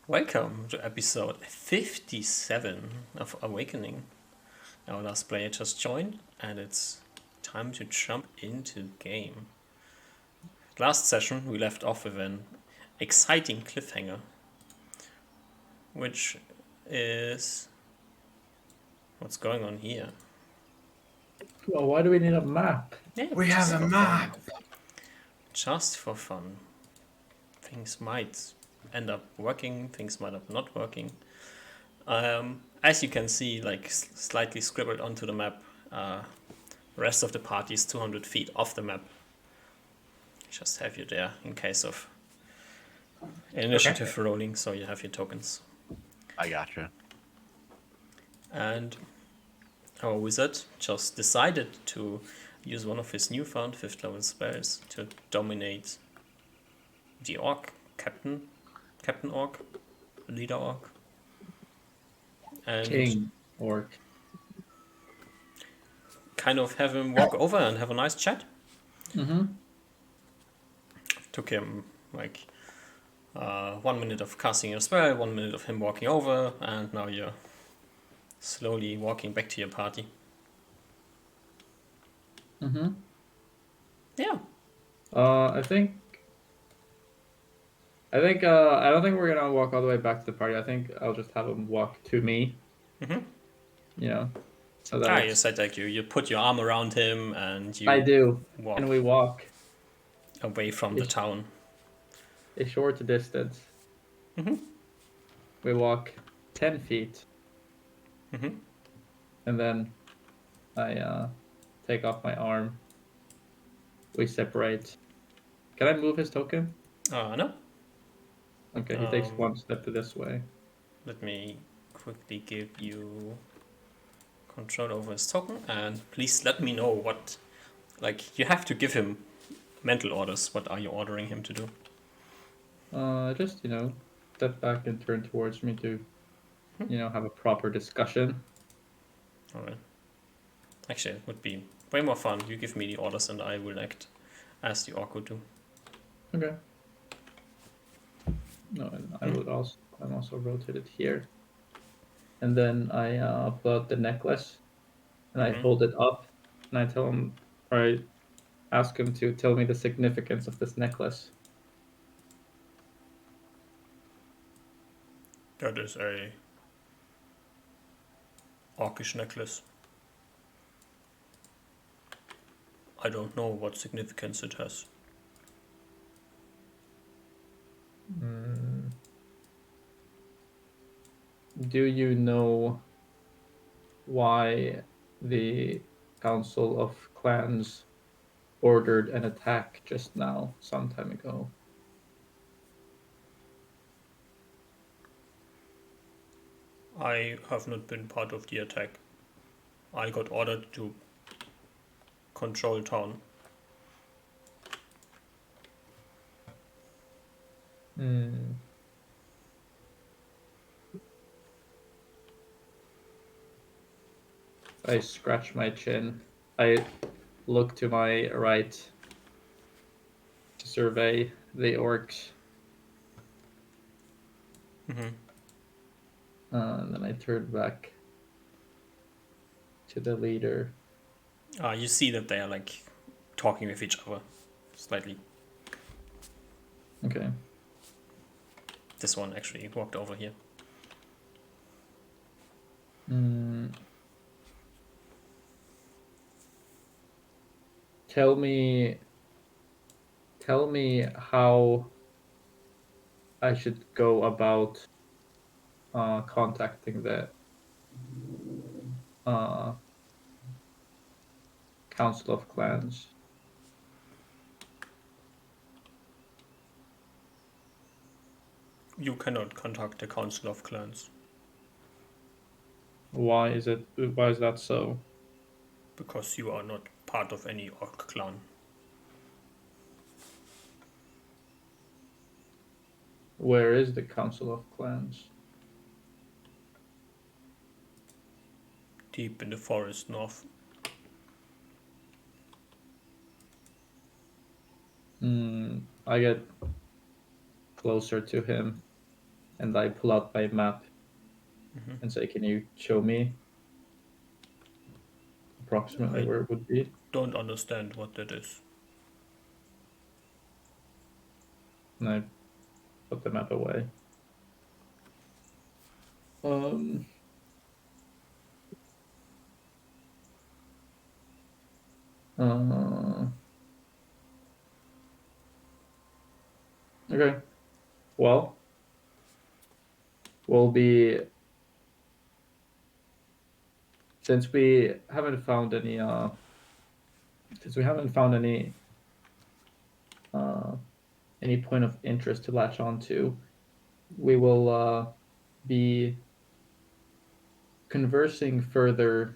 Welcome to episode 57 of Awakening. Our last player just joined, and it's time to jump into the game. Last session, we left off with an exciting cliffhanger, which is what's going on here. Well, why do we need a map? Yeah, We just have a for map. fun. Just for fun. Things might end up working, things might up not working. As you can see, like slightly scribbled onto the map, the rest of the party is 200 feet off the map. Just have you there in case of initiative rolling, so you have your tokens. I gotcha. And our wizard just decided to use one of his newfound 5th level spells to dominate the orc, Captain Orc, Leader Orc. And King Orc. kind of have him walk over and have a nice chat. Mm-hmm. Took him like 1 minute of casting your spell, 1 minute of him walking over, and now you're slowly walking back to your party. Mm-hmm. Yeah. I don't think we're gonna walk all the way back to the party. I think I'll just have him walk to me. Mm-hmm. You know, so that You said like you put your arm around him and you I do, walk and we walk away from the town. a short distance. Mm-hmm. We walk 10 feet, Mm-hmm. and then I take off my arm. We separate. Can I move his token? No. Okay, he takes one step this way. Let me quickly give you control over his token, and please let me know what, like, you have to give him mental orders. What are you ordering him to do? Just step back and turn towards me to, have a proper discussion. Alright. Actually, it would be way more fun. You give me the orders and I will act as the orc would do. Okay. No, and I'm also rotated here. And then I pull out the necklace and I hold it up and I tell him, or I ask him to tell me the significance of this necklace. That is a orcish necklace. I don't know what significance it has. Do you know why the Council of Clans ordered an attack just now, some time ago? I have not been part of the attack. I got ordered to control town. I scratch my chin. I look to my right to survey the orcs. Mm-hmm. And then I turn back to the leader. You see that they are like talking with each other slightly. Okay. This one actually walked over here. Tell me how I should go about contacting the Council of Clans. You cannot contact the Council of Clans. Why is that so? Because you are not part of any orc clan. Where is the Council of Clans? Deep in the forest north. I get closer to him. and I pull out my map and say, "Can you show me approximately I where it would be?" don't understand what that is. And I put the map away. Um. Okay. Well, we'll be since we haven't found any since we haven't found uh any point of interest to latch on to, we will be conversing further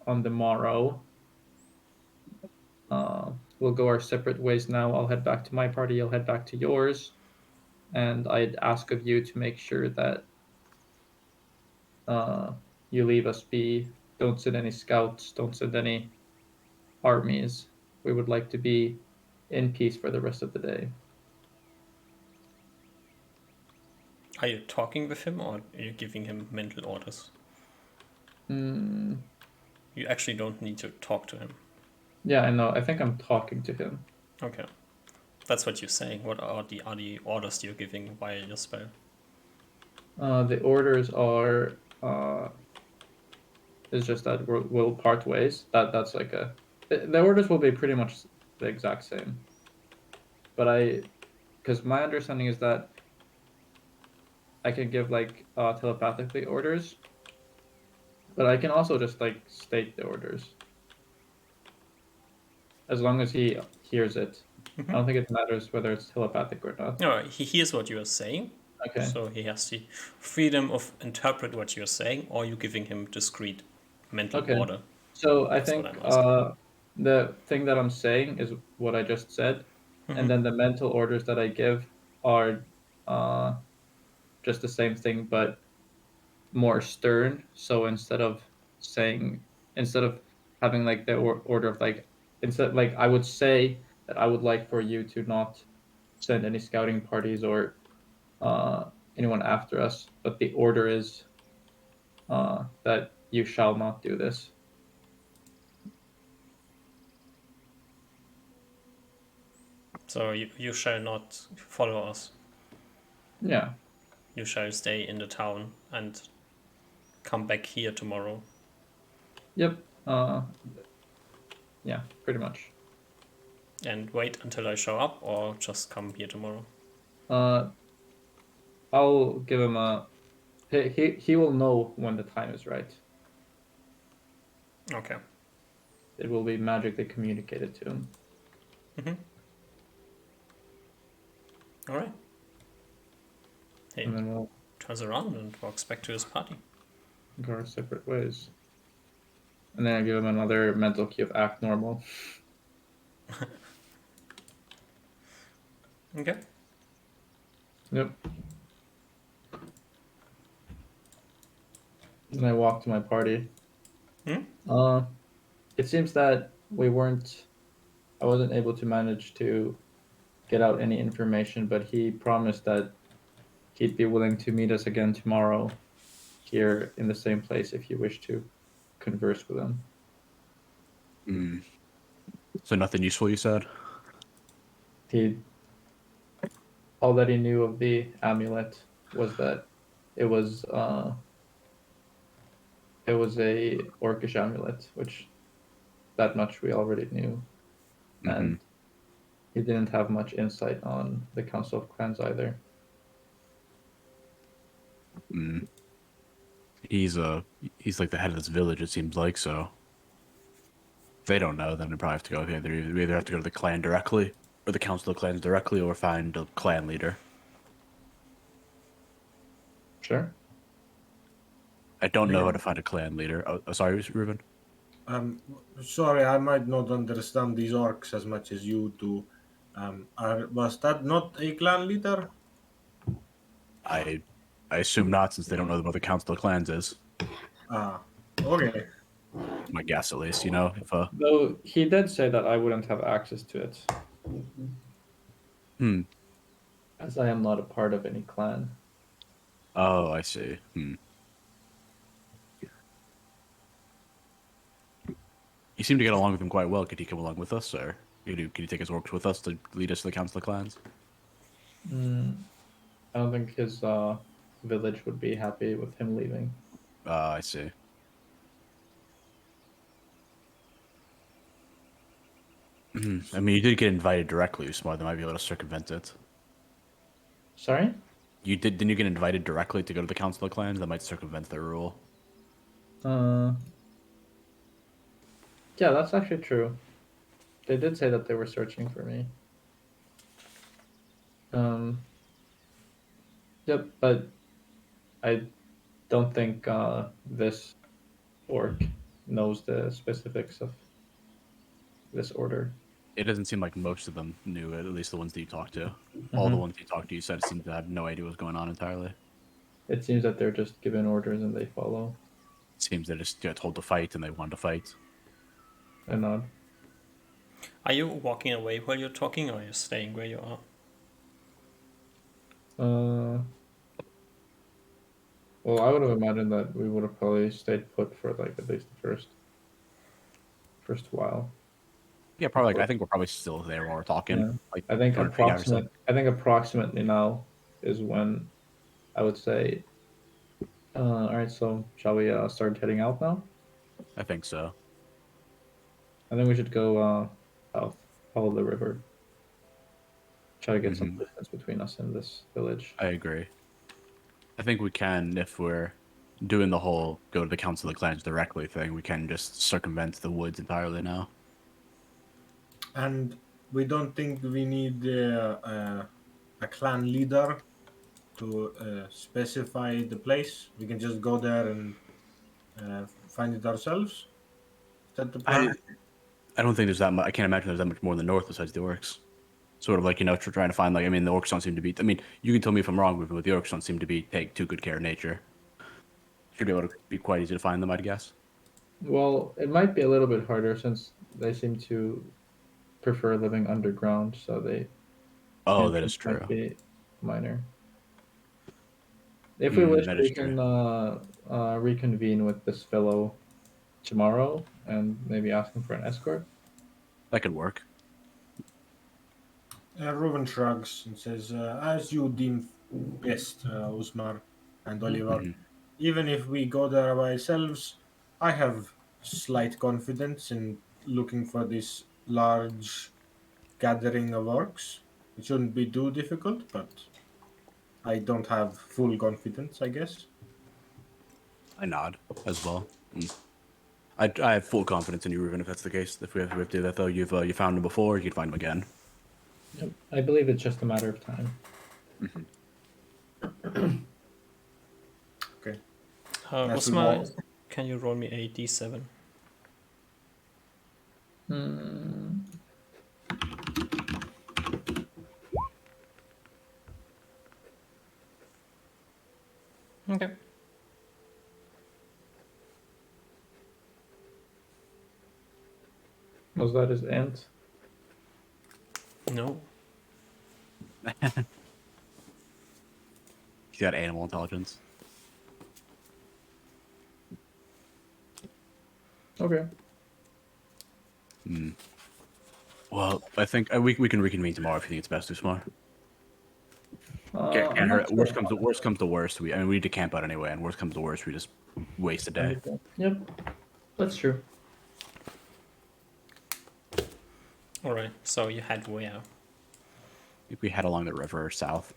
on the morrow. We'll go our separate ways now. I'll head back to my party, you'll head back to yours, and I'd ask of you to make sure that uh, you leave us be. Don't send any scouts, don't send any armies. We would like to be in peace for the rest of the day. Are you talking with him or are you giving him mental orders? Mm, You actually don't need to talk to him. yeah, I know. I think I'm talking to him. Okay. That's what you're saying. What are the orders you're giving via your spell? The orders are it's just that we'll part ways. That's like the orders will be pretty much the exact same. But because my understanding is that I can give like telepathically orders, but I can also just like state the orders as long as he hears it. I don't think it matters whether it's telepathic or not. No, he hears what you are saying, Okay. so he has the freedom of interpret what you're saying, or you giving him discrete mental Okay. order. So I That's what think I'm asking. the thing that I'm saying is what I just said, and then the mental orders that I give are uh, just the same thing, but more stern. So instead of having like the order of like, instead, like I would say that I would like for you to not send any scouting parties or anyone after us, but the order is that you shall not do this. So you shall not follow us. Yeah. You shall stay in the town and come back here tomorrow. Yep. Yeah, pretty much. And wait until I show up, or just come here tomorrow. Uh, I'll give him a. He will know when the time is right. Okay. It will be magically communicated to him. All right. He And then we'll turns around and walks back to his party. go our separate ways. And then I give him another mental key of act normal. Okay. Yep. And I walk to my party. Uh, it seems that we weren't. I wasn't able to manage to get out any information, but he promised that he'd be willing to meet us again tomorrow here in the same place if you wish to converse with him. So nothing useful, you said? He all that he knew of the amulet was that it was uh it was a orcish amulet, which that much we already knew, Mm-hmm. and he didn't have much insight on the Council of Clans either. Mm. He's like the head of this village, it seems like, so if they don't know, then we probably have to go here. We either have to go to the clan directly, or the Council of Clans directly, or find a clan leader. Sure. I don't know Yeah. how to find a clan leader. Oh, sorry, Ruben. Sorry, I might not understand these orcs as much as you do. Was that not a clan leader? I assume not, since they don't know what the Council of Clans is. Ah, okay. My guess, at least, if Though he did say that I wouldn't have access to it, hmm. as I am not a part of any clan. Oh, I see. You seem to get along with him quite well. Could he come along with us, or could he take his orcs with us to lead us to the Council of Clans? I don't think his village would be happy with him leaving. I see. I mean, you did get invited directly, Usmar. They might be able to circumvent it. Sorry? Didn't you get invited directly to go to the Council of Clans? That might circumvent their rule. Uh, yeah, that's actually true. They did say that they were searching for me. Yep, but I don't think this orc knows the specifics of this order. It doesn't seem like most of them knew it, at least the ones that you talked to. All the Mhm. ones you talked to, you said seemed to have no idea what's going on entirely. It seems that they're just given orders and they follow. It seems they just got told to fight and they want to fight. And nod. Are you walking away while you're talking, or are you staying where you are? Well, I would have imagined that we would have probably stayed put for like at least the first while. Yeah, probably. I think we're probably still there while we're talking. Yeah. Like I think 200 feet out or so. approximately now is when I would say. All right, so shall we start heading out now? I think so. I think we should go south, follow the river, try to get some Mhm. distance between us and this village. I agree. I think we can, if we're doing the whole go to the Council of the Clans directly thing, we can just circumvent the woods entirely now. And we don't think we need a clan leader to specify the place. We can just go there and find it ourselves. Is that the plan? I don't think there's that much. I can't imagine there's that much more in the north besides the orcs. Sort of like, trying to find, like, I mean, the orcs don't seem to be. I mean, you can tell me if I'm wrong, but the orcs don't seem to be take too good care of nature. Should be able to be quite easy to find them, I'd guess. Well, it might be a little bit harder since they seem to prefer living underground, so they Oh, that entrance is might true. be minor. If we wish, That is we true. can reconvene with this fellow tomorrow and maybe ask him for an escort. That could work. Reuven shrugs and says, as you deem best, Usmar and Oliver. Even if we go there by ourselves, I have slight confidence in looking for this large gathering of orcs. It shouldn't be too difficult, but I don't have full confidence, I guess. I nod as well. I have full confidence in you, Ruben, if that's the case. If we have to do that, though, you found him before, you can find him again. Yep. I believe it's just a matter of time. Okay. What's we my? walk- Can you roll me a d7? Hmm. Okay. Was that his ant? No. He's got animal intelligence. Okay. Well, I think we can reconvene tomorrow if you think it's best, Usmar. Can't I'm not hurt. sure Worst about comes to worst. We need to camp out anyway, and worst comes to worst, we just waste a day. that. Yep, that's true. All right. So you head where? If we head along the river south.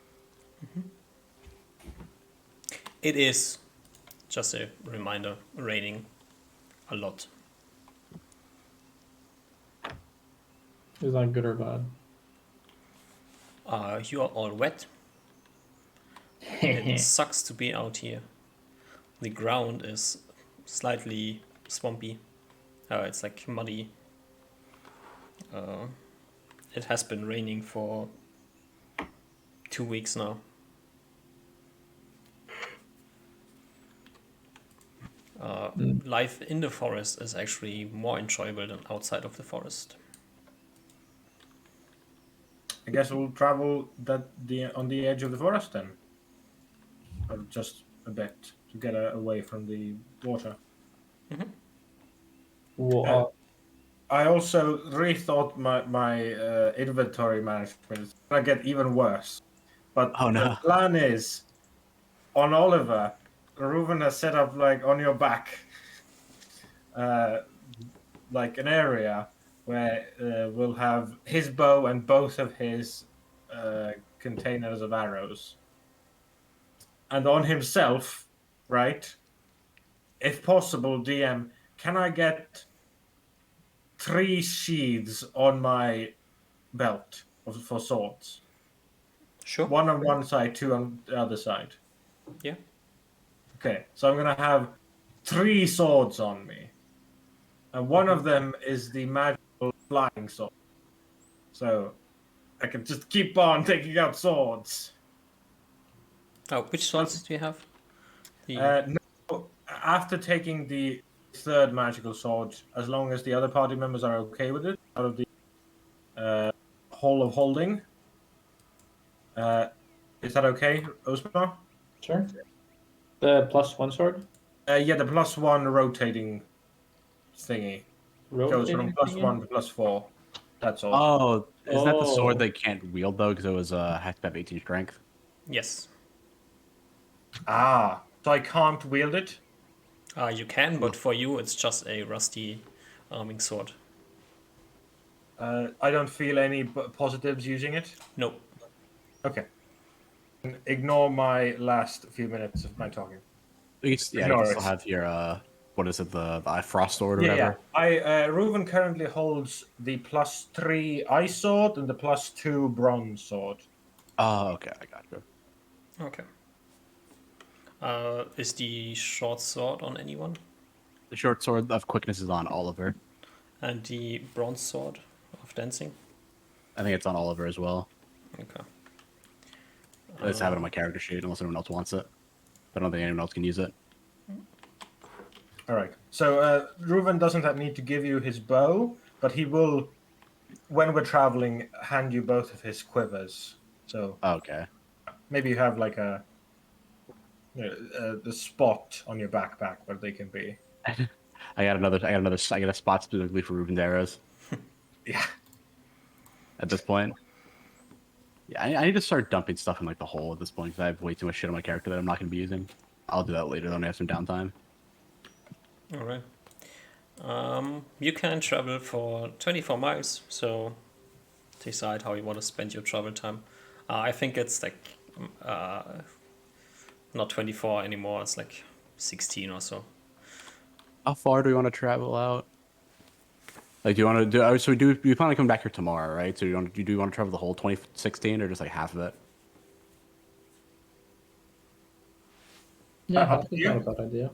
It is just a reminder, raining a lot. Is that good or bad? You are all wet. It sucks to be out here. The ground is slightly swampy. It's like muddy. It has been raining for 2 weeks now. Life in the forest is actually more enjoyable than outside of the forest. I guess we'll travel on the edge of the forest then. just a bit to get away from the water. Well, I also rethought my inventory management. It's gonna get even worse. But Oh the no. plan is on Oliver, Reuven has set up like on your back, uh, like an area where we'll have his bow and both of his containers of arrows, and on himself, right? If possible, DM, can I get 3 sheaths on my belt for swords? Sure. One on one side, two on the other side. Yeah. Okay, so I'm gonna have 3 swords on me, and one of them is the magical flying sword. So I can just keep on taking out swords. Oh, which swords do you have? The No, after taking the third magical sword, as long as the other party members are okay with it, out of the Hall of Holding. Is that okay, Osmar? sure. The +1 sword? Yeah, the +1 rotating thingy goes from Rotating +1 thingy? to +4. That's all. Oh, is that the sword Oh. they can't wield though? Because it was has to have 18 strength. yes. So I can't wield it? You can, but for you it's just a rusty arming sword. I don't feel any positives using it. Nope. Okay. Ignore my last few minutes of my talking. You can Ignore still it. have your what is it, the frost sword or Yeah, yeah. whatever. Reuven currently holds the +3 ice sword and the +2 bronze sword. Oh, okay, I got you. Okay. Is the short sword on anyone? The short sword of quickness is on Oliver. And the bronze sword of dancing? I think it's on Oliver as well. Okay. I just have it on my character sheet unless anyone else wants it. But I don't think anyone else can use it. All right. So Reuven doesn't need to give you his bow, but he will, when we're traveling, hand you both of his quivers. So Okay. maybe you have like the spot on your backpack where they can be. I got a spot specifically for Ruben's arrows Yeah. at this point. Yeah, I need to start dumping stuff in like the hole at this point because I have way too much shit on my character that I'm not going to be using. I'll do that later when I have some downtime. All right. You can travel for 24 miles, so decide how you want to spend your travel time. I think it's like not 24 anymore, it's like 16 or so. How far do we want to travel out? Like, do you want to do? So we plan on coming back here tomorrow, right? So do you want to travel the whole 2016 or just like half of it? Yeah, Up half to is you. not a bad idea.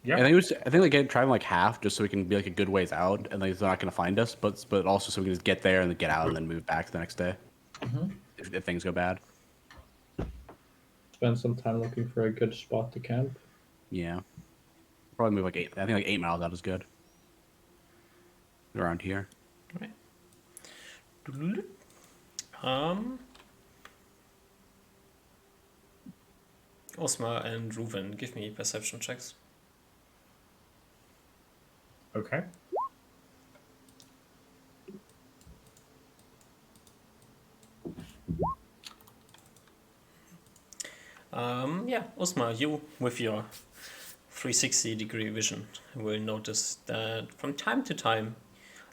Yeah. I think like traveling like half just so we can be like a good ways out and like they're not gonna find us, but also so we can just get there and then get out and then move back the next day if things go bad. Spend some time looking for a good spot to camp. Yeah, probably move like 8. I think like 8 miles out is good. Around here. Osmar and Reuven, give me perception checks. Okay. Yeah, Osmar, you with your 360-degree vision will notice that from time to time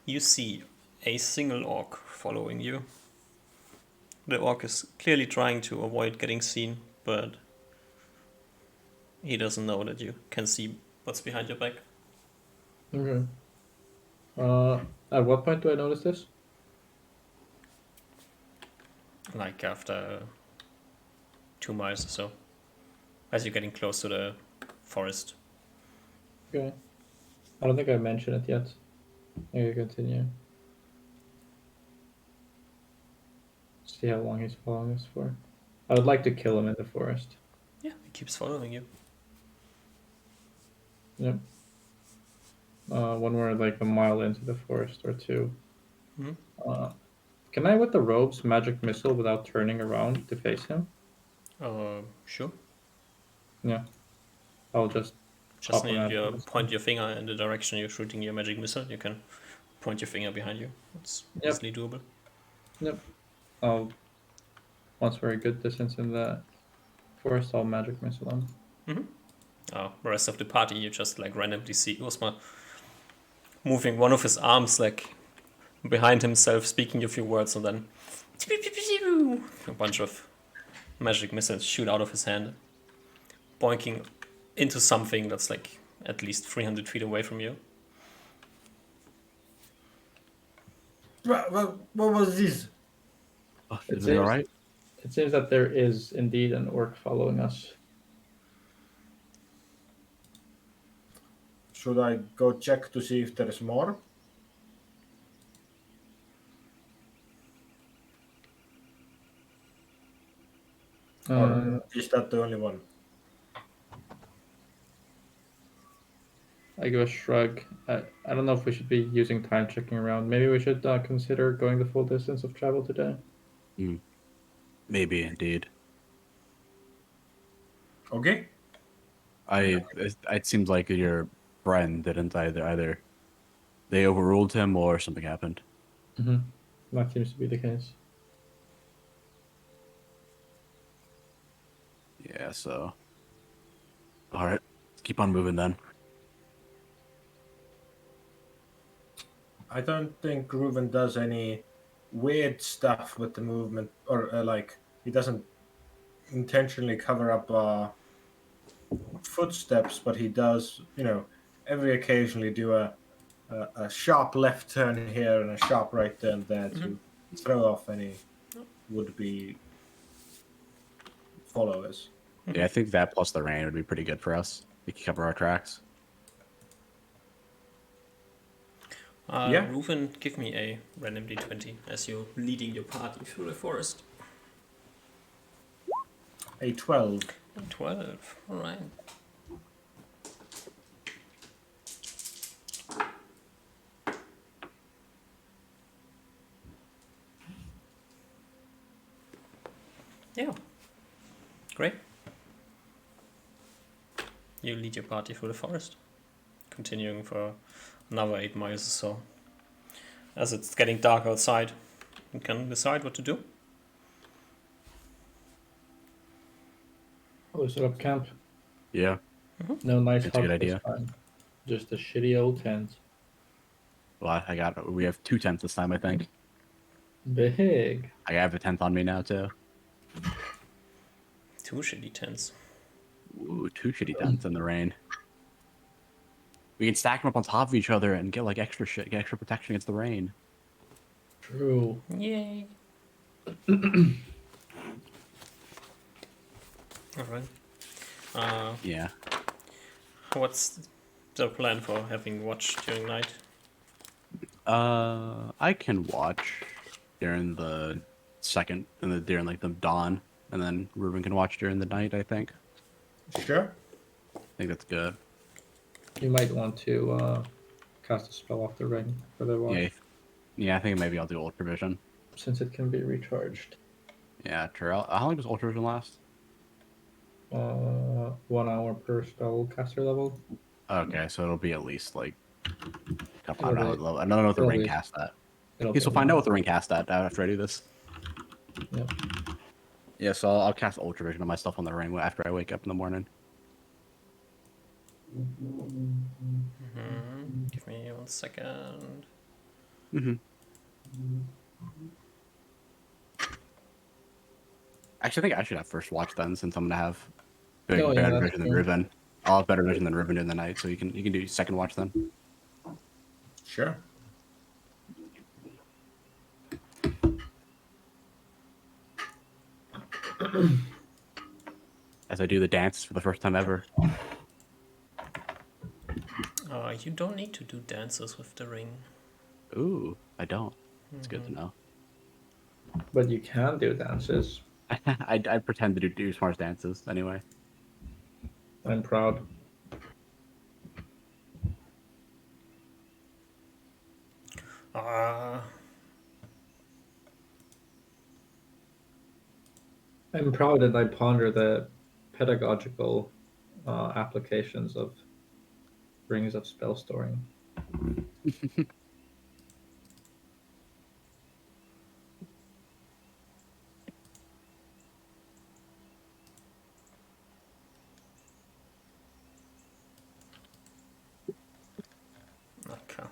you see a single orc following you. The orc is clearly trying to avoid getting seen, but he doesn't know that you can see what's behind your back. Okay. At what point do I notice this? Like after 2 miles or so, as you're getting close to the forest. Okay. I don't think I mentioned it yet. Okay, continue. See how long he's following us for. I would like to kill him in the forest. Yeah, he keeps following you. Yep. When we're like a mile into the forest or two. Mhm. Can I, with the robes, magic missile without turning around to face him? Sure. Yeah. I'll just Just hop on need that. you point your finger in the direction you're shooting your magic missile. You can point your finger behind you. It's Yep. easily doable. Yep. Once we're a good distance in the forest, I'll magic missile him. The rest of the party, you just like randomly see Usma moving one of his arms like behind himself, speaking a few words, and then a bunch of magic missiles shoot out of his hand, boinking into something that's like at least 300 feet away from you. What was this? Oh, It is it all seems- right? It seems that there is indeed an orc following us. Should I go check to see if there's more? Or is that the only one? I give a shrug. I don't know if we should be using time checking around. Maybe we should consider going the full distance of travel today. Maybe indeed. Okay. It seems like your friend didn't either they overruled him or something happened. That seems to be the case. Yeah, so all right, let's keep on moving then. I don't think Reuven does any weird stuff with the movement, or like he doesn't intentionally cover up footsteps, but he does, every occasionally do a sharp left turn here and a sharp right turn there to throw off any would-be followers. Yeah, I think that plus the rain would be pretty good for us. We can cover our tracks. Yeah. Reuven, give me a random d20 as you're leading your party through the forest. A 12. 12, alright. Yeah. Great. You lead your party through the forest, continuing for another 8 miles or so. As it's getting dark outside, you can decide what to do. Oh, we set up camp. Yeah, No nice That's a hut good this idea. time. Just a shitty old tent. well, we have 2 tents this time, I think. Big. I have a tent on me now too. 2 shitty tents. Ooh, 2 shitty tents in the rain. We can stack them up on top of each other and get like extra shit, get extra protection against the rain. True. Yay. Alright. Yeah. What's the plan for having watch during night? I can watch during the during like the dawn, and then Ruben can watch during the night. I think Sure. that's good. You might want to cast a spell off the ring for the watch, Yeah. I think maybe I'll do Ultra Vision. since it can be recharged. Yeah, true. How long does Ultra Vision last? 1 hour per spell caster level. Okay, so it'll be at least like I It'll don't know. be- I don't know if the it'll ring be- cast that. It'll Okay, be so a find out while. what the ring cast that after I do this. Yep. Yeah, so I'll cast Ultra Vision on myself on the ring after I wake up in the morning. Give me 1 second. Actually, I think I should have first watch then, since I'm gonna have Oh, yeah, better that's vision than true. Riven. I'll have better vision than Riven in the night, so you can do second watch then. Sure. As I do the dance for the first time ever. You don't need to do dances with the ring. Ooh, I don't. It's good to know. But you can do dances. I pretend to do smart dances anyway. I'm proud. I'm proud that I ponder the pedagogical applications of Rings of Spell Storing. Okay.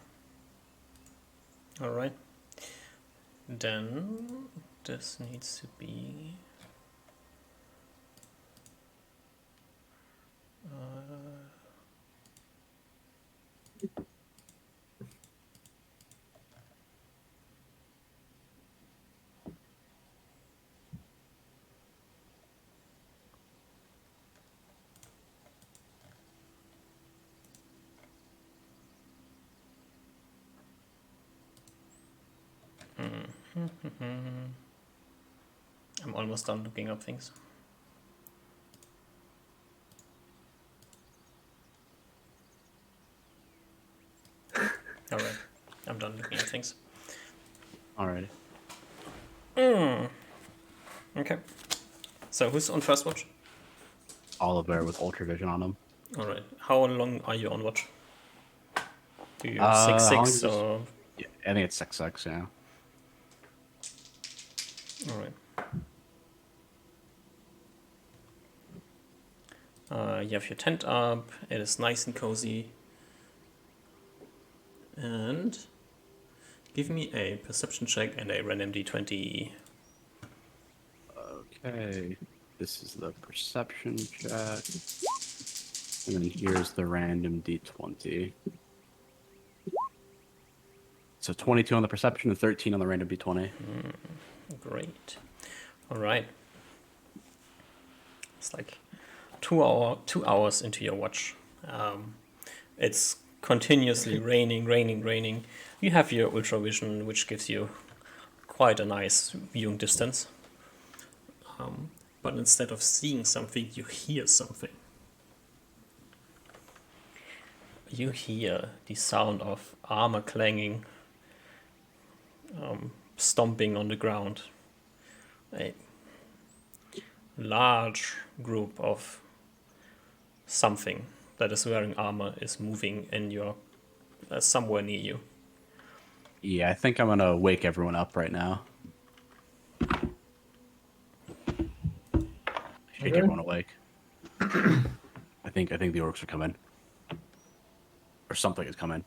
All right. Then this needs to be. I'm almost done looking up things. All right, I'm done looking at things. Alrighty. Okay. So who's on first watch? Oliver with Ultra Vision on him. All right. How long are you on watch? Do you How long 6-6 is this? or? Yeah, I think it's 6-6. Yeah. All right. You have your tent up. It is nice and cozy. And give me a perception check and a random d20. Okay. This is the perception check. And then here's the random d20. So 22 on the perception and 13 on the random d20. Great. All right. It's like 2 hours into your watch. It's continuously raining. You have your ultra vision, which gives you quite a nice viewing distance. But instead of seeing something, you hear something. You hear the sound of armor clanging, stomping on the ground. A large group of something that is wearing armor is moving in your somewhere near you. Yeah, I think I'm gonna wake everyone up right now. Shake Okay. everyone awake. I think the orcs are coming, or something is coming.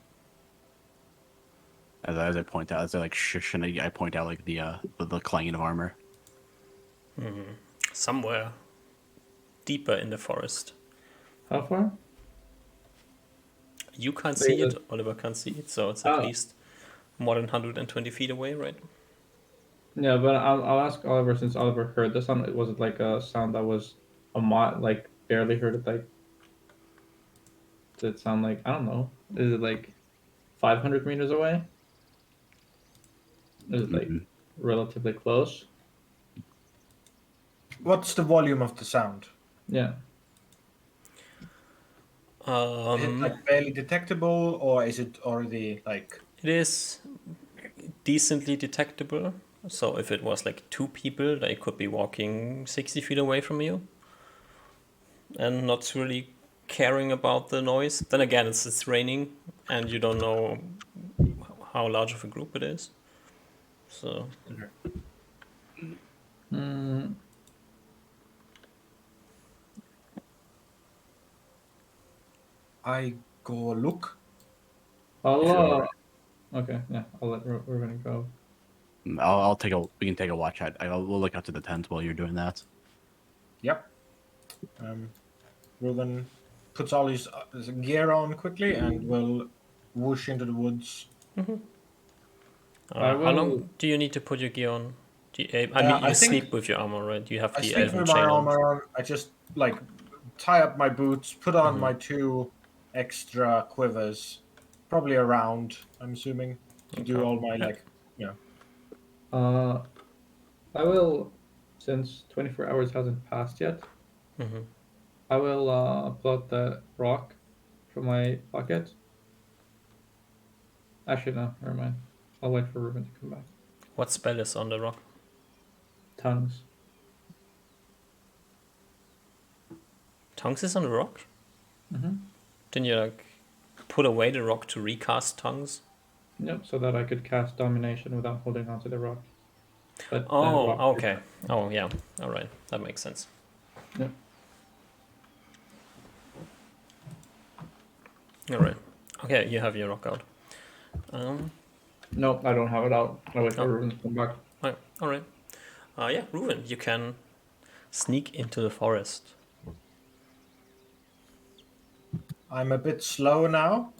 As I point out, as I like shush, and I point out like the clanging of armor. Somewhere deeper in the forest. How far? You can't They see it, look- Oliver can't see it, so it's at least more than 120 feet away, right? Yeah, but I'll ask Oliver since Oliver heard the sound. Was it like a sound that was a like barely heard it? Like, did it sound like I don't know? Is it like 500 meters away? Is it like Mm-mm. relatively close? What's the volume of the sound? Yeah. Is it like barely detectable, or is it already like? It is decently detectable. So if it was like 2 people, they could be walking 60 feet away from you and not really caring about the noise. Then again, it's raining and you don't know how large of a group it is. So Mm, I go look. I'll, Sure. okay, yeah, I'll let Ruben go. I'll take a. We can take a watch. We'll look out to the tent while you're doing that. Yep. Ruben puts all his gear on quickly and will whoosh into the woods. I how will. long do you need to put your gear on? I mean, I you think sleep with your armor, right? You have I the sleep elven with my chain on. armor on. I just like tie up my boots, put on Mm-hmm. my 2 extra quivers, probably around. I'm assuming to do Okay. all my Yeah. like, you know. Uh, I will, since 24 hours hasn't passed yet. Mm-hmm. I will pull out the rock from my pocket. Actually, no, never mind. I'll wait for Ruben to come back. What spell is on the rock? Tongues. Tongues is on the rock? Mm-hmm. Didn't you like put away the rock to recast tongues? Yep, so that I could cast domination without holding onto the rock. But the Oh, rock okay. Oh, yeah. All right. That makes sense. Yep. All right. Okay, you have your rock out. Nope, I don't have it out. I wait for Oh. Ruben to come back. All right. Yeah, Ruben, you can sneak into the forest. I'm a bit slow now,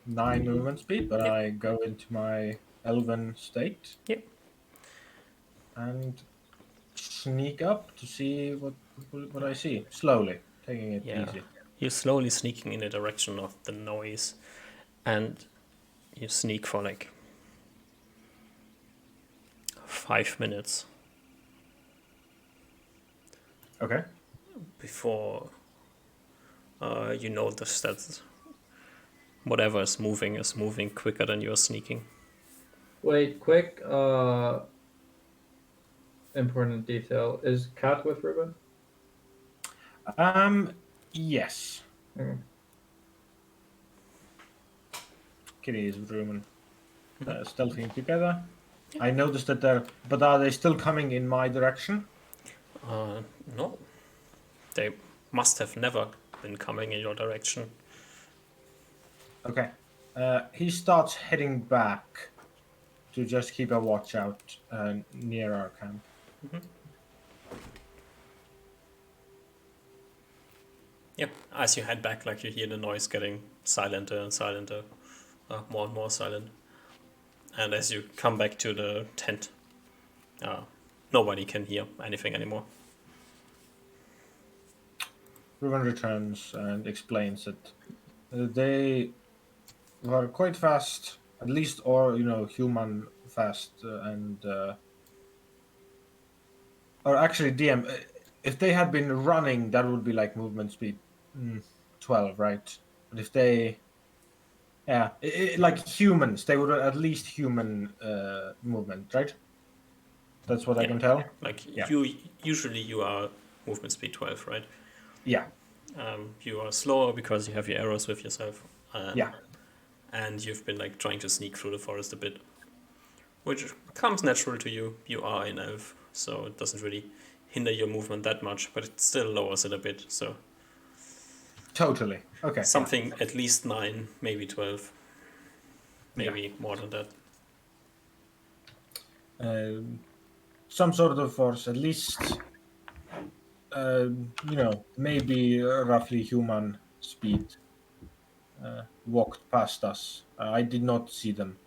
9 movement speed, but Yep. I go into my elven state Yep. and sneak up to see what I see. Slowly, taking it Yeah. easy. You're slowly sneaking in the direction of the noise, and you sneak for like 5 minutes Okay. before you notice that whatever is moving quicker than you're sneaking. Wait, quick, important detail. Is Cat with Ruben? Yes. Okay. Kitty is with Rumen, stealthing together. I noticed that but are they still coming in my direction? No, they must have never been coming in your direction. Okay. He starts heading back to just keep a watch out near our camp. Yep. As you head back, like you hear the noise getting silenter and silenter, more and more silent. And as you come back to the tent, nobody can hear anything anymore. Ruben returns and explains that they were quite fast, at least, or human fast, or actually, DM. If they had been running, that would be like movement speed 12, right? But if they, yeah, like humans, they would at least human movement, right? That's what I Yeah. can tell. Like Yeah. you are movement speed 12, right? Yeah. You are slower because you have your arrows with yourself. Yeah. And you've been like trying to sneak through the forest a bit, which comes natural to you. You are an elf, so it doesn't really hinder your movement that much, but it still lowers it a bit. So Totally. Okay. something at least 9, maybe 12, Yeah. maybe more than that. Some sort of force, at least, maybe roughly human speed, walked past us. I did not see them.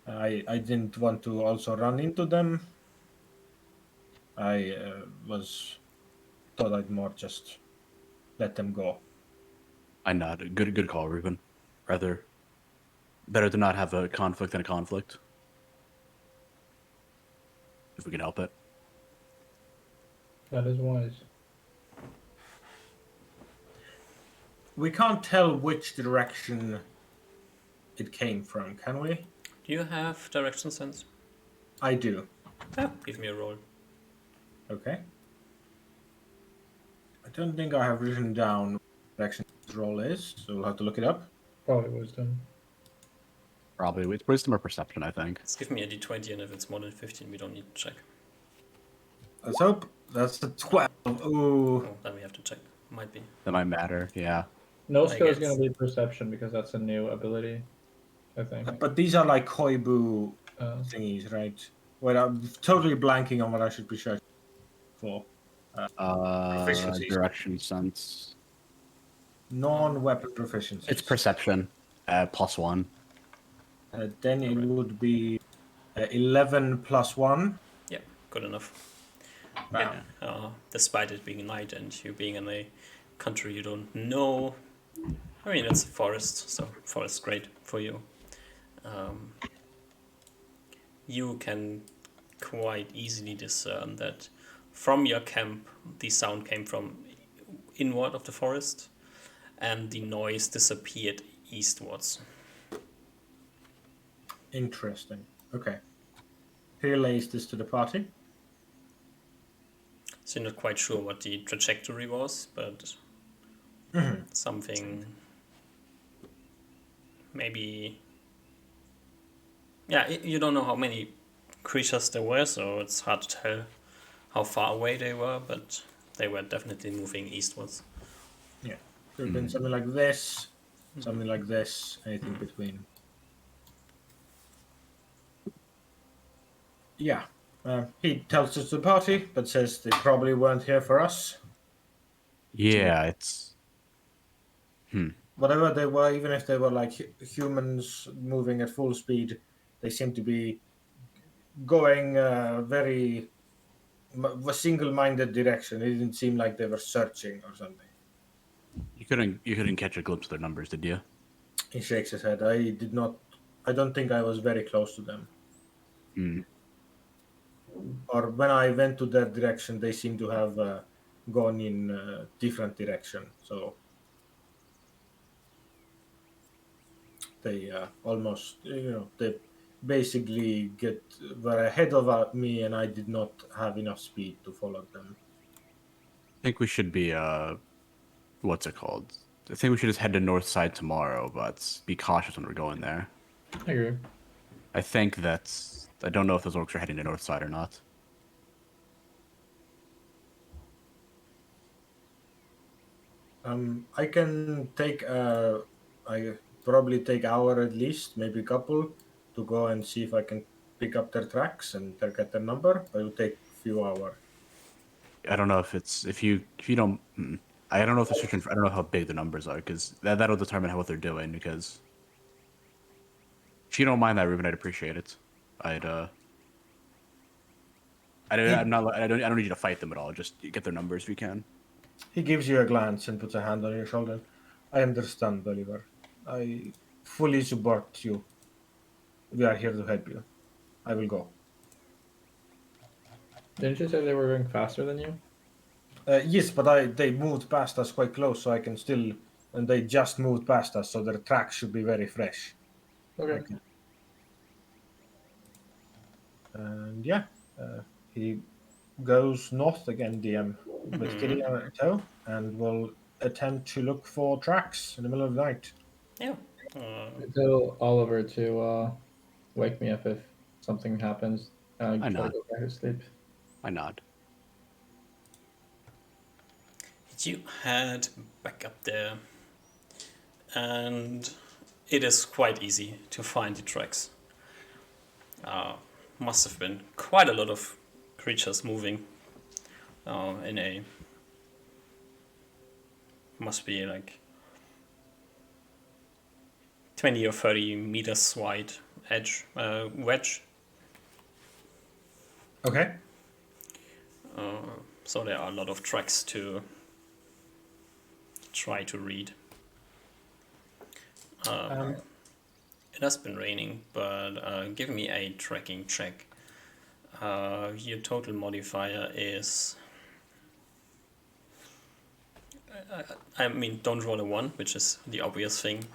I didn't want to also run into them. I thought I'd more just let them go. I nod. Good call, Ruben. Rather, better to not have a conflict than a conflict. If we can help it. That is wise. We can't tell which direction it came from, can we? Do you have direction sense? I do. Give me a roll. Okay. I don't think I have written down what direction this roll is, so we'll have to look it up. Probably wisdom. Probably it's wisdom or perception, I think. Just give me a d20, and if it's more than 15, we don't need to check. Let's hope. That's a 12. Ooh. Oh, then we have to check. Might be. That might matter. Yeah. No I skill is guess. going to be perception because that's a new ability, I think. But these are like Koibu thingies, right? Wait, I'm totally blanking on what I should be searching for. Proficiencies. Direction sense. Non-weapon proficiencies. It's perception. +1. Then it would be 11 plus 1. Yeah, good enough. Wow. Despite it being night and you being in a country you don't know, I mean, it's a forest, so forest's great for you. You can quite easily discern that from your camp, the sound came from inward of the forest, and the noise disappeared eastwards. Interesting. Okay. Who relays this to the party? So you're not quite sure what the trajectory was, but something maybe. Yeah, you don't know how many creatures there were, so it's hard to tell how far away they were, but they were definitely moving eastwards. Yeah. Could have been something like this, something like this, anything between. Yeah. He tells us to the party, but says they probably weren't here for us. Yeah, it's Whatever they were, even if they were like humans moving at full speed, they seem to be going very a single-minded direction. It didn't seem like they were searching or something. you couldn't catch a glimpse of their numbers, did you? He shakes his head. I did not. I don't think I was very close to them. Mm. Or when I went to their direction, they seem to have gone in a different direction. So they almost, they basically were ahead of me, and I did not have enough speed to follow them. I think we should be what's it called? I think we should just head to north side tomorrow, but be cautious when we're going there. I agree. I don't know if those orcs are heading to north side or not. I can take I probably take hour at least, maybe a couple, to go and see if I can pick up their tracks and get their number. But it will take a few hours. I don't know if you don't. I don't know if they're searching for. I don't know how big the numbers are because that'll determine what they're doing. Because if you don't mind that, Ruben, I'd appreciate it. I'd I'm not. I don't need you to fight them at all. Just get their numbers if you can. He gives you a glance and puts a hand on your shoulder. I understand, Oliver. I fully support you. We are here to help you. I will go. Didn't you say they were going faster than you? Yes, but they moved past us quite close, so I can still. And they just moved past us, so their tracks should be very fresh. Okay. And yeah, he goes north again, DM, with Kitty on a tow, and will attempt to look for tracks in the middle of the night. Yeah. I tell Oliver to wake me up if something happens. I try to nod. go back to sleep. I nod. You head back up there, and it is quite easy to find the tracks. Must have been quite a lot of creatures moving in a. Must be like 20 or 30 meters wide wedge. Okay. So there are a lot of tracks to try to read. It has been raining, but give me a tracking check. Your total modifier is. I mean, don't roll a 1, which is the obvious thing.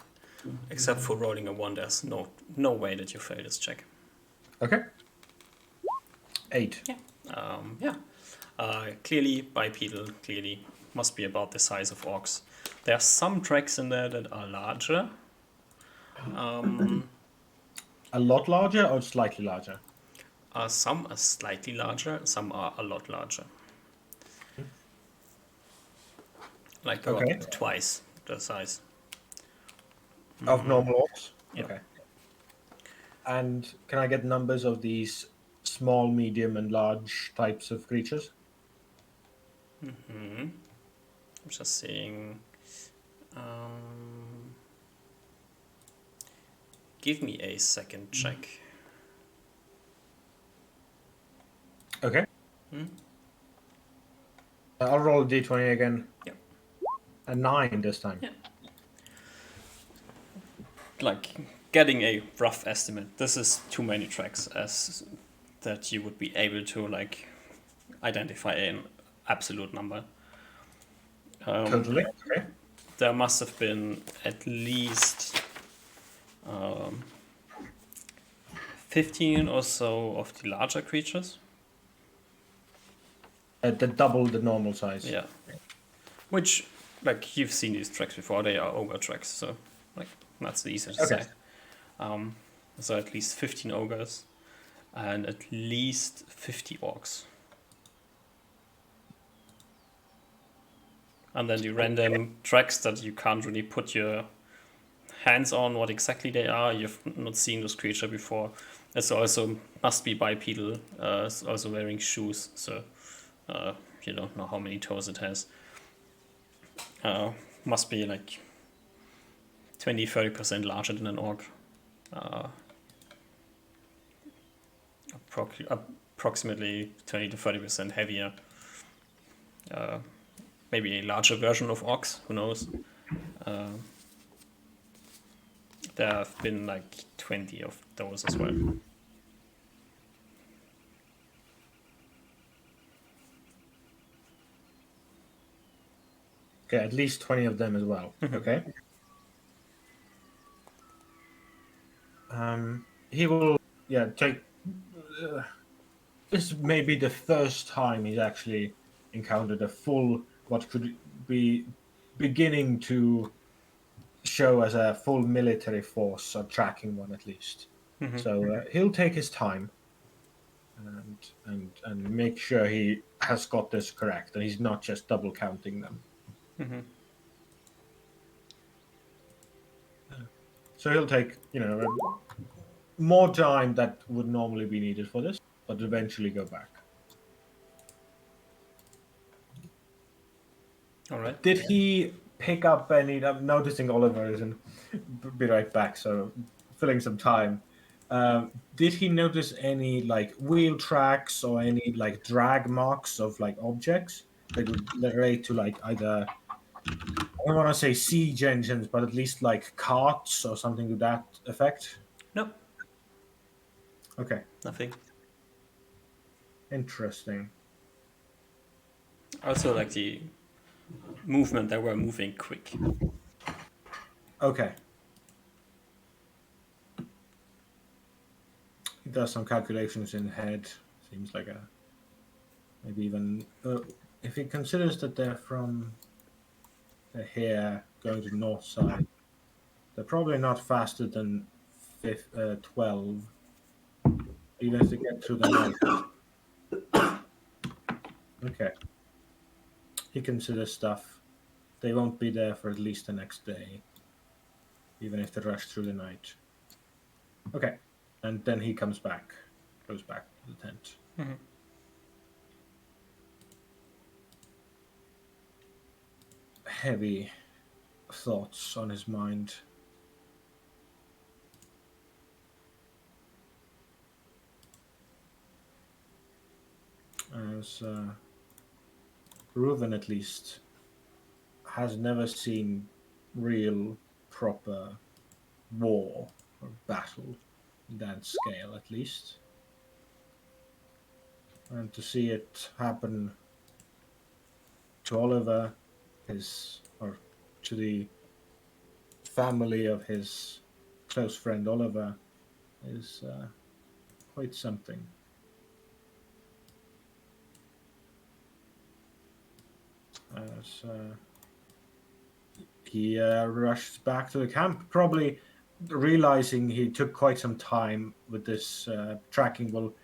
Except for rolling a 1, there's no way that you fail this check. Okay. 8. Yeah. Clearly bipedal, clearly must be about the size of orcs. There are some tracks in there that are larger. A lot larger or slightly larger? Some are slightly larger, some are a lot larger. Like about Okay. twice the size. Of normal orcs? Yeah. Okay. And can I get numbers of these small, medium, and large types of creatures? I'm just seeing. Give me a second check. Okay. I'll roll a d20 again. Yeah. A 9 this time. Yeah. Like getting a rough estimate. This is too many tracks as that you would be able to like identify an absolute number. Totally. Okay. There must have been at least 15 or so of the larger creatures. The double the normal size. Yeah. Which, like, you've seen these tracks before, they are ogre tracks, so, like, that's easy to Okay. say. So at least 15 ogres and at least 50 orcs. And then the random tracks that you can't really put your hands on what exactly they are. You've not seen this creature before. It's also must be bipedal. It's also wearing shoes, so you don't know how many toes it has. Must be like 20-30% larger than an orc. Approximately 20 to 30% heavier. Maybe a larger version of orcs, who knows? There have been like 20 of those as well. Okay, at least 20 of them as well. Okay. He will, take. This may be the first time he's actually encountered a full, what could be beginning to show as a full military force, or tracking one at least. So he'll take his time and make sure he has got this correct, and he's not just double counting them. So he'll take, more time that would normally be needed for this, but eventually go back. All right. Did he pick up any? I'm noticing Oliver is in. Be right back. So filling some time. Did he notice any like wheel tracks or any like drag marks of like objects that would relate to like either, I don't want to say siege engines, but at least like carts or something to that effect? Nope, Okay, nothing. interesting. Also, like the movement, they were moving quick. Okay. He does some calculations in head. Seems like a maybe even if he considers that they're from here going to north side, they're probably not faster than 12, even if they get through the night. Okay. He considers stuff. They won't be there for at least the next day, even if they rush through the night. Okay. And then he goes back to the tent. Heavy thoughts on his mind. As Reuven, at least, has never seen real, proper war or battle in that scale, at least. And to see it happen to Oliver, or to the family of his close friend Oliver, is quite something. As he rushed back to the camp, probably realizing he took quite some time with this tracking, will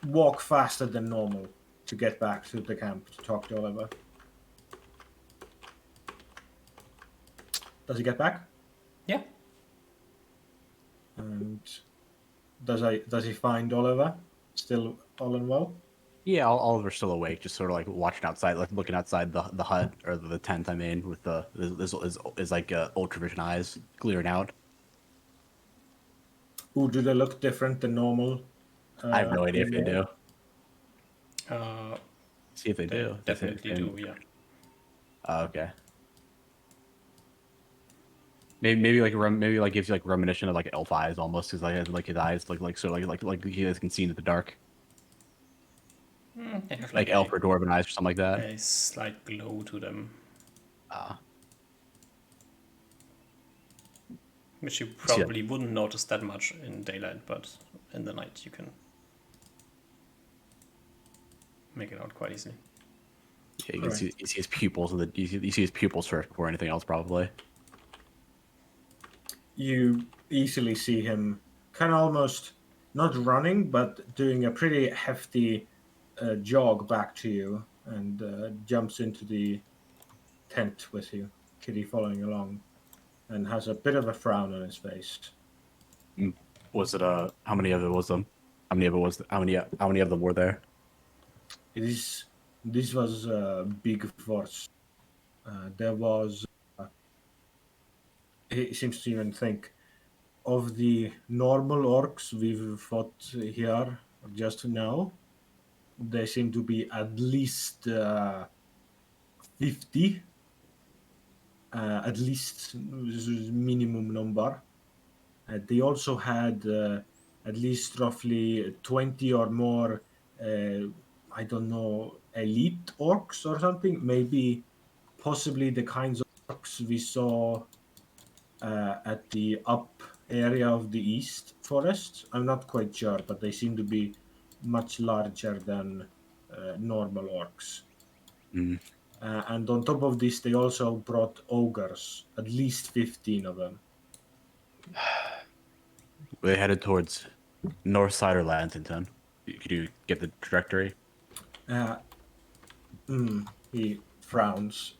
walk faster than normal to get back to the camp to talk to Oliver. Does he get back? Yeah. And does he find Oliver still all and well? Yeah, Oliver's still awake, just sort of like watching outside, like looking outside the hut or the tent. I mean, with his like ultravision eyes glaring out. Ooh, do they look different than normal? I have no idea if they do. See if they They do. definitely do, yeah. Okay. Maybe like gives you like reminiscent of like elf eyes almost, because like his eyes like sort of like you guys can see into the dark. They have Like elf or dwarven eyes or something like that. a slight glow to them. Which you probably wouldn't notice that much in daylight, but in the night you can make it out quite easily. Yeah, you Right. see his pupils, and you see his pupils first before anything else, probably. You easily see him kind of almost not running, but doing a pretty hefty jog back to you, and jumps into the tent with you, Kitty following along, and has a bit of a frown on his face. Was it how many of it was them? How many of it was? How many of them were there? It is. This was a big force. There was. He seems to even think of the normal orcs we've fought here just now. They seem to be at least 50. At least minimum number. They also had at least roughly 20 or more, I don't know, elite orcs or something. Maybe, possibly the kinds of orcs we saw at the up area of the east forest. I'm not quite sure, but they seem to be much larger than normal orcs. Mm. And on top of this, they also brought ogres, at least 15 of them. They headed towards north side or Lantington. Could you get the trajectory? Uh, he frowns.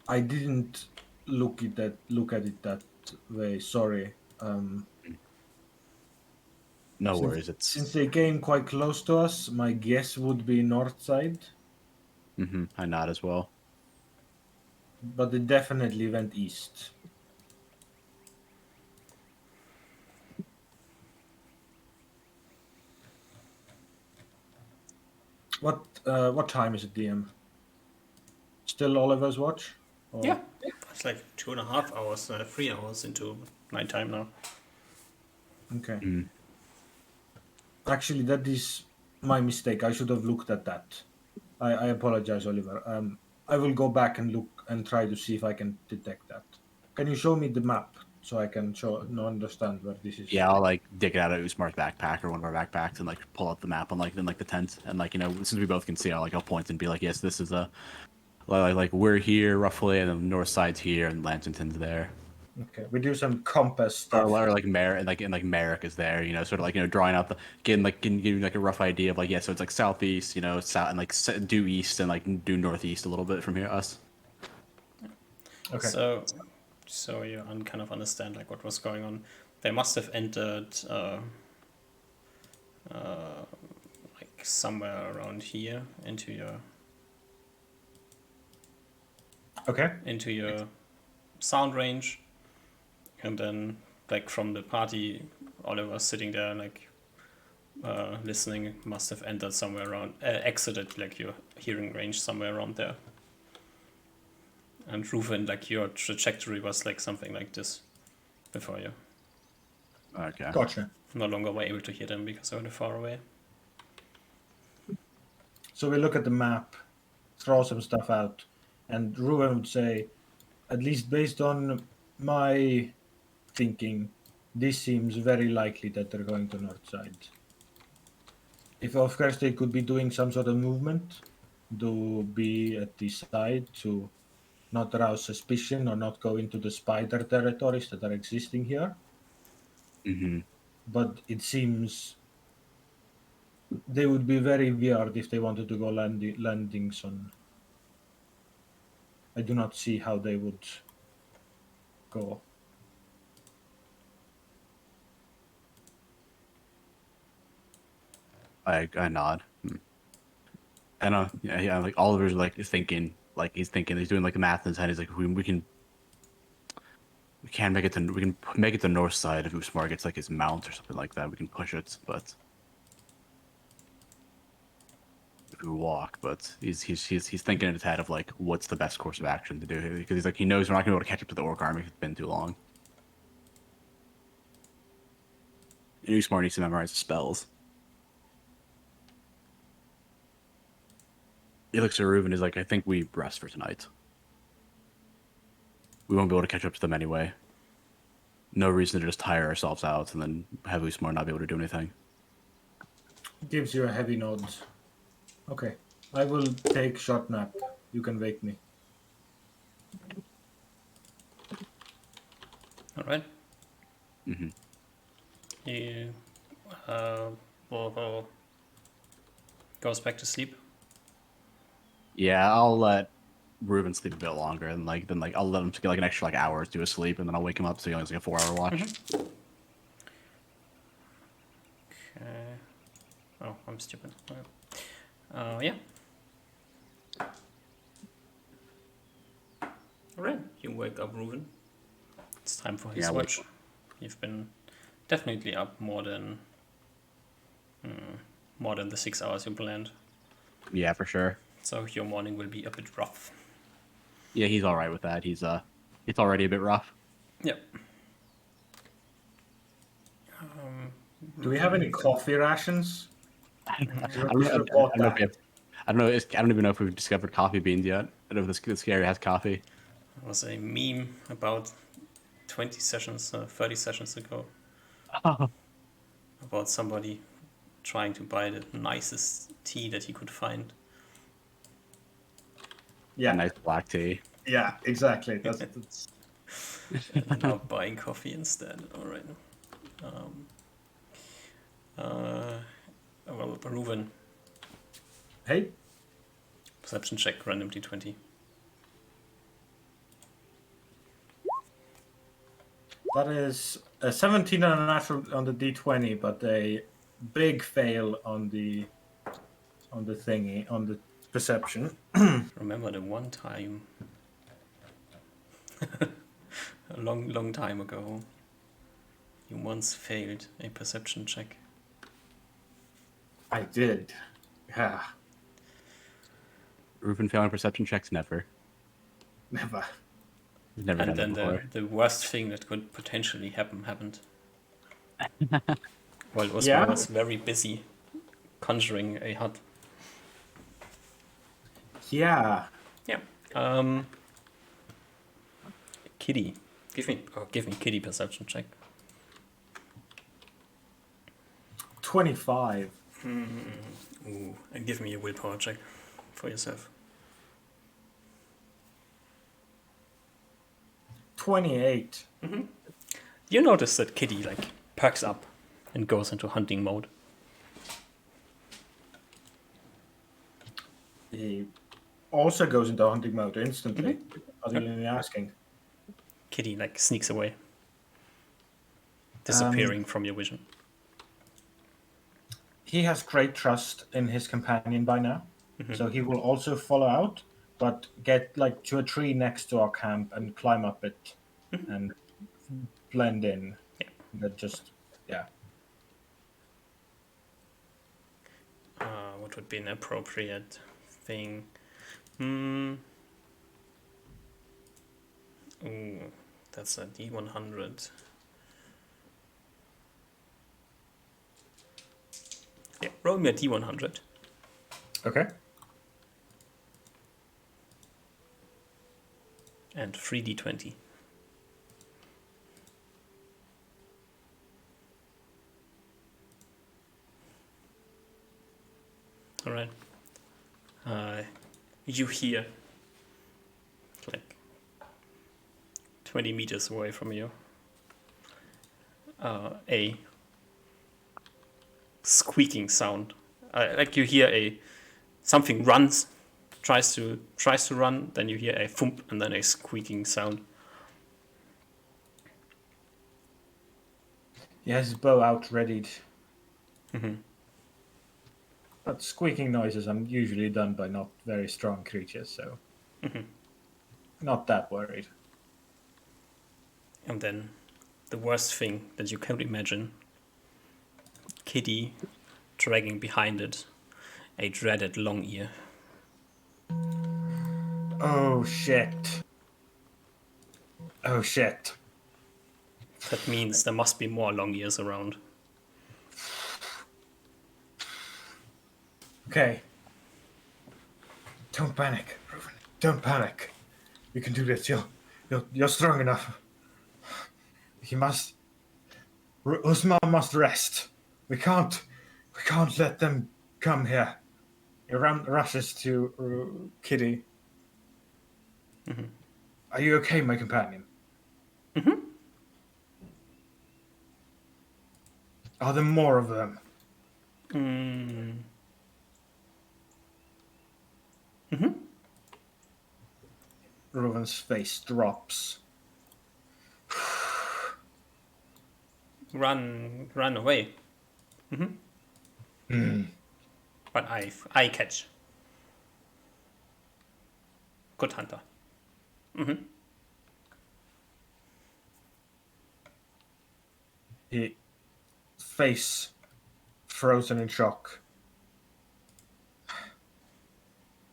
I didn't look at it that way. Sorry. No Since worries. since It's. they came quite close to us, my guess would be north side, I nod as well. but they definitely went east. What time is it, DM? Still Oliver's watch? Or... Yeah, it's like 2.5 hours, 3 hours into nighttime now. Okay. Mm. Actually, that is my mistake. I should have looked at that. I apologize, Oliver. I will go back and look and try to see if I can detect that. Can you show me the map so I can understand where this is? Yeah, I'll like dig it out of Usmar's backpack or one of our backpacks and like pull out the map on like the tent and like since we both can see, I'll point and be like, yes, this is a like we're here roughly, and the north side's here and Lantington's there. Okay, we do some compass stuff. Or like Merrick is there, sort of like drawing out the getting like a rough idea of like so it's like southeast, south and like due east and like due northeast a little bit from here us. Okay. So you kind of understand like what was going on. They must have entered like somewhere around here into your sound range, and then like from the party, Oliver sitting there like listening must have entered somewhere around exited like your hearing range somewhere around there. And Reuven, like your trajectory was like something like this before you. Okay. Gotcha. No longer were able to hear them because they were far away. So we look at the map, throw some stuff out, and Ruben would say, at least based on my thinking, this seems very likely that they're going to north side. If of course they could be doing some sort of movement to be at the side to not arouse suspicion or not go into the spider territories that are existing here. Mm-hmm. But it seems they would be very weird if they wanted to go landings on. I do not see how they would go. I nod. And yeah, like Oliver's like thinking, like he's doing like the math in his head. He's like, we can make it to north side if Usmar gets like his mount or something like that. We can push it, but if we walk, but he's thinking in his head of like what's the best course of action to do here, because he's like he knows we're not gonna be able to catch up to the orc army. It's been too long. And Usmar needs to memorize the spells. He looks at Reuven and is like, I think we rest for tonight. We won't be able to catch up to them anyway. No reason to just tire ourselves out and then have Usmar not be able to do anything. Gives you a heavy nod. Okay. I will take short nap. You can wake me. All right. Mm-hmm. He will goes back to sleep. Yeah, I'll let Ruben sleep a bit longer, and then I'll let him get like an extra like hour or two of sleep, and then I'll wake him up so he only has like a 4-hour watch. Okay. Oh, I'm stupid. Yeah. All right. You wake up, Ruben. It's time for his Yeah, watch. You've been definitely up more than the 6 hours you planned. Yeah, for sure. So your morning will be a bit rough. Yeah, he's all right with that. It's already a bit rough. Yep. Do we have any coffee rations? I We should have bought don't know if that. we have, I don't know. I don't even know if we've discovered coffee beans yet. I don't know if this area has coffee. There was a meme about 20 sessions, 30 sessions ago about somebody trying to buy the nicest tea that he could find. A Yeah, nice black tea. yeah, exactly. That's And now buying coffee instead. All right. Well, Ruven, hey. perception check, random d20. That is a 17 and a natural on the d20, but a big fail on the thingy on the perception. Remember the one time, a long time ago, you once failed a perception check. I did. Yeah, Ruben failing perception checks never. never. He's never And done then that before. the worst thing that could potentially happen happened. Well, Osmar Yeah. was very busy conjuring a hut. Yeah. Yeah. Kitty. Give me kitty perception check. 25. Ooh, and give me a willpower check for yourself. 28. You notice that Kitty perks up and goes into hunting mode. He also goes into hunting mode instantly. Other than me asking. Kitty sneaks away, disappearing from your vision. He has great trust in his companion by now, so he will also follow out, but get to a tree next to our camp and climb up it and blend in. Yeah. That just What would be an appropriate thing? Ooh, that's a D100. Yeah, roll me a D100. Okay. And 3D20. All right. You hear 20 meters away from you a squeaking sound. You hear something runs, tries to run, then you hear a thump and then a squeaking sound. He has his bow out readied. But squeaking noises are usually done by not very strong creatures, so not that worried. And then the worst thing that you can imagine, Kitty dragging behind it a dreaded long ear. Oh shit. Oh shit. That means there must be more long ears around. Okay. Don't panic, Ruben. Don't panic. You can do this. You're strong enough. He must. Usman must rest. We can't let them come here. rushes to Kitty. Are you okay, my companion? Are there more of them? Reuven's face drops. Run away. But I catch. Good hunter. He face frozen in shock.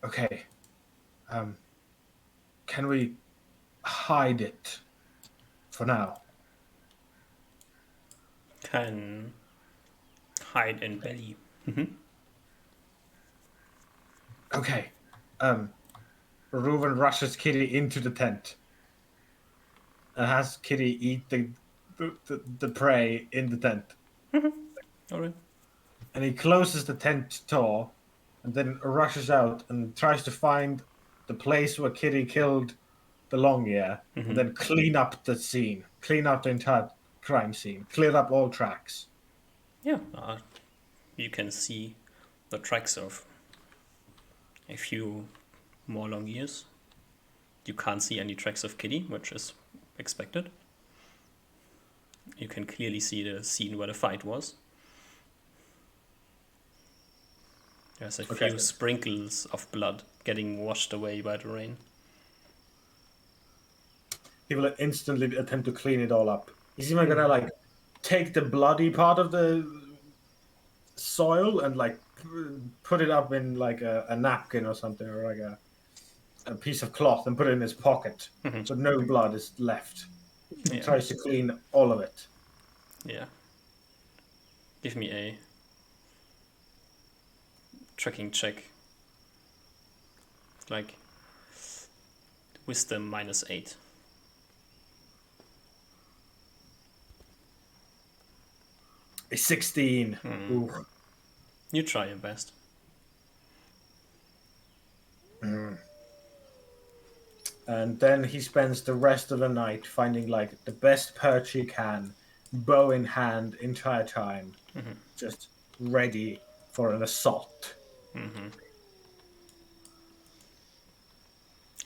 Okay. Can we hide it for now? Can hide in belly. Okay. Reuven rushes Kitty into the tent and has Kitty eat the prey in the tent. All right. And he closes the tent door and then rushes out and tries to find the place where Kitty killed the long ear and then clean up the scene, clean up the entire crime scene, clear up all tracks. Yeah. You can see the tracks of a few more long ears. You can't see any tracks of Kitty, which is expected. You can clearly see the scene where the fight was. There's a few sprinkles of blood getting washed away by the rain. He will instantly attempt to clean it all up. Is even gonna take the bloody part of the soil and put it up in a napkin or something, or a piece of cloth, and put it in his pocket so no blood is left. He tries to clean all of it. Yeah. Give me a tracking check. Wisdom -8. A 16. Ooh. You try your best. And then he spends the rest of the night finding the best perch he can, bow in hand entire time, just ready for an assault.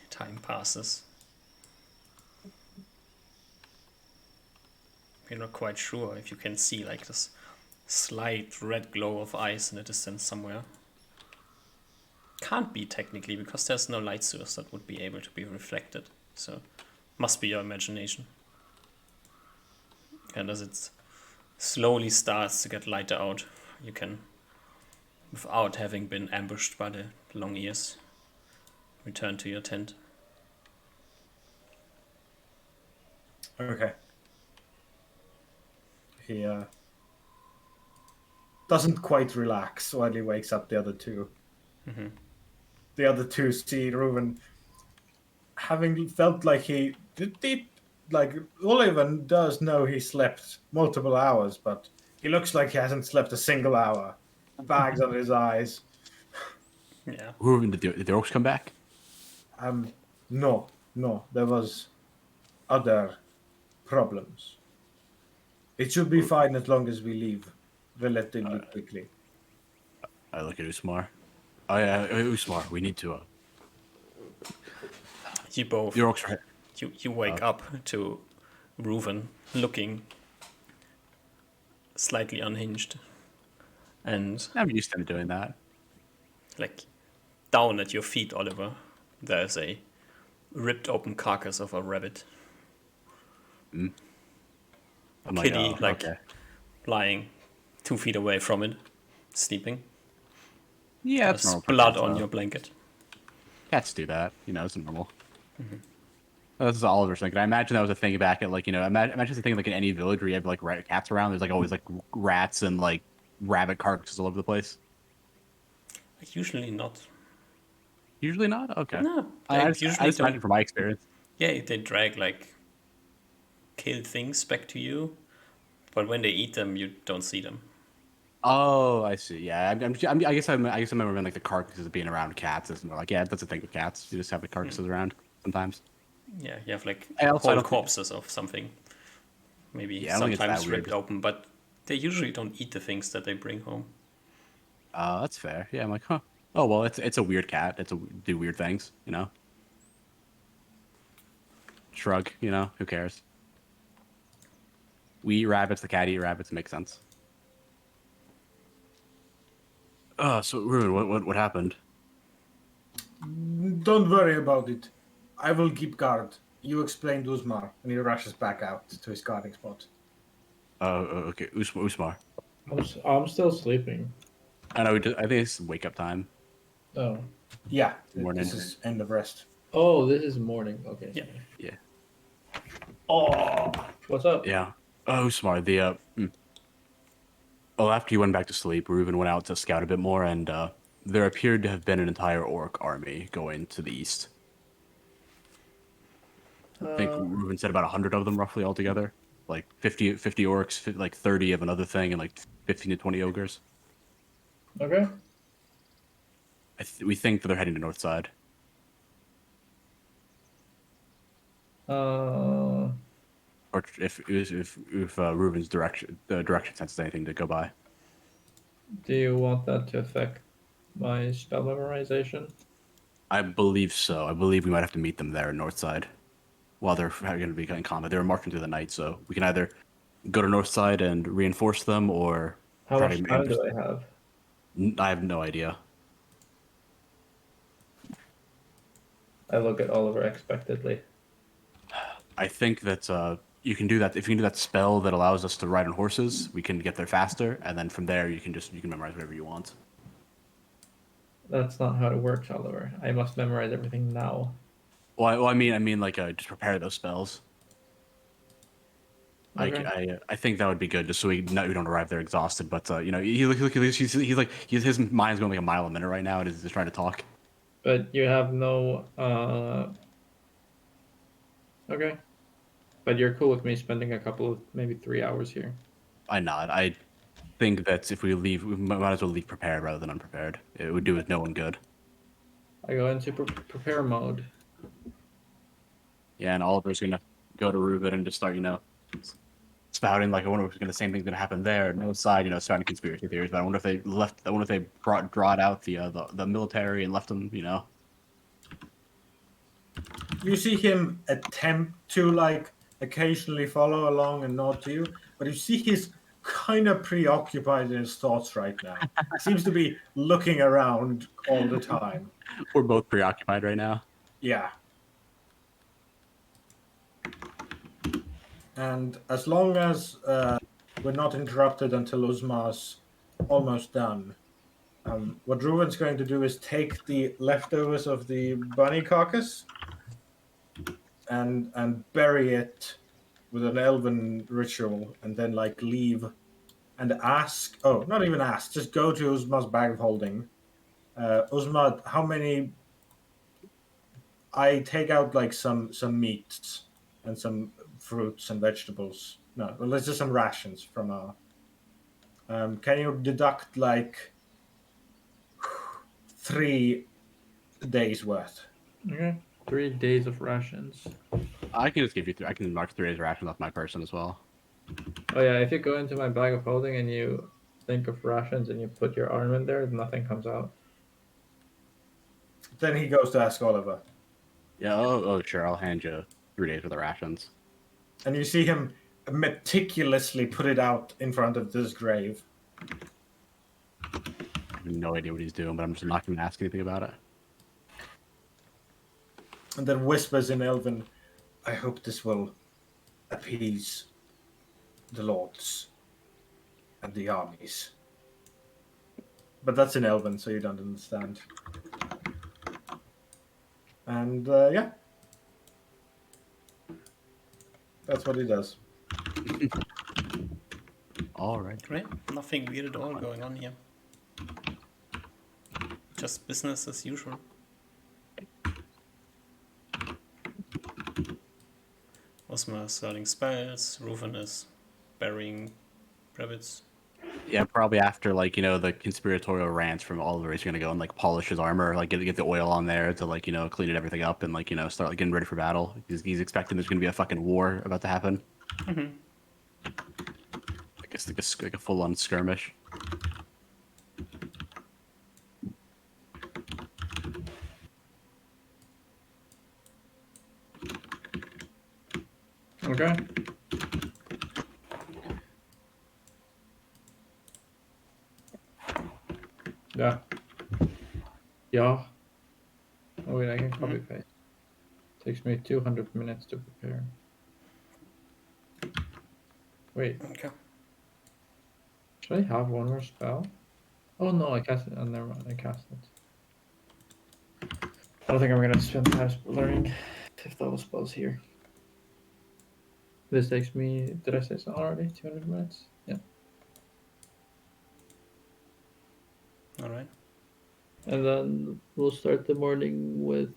Time passes. You're not quite sure if you can see this slight red glow of eyes in the distance somewhere. Can't be technically, because there's no light source that would be able to be reflected. So must be your imagination. And as it slowly starts to get lighter out, you can, without having been ambushed by the long ears, return to your tent. Okay. He doesn't quite relax while he wakes up the other two. The other two see Reuven having felt like he did. Oliver does know he slept multiple hours, but he looks like he hasn't slept a single hour. Bags under his eyes. Yeah. Reuven, did the orcs come back? No. There was other problems. It should be fine as long as we leave relatively quickly. I look at Usmar. Oh yeah, Usmar, we need to. You both. The orcs are. You wake up to Reuven looking slightly unhinged, and I'm used to doing that. Down at your feet, Oliver, there's a ripped open carcass of a rabbit. Kitty, okay. lying 2 feet away from it, sleeping. Yeah, that's There's normal. blood on your blanket. Cats do that. It's normal. This is Oliver's thinking. I imagine that was a thing back at imagine the thing in any village where you have cats around. There's always rats and rabbit carcasses all over the place. Usually not. Usually not. Okay. No, I usually just don't. imagine from my experience. Yeah, they drag killed things back to you, but when they eat them, you don't see them. Oh, I see. Yeah, I guess I remember like the carcasses being around cats. It's more like, yeah, that's a thing with cats. You just have the carcasses around sometimes. Yeah, you have like I whole don't think, corpses of something, maybe yeah, I don't think it's that sometimes weird. ripped open, but they usually don't eat the things that they bring home. That's fair. Yeah, I'm like, huh. Oh well, it's a weird cat. Do weird things, you know. Shrug, you know. Who cares? We eat rabbits. The cat eat rabbits. Makes sense. So Ruben, what happened? Don't worry about it. I will keep guard. You explained Uzmar, and he rushes back out to his guarding spot. Okay, Usmar. I'm still sleeping. I know. I think it's wake up time. Oh. Yeah, Morning. this is end of rest. Oh, this is morning. Okay. Yeah. Sorry. Yeah. Oh, what's up? Yeah. Oh, smart. Oh, after you went back to sleep, Reuben went out to scout a bit more, and there appeared to have been an entire orc army going to the east. I think Uh, Reuben said about 100 of them roughly altogether. Like 50 orcs, like 30 of another thing, and like 15 to 20 ogres. okay. We think that they're heading to north side. Uh, Or if Reuben's direction senses anything to go by. do you want that to affect my spell memorization? I believe so. I believe we might have to meet them there in north side while they're going to be in combat. They were marching through the night, so we can either go to north side and reinforce them, or How try much to time do I have? I have no idea. I look at Oliver expectantly. I think that you can do that. If you can do that spell that allows us to ride on horses, we can get there faster, and then from there you can memorize whatever you want. That's not how it works, Oliver. I must memorize everything now. Well, I mean, like just prepare those spells. Okay. I think that would be good, just so we don't arrive there exhausted. But you know, his mind's going like a mile a minute right now, and he's just trying to talk. But you have no. Okay. But you're cool with me spending a couple of maybe 3 hours here. I nod. I think that if we leave, we might as well leave prepared rather than unprepared. It would do us no one good. I go into prepare mode. Yeah, and Oliver's gonna go to Reuben and just start, spouting like I wonder if the same thing's gonna happen there. No side, spouting conspiracy theories. But I wonder if they left. I wonder if they brought out the military and left them. You see him attempt to like occasionally follow along and nod to you, but you see he's kind of preoccupied in his thoughts right now. He seems to be looking around all the time. We're both preoccupied right now. Yeah. And as long as we're not interrupted until Uzma's almost done, what Ruben's going to do is take the leftovers of the bunny carcass and bury it with an elven ritual, and then like leave and ask. Oh, not even ask. Just go to Uzma's bag of holding. Uzma, how many? I take out like some meats and some fruits and vegetables. No, well, let's just some rations from our. Can you deduct like 3 days worth? Okay. 3 days of rations. I can just give you I can mark 3 days ration off my person as well. Oh yeah, if you go into my bag of holding and you think of rations and you put your arm in there, nothing comes out. Then he goes to ask Oliver, Yeah. Oh, sure. I'll hand you 3 days worth of rations. and you see him meticulously put it out in front of this grave. I have no idea what he's doing, but I'm just not going to ask anything about it. And then whispers in Elven, I hope this will appease the lords and the armies. But that's in Elven, so you don't understand. And yeah. That's what he does. All right. Great. Nothing weird at all going on here. Just business as usual. Osma is learning spells. Reuven is burying rabbits. Yeah, probably after like the conspiratorial rants from Oliver, he's gonna go and like polish his armor, like get the oil on there to like clean it everything up and like start like getting ready for battle. He's expecting there's gonna be a fucking war about to happen. I guess like a full on skirmish. Okay. Yeah. Yeah. Oh wait, I can copy paste. Takes me 200 minutes to prepare. Wait, Okay. should I have one more spell? Oh no, I cast it. Oh, never mind, I cast it. I don't think I'm gonna spend time learning if those spells here. This takes me, did I say so already? 200 minutes? Yeah. All right. And then we'll start the morning with.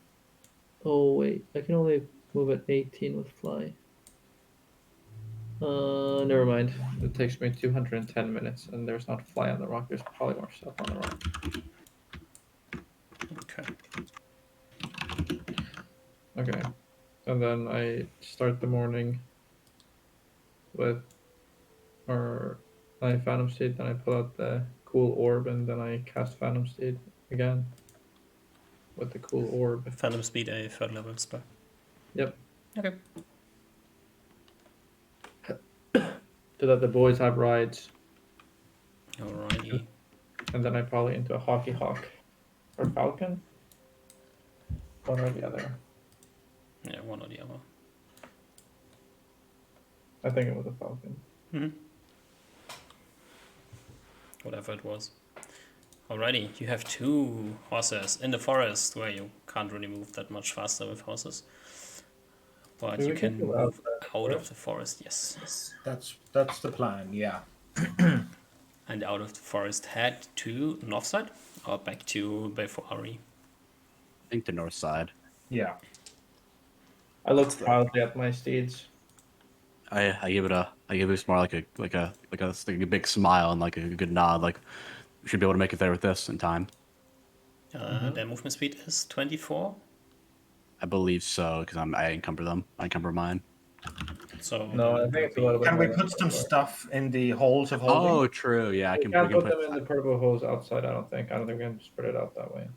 Oh wait, I can only move at 18 with fly. Never mind. It takes me 210 minutes, and there's not fly on the rock. There's probably more stuff on the rock. Okay. Okay, and then I start the morning with, or I Phantom State, then I pull out the cool orb, and then I cast Phantom State again with the cool orb. Phantom Speed, a third level spell. Yep. Okay. So that the boys have rides, Alrighty. and then I probably into a Hockey Hawk or Falcon, one or the other. Yeah, one or the other. I think it was a Falcon. Whatever it was. Alrighty, you have 2 horses in the forest where you can't really move that much faster with horses. But So you we can can go move outside out of the forest, yes. That's the plan. Yeah. And out of the forest, head to north side or back to Belfoari. I think the north side. Yeah. I look proudly at my steeds. I give it more like a big smile and like a good nod. Like we should be able to make it there with this in time. Their movement speed is 24. I believe so because I encumber them. I encumber mine. So No, I that think will it's a little be- bit Can we more put some than stuff in the holes of holding? Oh, true. Yeah, we we can't can put them put. in the purple holes outside. I don't think we can spread it out that way.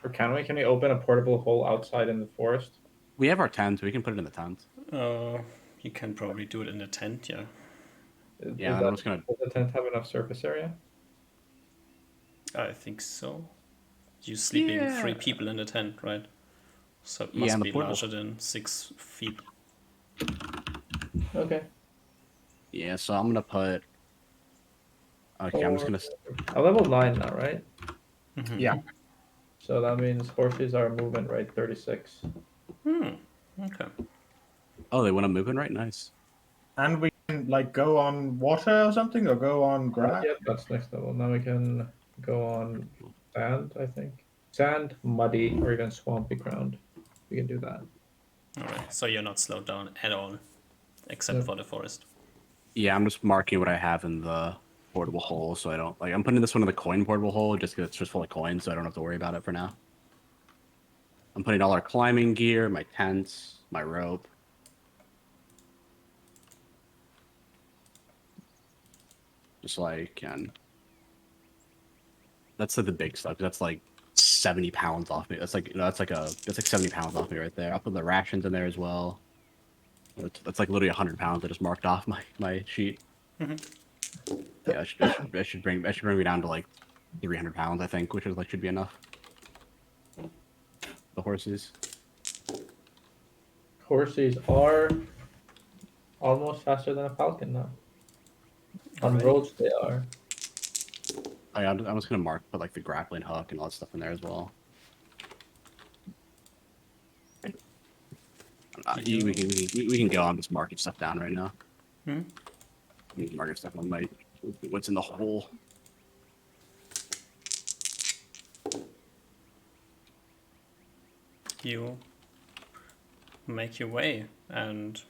Or can we? Can we open a portable hole outside in the forest? We have our tent. We can put it in the tent. you can probably do it in a tent, yeah. Yeah, I'm just gonna. Does the tent have enough surface area? I think so. You're sleeping Yeah. 3 people in a tent, right? So it Yeah, must and the be portable- larger than 6 feet. Okay. Yeah, so I'm gonna put. Okay, I'm just gonna. I'm level 9 now, right? Yeah. So that means horses are movement rate 36. Okay. Oh, they want to move in, right? Nice. And we can like go on water or something, or go on grass. Yep, that's next level. Now we can go on sand, I think. Sand, muddy, or even swampy ground. We can do that. Alright, so you're not slowed down at all, except Yep. for the forest. Yeah, I'm just marking what I have in the portable hole, so I don't like. I'm putting this one in the coin portable hole just because it's just full of coins, so I don't have to worry about it for now. I'm putting all our climbing gear, my tents, my rope. Just like, and that's like the big stuff. That's like 70 pounds off me. That's like that's like 70 pounds off me right there. I'll put the rations in there as well. That's like literally 100 pounds. I just marked off my sheet. Yeah, that should bring me down to like 300 pounds, I think, which is like should be enough. The horses. Horses are almost faster than a falcon now. On Right. roads, they are. I'm just gonna put like the grappling hook and all that stuff in there as well. We can go. I'm just marking stuff down right now. We can mark stuff on what's in the hole. You make your way, and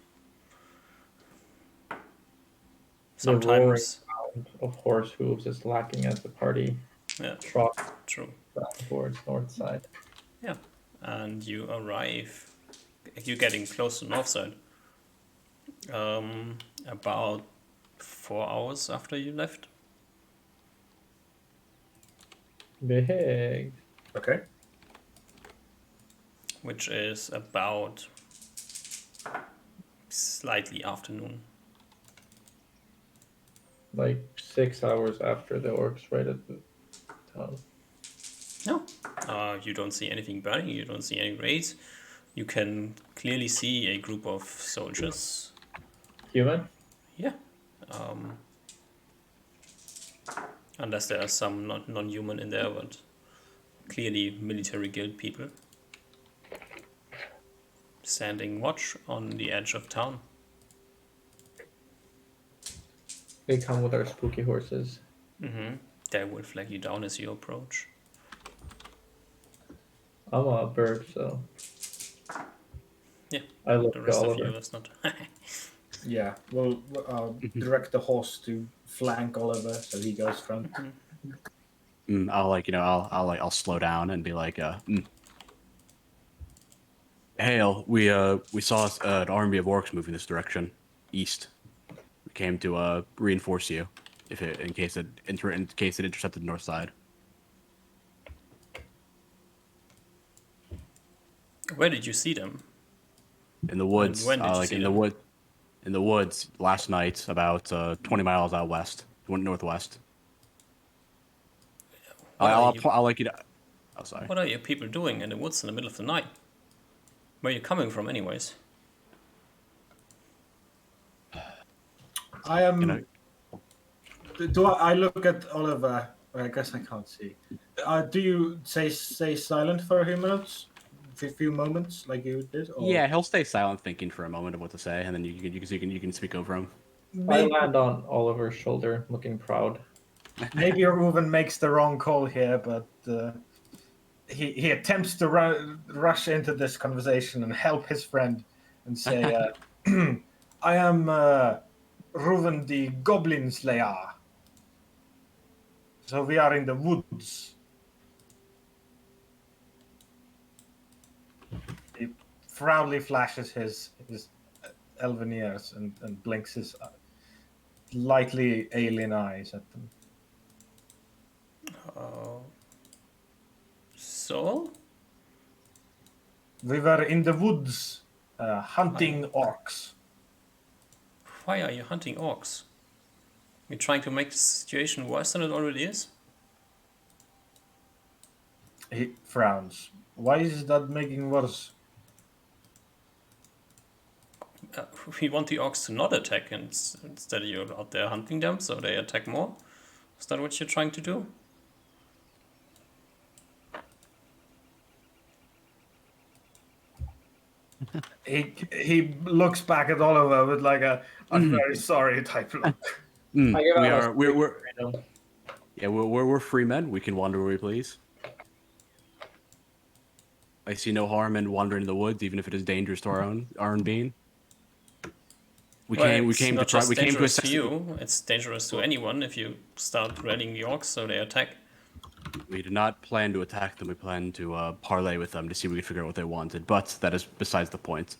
sometimes of horse hooves is lacking as the party Yeah, trots true. back towards north side. Yeah, and you arrive. You're getting close to north side. About 4 hours after you left. Big. Okay. Which is about slightly afternoon. Like 6 hours after the orcs raided the town. No, you don't see anything burning. You don't see any raids. You can clearly see a group of soldiers. Human? Yeah. Unless there are some non-human in there, but clearly military guild people. Standing watch on the edge of town. They come with our spooky horses. They will flag you down as you approach. I'm a bird, so Yeah, I look the to rest of you Oliver. is not. Yeah, we'll direct the horse to flank Oliver so he goes front. I'll slow down and be like, Hail, we saw an army of orcs moving this direction, east. We came to reinforce you, in case it intercepted the north side. Where did you see them? In the woods, When did you see them? in the woods last night, about 20 miles out west, northwest. I'll like you to. Oh, sorry. What are you people doing in the woods in the middle of the night? Where are you coming from, anyways? I am. You know, Do I look at Oliver? I guess I can't see. Do you stay silent for a few minutes? For a few moments, like you did? Or yeah, he'll stay silent, thinking for a moment of what to say, and then you can speak over him. I maybe, land on Oliver's shoulder, looking proud. maybe Reuven makes the wrong call here, but he attempts to rush into this conversation and help his friend and say, "I am Reuven the Goblin Slayer. So we are in the woods." He proudly flashes his elven ears and blinks his lightly alien eyes at them. So? We were in the woods hunting orcs. Why are you hunting orcs? You're trying to make the situation worse than it already is? He frowns. Why is that making worse? We want the orcs to not attack, and instead you're out there hunting them, so they attack more? Is that what you're trying to do? He looks back at Oliver with like a "I'm very sorry" type look. I give We out a are we're freedom. yeah we're free men. We can wander where we please. I see no harm in wandering in the woods, even if it is dangerous to our own being. We came it's not to try. just We came to dangerous assess. to you, it's dangerous to anyone if you start raiding the orcs, so they attack. We did not plan to attack them. We planned to parlay with them to see if we could figure out what they wanted. But that is besides the point.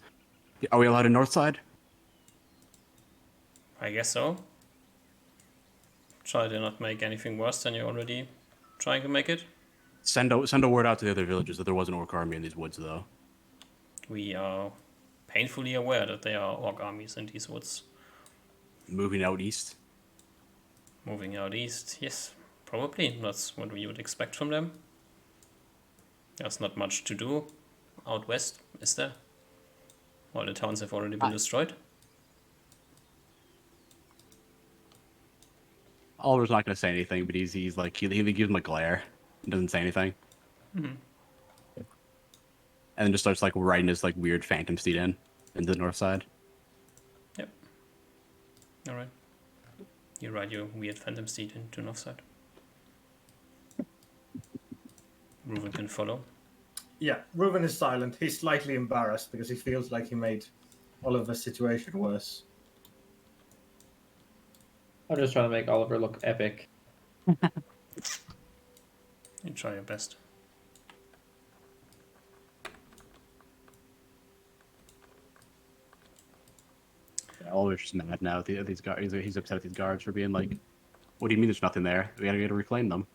Are we allowed in north side? I guess so. Try to not make anything worse than you're already trying to make it. Send a word out to the other villages that there was an orc army in these woods, though. We are painfully aware that there are orc armies in these woods. Moving out east. Moving out east, yes, probably. That's what we would expect from them. There's not much to do out west, is there? All the towns have already been destroyed. Oliver's not going to say anything, but he's like he gives him a glare. He doesn't say anything. And then just starts like riding his like weird phantom steed into the north side. Yep. Alright. You ride your weird phantom steed into north side. Reuven can follow. Yeah, Reuven is silent. He's slightly embarrassed because he feels like he made Oliver's situation worse. I'm just trying to make Oliver look epic. You try your best. Yeah, Oliver's just mad now at these guards. He's upset at these guards for being like, "What do you mean there's nothing there? We gotta reclaim them."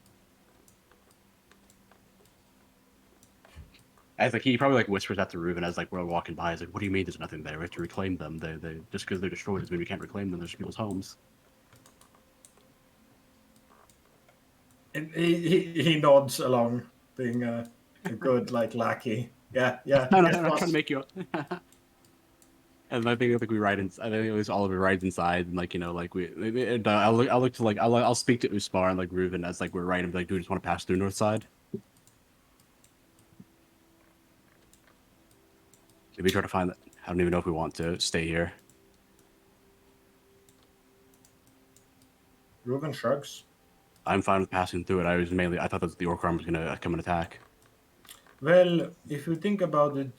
As like he probably like whispers that to Reuben as like we're walking by. He's like, "What do you mean there's nothing there? We have to reclaim them. They just because they're destroyed doesn't mean we can't reclaim them. There's people's homes." And he nods along, being a good like lackey. Yeah, yeah. I'm Yes, not trying boss. to make you. And I think we ride in. I think it was Oliver rides inside, and like like I'll look to like I'll speak to Uspar and like Reuben as like we're riding, and be like, "Do we just want to pass through North Side?" Maybe try to find that. I don't even know if we want to stay here. Reuben shrugs. I'm fine with passing through it. I thought that the orc army was gonna come and attack. Well, if you think about it,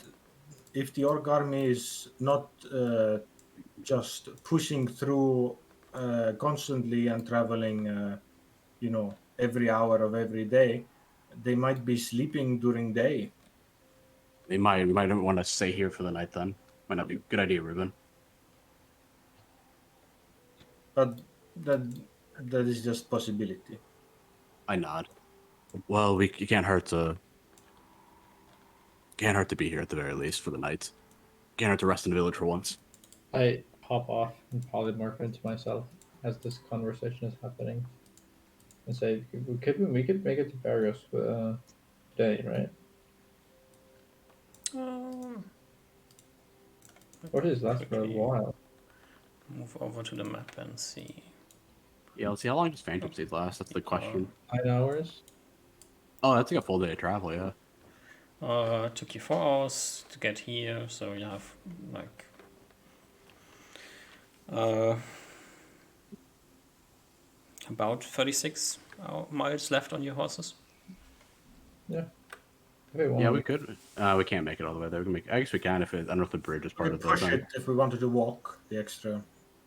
if the orc army is not just pushing through constantly and traveling, every hour of every day, they might be sleeping during day. We might want to stay here for the night then. Might not be a good idea, Reuben. But that is just possibility. I nod. Well, you can't hurt to be here at the very least for the night. Can't hurt to rest in the village for once. I hop off and polymorph into myself as this conversation is happening, and say, "We could make it to Barrios today, right? Um, Or does it last for a quickly while? move over to the map and see. Yeah, let's see how long does Phantom Seed last. That's the question. 9 hours. Oh, that's like a full day of travel. Yeah. Took you 4 hours to get here, so you have like about 36 miles left on your horses. Yeah. If we want, Yeah, we could. We can't make it all the way there. I guess we can if I don't know if the bridge is We part could of the push thing. it if we wanted to walk the extra.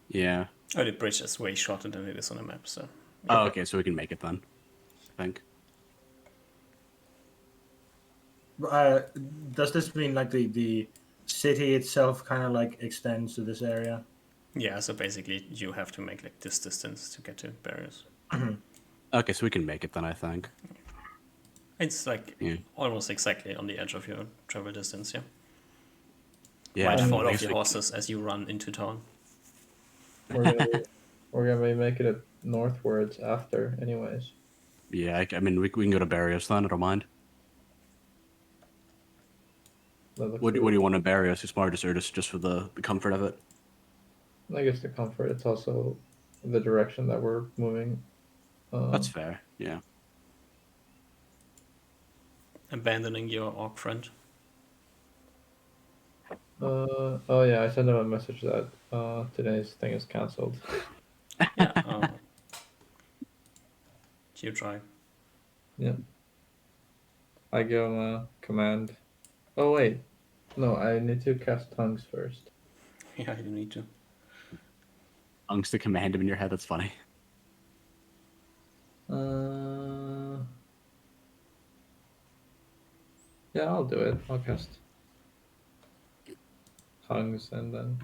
Yeah. Oh, the bridge is way shorter than it is on the map, so. Oh, okay, so we can make it then. I think. Uh, does this mean like the city itself kind of like extends to this area? Yeah, so basically you have to make like this distance to get to barriers. Okay, so we can make it then. I think. It's like Yeah. almost exactly on the edge of your travel distance, yeah. Yeah. Might I fall off guess your we- horses as you run into town. we're gonna be, we're gonna be making it northwards after, anyways. Yeah. I mean, we can go to Barrios then. I don't mind. What do you want to Barrios? Is smart or just for the comfort of it? I guess the comfort. It's also the direction that we're moving. That's fair. Yeah. Abandoning your orc friend. Oh yeah, I sent him a message that today's thing is cancelled. Yeah. You try. Yeah. I give him a command. Oh wait, no, I need to cast tongues first. Yeah, you need to. Unks to command him in your head. That's funny. Yeah, I'll do it. I'll cast tongues and then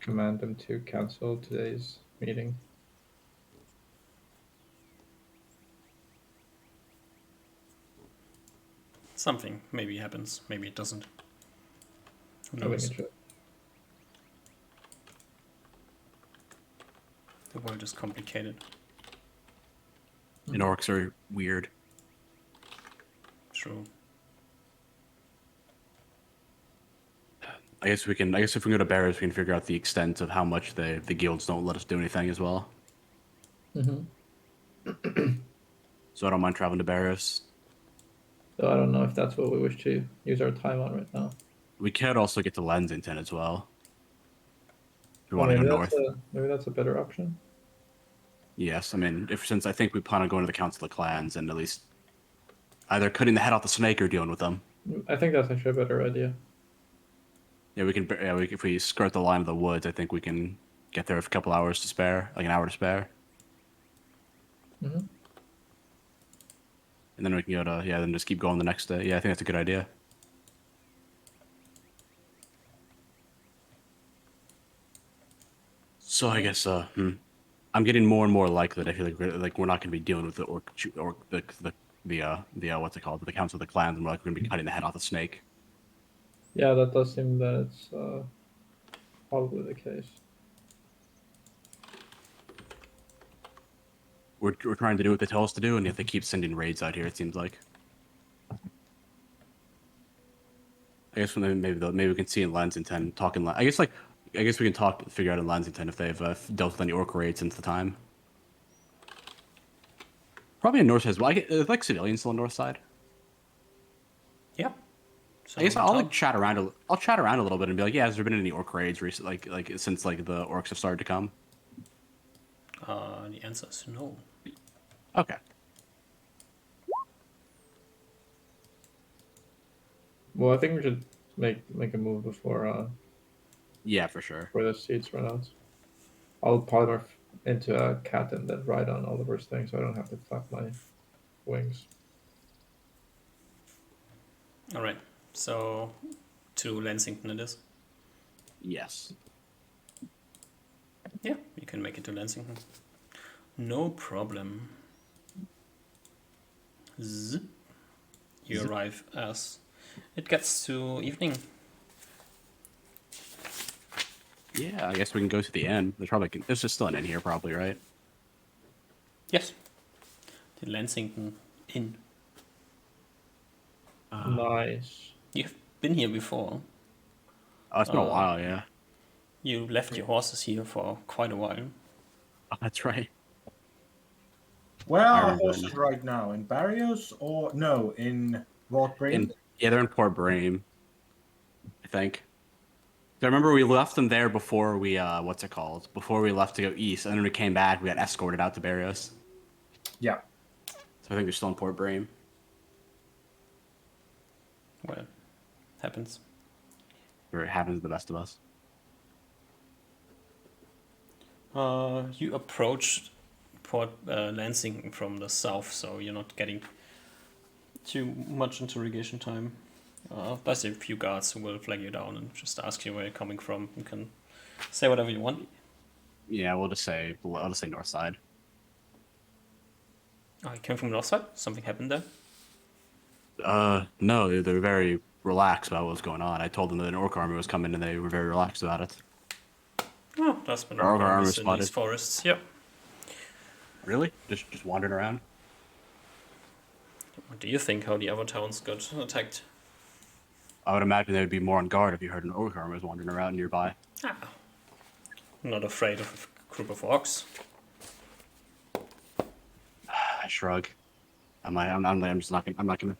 command them to cancel today's meeting. Something maybe happens, maybe it doesn't. Who I think knows? it should. The world is complicated. And orcs are weird. True. I guess if we go to Barrios, we can figure out the extent of how much the guilds don't let us do anything as well. So I don't mind traveling to Barrios. So I don't know if that's what we wish to use our time on right now. We could also get to Lensington as well. If we Oh, want to go maybe north. maybe that's a better option. Yes, I mean, since I think we plan on going to the Council of Clans and at least either cutting the head off the snake or dealing with them. I think that's actually a better idea. Yeah, we can. Yeah, if we skirt the line of the woods, I think we can get there with a couple hours to spare, like an hour to spare, Mhm. and then we can go to then just keep going the next day. Yeah, I think that's a good idea. So I guess I'm getting more and more likely that I feel like we're not going to be dealing with the or the what's it called, the Council of the Clans, and we're like going to be cutting the head off the snake. Yeah, that does seem that it's probably the case. We're trying to do what they tell us to do, and yet they keep sending raids out here. It seems like. I guess maybe we can see in Lensington talking. I guess we can figure out in Lensington if they've dealt with any orc raids since the time. Probably in north as well. Like civilians still on north side. Yeah. I guess So I'll tell- chat around. I'll chat around a little bit and be like, yeah, has there been any orc raids recently? Like since like the orcs have started to come? the answer is no. Okay. Well, I think we should make a move before Yeah, for sure. the seats run out. I'll polymorph into a cat and then ride on Oliver's thing, so I don't have to flap my wings. All right. So to Lensington it is. Yes. Yeah, you can make it to Lensington. No problem. Zip. You Zip. arrive as it gets to evening. Yeah, I guess we can go to the inn. There's just still an inn here, probably, right? Yes. The Lensington Inn. Nice. You've been here before. Oh, it's been a while, yeah. You left your horses here for quite a while. Oh, that's right. Where I are remember horses that. right now? In Barrios or no? In Rothbrain? They're in Port Brame, I think. I remember we left them there before we what's it called? Before we left to go east, and then we came back. We got escorted out to Barrios. Yeah. So I think they're still in Port Brame. Well, happens. Where it happens to the best of us. You approached Port Lansing from the south, so you're not getting too much interrogation time. There's a few guards who will flag you down and just ask you where you're coming from. You can say whatever you want. Yeah, I'll just say north side. Oh, you came from the north side? Something happened there? No, they're very relaxed about what was going on. I told them that an orc army was coming, and they were very relaxed about it. Oh, that's been Our armor armies in spotted. these forests. Yep. Really? Just wandering around? What do you think how the other towns got attacked? I would imagine they would be more on guard if you heard an orc army was wandering around nearby. Ah, not afraid of a group of orcs. I shrug. I'm not gonna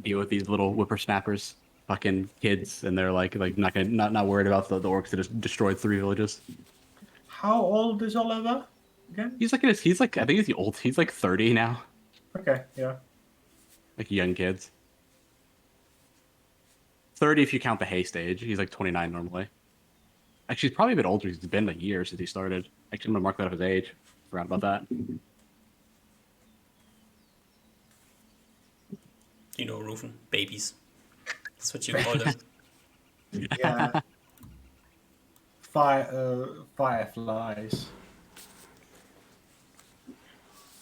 deal with these little whippersnappers, fucking kids, and they're like not worried about the orcs that just destroyed 3 villages. How old is Oliver again? He's like I think he's like 30 now, Okay, yeah. like young kids. 30 if you count the hay stage. He's like 29 normally. Actually, he's probably a bit older. It's been a year since he started. Actually, I'm gonna mark that up his age. Forgot about that. You know, Rufin, babies. That's what you call them. Yeah. Fireflies.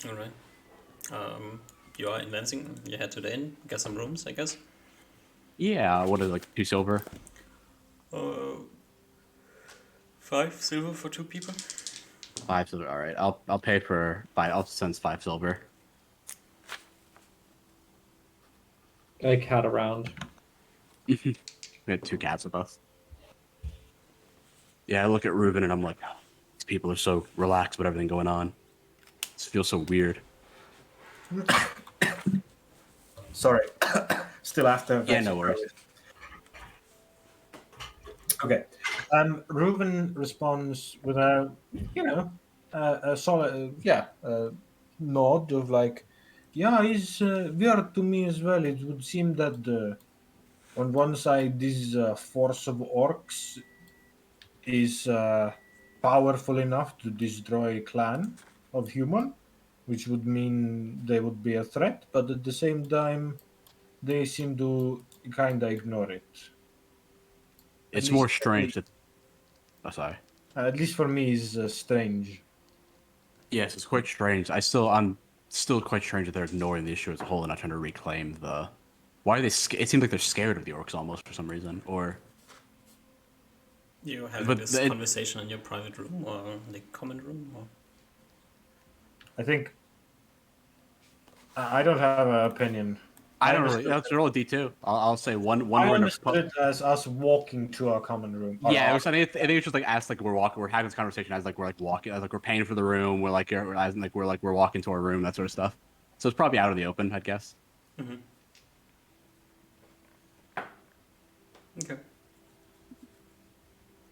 All right. You are in Lansing. You head to the inn. Get some rooms, I guess. Yeah, what is it, like 2 silver? 5 silver for 2 people. 5 silver. All right, I'll pay for 5. I'll send 5 silver. I cat around. We had 2 cats with us. Yeah, I look at Ruben and I'm like, oh, these people are so relaxed with everything going on. This feels so weird. Sorry. Still after. Yeah, no worries. Okay. Reuben responds with a solid, nod of like, yeah, it's weird to me as well. It would seem that on one side, this force of orcs is powerful enough to destroy a clan of human, which would mean they would be a threat, but at the same time, they seem to kind of ignore it. At It's least more for me, strange that. Oh, sorry. at least for me, is strange. Yes, it's quite strange. I'm still quite strange that they're ignoring the issue as a whole and not trying to reclaim the. Why are they? It seems like they're scared of the orcs almost for some reason, or. You having But this conversation in your private room or the common room? Or? I think I don't have an opinion. I don't really. That's roll a d2. I'll say one I word. understood it as us walking to our common room. Yeah, it was, I think it's just like as like we're walking, we're having this conversation as like we're like walking, as like we're paying for the room, we're like as like we're walking to our room, that sort of stuff. So it's probably out in the open, I'd guess. Mm-hmm. Okay.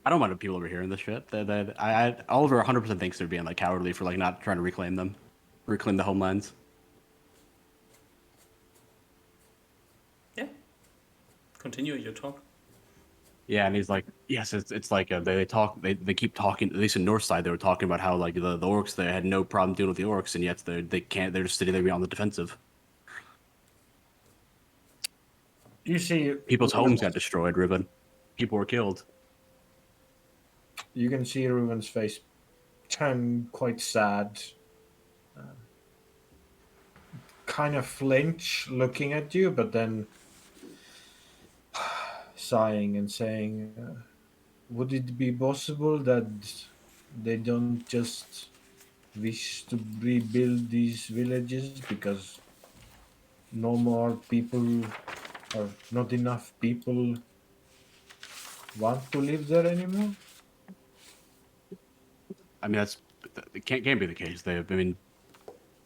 I don't mind people overhearing this shit. Oliver 100% thinks they're being like cowardly for like not trying to reclaim the homelands. Yeah. Continue your talk. Yeah, and he's like, yes, it's like they keep talking. At least in Northside, they were talking about how like the orcs they had no problem dealing with the orcs, and yet they're just sitting there on the defensive. You see, People's homes got destroyed, Ruben. People were killed. you can see Ruben's face turn quite sad, kind of flinch looking at you, but then sighing and saying, would it be possible that they don't just wish to rebuild these villages because no more people or not enough people want to live there anymore? I mean, it can't be the case. I mean,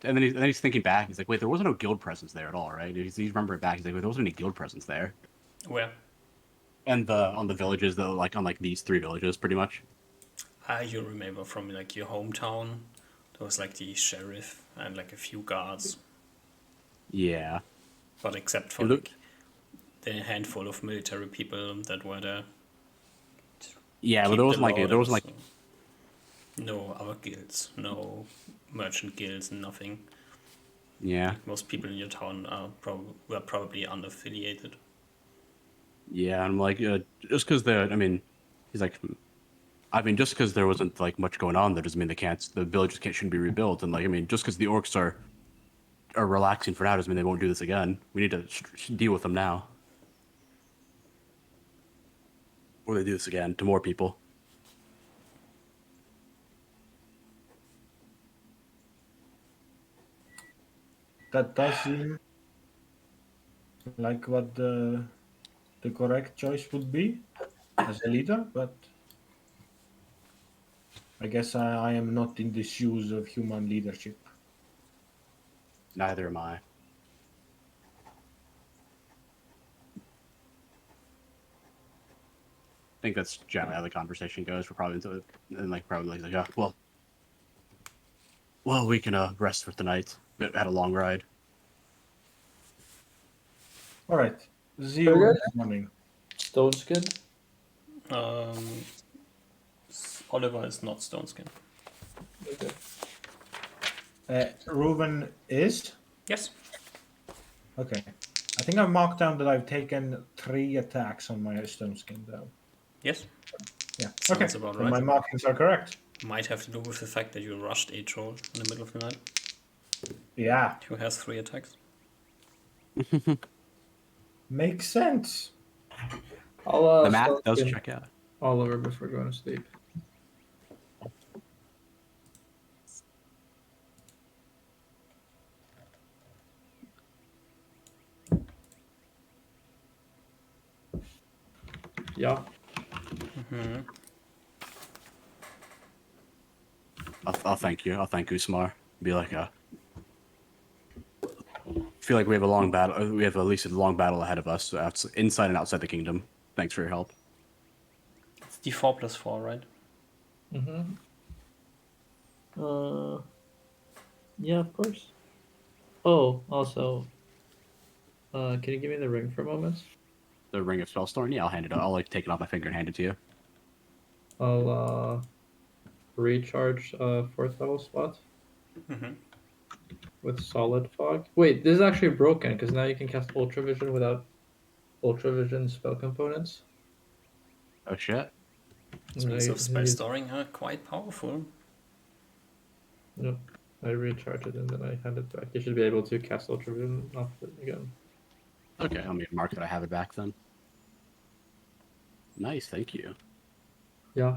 and then he's thinking back. He's like, wait, there wasn't no guild presence there at all, right? He's remembering back. He's like, wait, there wasn't any guild presence there. Where? And on the villages though, like on like these 3 villages, pretty much. You remember from like your hometown, there was like the sheriff and like a few guards. Yeah. But except for like the handful of military people that were there. Yeah, but there wasn't like no other guilds, no merchant guilds, nothing. yeah. Like most people in your town were probably unaffiliated. Yeah, I'm like, just because I mean, he's like, I mean, just because there wasn't like much going on there doesn't mean the villages shouldn't be rebuilt. And like, I mean, just because the orcs are relaxing for now doesn't mean they won't do this again. We need to deal with them now. Or they do this again to more people. That does seem like what the correct choice would be as a leader, but I guess I am not in the shoes of human leadership. Neither am I. I think that's generally how the conversation goes. We're probably into it, and like probably like, yeah, well, we can rest for tonight. We had a long ride. All right. See you in the morning. Stone skin. Oliver is not stone skin. Okay. Reuven is? Yes. Okay. I think I've marked down that I've taken 3 attacks on my stone skin, though. Yes. Yeah. Sounds Okay. about Then right. my markings are correct. Might have to do with the fact that you rushed a troll in the middle of the night. Yeah. Who has 3 attacks? Makes sense. I'll The math stone does skin check out. Oliver before going to sleep. Yeah. Mm-hmm. I'll thank you. I'll thank Usmar. Be like feel like we have a long battle. We have at least a long battle ahead of us, inside and outside the kingdom. Thanks for your help. It's D4 plus 4, right? Mm-hmm. Yeah, of course. Oh, also, can you give me the ring for a moment? The Ring of Spellstorm. Yeah, I'll hand it. I'll like take it off my finger and hand it to you. I'll recharge 4th level spot Mm-hmm. with solid fog. Wait, this is actually broken because now you can cast Ultra Vision without Ultra Vision spell components. Oh shit. Swings of spell storing are quite powerful. Nope. I recharge it and then I hand it back. You should be able to cast Ultra Vision off it again. Okay, I'll mark that I have it back then. Nice, thank you. Yeah.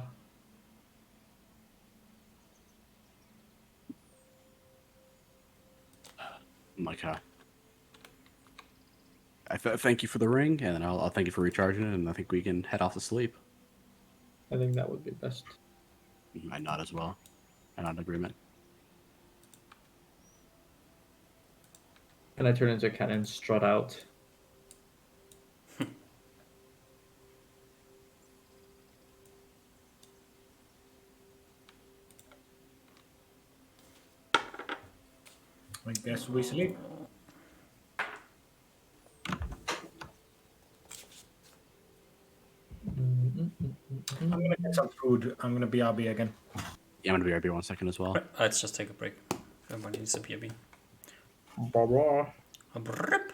Okay. Thank you for the ring, and then I'll thank you for recharging it, and I think we can head off to sleep. I think that would be best. I nod as well. I nod in agreement. And I turn into a cat and strut out. I guess we sleep. I'm gonna get some food. I'm gonna BRB again. Yeah, I'm gonna be RB 1 second as well. Let's just take a break. Everybody needs a PB. Blah. A brrrp.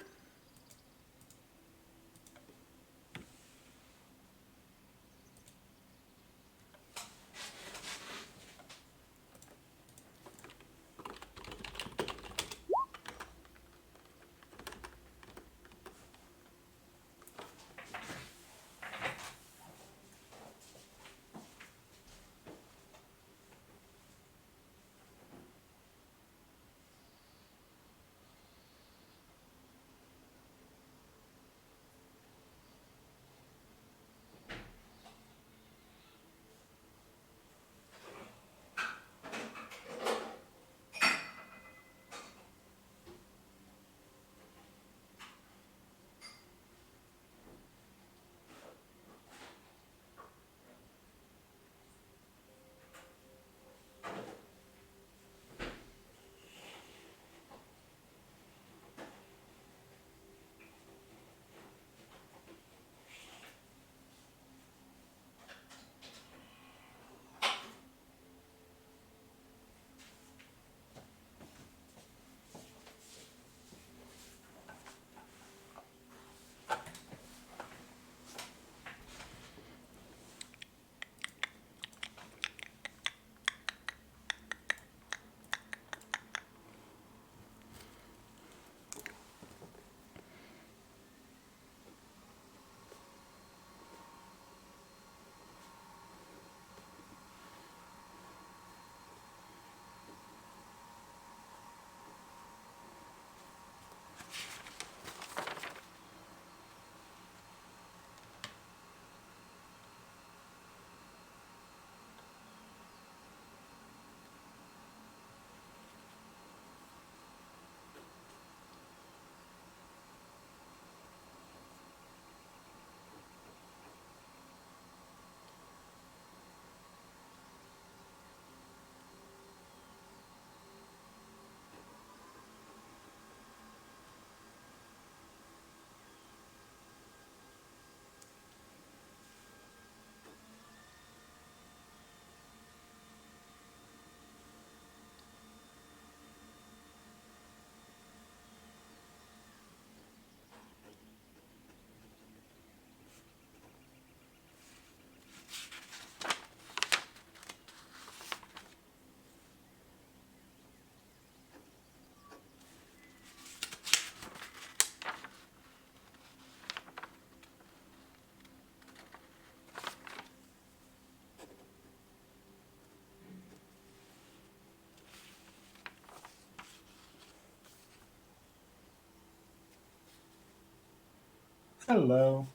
Hello.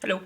Hello.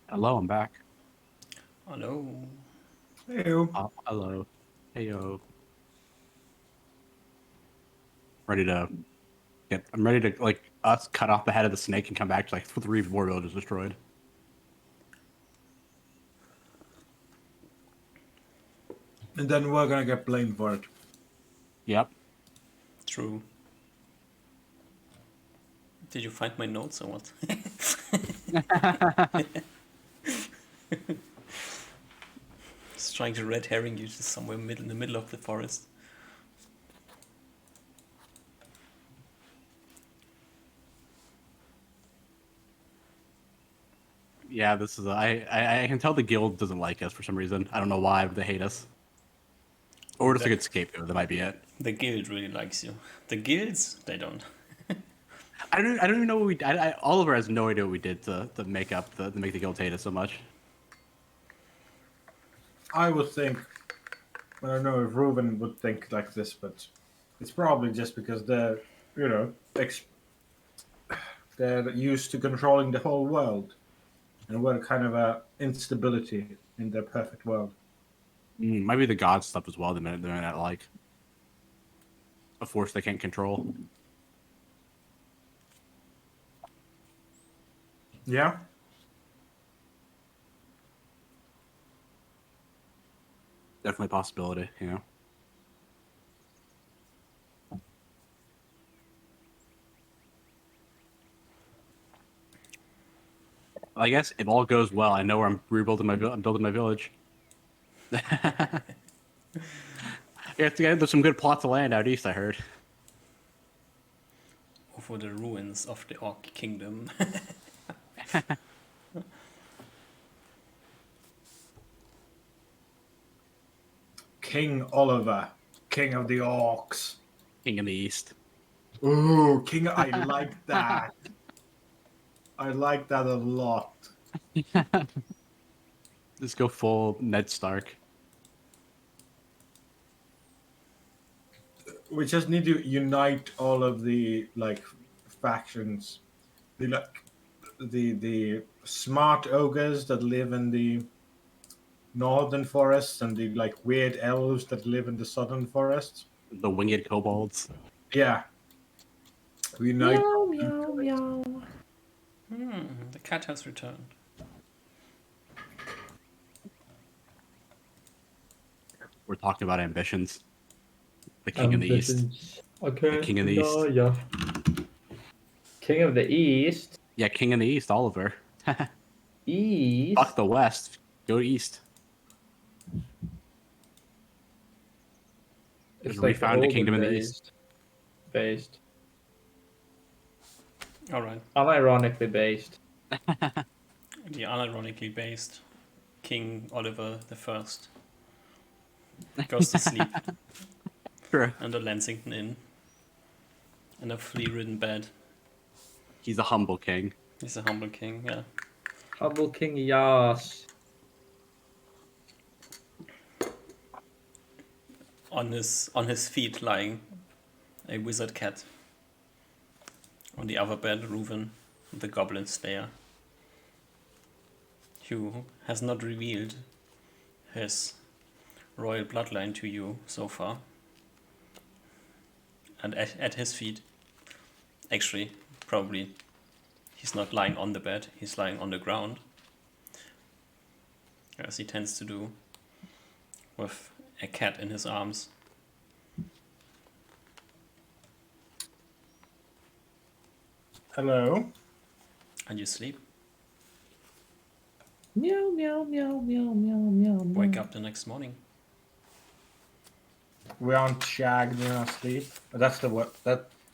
Hello, I'm back. Hello. Hey, Hello. Hey yo. Ready to I'm ready to like us cut off the head of the snake and come back to like 3 more villages destroyed. and then we're gonna get blamed for it. Yep. True. Did you find my notes or what? Just trying to red herring you just somewhere in the middle of the forest. Yeah, this is I can tell the guild doesn't like us for some reason. I don't know why, but they hate us. Or just a good scapegoat. That might be it. The guild really likes you. The guilds, they don't. I don't even know what we. Oliver has no idea what we did to make up to make the guild hate us so much. I would think, I don't know if Reuben would think like this, but it's probably just because they're, you know, they're used to controlling the whole world, and we're kind of a instability in their perfect world. Might be the god stuff as well. They might not like a force they can't control. Yeah. Definitely a possibility. You know. I guess if all goes well, I know where I'm rebuilding my I'm building my village. Yeah, there's some good plots of land out east. I heard. Over the ruins of the Orc Kingdom. King Oliver, King of the Orcs. King in the east. Ooh, King! I like that. I like that a lot. Just go full Ned Stark. We just need to unite all of the like factions. The like the smart ogres that live in the northern forests and the like weird elves that live in the southern forests. The winged kobolds. Yeah, We night. Meow, meow. The cat has returned. We're talking about ambitions. The king of the east. Ambitions. Okay. The king of the east. Yeah. King of the East. Yeah, king of the east, Oliver. East. Fuck the west. Go east. It's Just like the refound the olden kingdom in the days. east. Based. All right. Unironically based. The unironically based King Oliver I goes to sleep Sure. in the Lansington Inn in a flea-ridden bed. He's a humble king. He's a humble king, yeah. Humble King Yas. On his feet lying a wizard cat. On the other bed, Reuven, the goblin slayer, who has not revealed his royal bloodline to you so far. And at his feet, actually, probably, he's not lying on the bed, he's lying on the ground, as he tends to do, with a cat in his arms. Hello. And you sleep, Meow, meow, meow, meow, meow, meow. wake up the next morning. We aren't shagged in our sleep. That's the word.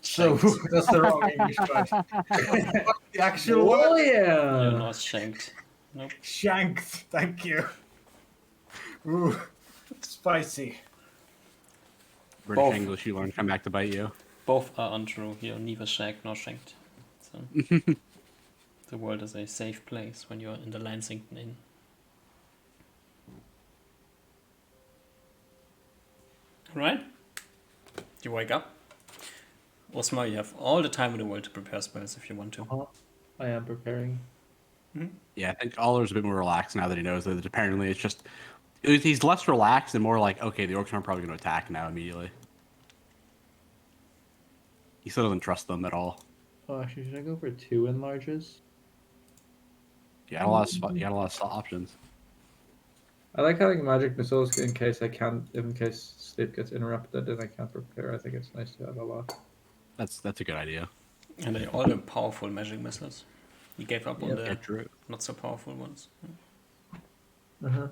So Shanked. that's the wrong English word. What's the actual Oh, word? You're yeah. not shanked. Nope. Shanked. Thank you. Ooh, spicy. British Both. English you learn come back to bite you. Both are untrue. You're neither shagged nor shanked. So the world is a safe place when you're in the Lansington Inn. Right? You wake up. Osmar, you have all the time in the world to prepare spells if you want to. I am preparing. Yeah, I think Oliver's a bit more relaxed now that he knows that apparently it's just he's less relaxed and more like, okay, the orcs aren't probably going to attack now immediately. He still doesn't trust them at all. Oh, actually, should I go for 2 enlarges? You got a lot of options. I like having magic missiles in case sleep gets interrupted and I can't prepare. I think it's nice to have a lot. That's a good idea. And they all the powerful magic missiles. You gave up on Yep. the Yeah, true. not so powerful ones. Uh-huh.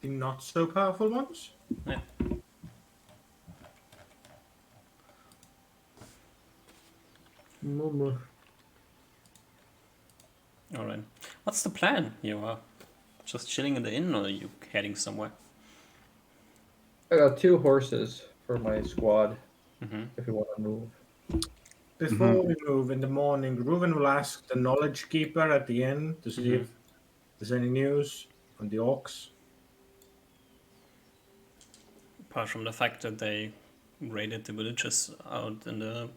The not so powerful ones. Yeah. Mumu. Alright. What's the plan? You are just chilling in the inn or are you heading somewhere? I got 2 horses for my squad Mm-hmm. if you want to move. Before we move in the morning, Reuven will ask the knowledge keeper at the inn to see if there's any news on the orcs. Apart from the fact that they raided the villages out in the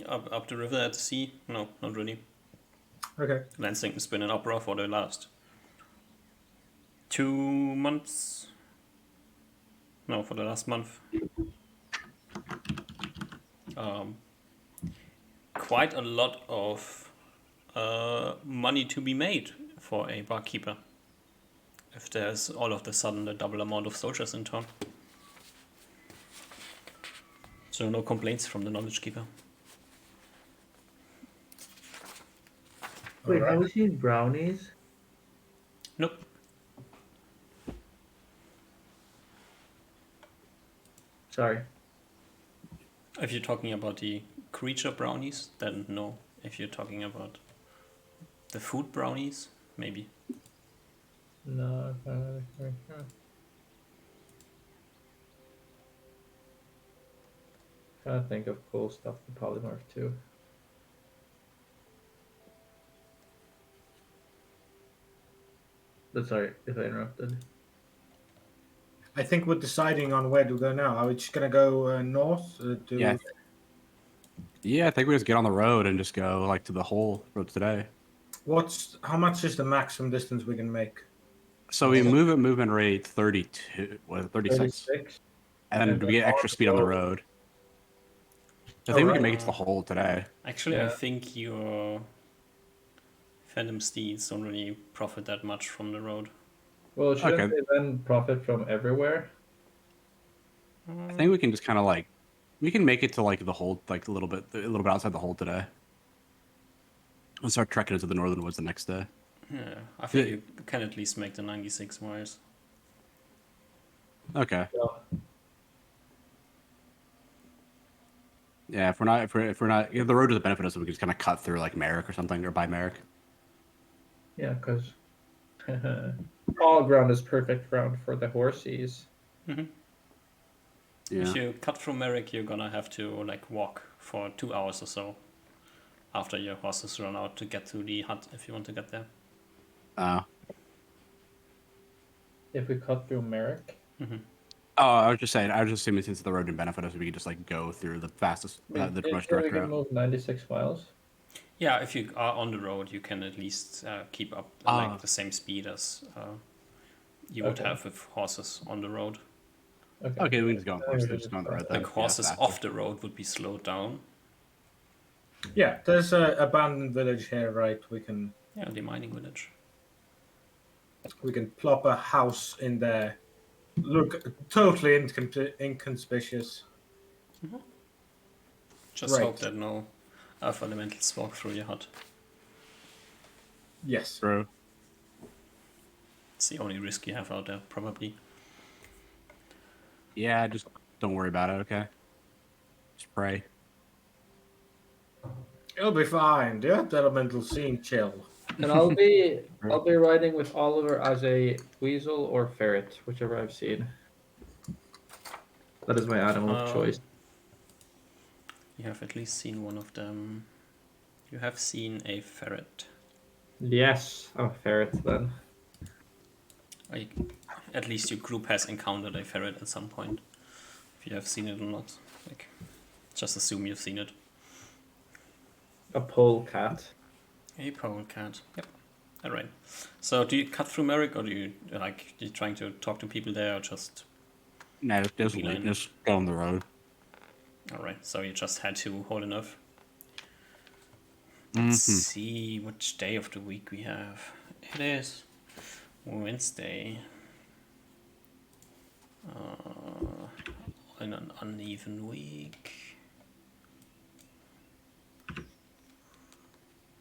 up the river at the sea, no, not really. Okay. Lansington's been in opera for the last 2 months. No, for the last month. Quite a lot of money to be made for a barkeeper. If there's all of a sudden a double amount of soldiers in town. So no complaints from the knowledge keeper. Wait, Alright. have we seen brownies? Nope. Sorry. If you're talking about the creature brownies, then no. If you're talking about the food brownies, maybe. No. Trying to think of cool stuff to polymorph too. But sorry if I interrupted. I think we're deciding on where to go now. Are we just gonna go north to? Yeah. Yeah, I think we just get on the road and just go like to the whole road today. How much is the maximum distance we can make? So we movement rate 32, what 36. 36? And then And we get extra speed on the road. I think we can make it to the hole today. Actually, I Yeah. think your Phantom Steeds don't really profit that much from the road. Well, shouldn't Okay. they then profit from everywhere? I think we can just kind of like, we can make it to like the hole, like a little bit outside the hole today. And start trekking into the northern woods the next day. Yeah, I think you can at least make the 96 miles. Okay. Yeah. Yeah, if we're not, if the road doesn't benefit us, we can just kind of cut through like Merrick or something, or by Merrick. Yeah, because all ground is perfect ground for the horses. Mm-hmm. Yeah. If you cut through Merrick, you're gonna have to like walk for 2 hours or so after your horses run out to get to the hut if you want to get there. If we cut through Merrick, Oh, I was just saying. I was just assuming since the road didn't benefit us, we could just like go through the fastest, the did you most say we direct can route. move 96 miles? Yeah, if you are on the road, you can at least keep up Ah. like the same speed as you would Okay. have with horses on the road. Okay, we can just go on I think horse. we should Just go on the try road. that. Like then. horses Yeah, off the road would be slowed down. Yeah, there's a abandoned village here, right? We can Yeah, the mining village. plop a house in there. Look, totally inconspicuous. Just Right. hope that no earth elementals walk through your hut. Yes. True. It's the only risk you have out there, probably. Yeah, just don't worry about it. Okay. Just pray. It'll be fine. The Earth elemental seem chill. And I'll be riding with Oliver as a weasel or ferret, whichever I've seen. That is my animal of choice. You have at least seen one of them. You have seen a ferret. Yes, I'm a ferret then. At least your group has encountered a ferret at some point. If you have seen it or not. Like, just assume you've seen it. A polecat. A polecat. Yep. Alright. So do you cut through Merrick or do you like you trying to talk to people there or just No, just Beeline. just go on the road. alright, so you just had to hold enough. Mm-hmm. Let's see which day of the week we have. It is Wednesday. In an uneven week.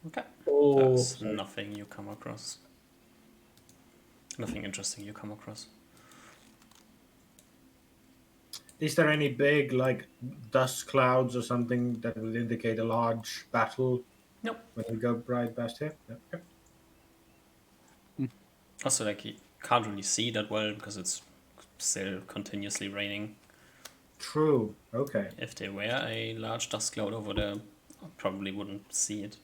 Okay. Oh, That's nothing you come across. Nothing interesting you come across. Is there any big, like, dust clouds or something that would indicate a large battle? Nope. When we go right past here? Yep. Also, like, you can't really see that well because it's still continuously raining. True. Okay. If there were a large dust cloud over there, I probably wouldn't see it.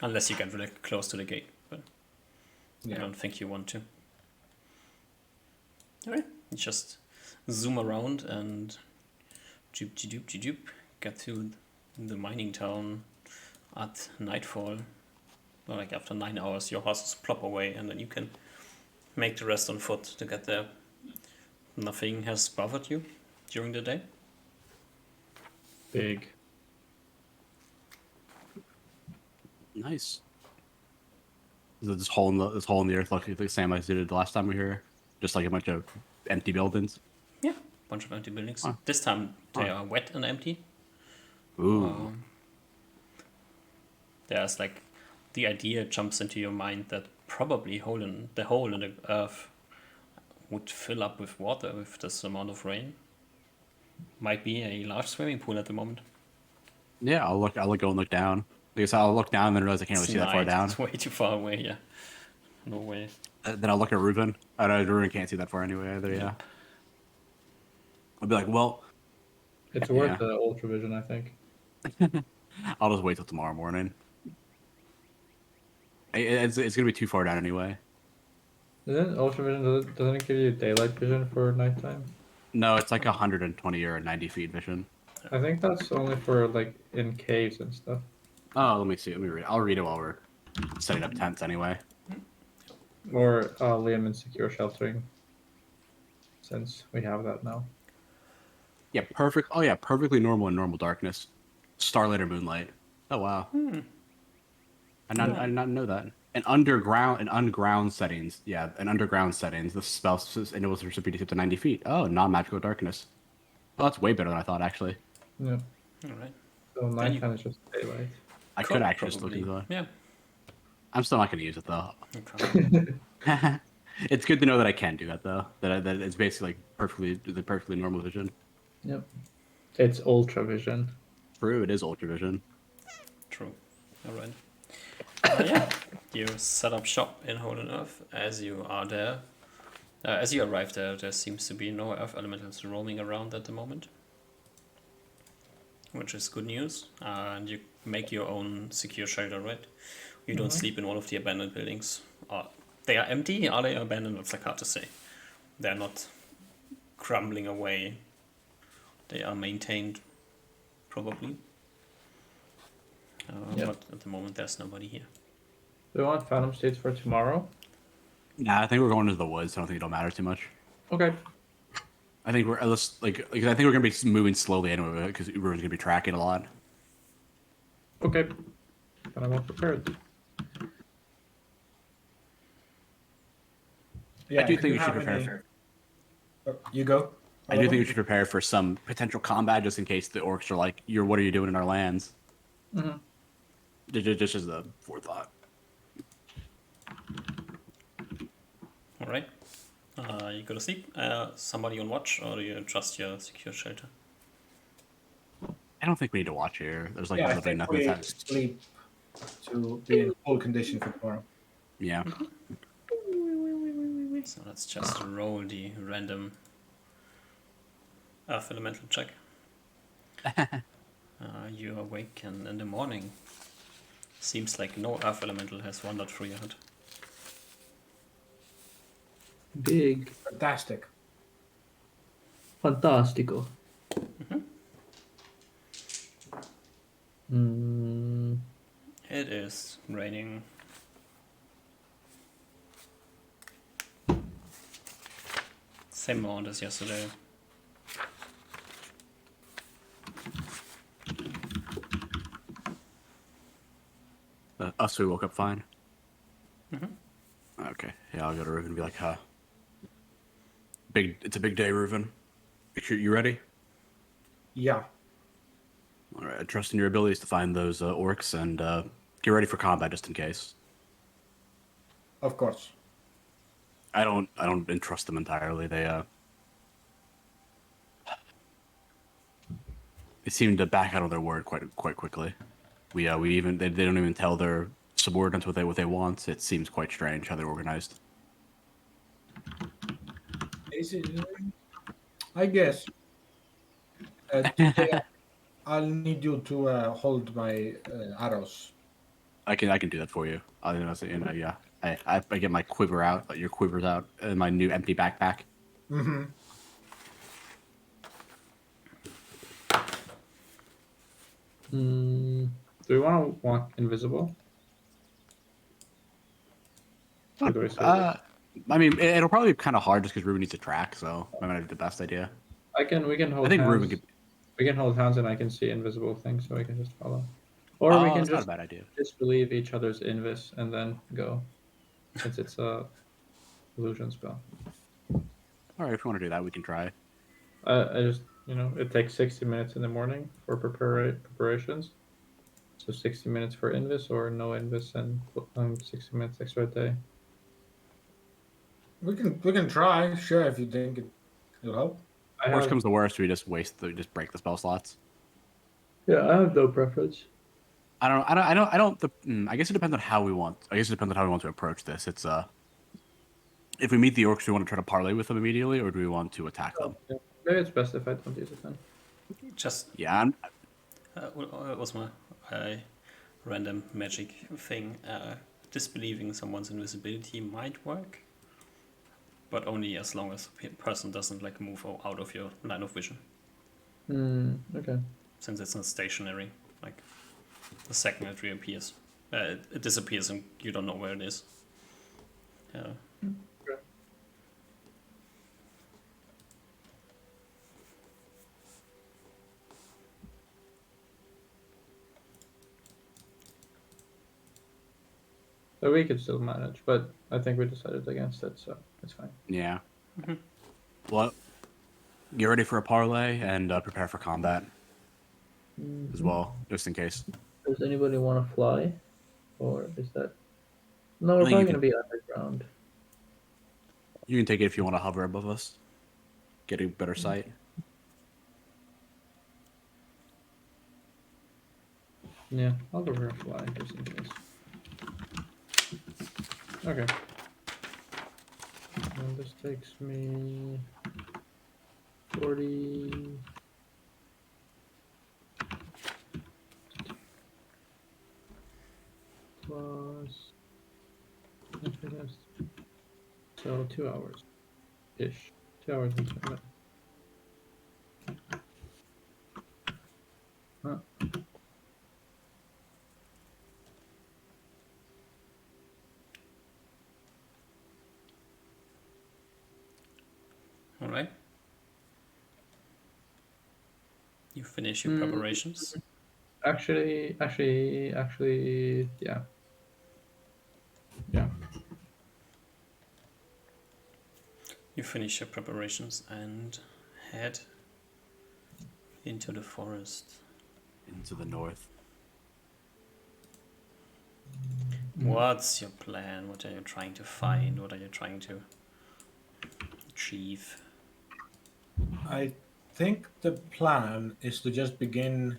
Unless you get really close to the gate, but I don't think you want to. Alright, you just zoom around and get to the mining town at nightfall. Well, like after 9 hours, your horses plop away and then you can make the rest on foot to get there. Nothing has bothered you during the day? big. Nice. Is it this hole in the earth like the same as it did the last time we were here? Just like a bunch of empty buildings. Yeah, bunch of empty buildings. Huh. This time they are wet and empty. Ooh. There's like the idea jumps into your mind that probably the hole in the earth would fill up with water with this amount of rain. Might be a large swimming pool at the moment. Yeah, I'll go and look down. I guess I'll look down and then realize I can't really see that far night. down. It's way too far away. Yeah, no way. Then I'll look at Ruben. I know Ruben can't see that far anyway either. Yeah. I'll be like, well, It's worth the ultravision, I think. I'll just wait till tomorrow morning. It's gonna be too far down anyway. Isn't ultravision, doesn't it give you daylight vision for nighttime? No, it's like 120 or 90 feet vision. I think that's only for like in caves and stuff. Oh, let me see. Let me read. I'll read it while we're setting up tents anyway. Or Liam in secure sheltering. since we have that now. Yeah, perfect. Oh yeah, perfectly normal and normal darkness. Starlight or moonlight. Oh wow. I did not know that. And underground settings. Yeah, in underground settings, the spell enables the recipient to hit to 90 feet. Oh, non-magical darkness. Oh, that's way better than I thought, actually. Yeah. All right. So Then you nighttime is just daylight. I could actually just look into that. Yeah. I'm still not going to use it, though. Okay. It's good to know that I can do that, though. That it's basically like perfectly normal vision. Yep. It's ultra vision. True, it is ultra vision. True. All right. Yeah. You set up shop in Holy Earth. As you are there, as you arrive there, there seems to be no Earth elementals roaming around at the moment, which is good news. And you make your own secure shelter, right? You don't sleep in one of the abandoned buildings. They are empty. Are they abandoned? It's like hard to say. They're not crumbling away. They are maintained, probably. Yeah. But at the moment, there's nobody here. Do we want Phantom States for tomorrow? Nah, I think we're going into the woods. So I don't think it'll matter too much. Okay. I think we're I think we're gonna be moving slowly anyway because everyone's gonna be tracking a lot. Okay. Then I'm all prepared. Yeah, I do if think you should have prepare. You go. I do think we should prepare for some potential combat just in case the orcs are like, what are you doing in our lands?" Mm-hmm. Just as a forethought. All right. You go to sleep. Somebody on watch, or do you trust your secure shelter? I don't think we need to watch here. There's like Yeah, I literally think nothing. we That's sleep to be in full condition for tomorrow. yeah. So let's just roll the random Earth elemental check. You awaken in the morning. Seems like no Earth elemental has wandered through your hut. Big. Fantastic. Fantastico. Mm, It is raining. Same amount as yesterday. Us, we woke up fine. Okay. Yeah, I'll go to Reuven and be like, it's a big day, Reuven. You ready? Yeah. All right. I trust in your abilities to find those orcs and get ready for combat just in case. Of course. I don't entrust them entirely. They seem to back out of their word quite quickly. They don't even tell their subordinates what they want. It seems quite strange how they're organized. Is it, I guess. Today I'll need you to hold my arrows. I can do that for you. Yeah. I get my quiver out, your quiver's out, and my new empty backpack. Mm-hmm. do we want to walk invisible? Or do we say I mean, it'll probably be kind of hard just because Ruben needs to track, so that might be the best idea. we can hold I think hands. Ruben could. We can hold hands and I can see invisible things, so I can just follow. Or we can That's not just a bad idea. disbelieve each other's invis and then go, since it's a illusion spell. All right, if you want to do that, we can try. I just, it takes 60 minutes in the morning for preparations. So 60 minutes for invis or no invis and 60 minutes extra a day. We can try, sure, if you think it'll help. Worst comes to worst, we just break the spell slots. Yeah, I have no preference. I guess it depends on how we want. I guess it depends on how we want to approach this. It's if we meet the orcs, do we want to try to parlay with them immediately, or do we want to attack them? Yeah. Maybe it's best if I don't use it then. Just Yeah, it was my random magic thing. Disbelieving someone's invisibility might work, but only as long as the person doesn't like move out of your line of vision. Okay. Since it's not stationary, like the second it reappears, it disappears and you don't know where it is. So we could still manage, but I think we decided against it, so it's fine. Yeah. Well, get ready for a parlay and prepare for combat as well, just in case. Does anybody want to fly? Or is that... No, I we're think probably you going to be underground. You can take it if you want to hover above us. Get a better sight. Yeah, I'll go for a fly, just in case. Okay. And this takes me 40... plus... So 2 hours. Ish. 2 hours and 10 minutes. Huh. All right. You finish your preparations. Actually, yeah. Yeah. You finish your preparations and head into the forest. Into the north. What's your plan? What are you trying to find? What are you trying to achieve? I think the plan is to just begin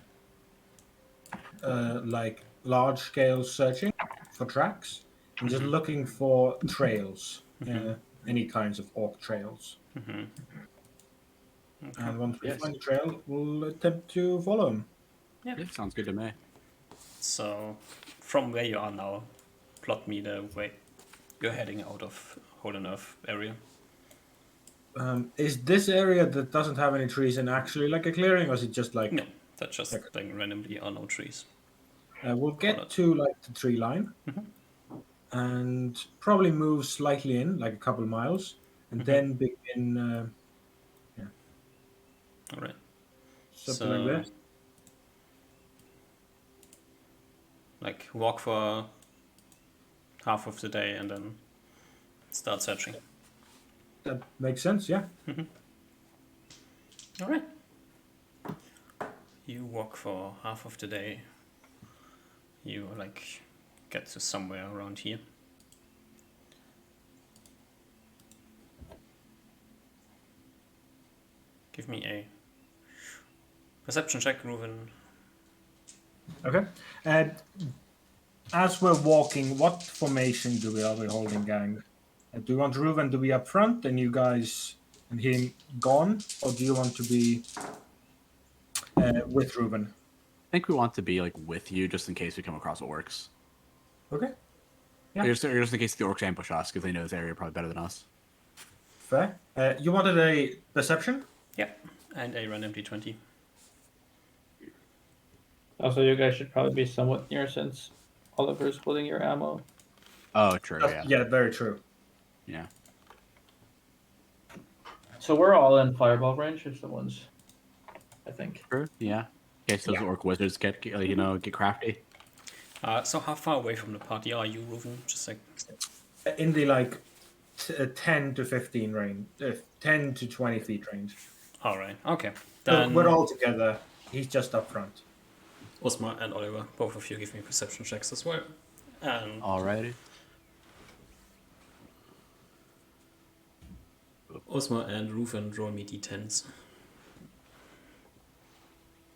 like large scale searching for tracks and just looking for trails, any kinds of orc trails. And once we Yes. find a trail, we'll attempt to follow them. Yeah, sounds good to me. So, from where you are now, plot me the way you're heading out of Holy Earth area. Is this area that doesn't have any trees and actually like a clearing, or is it just like No, that just like randomly are no trees. we'll get to like the tree line and probably move slightly in, like a couple miles, and then begin All right. something like that. Like walk for half of the day and then start searching. That makes sense, yeah. All right. You walk for half of the day. You like get to somewhere around here. Give me a perception check, Reuven. Okay. And as we're walking, what formation are we holding, gang? Do you want Reuven to be up front and you guys and him gone, or do you want to be with Reuven? I think we want to be like with you just in case we come across orcs. Okay. Yeah. Just in case the orcs ambush us because they know this area probably better than us. Fair. You wanted a perception? Yeah, and a random d20. Also, you guys should probably be somewhat near since Oliver's holding your ammo. Oh, true. Yeah. Yeah, very true. Yeah. So we're all in fireball range if someone's... I think. True. Yeah. In case those orc wizards get crafty. So how far away from the party are you, Reuven? Just like In the like 10 to 15 range, 10 to 20 feet range. all right. Okay. So Then we're all together. He's just up front. Osmar and Oliver, both of you give me perception checks as well. And Alrighty. Osmar and Reuven roll me d10s.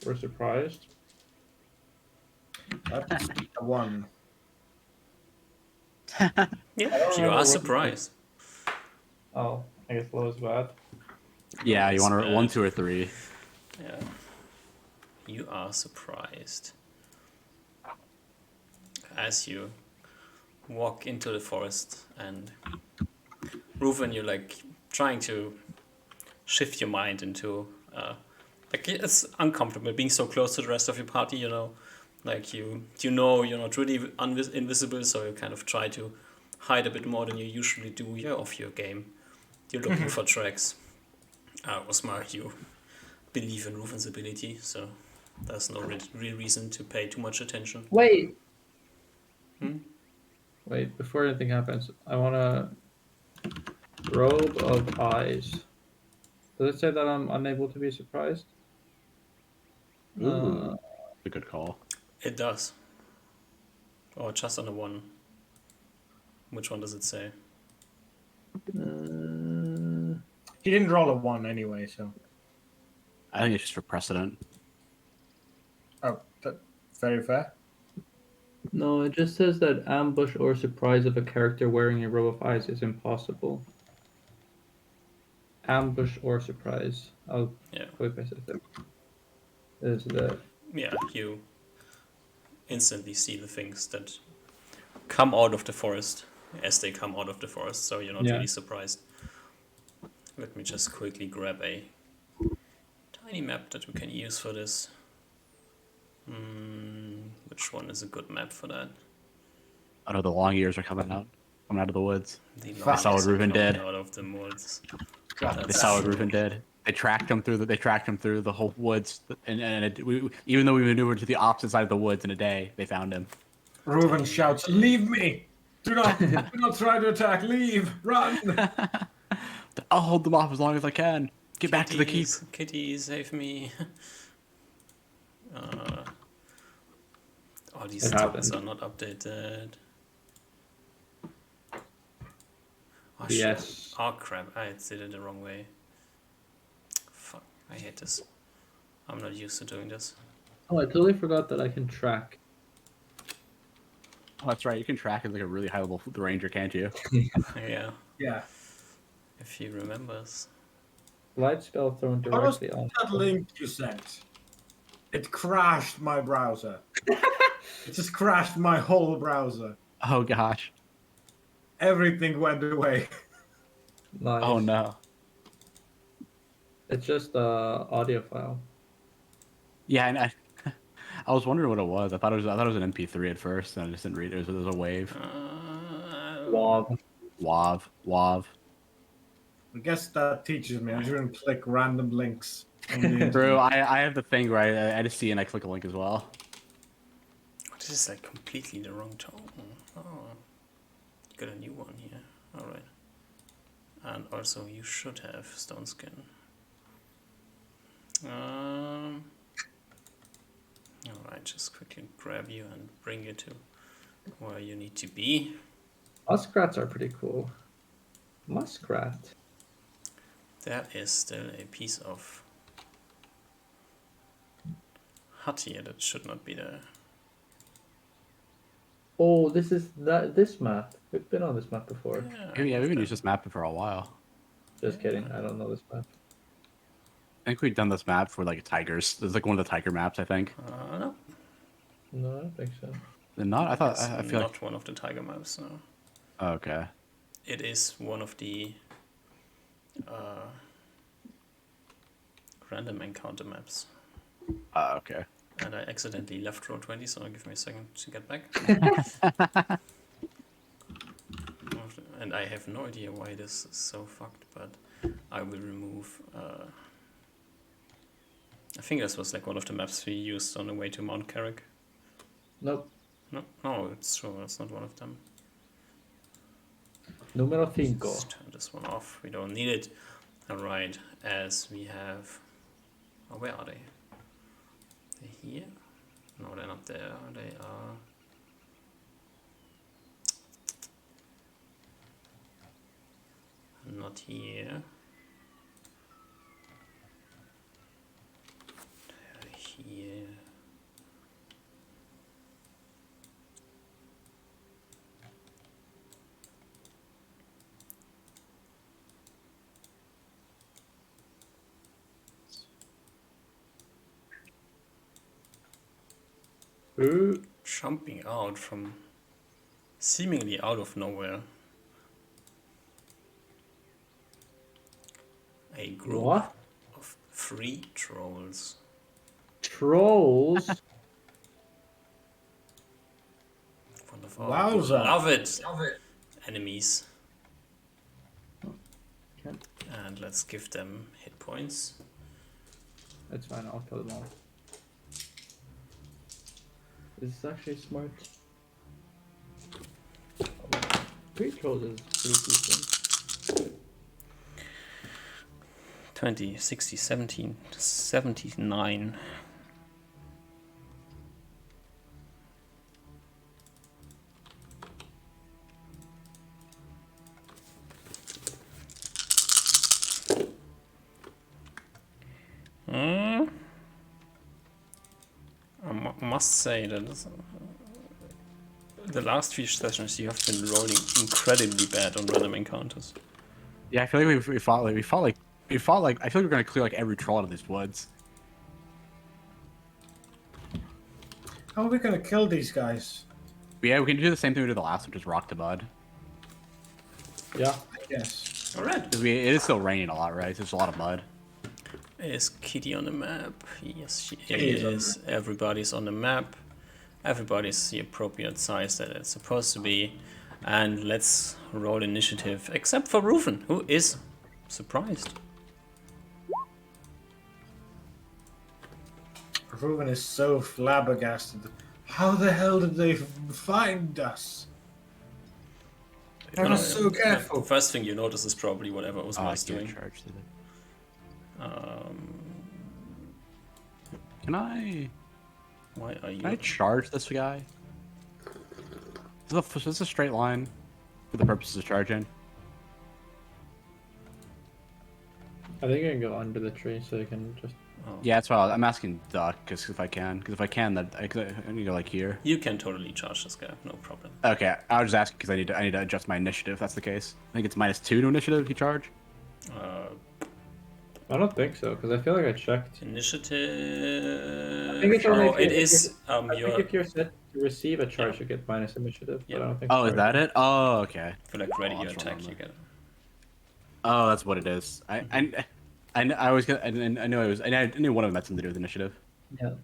We're surprised. That's a 1. Yeah, you remember are what- surprised. Oh, I guess low is bad. Yeah, you want to bad. 1, 2, or 3. Yeah. You are surprised. As you walk into the forest and Reuven, you're like trying to shift your mind into like it's uncomfortable being so close to the rest of your party, you know. Like you know you're not really invisible, so you kind of try to hide a bit more than you usually do. You're off your game. You're looking for tracks. Osmar, you believe in Reuven's ability, so there's no real reason to pay too much attention. Wait! Wait, before anything happens, I want a robe of eyes. Does it say that I'm unable to be surprised? Ooh, a good call. It does. Or just on the one. Which one does it say? He didn't roll a 1 anyway, so. I think it's just for precedent. Oh, very fair. No, it just says that ambush or surprise of a character wearing a robe of eyes is impossible. Ambush or surprise. I'll Yeah. quick paste it there. Is the Yeah, you instantly see the things that come out of the forest as they come out of the forest, so you're not Yeah. really surprised. Let me just quickly grab a tiny map that we can use for this. Which one is a good map for that? I know the long ears are coming out of the woods. The Fuck. long They saw what Reuben coming did. out of the woods. God, They That's saw what true. Reuben did. They tracked him through the whole woods, and even though we maneuvered to the opposite side of the woods in a day, they found him. Reuven shouts, "Leave me! Do not try to attack! Leave! Run!" I'll hold them off as long as I can. Get back to the keep. Kitty, save me. All these It tokens happened. are not updated. Oh, Yes. shit. Oh crap, I did it the wrong way. Fuck, I hate this. I'm not used to doing this. Oh, I totally forgot that I can track. Oh, that's right. You can track as like a really high level ranger, can't you? Yeah, Yeah. if he remembers. Light spell thrown What was directly on. that link you sent? It crashed my browser. It just crashed my whole browser. Oh gosh. Everything went away. Nice. Oh no. It's just a audio file. Yeah, and I was wondering what it was. I thought it was an MP3 at first, and I just didn't read it. It was a wave. Wow. Wav. I guess that teaches me. I shouldn't click random links on the internet. Bro, I have the thing where I just see and I click a link as well. This is like completely the wrong tone. Oh, got a new one here. Alright. And also, you should have stone skin. Alright, just quickly grab you and bring you to where you need to be. Muskrats are pretty cool. Muskrat. There is still a piece of hut here that should not be there. Oh, this map. We've been on this map before. Yeah, we've been using this map for a while. Just kidding. I don't know this map. I think we've done this map for like tigers. It's like one of the tiger maps, I think. No. No, I don't think so. They're not? I thought It's I feel not like one of the tiger maps, no. oh, okay. It is one of the random encounter maps. Okay. And I accidentally left row 20, so give me a second to get back. And I have no idea why this is so fucked, but I will remove... I think this was like one of the maps we used on the way to Mount Carrick. Nope. No, it's true, it's not one of them. Numero 5. Let's turn this one off, we don't need it. Alright, as we have... Oh, where are they? They're here? No, they're not there, they are... Not here. They're here. Ooh. Jumping out from seemingly out of nowhere. A group What? of 3 trolls. Trolls? One of our Wowza. beloved enemies. Okay. And let's give them hit points. That's fine, I'll kill them all. This is actually smart. Three trolls is pretty decent. 20, 60, 17, 79. I must say that the last 3 sessions you have been rolling incredibly bad on random encounters. Yeah, I feel like we fought like I feel like we're gonna clear like every troll out of these woods. How are we gonna kill these guys? Yeah, we can do the same thing we did the last one, just rock to bud. Yeah. I guess. Alright. Because it is still raining a lot, right? There's a lot of mud. Is Kitty on the map? Yes, she Kitty is on is. Everybody's on the map. Everybody's the appropriate size that it's supposed to be. And let's roll initiative, except for Rufen, who is surprised. Ruben is so flabbergasted. How the hell did they find us? I was so careful. The first thing you notice is probably whatever Osmar's doing. Charge to Why are you? Can I charge this guy? Is this a straight line for the purposes of charging? I think I can go under the tree so you can just. Yeah, that's why I'm asking Duck, because if I can, that I need to go like here. You can totally charge this guy, no problem. Okay, I was just asking because I need to adjust my initiative. If that's the case. I think it's -2 to initiative. You charge. I don't think so because I feel like I checked. Initiative. I think it's only if it you- is. I think if you're set to receive a charge, you get minus initiative. Yeah. But I don't think. Oh, is that it? Oh, okay. For like ready your that's attack, wrong. you get. Oh, that's what it is. I was gonna. I knew it was. I knew one of them had something to do with initiative. Yeah.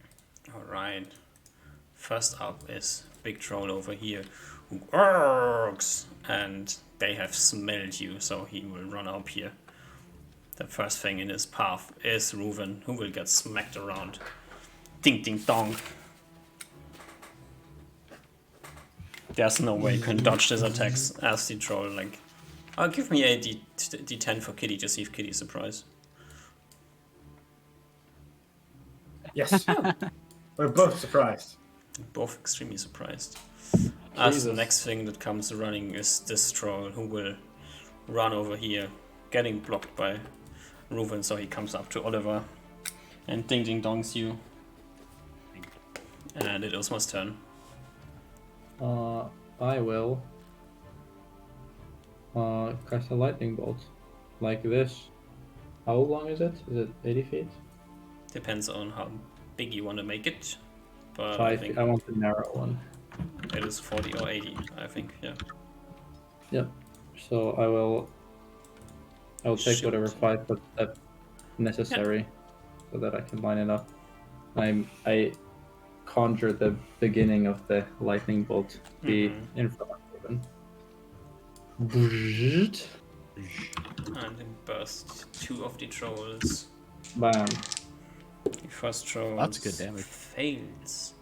All right. First up is Big Troll over here, who works, and they have smelled you, so he will run up here. The first thing in his path is Ruven, who will get smacked around. Ding ding dong. There's no way you can dodge his attacks as the troll. Like, give me a D10 for Kitty to see if Kitty's surprised. Yes. We're both surprised. Both extremely surprised. As the Jesus. next thing that comes running is this troll, who will run over here, getting blocked by Ruven, so he comes up to Oliver and ding ding dongs you. And it is my turn. I will. Cast a lightning bolt, like this. How long is it? Is it 80 feet? Depends on how big you want to make it. But I 5 think feet. I want the narrow one. it is 40 or 80, I think, yeah. Yep. So I will take Shoot. whatever 5 foot step necessary, so that I can line it up. I conjure the beginning of the lightning bolt to be in front of Ruben. And then burst 2 of the trolls. Bam. The first troll That's good damage. fails.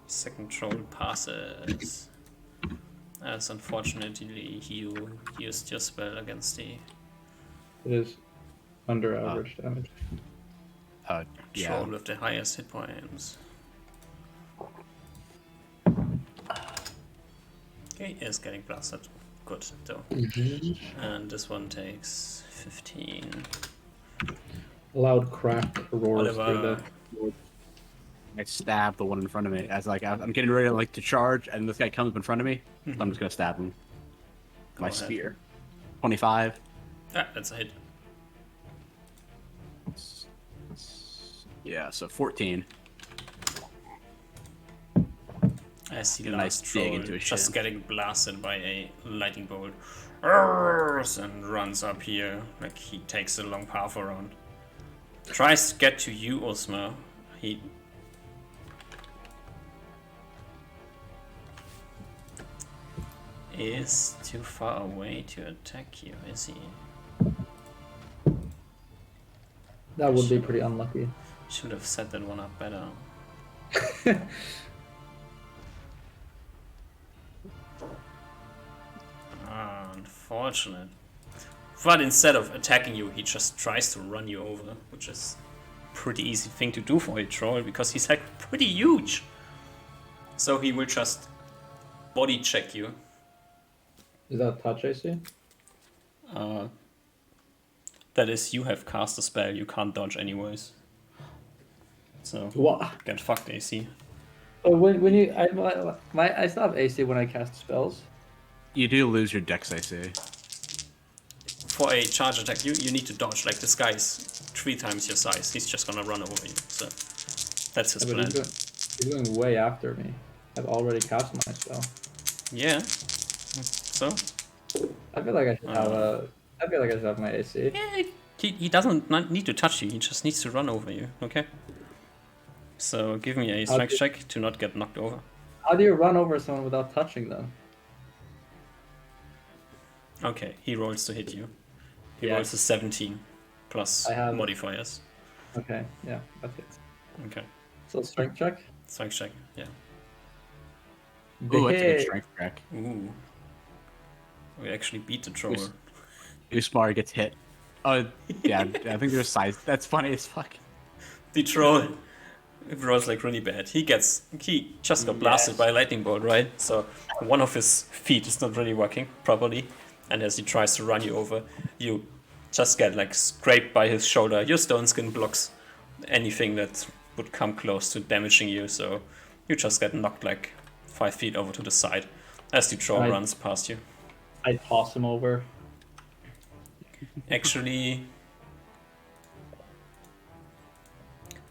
Second troll passes. As unfortunately you used your spell against the It is under average damage. Yeah. troll with the highest hit points. Okay, is getting blasted. Good though. And this one takes 15. Loud crack roars through Oliver. the. I stab the one in front of me as like I'm getting ready to charge, and this guy comes up in front of me. So I'm just gonna stab him. My ahead. spear. 25. Ah, that's a hit. Yeah, so 14. I see the A nice last dig troll into his just shin. getting blasted by a lightning bolt. And runs up here like he takes a long path around. Tries to get to you, Osma. He is too far away to attack you, is he? That would be pretty unlucky. Should have set that one up better. Unfortunate. But instead of attacking you, he just tries to run you over, which is a pretty easy thing to do for a troll because he's like pretty huge. So he will just body check you. Is that touch AC? That is, you have cast a spell, you can't dodge anyways. So What? get fucked, AC. Oh, when you I still have AC when I cast spells. You do lose your dex AC. For a charge attack, you need to dodge. Like this guy is 3 times your size. He's just gonna run over you. So that's his Yeah, plan. but he's going way after me. I've already cast my spell. Yeah. So I feel like I should have I feel like I should have my AC. yeah, he doesn't need to touch you. He just needs to run over you. Okay. So give me a strength check to not get knocked over. How do you run over someone without touching them? Okay, he rolls to hit you. He Yeah. rolls a 17 plus I have- modifiers. Okay, yeah, that's it. Okay. So strength check. Strength check. Yeah. Ooh, that's a good Big. strength check. Ooh. We actually beat the troll. Usmar gets hit. Oh, yeah, I think there's size. That's funny as fuck. The troll rolls like really bad. He just got blasted by a lightning bolt, right? So one of his feet is not really working properly, and as he tries to run you over, you just get like scraped by his shoulder. Your stone skin blocks anything that would come close to damaging you, so you just get knocked like 5 feet over to the side as the troll runs past you. I toss him over. Actually,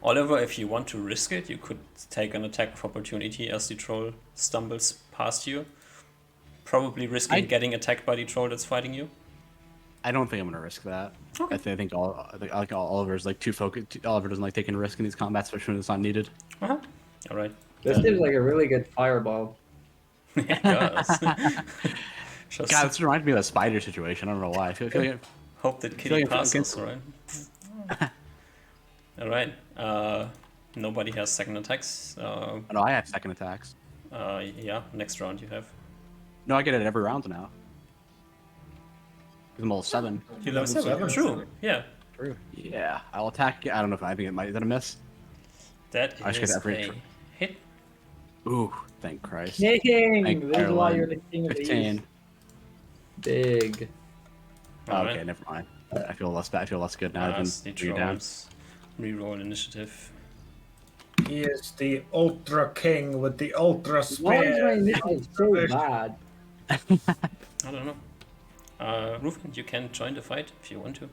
Oliver, if you want to risk it, you could take an attack of opportunity as the troll stumbles past you. Probably risking getting attacked by the troll that's fighting you. I don't think I'm gonna risk that. Okay. I think Oliver's like too focused. Oliver doesn't like taking risk in these combats, especially when it's not needed. Uh-huh. All right. This seems like a really good fireball. It does. Just God, this reminds me of a spider situation. I don't know why. I feel like hope that feel Kitty like I'm passes, against- right? All right. Nobody has second attacks. no, I have second attacks. Yeah, next round you have. No, I get it every round now. Because I'm level 7. You level Level 7. seven. True. Yeah. True. Yeah, I'll attack. I don't know if I think it might. Is that a miss? That I should is get every a hit. Ooh, thank Christ. King! Thank This is why Ireland. you're the king of the 15. East. Big. All Okay, right. never mind. I feel less bad. I feel less good now. As the I've been down. trolls reroll initiative. He is the Ultra King with the Ultra Why is my Spear. initiative so bad? I don't know. Rufin, you can join the fight if you want to.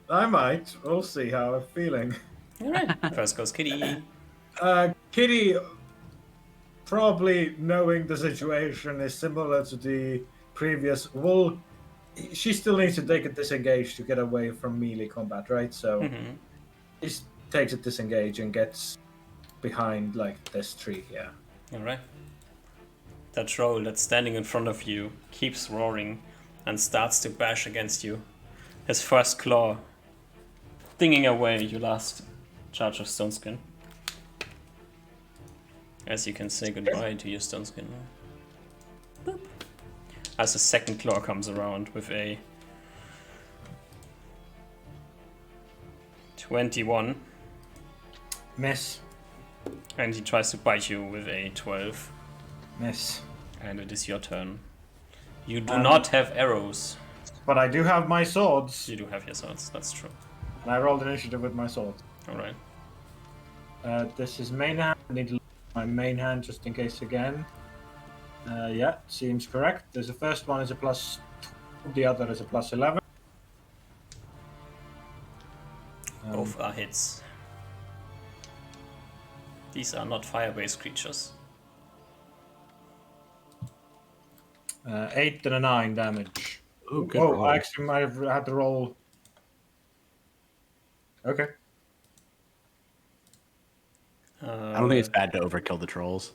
I might. We'll see how I'm feeling. All right. First goes Kitty. Kitty, probably knowing the situation is similar to the previous, she still needs to take a disengage to get away from melee combat, right? So Mhm. she takes a disengage and gets behind like this tree here. All right. That troll that's standing in front of you keeps roaring and starts to bash against you. His first claw dinging away your last charge of stone skin. As you can say goodbye to your stone skin. Boop. As the second claw comes around with a 21, Miss. and he tries to bite you with a 12. Miss. And it is your turn. You do not have arrows. But I do have my swords, You do have your swords, that's true. and I rolled initiative with my swords. Alright. This is main hand. I need to look at my main hand just in case again. Yeah, seems correct. There's the first one is a plus 12, the other is a plus 11. Both are hits. These are not fire-based creatures. 8 and a 9 damage. Ooh, good Oh, roll. I actually might have had to roll. Okay. I don't think it's bad to overkill the trolls.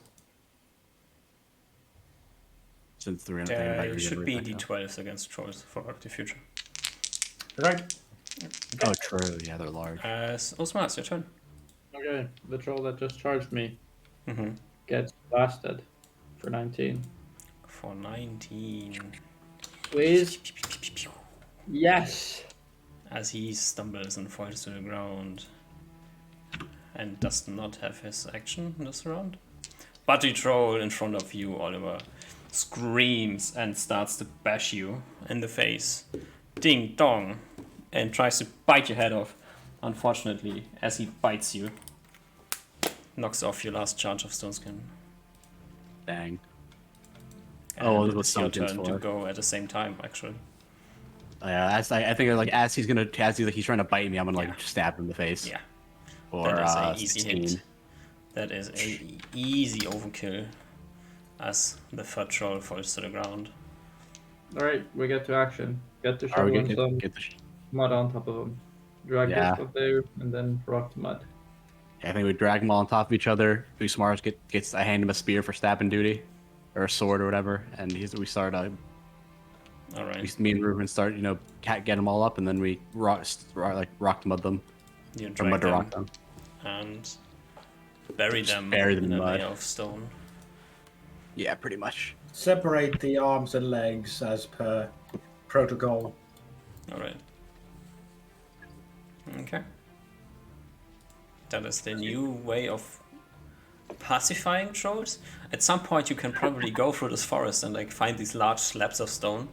Since the random thing about There you should be getting rid of D12s against trolls for the future. Right. it. Oh, true. Yeah, they're large. Osmar, it's your turn. Okay, the troll that just charged me Mm-hmm. gets blasted for 19. for 19. Please. Yes. As he stumbles and falls to the ground and does not have his action this round. But the troll in front of you, Oliver, screams and starts to bash you in the face. Ding dong. And tries to bite your head off. Unfortunately, as he bites you, knocks off your last charge of Stone Skin. Dang. And Oh, it what's is your Stone Skin's turn to for? go at the same time, actually. I think like as he's trying to bite me, I'm gonna like stab him in the face. Yeah, Or that is an easy 16. hit. That is an easy overkill as the third troll falls to the ground. Alright, we get to action. Get the Are we shovel and gonna some get the? mud on top of him. Drag Yeah. this stuff there, and then rock the mud. I think we drag them all on top of each other. Usmars gets I hand him a spear for stabbing duty, or a sword or whatever, and we start. All right. Me and Ruben start, get them all up, and then we rock the mud them. You Or drag mud to them rock them. and bury them, bury them in in a mud. layer of stone. Yeah, pretty much. Separate the arms and legs as per protocol. All right. Okay. That is the new way of pacifying trolls. At some point, you can probably go through this forest and like find these large slabs of stone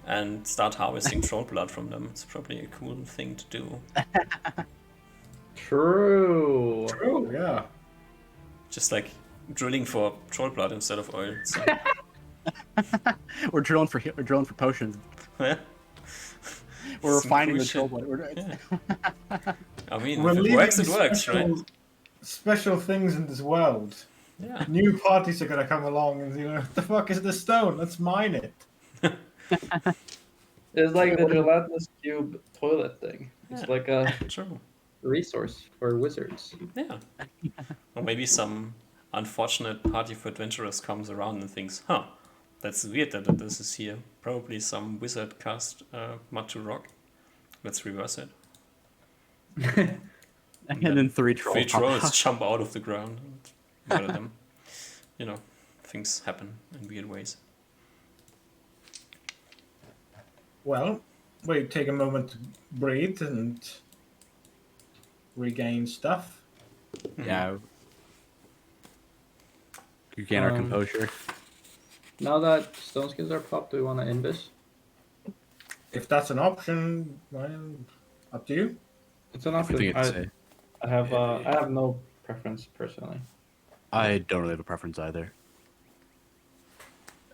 and start harvesting troll blood from them. It's probably a cool thing to do. True. True, yeah. Just like drilling for troll blood instead of oil. So, We're drilling for potions. yeah. We're Some refining cool the troll shit. blood. Yeah. I mean, We're if it leaving works, it works, right? Special things in this world. Yeah. New parties are gonna come along and what the fuck is this stone? Let's mine it. It's like the gelatinous cube toilet thing. It's Yeah. like a True. resource for wizards. Yeah. Or maybe some unfortunate party of adventurers comes around and thinks, huh, that's weird that this is here. Probably some wizard cast mud to rock. Let's reverse it. And then three trolls. Three trolls jump out of the ground and murder them. You know, things happen in weird ways. Well, we take a moment to breathe and regain stuff. Yeah. You gain our composure. Now that stone skins are popped, do we want to end this? If that's an option, well, up to you. It's an If we option. think it's I have no preference personally. I don't really have a preference either.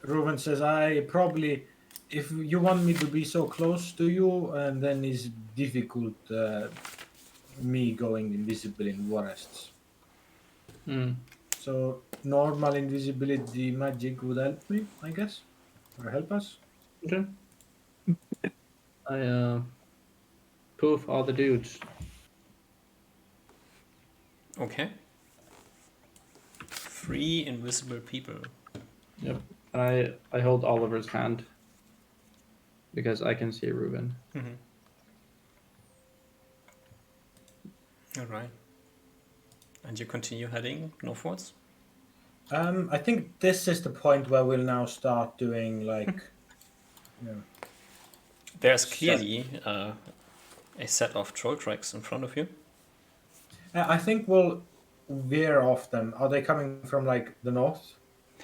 Ruben says, I probably, if you want me to be so close to you, and then it's difficult me going invisible in forests. Hmm. So normal invisibility magic would help me, I guess, or help us. Okay. I poof all the dudes. Okay. 3 invisible people. Yep. I hold Oliver's hand because I can see Ruben. Mm-hmm. All right. And you continue heading northwards? I think this is the point where we'll now start doing like, There's clearly a set of troll tracks in front of you. I think we'll veer off them. Are they coming from like the north?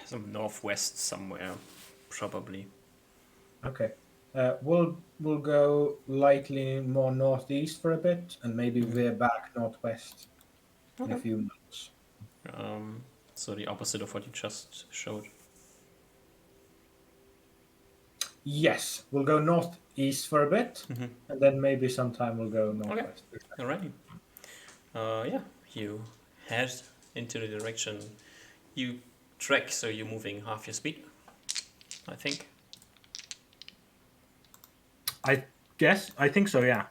Some northwest somewhere, probably. Okay. We'll go lightly more northeast for a bit, and maybe veer back northwest in a few months. So the opposite of what you just showed. Yes, we'll go northeast for a bit, and then maybe sometime we'll go northwest. Alrighty. Yeah, you head into the direction. You trek, so you're moving half your speed, I think. I think so, yeah.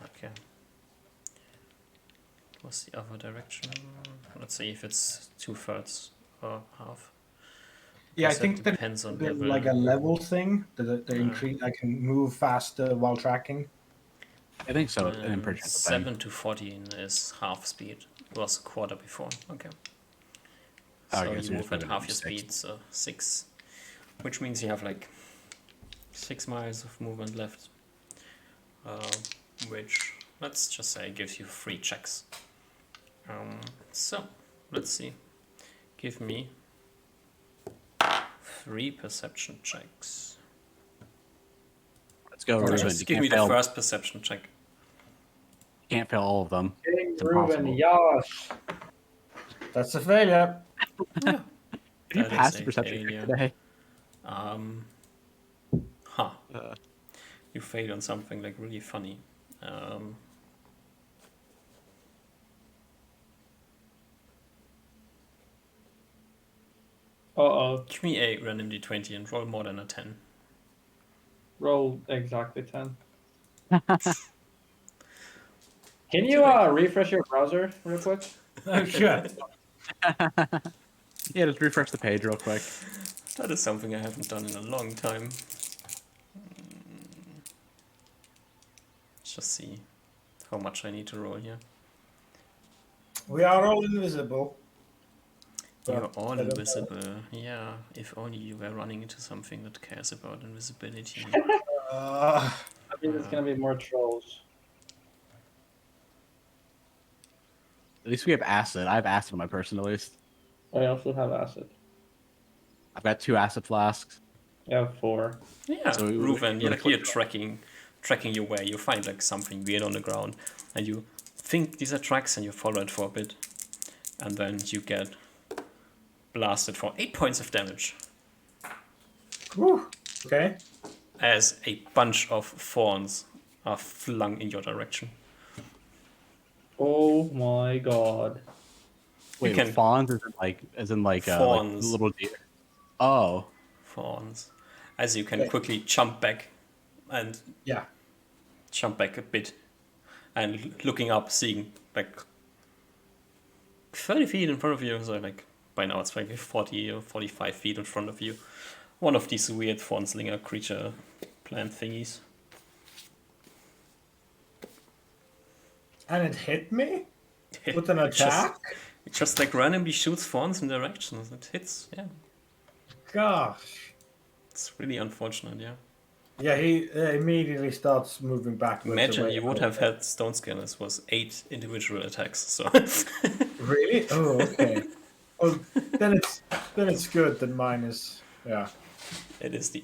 Okay. What's the other direction? Let's see if it's 2/3 or half. Yeah, I Guess think that that depends on there's level. like a level thing that increase. I can move faster while tracking. I think so. An imprint is a thing. 7 to 14 is half speed. It was a quarter before. Okay. Oh, So okay, you so you just move at put it half at your 6. speed, so 6. Which means you have like 6 miles of movement left. Which, let's just say, gives you 3 checks. So, let's see. Give me 3 perception checks. Let's go, Or Ruben. just You give me can't the fail. first perception check. Can't fail all of them. King It's Ruben, impossible. Yosh. That's a failure. Yeah, Did you that pass is the a perception check failure. today? Huh. Uh, You failed on something like really funny. Uh-oh. Give me a random d20 and roll more than a 10. Roll exactly 10. Can Would you like- refresh your browser real quick? Oh, sure. yeah, just refresh the page real quick. That is something I haven't done in a long time. Let's just see how much I need to roll here. We are all invisible. You're But all I don't know. invisible. Yeah, if only you were running into something that cares about invisibility. Uh, I mean, there's gonna be more trolls. At least we have acid. I have acid on my person, at least. I also have acid. I've got 2 acid flasks. I have 4. Yeah, So we- Ruven, we- you're like you're tracking your way. You find like something weird on the ground, and you think these are tracks, and you follow it for a bit, and then you get blasted for 8 points of damage whew. Okay. as a bunch of thorns are flung in your direction. Oh my god. Wait, can- fawns as in like Fawns. little deer. Oh, Thorns, as you can Okay. quickly jump back and Yeah. jump back a bit, and looking up, seeing like 30 feet in front of you, so like by now it's like 40 or 45 feet in front of you. One of these weird Thornslinger creature plant thingies. And it hit me with an It just- attack? It just like randomly shoots thorns in directions. It hits, yeah. Gosh. It's really unfortunate, yeah. Yeah, he immediately starts moving backwards. Imagine away you would from have it. had Stone Skin. This was 8 individual attacks, so Really? Oh, okay. Well, then it's good that mine is. Yeah. it is the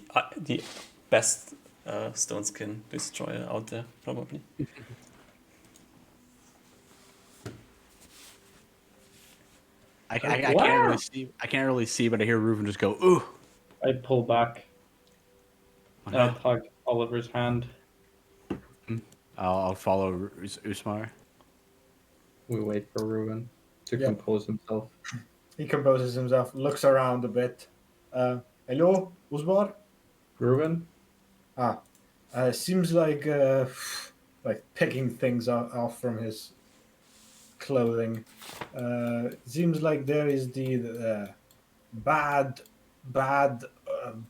best Stone Skin destroyer out there, probably. I can't really see. I can't really see, but I hear Ruben just go, "Ooh." I pull back and I Uh-huh. tug Oliver's hand. I'll follow Usmar. We wait for Ruben to Yeah. compose himself. He composes himself, looks around a bit. Hello, Uzbar? Ruben? Seems like picking things off from his clothing. Seems like there is the bad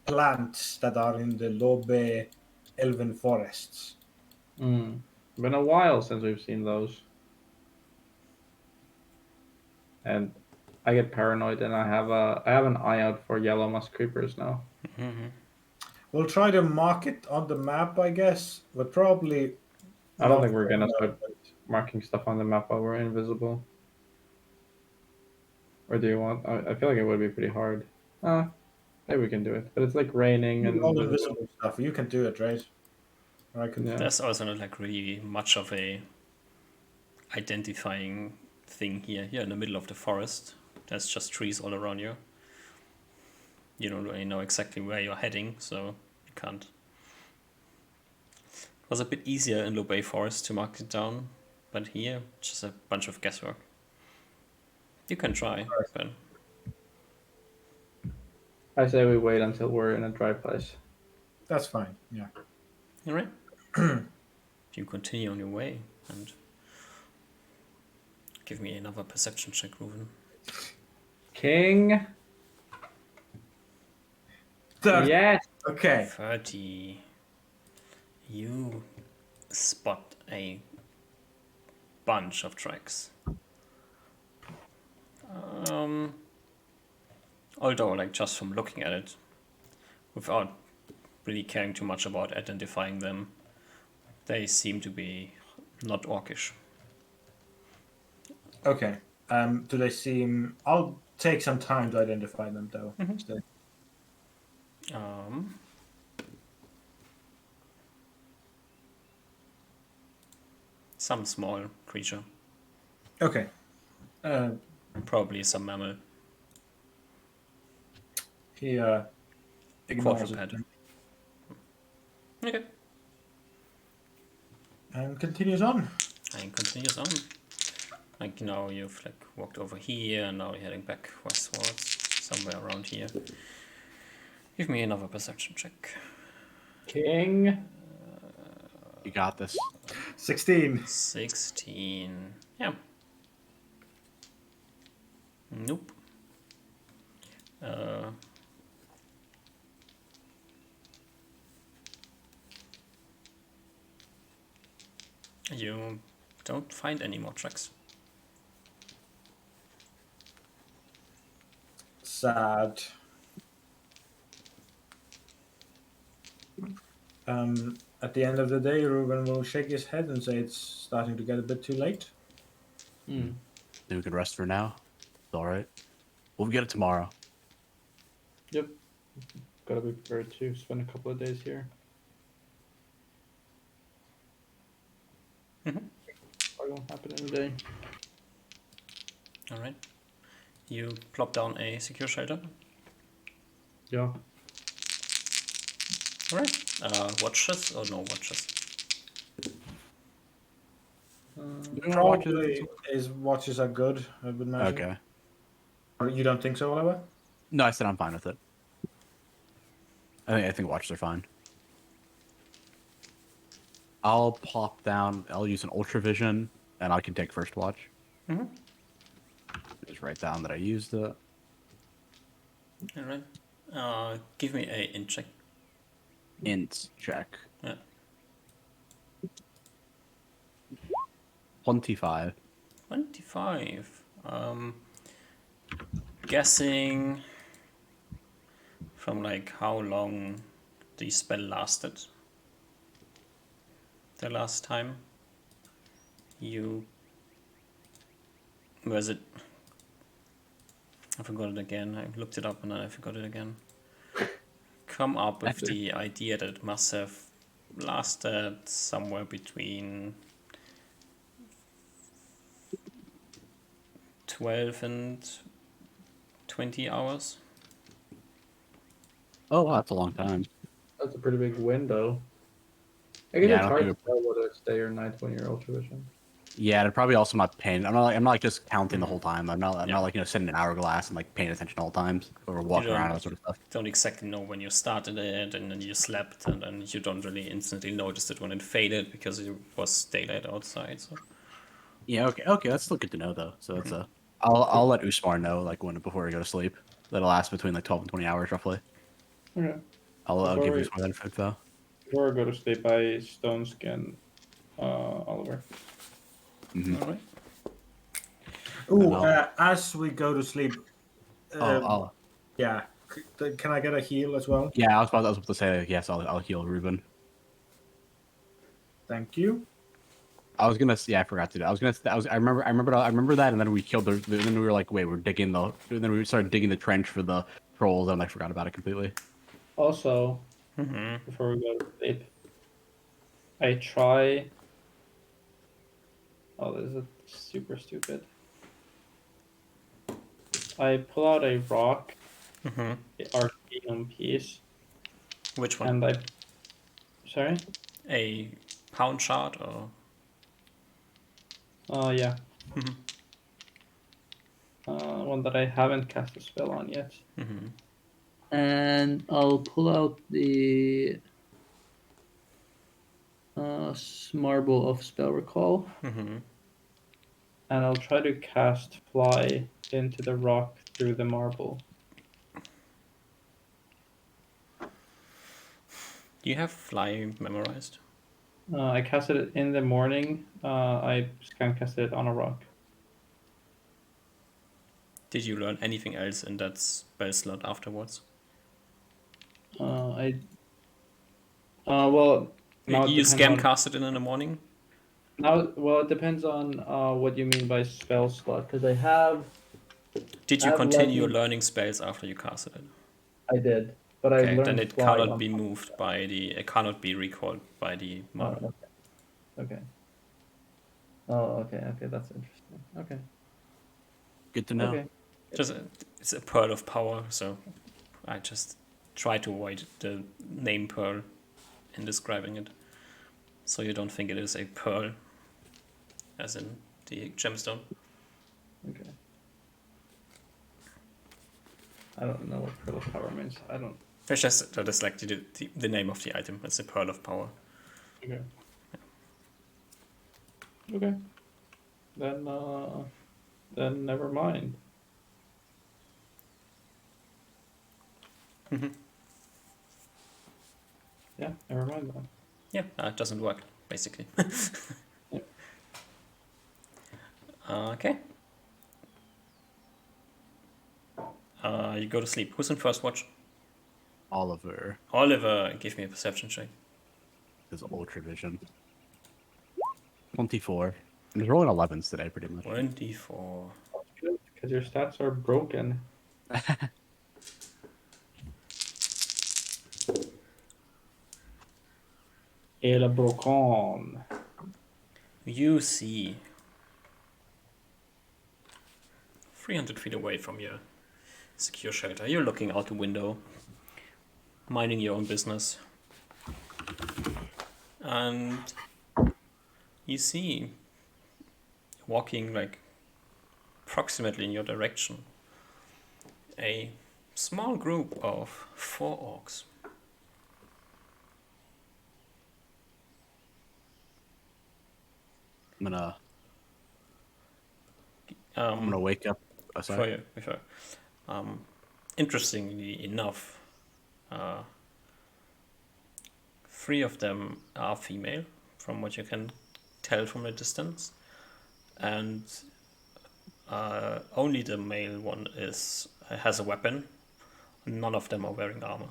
plants that are in the Lobe Elven forests. Been a while since we've seen those. And I get paranoid and I have an eye out for yellow musk creepers now. We'll try to mark it on the map, I guess, but probably. I don't think we're gonna start marking stuff on the map while we're invisible. Or do you want? I feel like it would be pretty hard. Maybe we can do it, but it's like raining and all invisible stuff. You can do it, right? Or I can. Yeah. There's also not like really much of a identifying thing here. Here in the middle of the forest, there's just trees all around you. You don't really know exactly where you're heading, so you can't. It was a bit easier in Lobay Forest to mark it down, but here, just a bunch of guesswork. You can try, but I say we wait until we're in a dry place. That's fine. Yeah. you're right. You continue on your way and give me another perception check, Ruven. King. Third. Yes. Okay. 30. You spot a bunch of tracks. Although, like, just from looking at it, without really caring too much about identifying them, they seem to be not orcish. Okay. Do they seem? I'll take some time to identify them, though. instead. Some small creature, Okay. probably some mammal, He ignores it quadruped. Okay, and continues on. and continues on. Like, now you've like walked over here, and now you're heading back westwards, somewhere around here. Give me another perception check. King. You got this. 16. 16. Yeah. Nope. You don't find any more tracks. Sad. At the end of the day, Ruben will shake his head and say it's starting to get a bit too late. Then we could rest for now. It's all right. We'll get it tomorrow. Yep. Gotta be prepared to spend a couple of days here. Probably won't happen in a day. All right. You plop down a secure shelter. Yeah. All right. Watches or no watches? Probably his watches are good, I would imagine. Okay. Or you don't think so, Oliver? No, I said I'm fine with it. I think watches are fine. I'll pop down. I'll use an ultravision, and I can take first watch. Just write down that I used it. All right. Give me a int check. Int check. Yeah. 25. 25. Guessing from like how long the spell lasted the last time. Was it? I forgot it again. I looked it up and then I forgot it again. Come up with the idea that it must have lasted somewhere between 12 and 20 hours. Oh, wow, that's a long time. That's a pretty big window. I guess Yeah, I it's don't hard think to tell whether it's day or night when you're ultravision. Yeah, and probably also not paying. I'm not like just counting the whole time. I'm not like sitting in an hourglass and like paying attention all times or walking around and that sort of stuff. Don't exactly know when you started it, and then you slept, and then you don't really instantly notice it when it faded because it was daylight outside. So Yeah, okay, that's still good to know though. So that's I'll let Usmar know like when before we go to sleep. That'll last between like 12 and 20 hours roughly. Okay. I'll give Before Usmar that info. Before I go to sleep, I stone skin Oliver. all right. Ooh, as we go to sleep, yeah, can I get a heal as well? Yeah, I was about to say yes. I'll heal Ruben. Thank you. I forgot to do. I remember that, and then we killed then we were like, wait, then we started digging the trench for the trolls, and I forgot about it completely. Also, before we go to sleep, I try. Oh, this is super stupid. I pull out a rock, the Arcanum piece. Which one? And I. Sorry? A pound shard or? Yeah. One that I haven't cast a spell on yet. And I'll pull out the Marble of Spell Recall. And I'll try to cast Fly into the rock through the marble. Do you have fly memorized? I casted it in the morning. I scan casted it on a rock. Did you learn anything else in that spell slot afterwards? Well, now it You depends scam on casted it in the morning? it depends on what you mean by spell slot, because I have Did I you have continue legend. learning spells after you casted it? I did, but I Okay, then learned it fly cannot on. be moved by the. It cannot be recalled by the Oh, model. okay. Oh, okay. That's interesting. Okay. Good to know. Okay. Just it's a pearl of power, so I just try to avoid the name pearl in describing it, so you don't think it is a pearl, as in the gemstone. Okay. I don't know what pearl of power means. I don't. It's just that is like the name of the item. It's a pearl of power. Okay. Okay. Then never mind. Yeah, never mind then. Yeah, it doesn't work basically. Yeah. Okay. You go to sleep. Who's in first watch? Oliver Oliver, give me a perception check. is ultra vision. 24. I'm just rolling 11s today, pretty much. 24. Because your stats are broken. El Brocon. You see 300 feet away from your secure shelter. You're looking out the window, minding your own business. And you see, walking like approximately in your direction, a small group of 4 orcs. I'm gonna wake up. Oh, sorry. Before, interestingly enough, 3 of them are female, from what you can tell from a distance, and only the male one has a weapon. None of them are wearing armor.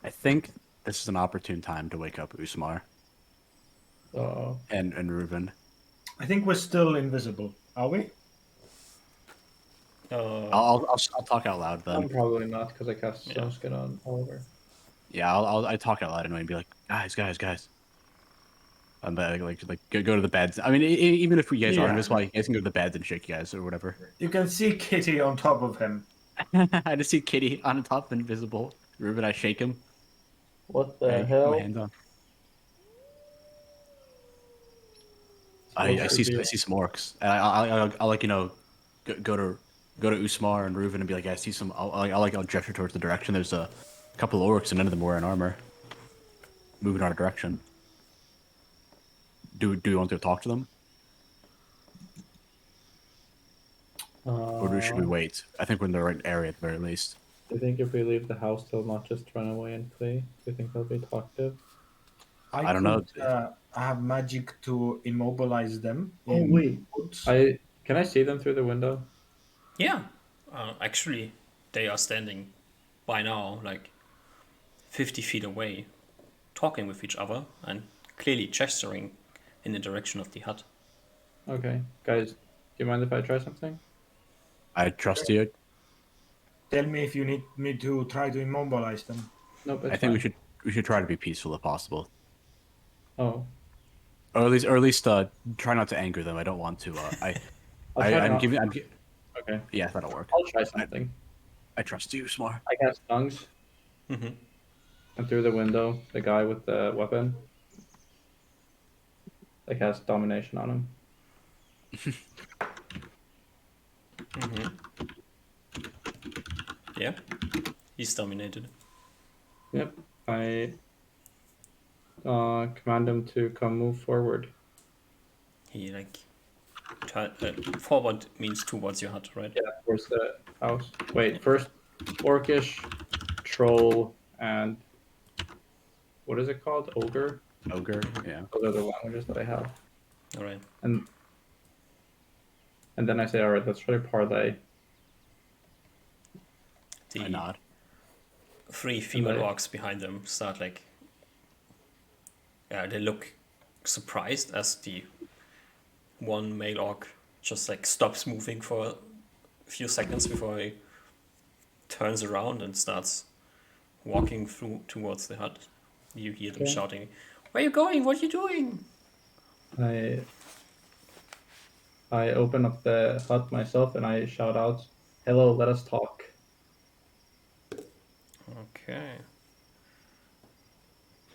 I think this is an opportune time to wake up Usmar So and Reuven. I think we're still invisible, are we? I'll talk out loud then. I'm probably not because I cast Yeah. Sunskin on Oliver. Yeah, I talk out loud anyway and be like, guys. And like go to the beds. I mean, even if you guys are Yeah. invisible, you guys can go to the beds and shake you guys or whatever. You can see Kitty on top of him. I just see Kitty on top, invisible. Reuben, I shake him. What the Hey, hell? my hands on. I see some orcs. And I'll like go to Usmar and Reuven and be like, I see some. I'll gesture towards the direction. There's a couple of orcs and none of them wearing armor, moving in our direction. Do you want to talk to them, or should we wait? I think we're in the right area at the very least. Do you think if we leave the house, they'll not just run away and flee? Do you think they'll be talkative? I don't know. I have magic to immobilize them. Oh in wait, woods. can I see them through the window? Yeah, actually, they are standing by now like 50 feet away, talking with each other and clearly gesturing in the direction of the hut. Okay, guys, do you mind if I try something? I trust you. Tell me if you need me to try to immobilize them. Nope, I it's think fine. we should try to be peaceful if possible, Oh, or at least try not to anger them. I don't want to. I'll try I'm not. giving. Okay, Yeah, that'll work. I'll try something. I trust you, Smar. I cast tongues, Mm-hmm. and through the window, the guy with the weapon. I cast domination on him. Mm-hmm. Yeah, he's dominated. Yep, I command him to come move forward. He forward means towards your hut, right? Yeah, towards the house. Wait, first orcish troll, and what is it called? Ogre. Ogre, yeah. Those are the languages that I have. All right. And then I say, all right, let's try to parlay. I The nod. 3 female they- orcs behind them start like, yeah, they look surprised as the one male orc just like stops moving for a few seconds before he turns around and starts walking through towards the hut. You hear them Okay. shouting, "Where are you going? What are you doing?" I open up the hut myself and I shout out, "Hello, let us talk." Okay.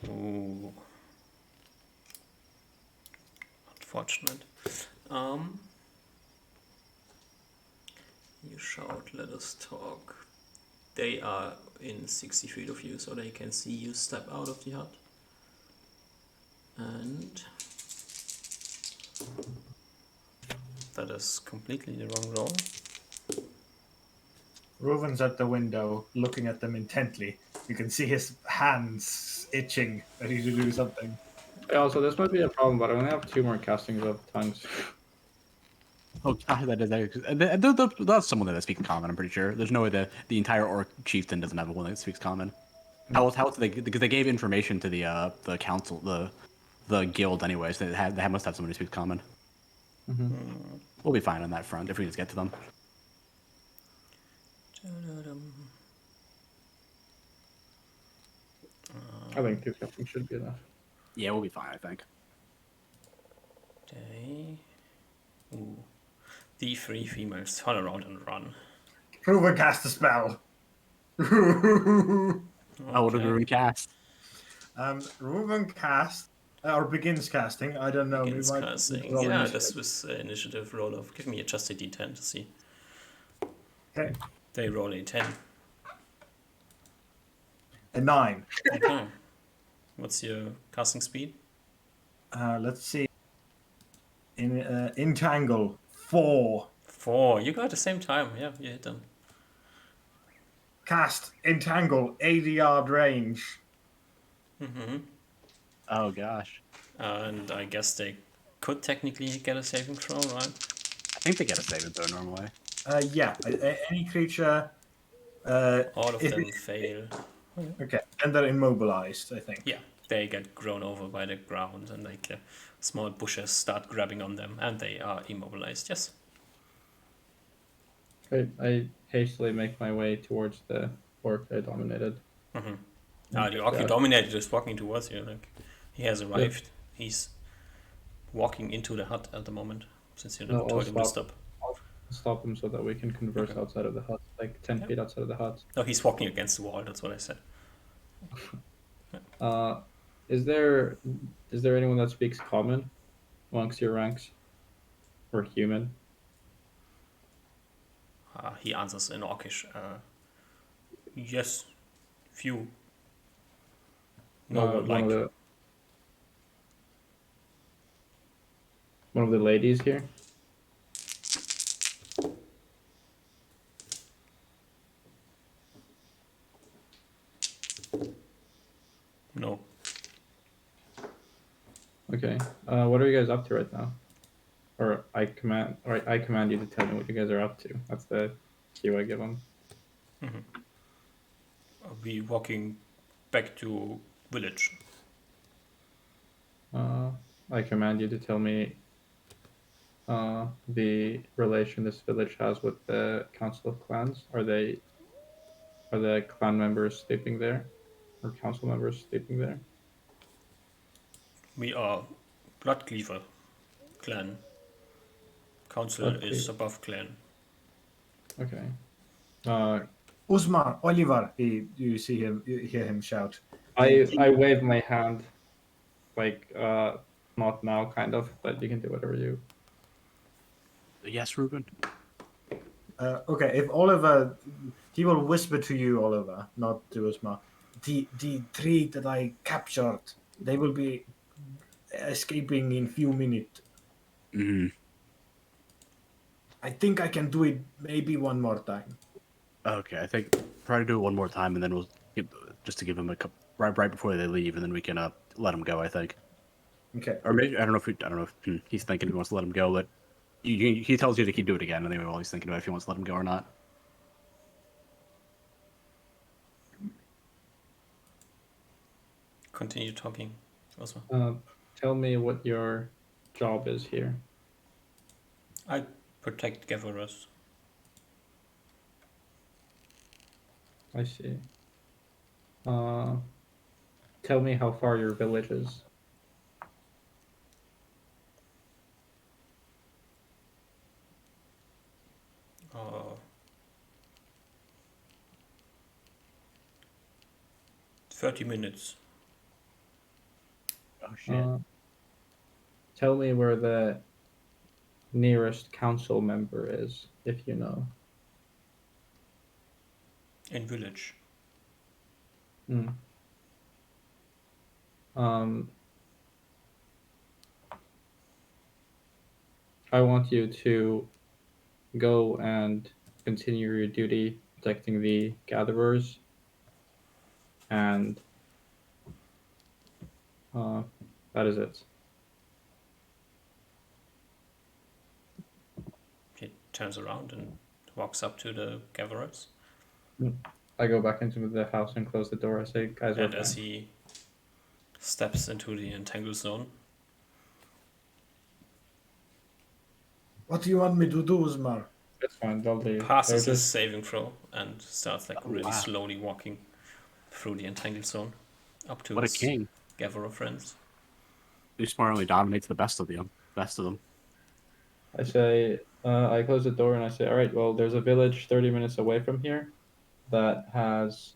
Ooh. Unfortunate. You shout, "Let us talk." They are in 60 feet of you, so they can see you step out of the hut. And that is completely the wrong roll. Reuven's at the window, looking at them intently. You can see his hands itching, ready to do something. Also, this might be a problem, but I only have 2 more castings of tongues. Oh, God, that's someone that speaks common. I'm pretty sure. There's no way that the entire orc chieftain doesn't have a one that speaks common. How else they? Because they gave information to the council, the guild, anyways. They must have someone who speaks common. We'll be fine on that front if we just get to them. I think 2 castings should be enough. Yeah, we'll be fine. I think. They. Ooh. The 3 females turn around and run. Reuven cast a spell. I would have ruined cast. Reuven cast or begins casting. I don't know. Begins we might casting. roll Yeah, initiative. this was initiative roll of. Give me just a d10 to see. Okay. They roll a 10. A 9. Okay. What's your casting speed? Let's see. In entangle 4. 4. You go at the same time. Yeah, you hit them. Cast entangle 80-yard range. Oh gosh. And I guess they could technically get a saving throw, right? I think they get a saving throw normally. Yeah. Any creature. All of if them it- fail. Okay, and they're immobilized. I think. Yeah, they get grown over by the ground and like small bushes start grabbing on them and they are immobilized. Yes. I hastily make my way towards the orc I dominated. The orc you dominated is walking towards you. Like he has arrived. He's walking into the hut at the moment since you No, I'll told him to stop. stop. I'll stop him so that we can converse outside of the hut, like 10 feet outside of the hut. No, he's walking against the wall. That's what I said. Is there anyone that speaks common amongst your ranks, or human? He answers in Orcish. Yes, few. No one like. One of the ladies here. No. Okay. What are you guys up to right now? Or I command you to tell me what you guys are up to. That's the cue I give them. Are we walking back to village? I command you to tell me the relation this village has with the Council of Clans. Are the clan members sleeping there, or council members sleeping there? We are Bloodcleaver clan. Council is above clan. Okay. Usmar, Oliver. You hear him shout. I wave my hand, like not now, kind of, but you can do whatever you. Yes, Reuben. Okay, if Oliver, he will whisper to you, Oliver, not to Usmar. The 3 that I captured, they will be escaping in few minutes. I think I can do it maybe one more time. Okay, I think try to do it one more time, and then we'll just to give them a couple right before they leave, and then we can let them go. I think, Okay. or maybe I don't know if he's thinking if he wants to let him go, but he tells you to keep doing it again anyway while he's thinking about if he wants to let him go or not. Continue talking, also. Tell me what your job is here. I protect gatherers. I see. Tell me how far your village is. Uh, 30 minutes. Oh shit! Tell me where the nearest council member is, if you know. In village. Hmm. I want you to go and continue your duty protecting the gatherers, and that is it. He turns around and walks up to the gatherers. I go back into the house and close the door. I say, guys, we're And as fine. he steps into the entangled zone, What do you want me to do, Uzmar? It's fine. They'll leave. passes They're his just saving throw and starts like Oh, really wow. slowly walking through the entangled zone up to What a his king! gatherer friends. He smartly dominates the best of them. I say, I close the door and I say, all right, well, there's a village 30 minutes away from here that has,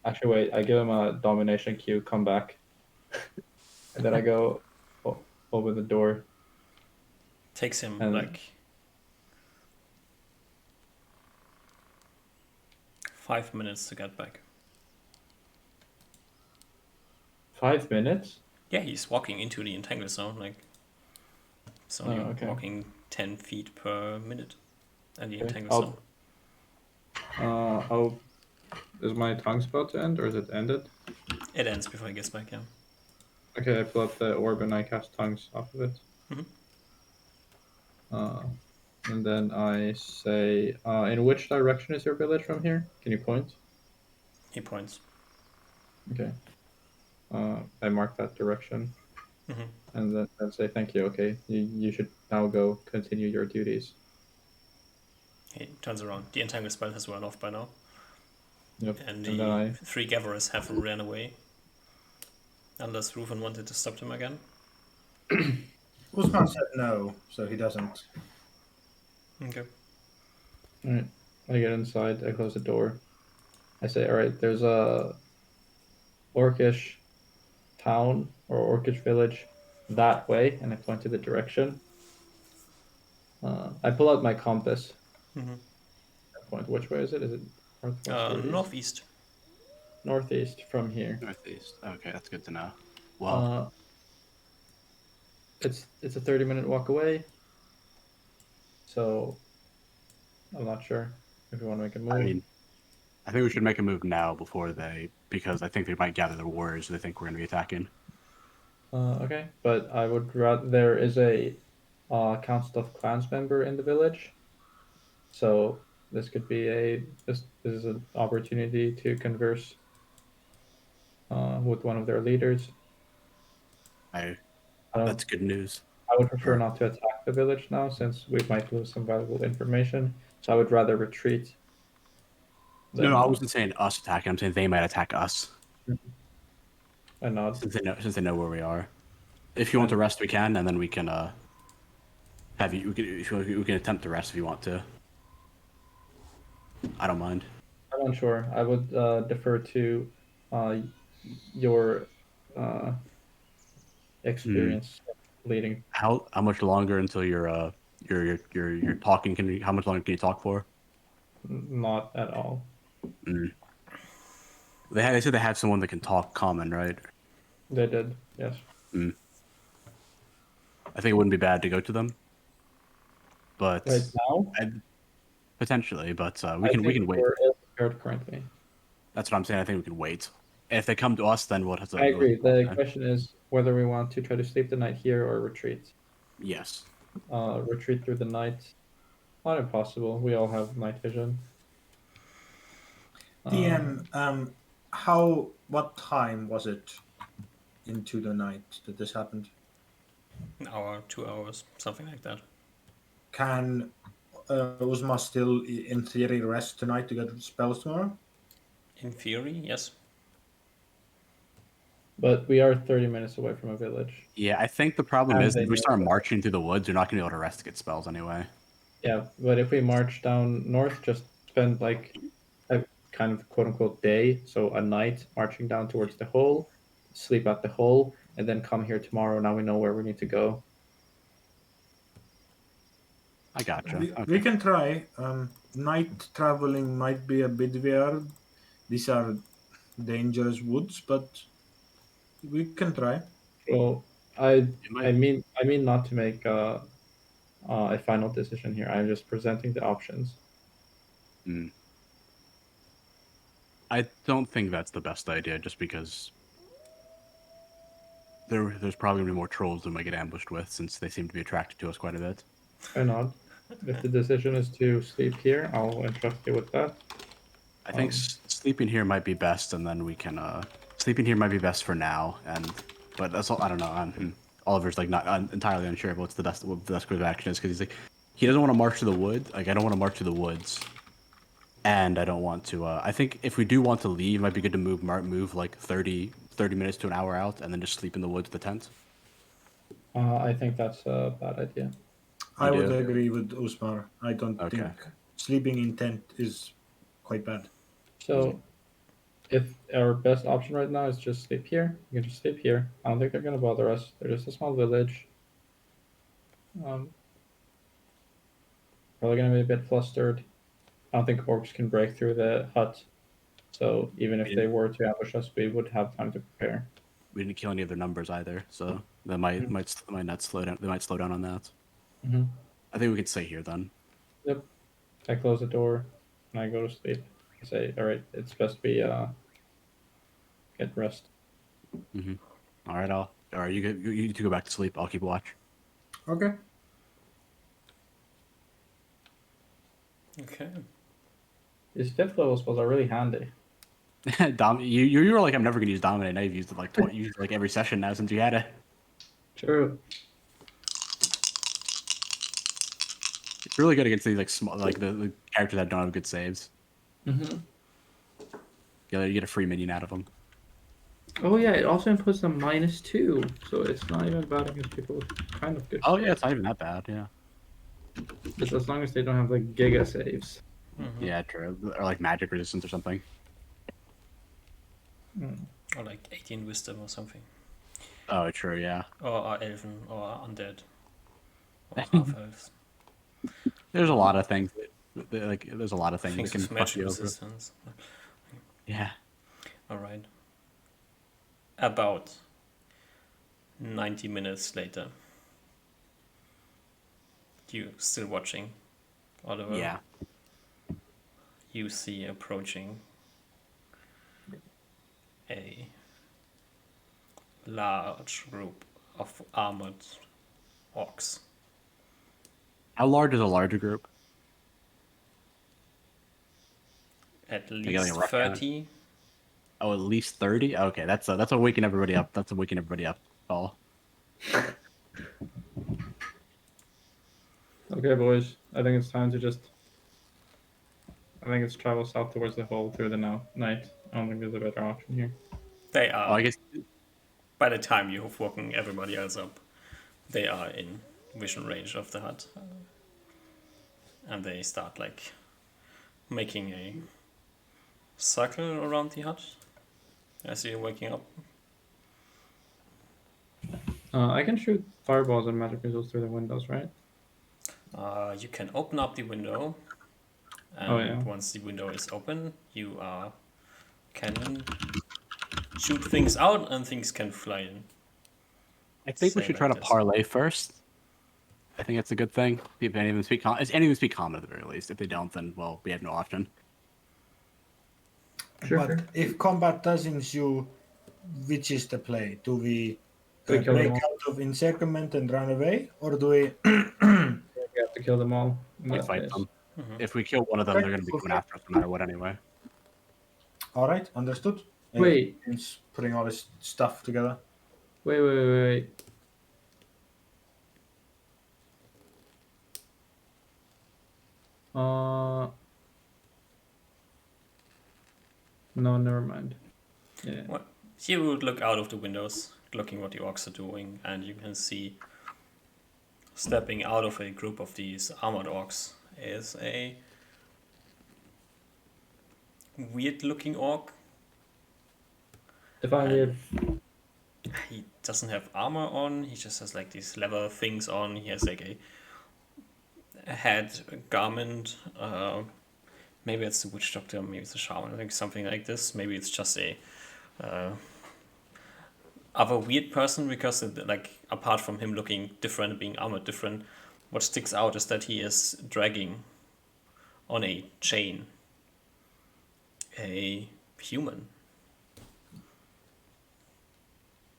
actually, wait, I give him a domination cue, come back. And then I go open the door. Takes him And like 5 minutes to get back. 5 minutes? Yeah, he's walking into the entangled zone, like so you're Okay. walking 10 feet per minute at the Okay. entangled zone. Is my tongue about to end or is it ended? It ends before he gets back, yeah. Okay, I pull up the orb and I cast tongues off of it. Mhm. And then I say, in which direction is your village from here? Can you point? He points. Okay. I mark that direction. Mhm. And then I say, thank you. Okay, you should now go continue your duties. He turns around. The entangled spell has run off by now. Yep. And And the then 3 gatherers have ran away. Unless Rufan wanted to stop them again. Uzman said no, so he doesn't. Okay. all right, I get inside. I close the door. I say, all right, there's a orcish town or orcish village that way, and I point to the direction. I pull out my compass. Mhm. I point. Which way is it? Is it northwest or east? Northeast. Northeast from here. Northeast. Okay, that's good to know. Well, It's a 30-minute walk away. So I'm not sure if you want to make a move. I mean, I think we should make a move now because I think they might gather their warriors. They think we're going to be attacking. Okay, but I would rather there is a Council of Clans member in the village, so this could be this is an opportunity to converse with one of their leaders. I don't. That's good news. I would prefer Or, not to attack the village now, since we might lose some valuable information. So I would rather retreat. no, Than I wasn't saying us attacking. I'm saying they might attack us a nod. since they know where we are. If you want to rest, we can, and then we can have you. We can attempt to rest if you want to. I don't mind. I'm unsure. I would defer to your experience leading. How much longer until you're talking? How much longer can you talk for? Not at all. They said they have someone that can talk common, right? They did, yes. I think it wouldn't be bad to go to them, but Right now, potentially. But I we think can wait. we're ill prepared currently. That's what I'm saying. I think we can wait. If they come to us, then we'll have to. I agree. The Okay. question is whether we want to try to sleep the night here or retreat. Yes. Retreat through the night. Not impossible. We all have night vision. DM, what time was it into the night that this happened? An hour, 2 hours, something like that. Can Uzma still, in theory, rest tonight to get spells tomorrow? In theory, yes. But we are 30 minutes away from a village. Yeah, I think the problem And is they if we know start that. marching through the woods, you're not gonna be able to rest to get spells anyway. Yeah, but if we march down north, just spend like a kind of quote unquote day, so a night marching down towards the hole, sleep at the hole, and then come here tomorrow. Now we know where we need to go. I gotcha. We Okay. can try. Night traveling might be a bit weird. These are dangerous woods, but we can try. Well, It I might. mean not to make a final decision here. I'm just presenting the options. Mm. I don't think that's the best idea, just because there's probably gonna be more trolls than we might get ambushed with, since they seem to be attracted to us quite a bit. Why not? If the decision is to sleep here, I'll entrust you with that. I think sleeping here might be best, and then we can. Sleeping here might be best for now, but that's all. I don't know. Oliver's like not entirely unsure of what the best course of action is, because he's like, he doesn't want to march to the wood. Like, I don't want to march to the woods, and I don't want to. I think if we do want to leave, it might be good to move like 30 minutes to an hour out, and then just sleep in the woods with the tent. I think that's a bad idea. I would do? agree with Usmar. I don't Okay. think sleeping in tent is quite bad. So, if our best option right now is just sleep here, we can just sleep here. I don't think they're gonna bother us. They're just a small village. Probably gonna be a bit flustered. I don't think orcs can break through the hut. So even if they were to ambush us, we would have time to prepare. We didn't kill any of their numbers either, so that might not slow down. They might slow down on that. Mm-hmm. I think we could stay here then. Yep. I close the door and I go to sleep. I say, all right, it's best we get rest. All right, all right. You two go back to sleep. I'll keep watch. Okay. Okay. These fifth level spells are really handy. You were like, I'm never gonna use dominate. Now you've used it like used it like every session now since you had it. True. It's really good against these like small the characters that don't have good saves. Mm-hmm. You get a free minion out of them. Oh yeah, it also inputs a -2, so it's not even bad against people with kind of good. Oh yeah, it's not even that bad. Yeah. Just as long as they don't have like giga saves. Yeah, true. Or like magic resistance or something. Or like 18 wisdom or something. Oh, true. Yeah. Or are elven or are undead. Or half elves. There's a lot of things there's a lot of things Things that with can fuck magic you over. resistance. Yeah. Alright. About 90 minutes later. You still watching, Oliver? Yeah. You see approaching a large group of armored orcs. How large is a larger group? At getting least a rough count. 30. Oh, at least 30. Okay, that's a waking everybody up. That's a waking everybody up. Call. Okay, boys. I think it's time to I think it's travel south towards the hole through the night. I don't think there's a better option here. They Oh, are, I guess. by the time you've woken everybody else up, they are in vision range of the hut. And they start like making a circle around the hut as you're waking up. I can shoot fireballs and magic missiles through the windows, right? You can open up the window, and Oh, yeah. once the window is open, you can shoot things out, and things can fly in. I think we Say should like try to this. parlay first. I think that's a good thing. If any of them speak common, at the very least. If they don't, then well, we have no option. Sure, But sure. if combat does ensue, which is the play? Do we We kill them break all. out of encirclement and run away, or do we? We have to kill them all in We that fight case. them. If we kill one of them, Okay, they're going to be go coming for it. after us no matter what anyway. All right, understood. Wait. He's putting all his stuff together. Wait. No, never mind. Yeah. Well, you would look out of the windows, looking what the orcs are doing, and you can see stepping out of a group of these armored orcs is a weird-looking orc. Define weird. He doesn't have armor on. He just has like these leather things on. He has like a head garment. Maybe it's the witch doctor. Maybe it's a shaman. I think something like this. Maybe it's just a other weird person because like apart from him looking different, being armored different, what sticks out is that he is dragging on a chain a human.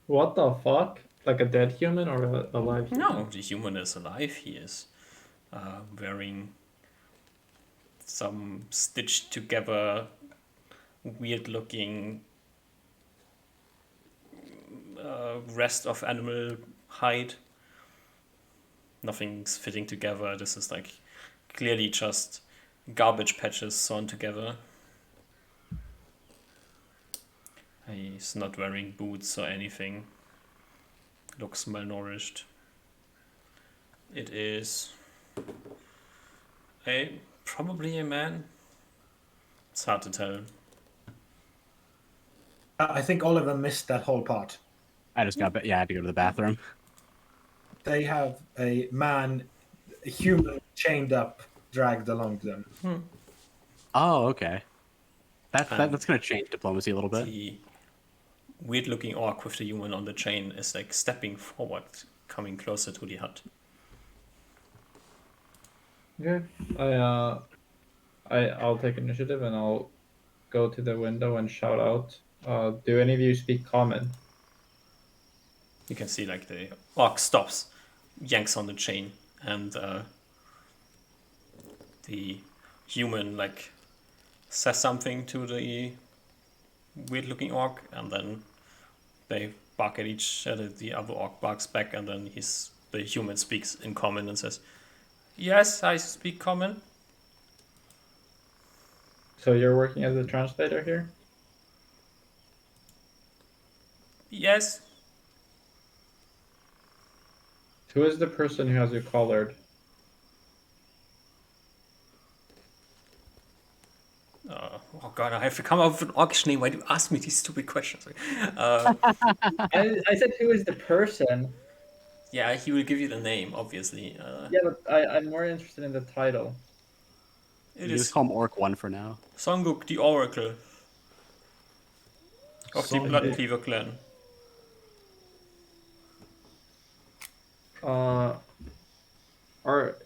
What the fuck? Like a dead human or a live human? No, the human is alive. He is wearing some stitched together, weird looking rest of animal hide. Nothing's fitting together. This is like clearly just garbage patches sewn together. He's not wearing boots or anything. Looks malnourished. It is probably a man. It's hard to tell. I think Oliver missed that whole part. I had to go to the bathroom. They have a human chained up, dragged along them. Oh, okay. That's going to change diplomacy a little bit. The weird looking orc with the human on the chain is like stepping forward, coming closer to the hut. Okay. I'll take initiative and I'll go to the window and shout out. Do any of you speak common? You can see like the orc stops, yanks on the chain, and the human like says something to the weird looking orc, and then they bark at each other. The other orc barks back, and then the human speaks in common and says, "Yes, I speak common." So you're working as a translator here? Yes. Who is the person who has you collared? Oh god, I have to come up with an orcish name. Why do you ask me these stupid questions? Uh, I said who is the person? yeah, he will give you the name, obviously. Yeah, but I'm more interested in the title. It You is just call him Orc 1 for now. Songuk the Oracle of the Songuk. Bloodcleaver clan.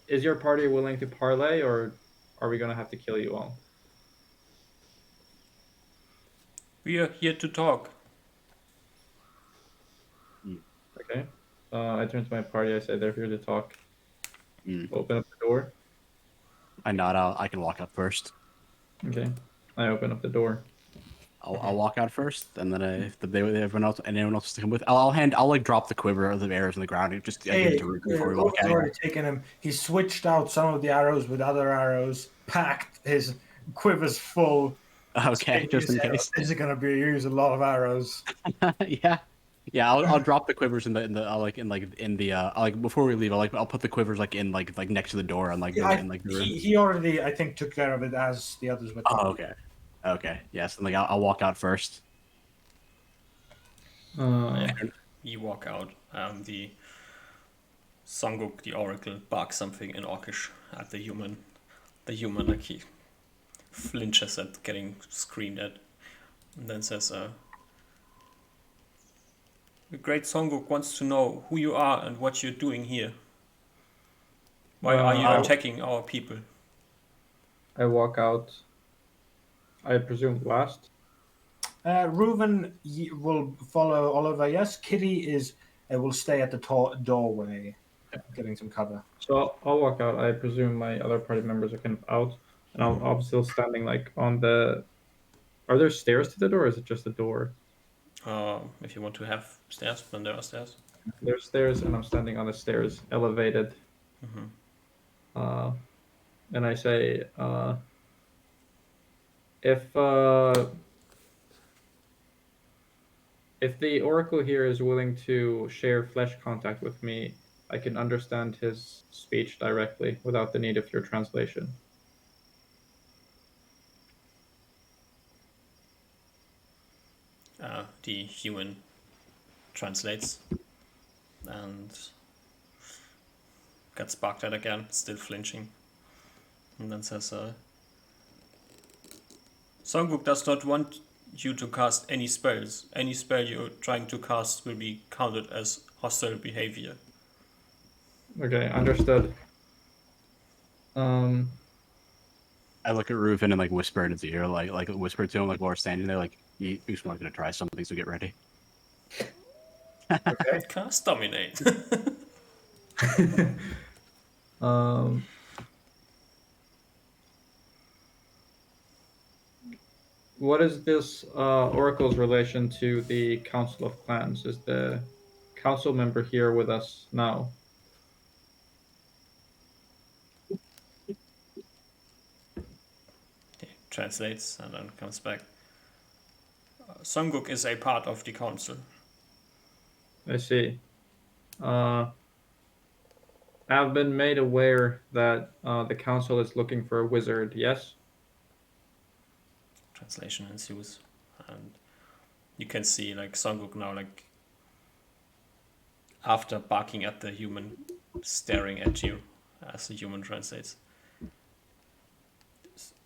Is your party willing to parlay, or are we gonna have to kill you all? We are here to talk. Okay. I turn to my party. I say they're here to talk. Mm. Open up the door. I nod. I can walk up first. Okay. I open up the door. I'll walk out first, and then if anyone else wants to come with, I'll like drop the quiver of the arrows on the ground and just give it to Rick before we walk Oliver's out. already taken him. He switched out some of the arrows with other arrows, packed his quivers full. Okay, just in case. This is gonna be use a lot of arrows. Yeah. I'll drop the quivers in the before we leave. I'll put the quivers like next to the door and Yeah, in the room. he already, I think, took care of it as the others were. Oh, okay. Yes, and I'll walk out first. You walk out. The Songuk the Oracle barks something in Orcish at the human. The human like he flinches at getting screamed at, and then says, "The great Songuk wants to know who you are and what you're doing here. Why are you attacking our people?" I walk out. I presume last. Reuven will follow Oliver. Yes, Kitty will stay at the doorway, getting some cover. So I'll walk out. I presume my other party members are kind of out, and I'm still standing like on the. Are there stairs to the door, or is it just a door? If you want to have stairs, then there are stairs. There's stairs, and I'm standing on the stairs, elevated. Uh, and I say, if if the oracle here is willing to share flesh contact with me, I can understand his speech directly without the need of your translation. The human translates and gets barked at again, still flinching, and then says, Songbuk does not want you to cast any spells. Any spell you're trying to cast will be counted as hostile behavior. Okay, understood. I look at Reuven and like whisper in his ear, like whisper to him, like while we're standing there, like he's not gonna try something, so get ready. Okay. Cast dominate. What is this oracle's relation to the Council of Clans? Is the council member here with us now? He translates and then comes back. Songguk is a part of the council. I see. I've been made aware that the council is looking for a wizard, yes? Translation ensues, and you can see like Songguk now, like after barking at the human, staring at you as the human translates.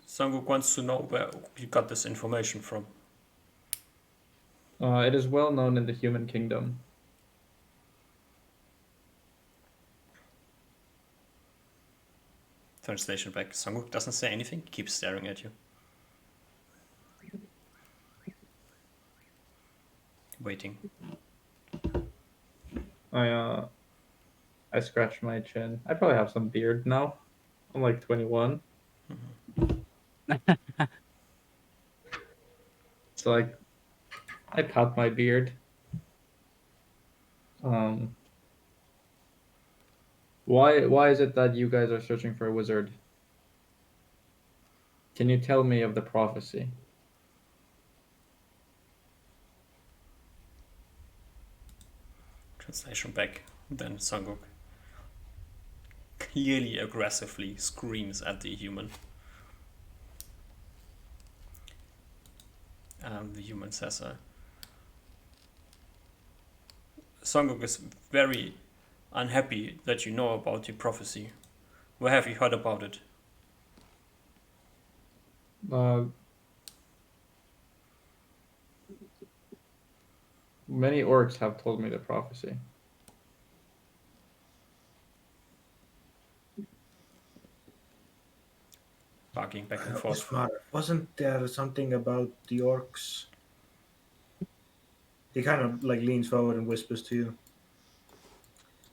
Songguk wants to know where you got this information from. It is well known in the human kingdom. Translation back. Songguk doesn't say anything, he keeps staring at you. Waiting. I scratch my chin. I probably have some beard now. I'm like 21. So like, I pat my beard. Why is it that you guys are searching for a wizard? Can you tell me of the prophecy? Translation back. Then Songguk clearly aggressively screams at the human. The human says, Songguk is very unhappy that you know about the prophecy. Where have you heard about it? Many orcs have told me the prophecy. Barking back and forth. Osmar, wasn't there something about the orcs? He kind of like leans forward and whispers to you.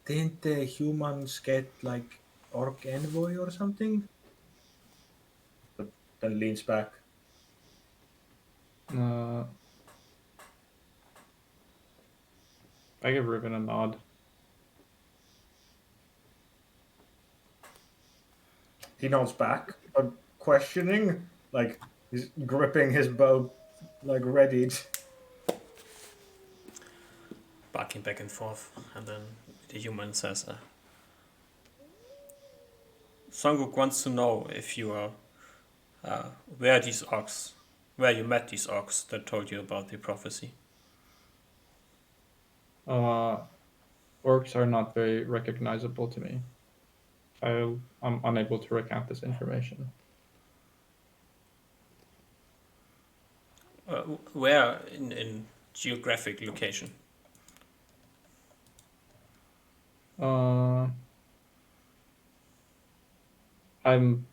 Didn't the humans get like orc envoy or something? But then leans back. I give Reuven a nod. He nods back, but questioning, like he's gripping his bow, like readied. Barking back and forth, and then the human says, Songguk wants to know if you are where you met these orcs that told you about the prophecy. Orcs are not very recognizable to me. I'm unable to recount this information. Where in geographic location? I'm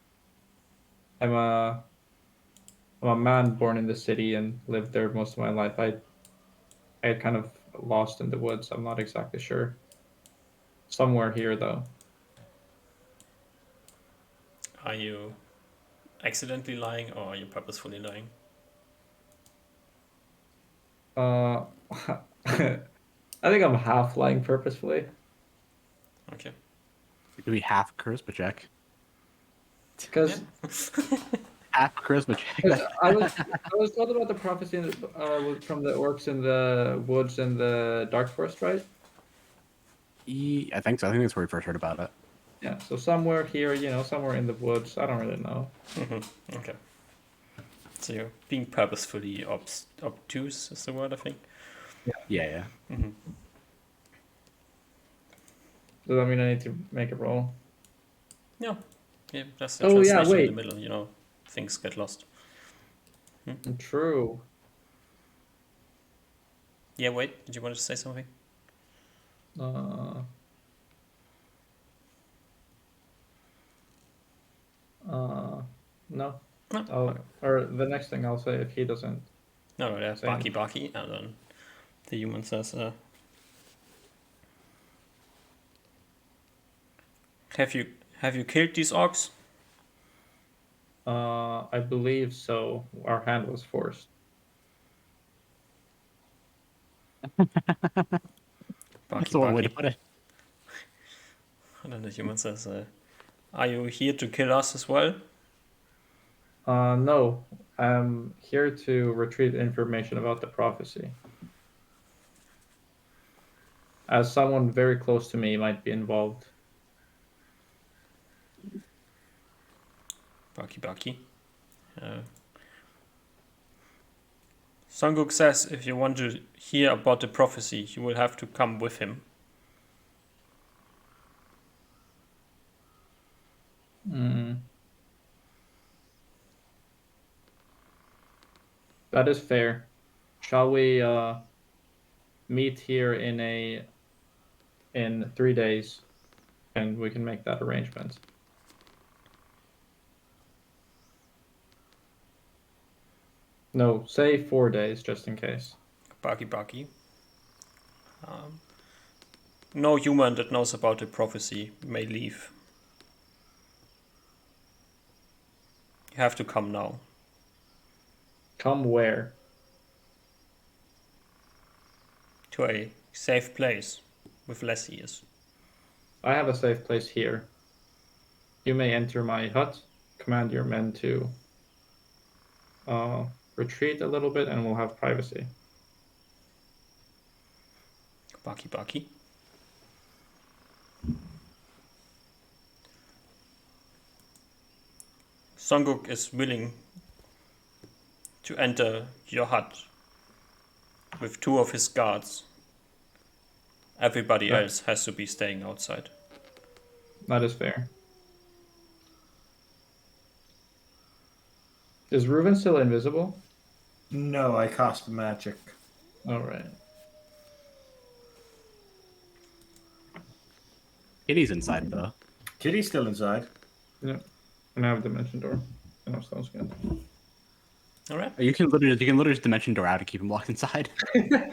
I'm a man born in the city and lived there most of my life. I kind of lost in the woods. I'm not exactly sure. Somewhere here though. Are you accidentally lying or are you purposefully lying? I think I'm half lying purposefully. Okay. Do we half charisma check? Because Half charisma check. I was told about the prophecy from the orcs in the woods in the dark forest, right? I think so. I think that's where we first heard about it. Yeah. So somewhere here, somewhere in the woods. I don't really know. Okay. So you're being purposefully obtuse is the word, I think. Yeah. Does that mean I need to make a roll? Yeah. Yeah, that's the Oh, yeah, translation in the wait. middle, things get lost. True. Yeah, wait, did you want to say something? No. No. Or the next thing I'll say if he doesn't. No, there's Say Baki Baki, and then the human says, have you killed these orcs? I believe so. Our hand was forced. Baki That's the one way to Baki. put it. And then the human says, are you here to kill us as well? No. I'm here to retrieve information about the prophecy. As someone very close to me might be involved. Baki Baki. Sanguk says if you want to hear about the prophecy, you will have to come with him. That is fair. Shall we meet here in 3 days, and we can make that arrangement? No, say 4 days, just in case. Baki Baki. No human that knows about the prophecy may leave. You have to come now. Come where? To a safe place with less ears. I have a safe place here. You may enter my hut, command your men to retreat a little bit, and we'll have privacy. Baki Baki. Songuk is willing to enter your hut with 2 of his guards. Everybody else has to be staying outside. That is fair. Is Reuven still invisible? No, I cast magic. All right. Kitty's inside though. Kitty's still inside. Yeah. And I have a dimension door. Oh, sounds good. All right. You can literally just dimension door out to keep him locked inside. Okay.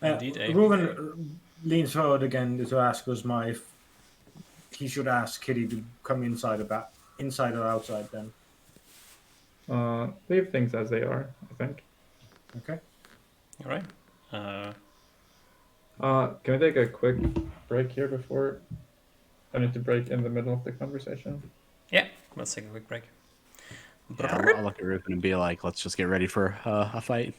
Indeed, Reuven leans forward again to ask Uzma if he should ask Kitty to come inside or outside then. Leave things as they are, I think. Okay. All right. Can we take a quick break here before I need to break in the middle of the conversation? Yeah, let's take a quick break. Yeah, I'll look at Reuben and be like, let's just get ready for a fight.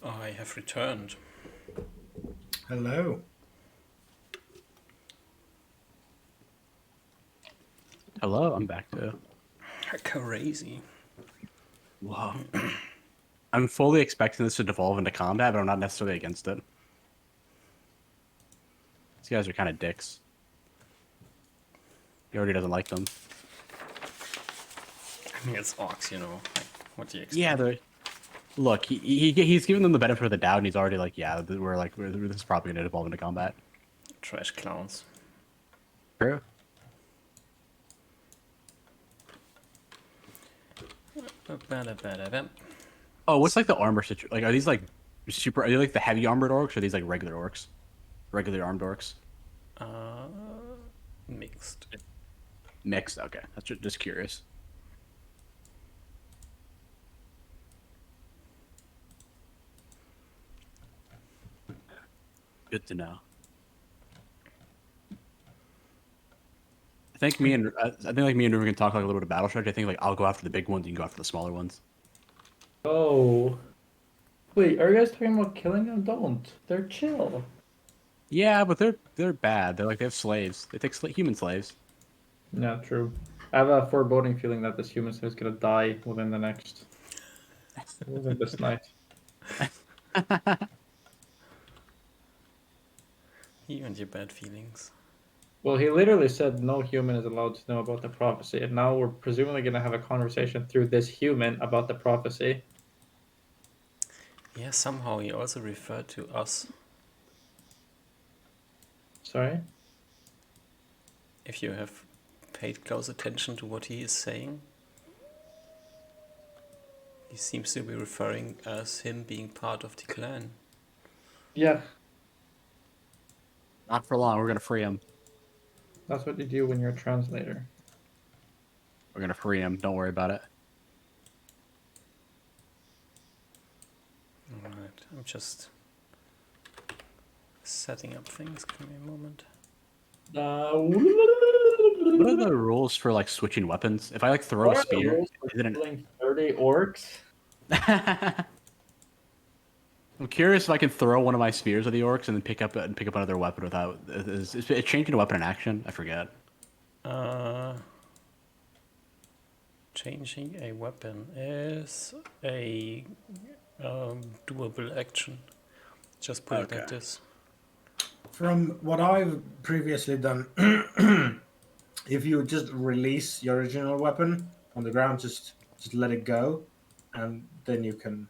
I have returned. Hello. Hello, I'm back too. Crazy. Whoa. I'm fully expecting this to devolve into combat, but I'm not necessarily against it. These guys are kind of dicks. He already doesn't like them. I mean, it's orcs, you know. Like, what do you expect? Yeah, they're... Look, he's giving them the benefit of the doubt, and he's already like, yeah, this is probably going to devolve into combat. Trash clowns. True. Oh, what's like the armor situation? Like, are these like super? Are they like the heavy armored orcs, or are these like regular orcs? Regular armed orcs? Mixed. Mixed. Okay, that's just curious. Good to know. I think like me and Ruben can talk like a little bit of battle strategy. I think like I'll go after the big ones, you can go after the smaller ones. Oh. Wait, are you guys talking about killing them? Don't. They're chill. Yeah, but they're bad. They have slaves. They take human slaves. Yeah, true. I have a foreboding feeling that this human is gonna die within this night. You and your bad feelings. Well, he literally said no human is allowed to know about the prophecy, and now we're presumably gonna have a conversation through this human about the prophecy. Yeah, somehow he also referred to us. Sorry? If you have paid close attention to what he is saying, he seems to be referring as him being part of the clan. Yeah, Not for long. We're gonna free him. that's what you do when you're a translator. We're gonna free him. Don't worry about it. Alright, I'm just setting up things. Give me a moment. What are the rules for like switching weapons? If I like throw a What are the spear, rules for is it an... killing 30 orcs? I'm curious if I can throw one of my spears at the orcs and then pick up another weapon without is it changing a weapon in action? I forget. Changing a weapon is a doable action. Just put it like this. From what I've previously done, if you just release your original weapon on the ground, just let it go, and then you can.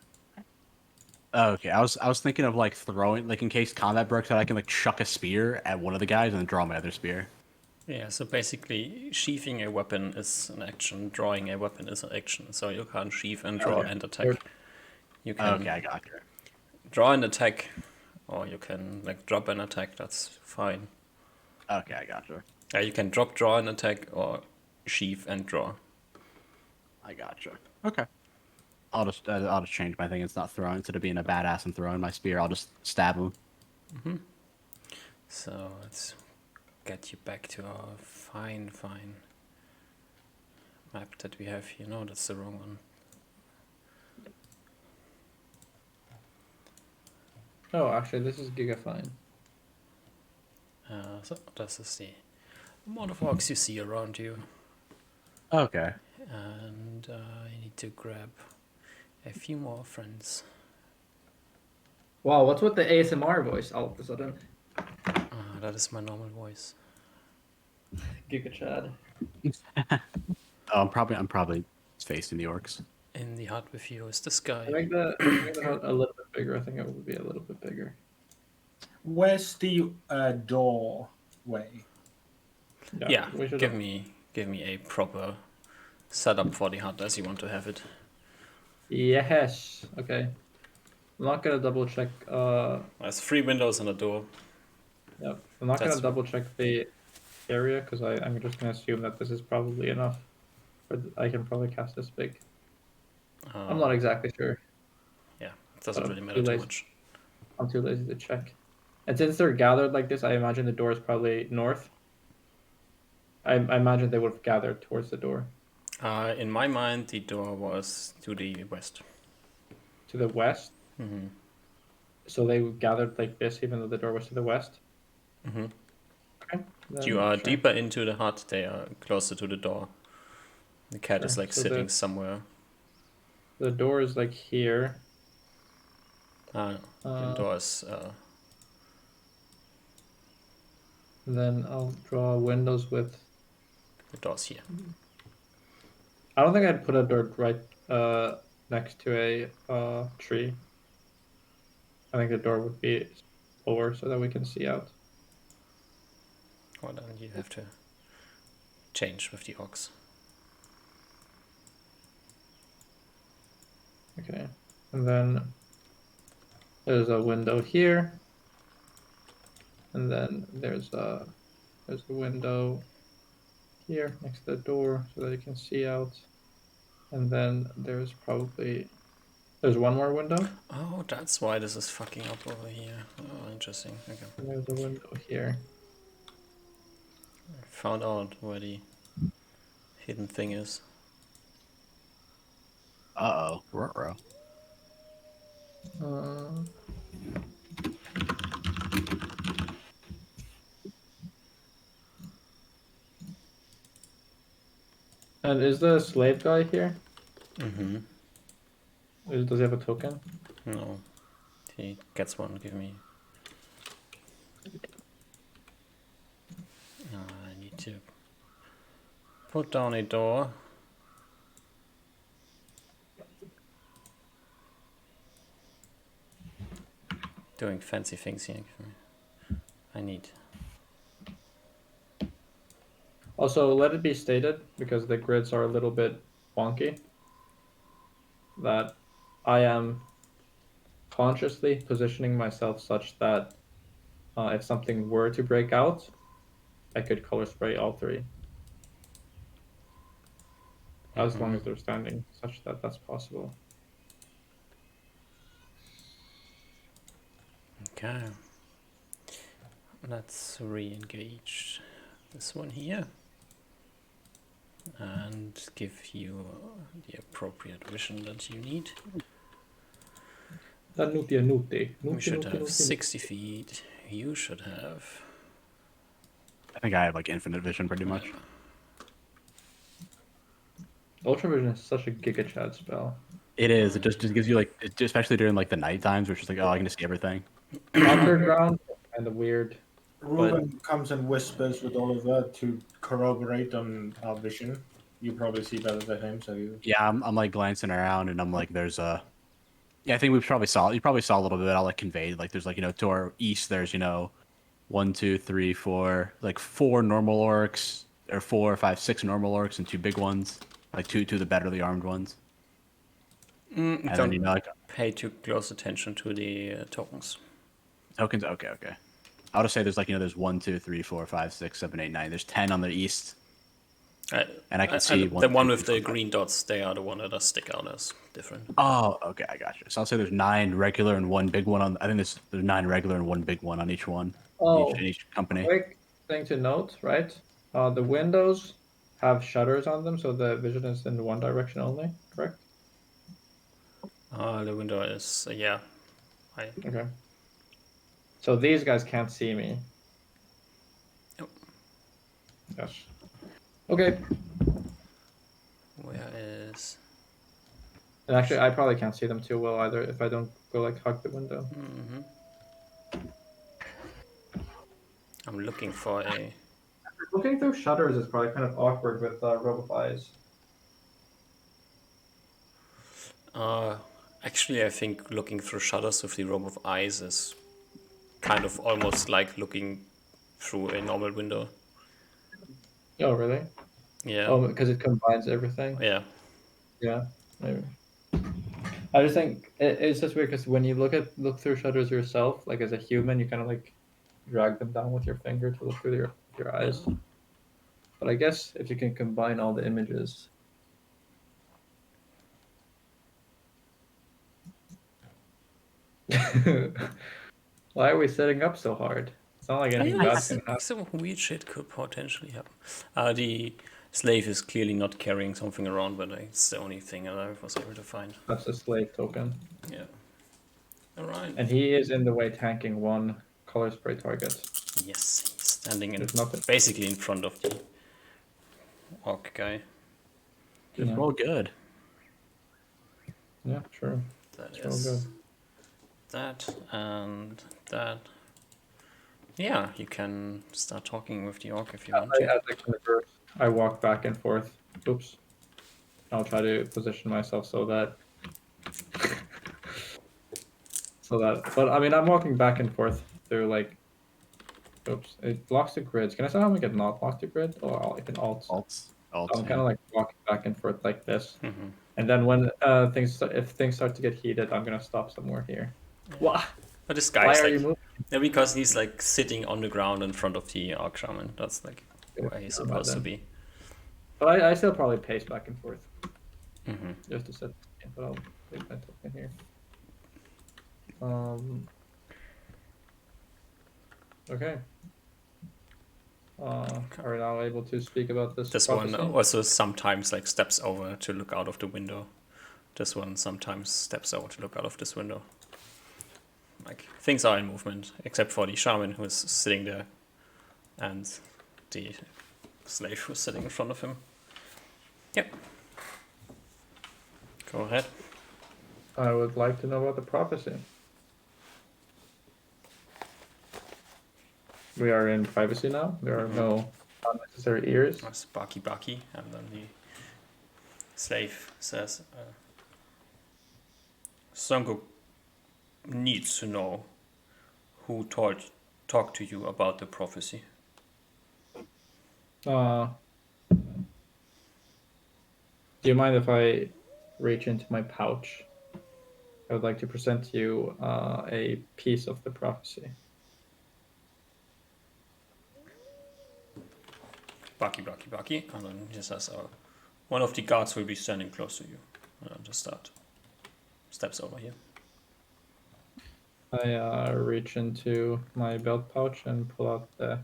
Oh, okay, I was thinking of like throwing, like in case combat breaks out, I can like chuck a spear at one of the guys and then draw my other spear. Yeah, so basically, sheathing a weapon is an action, drawing a weapon is an action. So you can't sheath and draw Okay. and attack. You can Okay, I got you. draw and attack, or you can like drop and attack. That's fine. Okay, I got you. You can drop, draw, and attack, or sheath and draw. I got you. Okay. I'll just change my thing. It's not throwing. Instead of being a badass and throwing my spear, I'll just stab him. So let's get you back to our fine map that we have here. No, that's the wrong one. Oh, actually, this is gigafine. So this is the amount of orcs you see around you. Okay. And you need to grab a few more friends. Wow, what's with the ASMR voice all of a sudden? That is my normal voice. Giga Chad. Oh, I'm probably facing the orcs. In the hut with you is this guy. I make the hut a little bit bigger. I think it would be a little bit bigger. Where's the doorway? Yeah, we should give me a proper setup for the hut as you want to have it. Yes. Okay. I'm not gonna double check. There's 3 windows and a door. Yep. I'm not That's- gonna double check the area because I'm just gonna assume that this is probably enough. I can probably cast this big. I'm not exactly sure. Yeah, it doesn't But really I'm matter too too lazy. much. I'm too lazy to check. And since they're gathered like this, I imagine the door is probably north. I imagine they would have gathered towards the door. In my mind, the door was to the west. To the west? Mm-hmm. So they gathered like this, even though the door was to the west. Mm-hmm. Okay. Then, You are sure, deeper into the hut. They are closer to the door. The cat is sure. like So sitting somewhere. the door is like here. The door is. Then I'll draw windows with. The door's here. I don't think I'd put a door right next to a tree. I think the door would be lower so that we can see out. Well, then you have to change with the ox. Okay, and then there's a window here, and then there's a window here next to the door so that you can see out, and then there's one more window. Oh, that's why this is fucking up over here. Oh, interesting. Okay. And there's a window here. Found out where the hidden thing is. Uh-oh. Ruh-roh. Uh, and is the slave guy here? Mm-hmm. Does he have a token? No. He gets one, give me. I need to put down a door. Doing fancy things here. I need. Also, let it be stated, because the grids are a little bit wonky, that I am consciously positioning myself such that if something were to break out, I could color spray all three. As long as they're standing such that that's possible. Okay. Let's re-engage this one here. And give you the appropriate vision that you need. We should have 60 feet. You should have. I think I have like infinite vision pretty much. Ultra vision is such a giga chat spell. It is. It just gives you like, especially during like the night times, where it's just like, oh, I can just see everything. Underground, kind of weird. Ruben comes and whispers with Oliver to corroborate on our vision. You probably see better than him, so you. Yeah, I'm like glancing around, and I'm like, there's a. Yeah, I think you probably saw a little bit. I'll like convey like there's like to our east there's 1, 2, 3, 4 like 4 normal orcs or 4, 5, 6 normal orcs and 2 big ones, like two the better armed ones. And Don't then like pay too close attention to the tokens. tokens. Okay. I would just say there's like there's 1, 2, 3, 4, 5, 6, 7, 8, 9. There's 10 on the east. And I can see the one with 2, 3, the 4, green dots. They are the one that stick out as different. Oh, okay, I got you. So I'll say there's 9 regular and 1 big one on. I think there's 9 regular and 1 big one on each one. Oh, in each company. Quick thing to note, right? The windows have shutters on them, so the vision is in one direction only. Correct? The window is yeah. Okay. So these guys can't see me. Nope. Yes. Okay. Where is? And actually, I probably can't see them too well either if I don't go like hug the window. I'm looking for a. Looking through shutters is probably kind of awkward with robe of eyes. Actually, I think looking through shutters with the robe of eyes is kind of almost like looking through a normal window. Oh, really? Yeah. Oh, because it combines everything? Yeah. Yeah, maybe. I just think it's just weird because when you look through shutters yourself, like as a human, you kind of like drag them down with your finger to look through your eyes. Yeah. But I guess if you can combine all the images. Why are we setting up so hard? It's not like anything bad can happen. Some weird shit could potentially happen. The slave is clearly not carrying something around, but it's the only thing that I was able to find. That's a slave token. Yeah. Alright. And he is in the way tanking one color spray target. Yes, he's standing in There's nothing. basically in front of the orc guy. Just Yeah. roll good. Yeah, sure. That It's all is good. that and that. Yeah, you can start talking with the orc if you want to. As I converse, I walk back and forth. Oops. I'll try to position myself so that. But I mean, I'm walking back and forth through like. Oops, it blocks the grids. Can I somehow make it not block the grid? Or I can alt. Alts. So Alts. I'm kind of like walking back and forth like this. Mm-hmm. And then when if things start to get heated, I'm gonna stop somewhere here. Why? But this Why guy's are you like, moving? yeah, because he's like sitting on the ground in front of the orc shaman. That's like where he's Never mind supposed to then. be. But I still probably pace back and forth Mm-hmm. just to set. But I'll leave my token here. Okay. Are we now able to speak about this? This prophecy? one also sometimes like steps over to look out of the window. This one sometimes steps over to look out of this window. Like things are in movement, except for the shaman who is sitting there, and the slave who's sitting in front of him. Yep. Go ahead. I would like to know about the prophecy. We are in privacy now. There are no unnecessary ears. That's Baki Baki, and then the slave says, Sanguk needs to know who talked to you about the prophecy. Do you mind if I reach into my pouch? I would like to present you a piece of the prophecy. Baki Baki Baki, and then he says, one of the guards will be standing close to you. And then just steps over here. I reach into my belt pouch and pull out the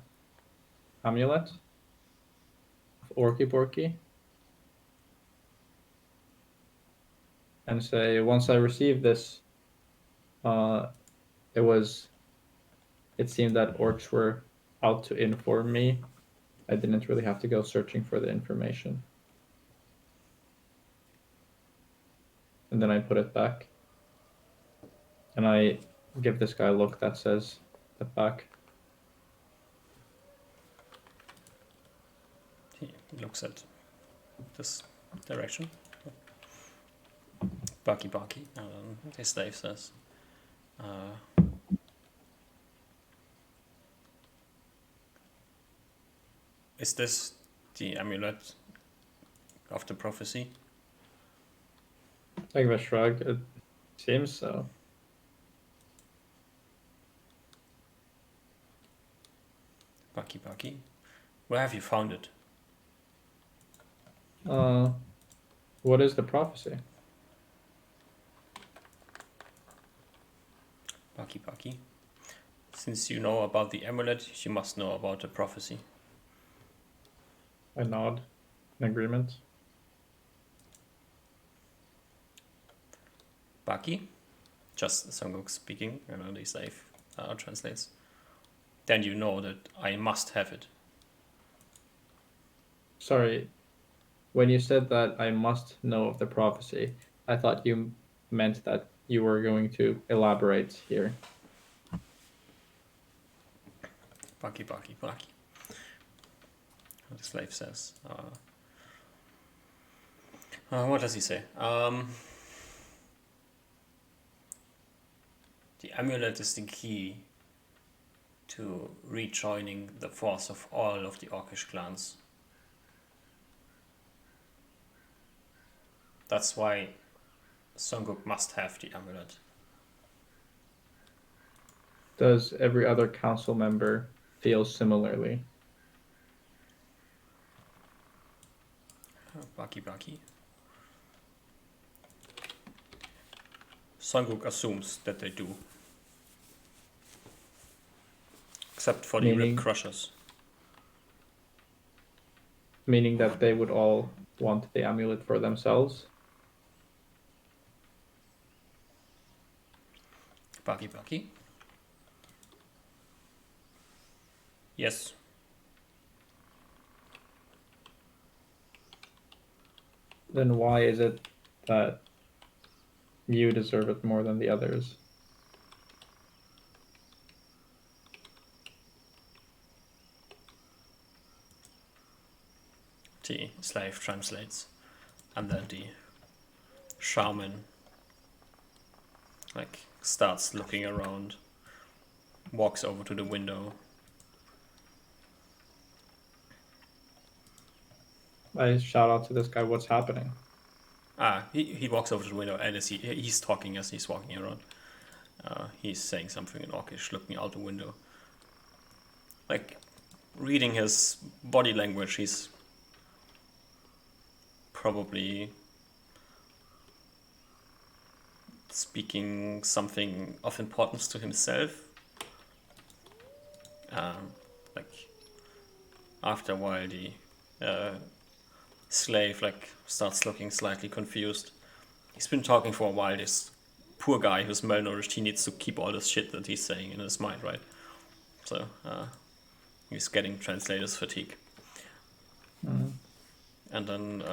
amulet of Orky Borky and say, once I received this, it seemed that orcs were out to inform me. I didn't really have to go searching for the information. And then I put it back. And I give this guy a look that says, "Step back." He looks at this direction. Baki Baki, and then the slave says, is this the amulet of the prophecy? I give a shrug. It seems so. Baki Baki, where have you found it? What is the prophecy? Baki Baki, since you know about the amulet, you must know about the prophecy. I nod in agreement. Baki, just Songok speaking, and the slave translates. Then you know that I must have it. Sorry, when you said that I must know of the prophecy, I thought you meant that you were going to elaborate here. Baki Baki Baki. And the slave says, what does he say? The amulet is the key to rejoining the force of all of the Orcish clans. That's why Songuk must have the amulet. Does every other council member feel similarly? Baki Baki. Songuk assumes that they do. Except for the Rib Crushers. Meaning that they would all want the amulet for themselves? Bucky Bucky. Yes. Then why is it that you deserve it more than the others? The slave translates, and then the shaman like starts looking around, walks over to the window. I shout out to this guy, what's happening? He walks over to the window, and he's talking as he's walking around. He's saying something in Orcish, looking out the window. Like, reading his body language, he's probably speaking something of importance to himself. Like, after a while, the slave starts looking slightly confused. He's been talking for a while. This poor guy who's malnourished, he needs to keep all this shit that he's saying in his mind, right? So he's getting translator's fatigue. Mm. And then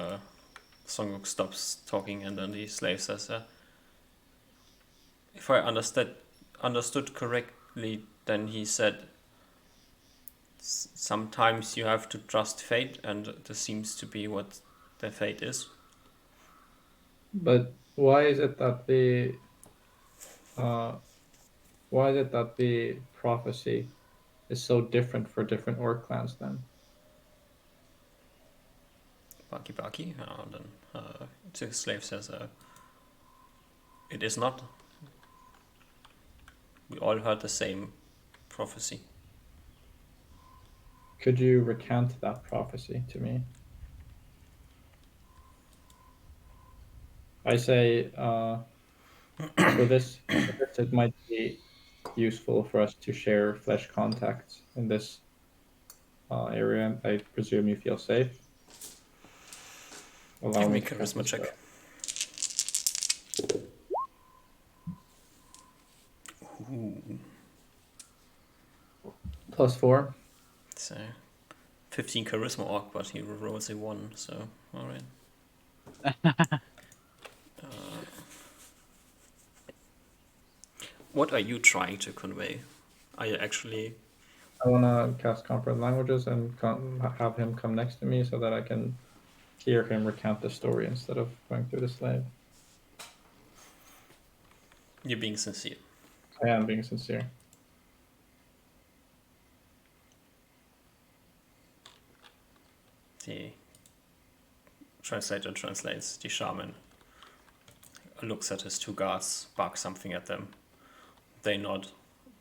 Songuk stops talking, and then the slave says, if I understood correctly, then he said, sometimes you have to trust fate, and this seems to be what the fate is. But why is it that the prophecy is so different for different orc clans then? Baki Baki. And then the slave says, it is not. We all heard the same prophecy. Could you recount that prophecy to me? I say, for this, it might be useful for us to share flesh contacts in this area. I presume you feel safe. Allow Give me to cast charisma this check. Ooh. +4. So 15 charisma orc, but he rolls a 1, so alright. What are you trying to convey? Are you actually... I want to cast Comprehend Languages and have him come next to me so that I can hear him recount the story instead of going through the slave. You're being sincere. I am being sincere. The translator translates. The shaman looks at his two guards, barks something at them. They nod,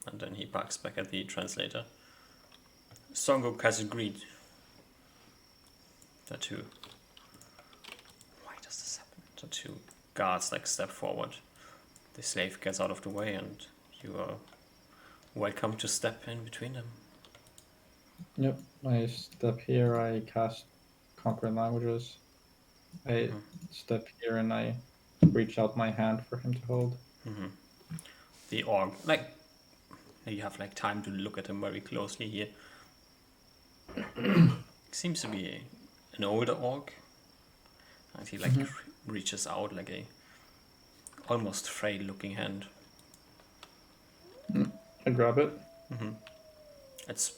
and then he barks back at the translator. Songuk has agreed. The two... Why does this happen? The two guards step forward. The slave gets out of the way, and you are welcome to step in between them. Yep, I step here, I cast Comprehend Languages. I step here and I reach out my hand for him to hold. Mm-hmm. The orc, you have time to look at him very closely here. Seems to be an older orc, and he reaches out like a almost frail looking hand. I grab it. Mm-hmm. It's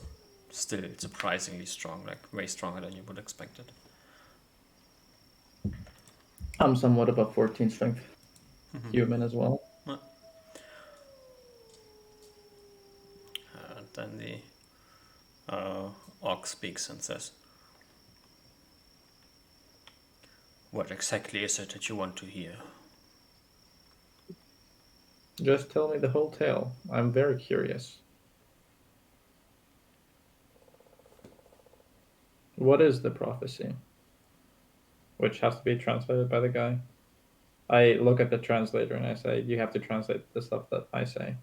still surprisingly strong, way stronger than you would expect it. I'm somewhat above 14 strength. Human as well. Then the orc speaks and says, what exactly is it that you want to hear? Just tell me the whole tale. I'm very curious. What is the prophecy? Which has to be translated by the guy. I look at the translator and I say, you have to translate the stuff that I say.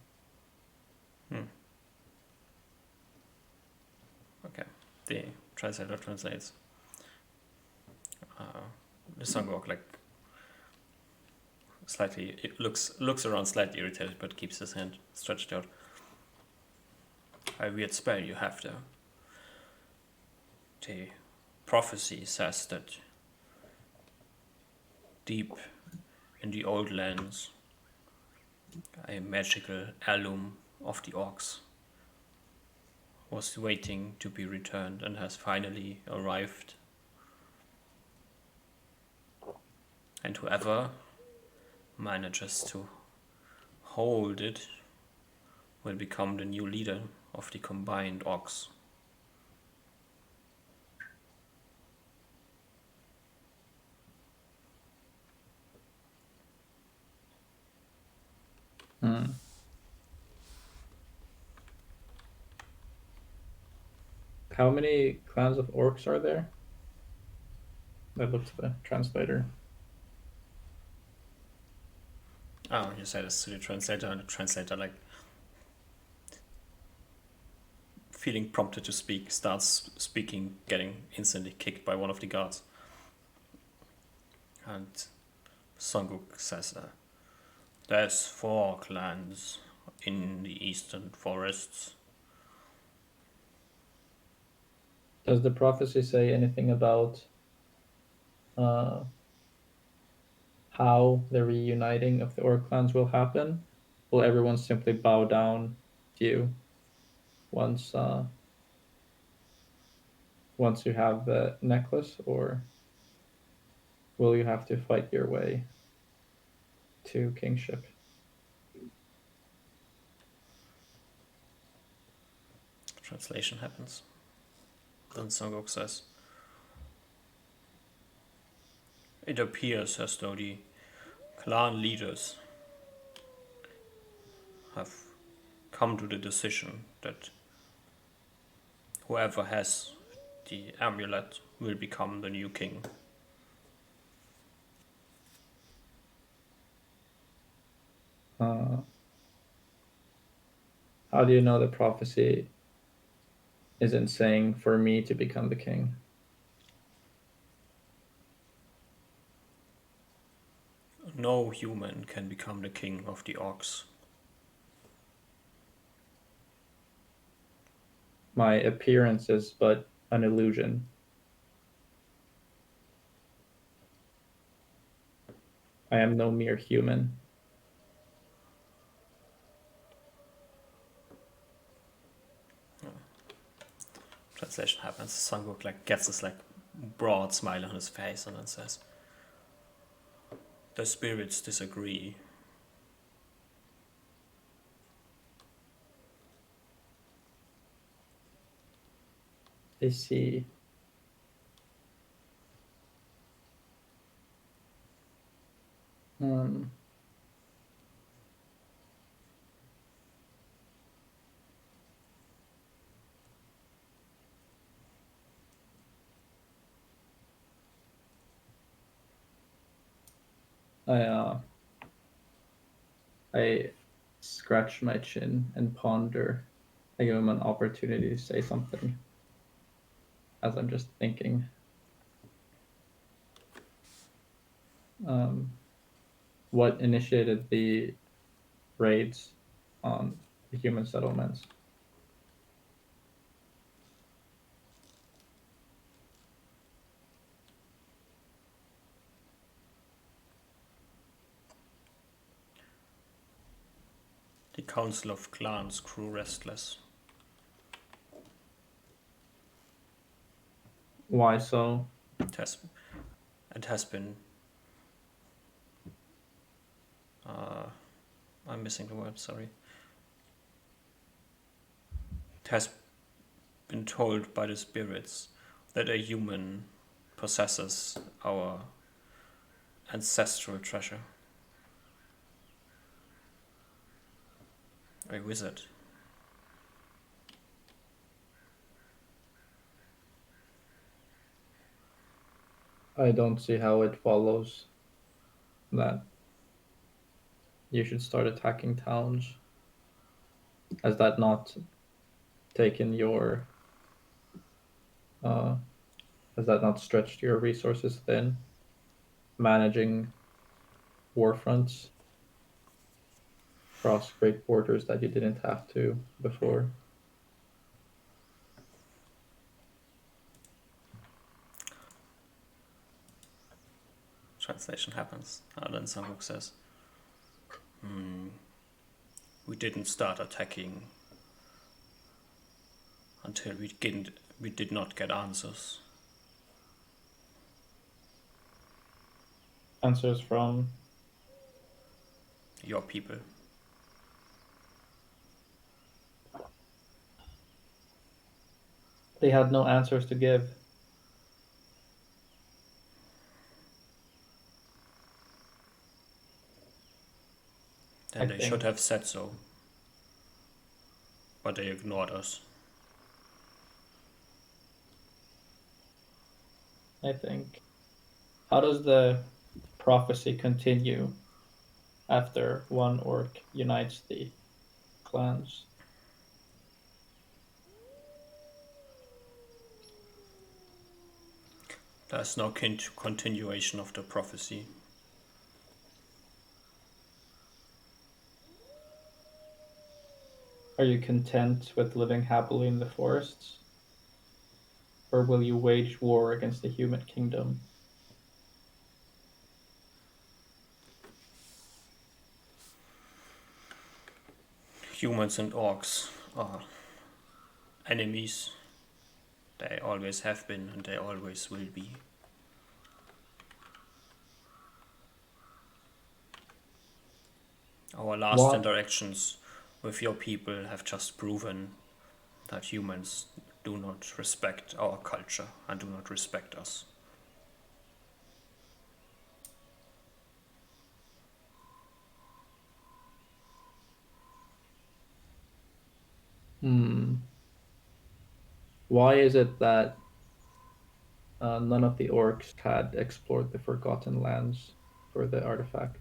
Okay. The translator translates. The Songok slightly. It looks around slightly irritated, but keeps his hand stretched out. A weird spell you have there. The prophecy says that deep in the old lands, a magical heirloom of the orcs was waiting to be returned and has finally arrived. And whoever manages to hold it will become the new leader of the combined orcs. How many clans of orcs are there? I looked at the translator. Oh, you said this to the translator, and the translator, like, feeling prompted to speak, starts speaking, getting instantly kicked by one of the guards. And Songuk says, there's 4 clans in the eastern forests. Does the prophecy say anything about how the reuniting of the orc clans will happen? Will everyone simply bow down to you once you have the necklace, or will you have to fight your way to kingship? Translation happens. Then Songok says, it appears as though the clan leaders have come to the decision that whoever has the amulet will become the new king. How do you know the prophecy isn't saying for me to become the king? No human can become the king of the orcs. My appearance is but an illusion. I am no mere human. Translation happens. Songok gets this broad smile on his face and then says, the spirits disagree. I see. I scratch my chin and ponder. I give him an opportunity to say something as I'm just thinking. What initiated the raids on the human settlements? The Council of Clans grew restless. Why so? It has been. I'm missing the word, sorry. It has been told by the spirits that a human possesses our ancestral treasure. A wizard. I don't see how it follows that you should start attacking towns. Has that not taken your has that not stretched your resources thin? Managing war fronts across great borders that you didn't have to before. Translation happens. Then Sandbox says, we didn't start attacking until we did not get answers. Answers from Your people. they had no answers to give. Then they should have said so. But they ignored us. I think. How does the prophecy continue after one orc unites the clans? There's no continuation of the prophecy. Are you content with living happily in the forests? Or will you wage war against the human kingdom? Humans and orcs are enemies. They always have been and they always will be. Our last interactions with your people have just proven that humans do not respect our culture and do not respect us. Why is it that none of the orcs had explored the Forgotten Lands for the artifact?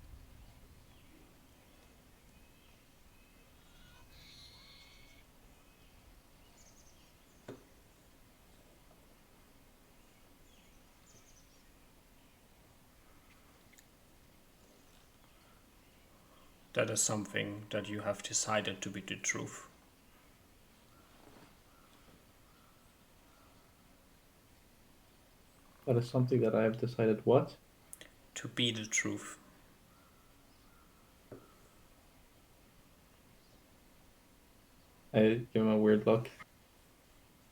That is something that you have decided to be the truth. That is something that I have decided what? To be the truth. I give him a weird look.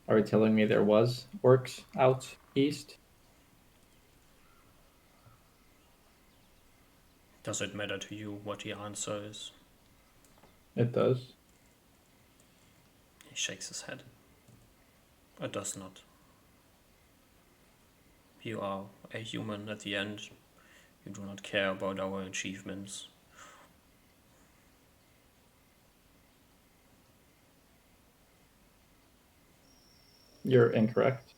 Are you telling me there was orcs out east? Does it matter to you what the answer is? It does. He shakes his head. It does not. You are a human at the end. You do not care about our achievements. You're incorrect.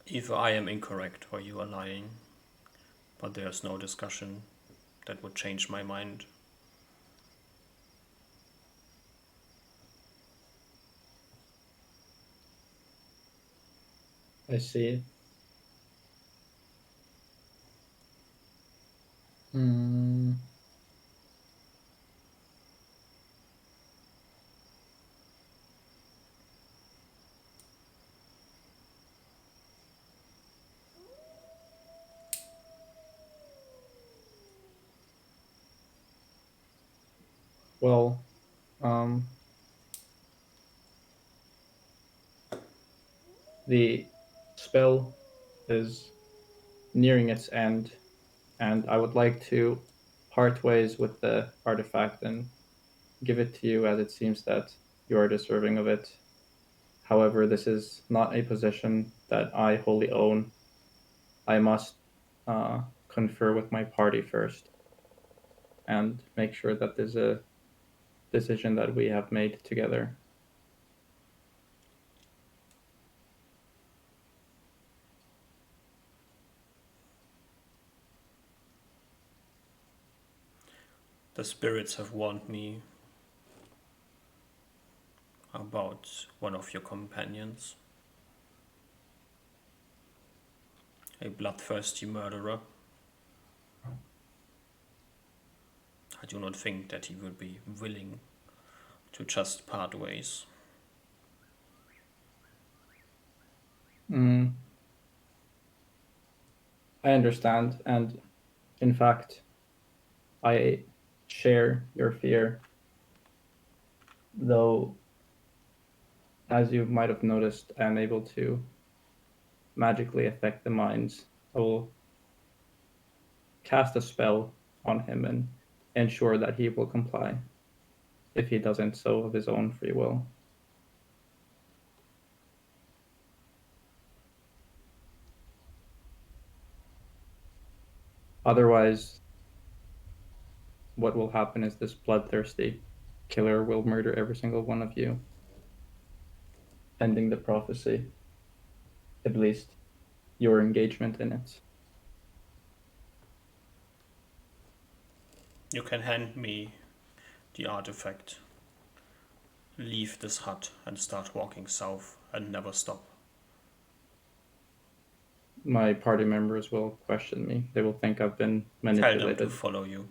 Either I am incorrect or you are lying, but there's no discussion that would change my mind. I see. Hmm. Well, the spell is nearing its end, and I would like to part ways with the artifact and give it to you as it seems that you are deserving of it. However, this is not a position that I wholly own. I must confer with my party first and make sure that there's a decision that we have made together. The spirits have warned me about one of your companions? A bloodthirsty murderer? I do not think that he will be willing to just part ways. Mm, I understand, and in fact, I share your fear, though, as you might have noticed, I am able to magically affect the minds. I will cast a spell on him and ensure that he will comply if he doesn't so of his own free will. Otherwise, what will happen is this bloodthirsty killer will murder every single one of you, ending the prophecy, at least your engagement in it. You can hand me the artifact. Leave this hut and start walking south and never stop. My party members will question me. They will think I've been Tell them to manipulated. follow you.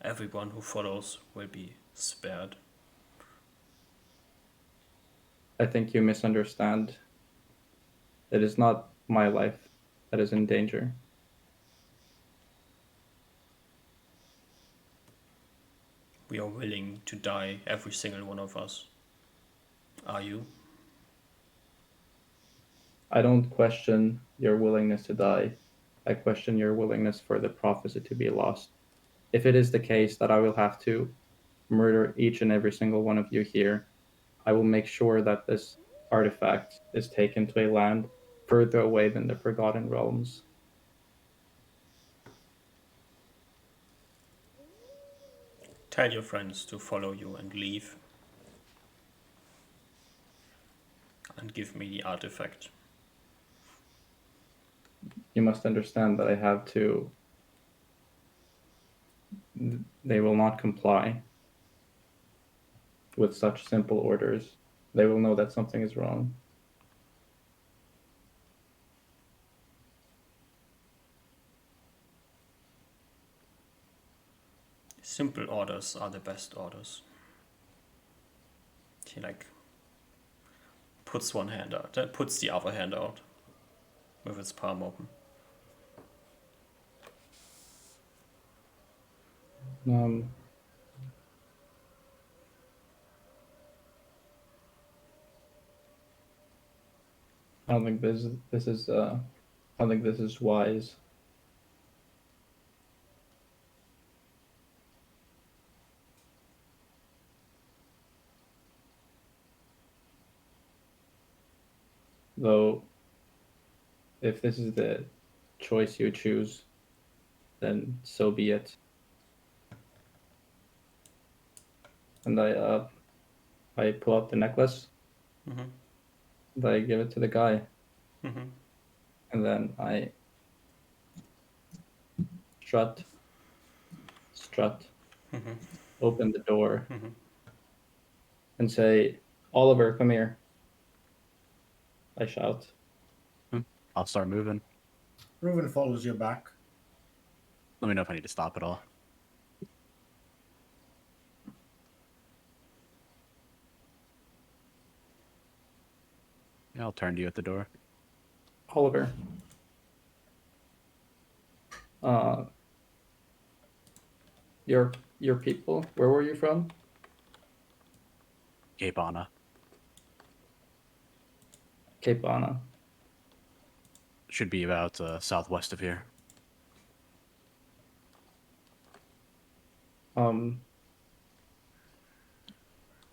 Everyone who follows will be spared. I think you misunderstand. It is not my life that is in danger. We are willing to die, every single one of us. Are you? I don't question your willingness to die. I question your willingness for the prophecy to be lost. If it is the case that I will have to murder each and every single one of you here, I will make sure that this artifact is taken to a land further away than the Forgotten Realms. Tell your friends to follow you and leave. And give me the artifact. You must understand that I have to. They will not comply with such simple orders. They will know that something is wrong. Simple orders are the best orders. He puts one hand out, puts the other hand out with its palm open. I don't think this is I don't think this is wise. Though, if this is the choice you choose, then so be it. And I pull out the necklace. Mm-hmm. And I give it to the guy. Mm-hmm. And then I strut, Mm-hmm. open the door, Mm-hmm. and say, "Oliver, come here." I shout. I'll start moving. Reuven follows you back. Let me know if I need to stop at all. Yeah, I'll turn to you at the door. Oliver. Your people, where were you from? Cape Anna. Cape Anna. Should be about southwest of here.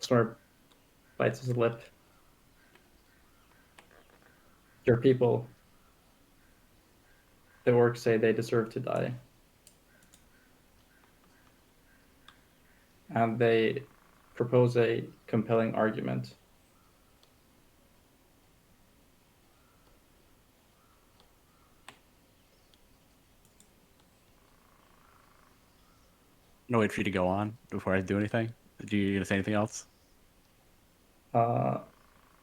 Snort bites his lip. Your people, the orcs say they deserve to die. And they propose a compelling argument. I'm gonna wait for you to go on before I do anything. You gonna say anything else? No,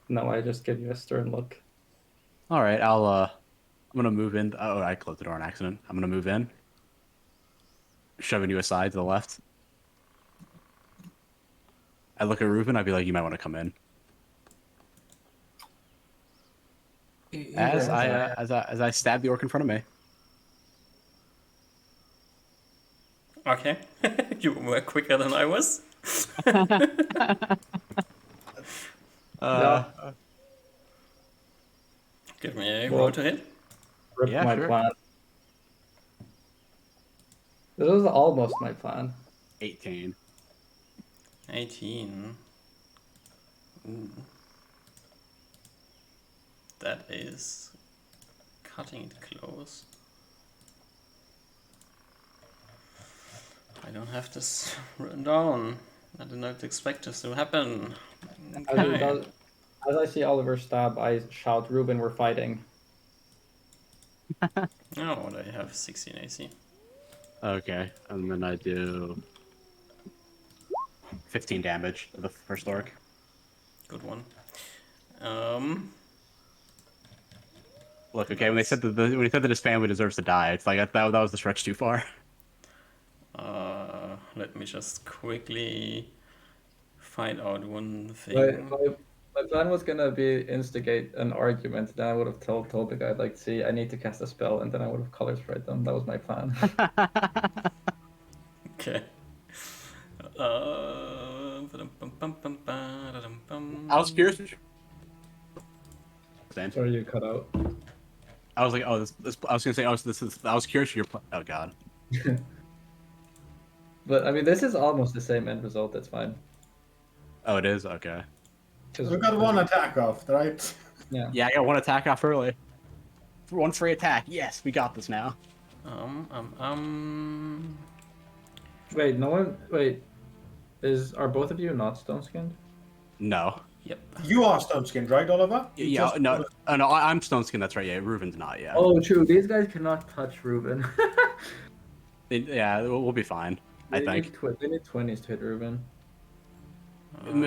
I just give you a stern look. All right, I'm gonna move in. Oh, I closed the door on accident. I'm gonna move in, shoving you aside to the left. I look at Ruben. I'd be like, "You might want to come in." As I stab the orc in front of me. Okay. You were quicker than I was. Yeah, Give me a roll well, to hit. ripped Yeah, my sure. plan. This was almost my plan. 18. 18. Ooh. That is cutting it close. I don't have this written down. I did not expect this to happen. Okay. As I see Oliver stab, I shout, "Ruben, we're fighting." Oh, they have 16 AC. Okay, and then I do 15 damage to the first orc. Good one. Um, Look, okay, when they said that his family deserves to die, it's like that was the stretch too far. Let me just quickly find out one My, thing. my, my plan was gonna be instigate an argument. Then I would have told the guy, like, "See, I need to cast a spell," and then I would have color sprayed them. That was my plan. Okay. I was curious. Sorry, you cut out. I was like, oh, this I was gonna say, oh, I was curious. Oh god. But I mean, this is almost the same end result. That's fine. Oh, it is okay. We got one attack off, right? Yeah. Yeah, I got one attack off early. One free attack. Yes, we got this now. Wait, no one. Wait, are both of you not stone skinned? No. Yep. You are stone skinned, right, Oliver? You Yeah, just- no, no, I'm stone skin. That's right. Yeah, Reuben's not. Yeah. Oh, true. These guys cannot touch Ruben. Yeah, we'll be fine. I think. They need 20s to hit Ruben.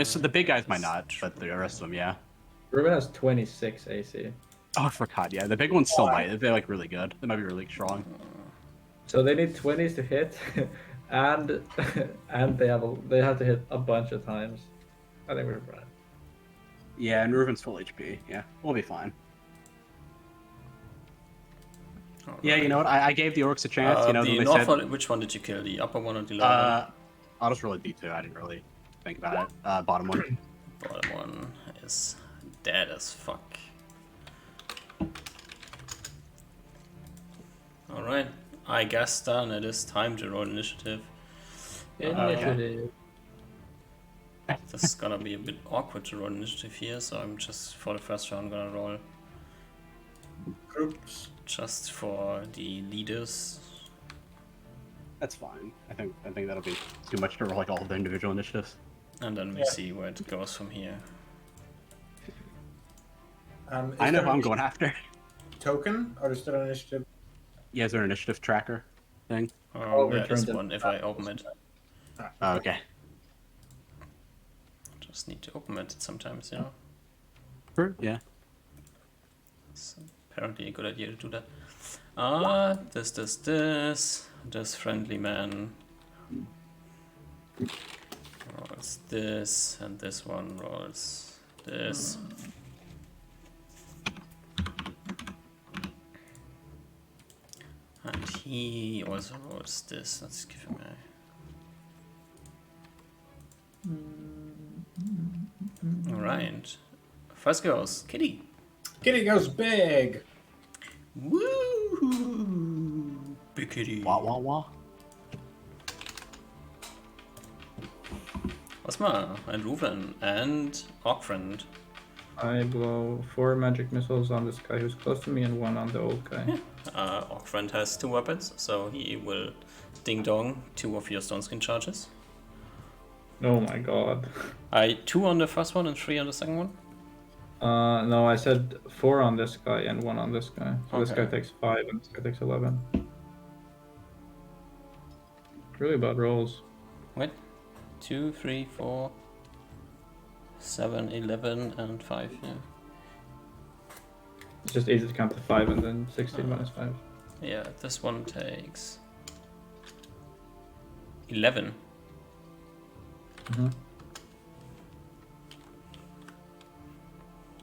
So the big guys might not, but the rest of them, yeah. Ruben has 26 AC. Oh, I forgot. Yeah, the big ones still might. They're like really good. They might be really strong. So they need 20s to hit, and and they have to hit a bunch of times. I think we're fine. Yeah, and Reuben's full HP. Yeah, we'll be fine. Yeah, you know what? I gave the orcs a chance. You know, the they north said, one, which one did you kill? The upper one or the lower one? I'll just roll a D2. I didn't really think about it. Bottom one. Bottom one is dead as fuck. Alright, I guess then it is time to roll initiative. Initiative. This is gonna be a bit awkward to roll initiative here, so I'm just, for the first round, gonna roll Groups. just for the leaders. That's fine. I think that'll be too much to roll like all of the individual initiatives. And then we see where it goes from here. I know who I'm going after. Token, or is there an initiative? Yeah, is there an initiative tracker thing? There return is them. one if I open it. Oh, okay. Just need to open it sometimes, you know. Sure. Yeah. It's apparently a good idea to do that. This friendly man rolls this, and this one rolls this. And he also rolls this. Let's give him a... Alright. First goes Kitty. Kitty goes big. Woo! Big Kitty. Wah wah wah. Osmar and Ruven and Orkfriend. I blow 4 magic missiles on this guy who's close to me and 1 on the old guy. Orkfriend has 2 weapons, so he will ding dong 2 of your stone skin charges. Oh my god. 2 on the first one and 3 on the second one. No, I said 4 on this guy and 1 on this guy. So this Okay. guy takes 5 and this guy takes 11. Really bad rolls. Wait, 2, 3, 4, 7, 11, and 5. Yeah. It's just easy to count to 5 and then 16 minus 5. Yeah, this one takes 11. Mm-hmm.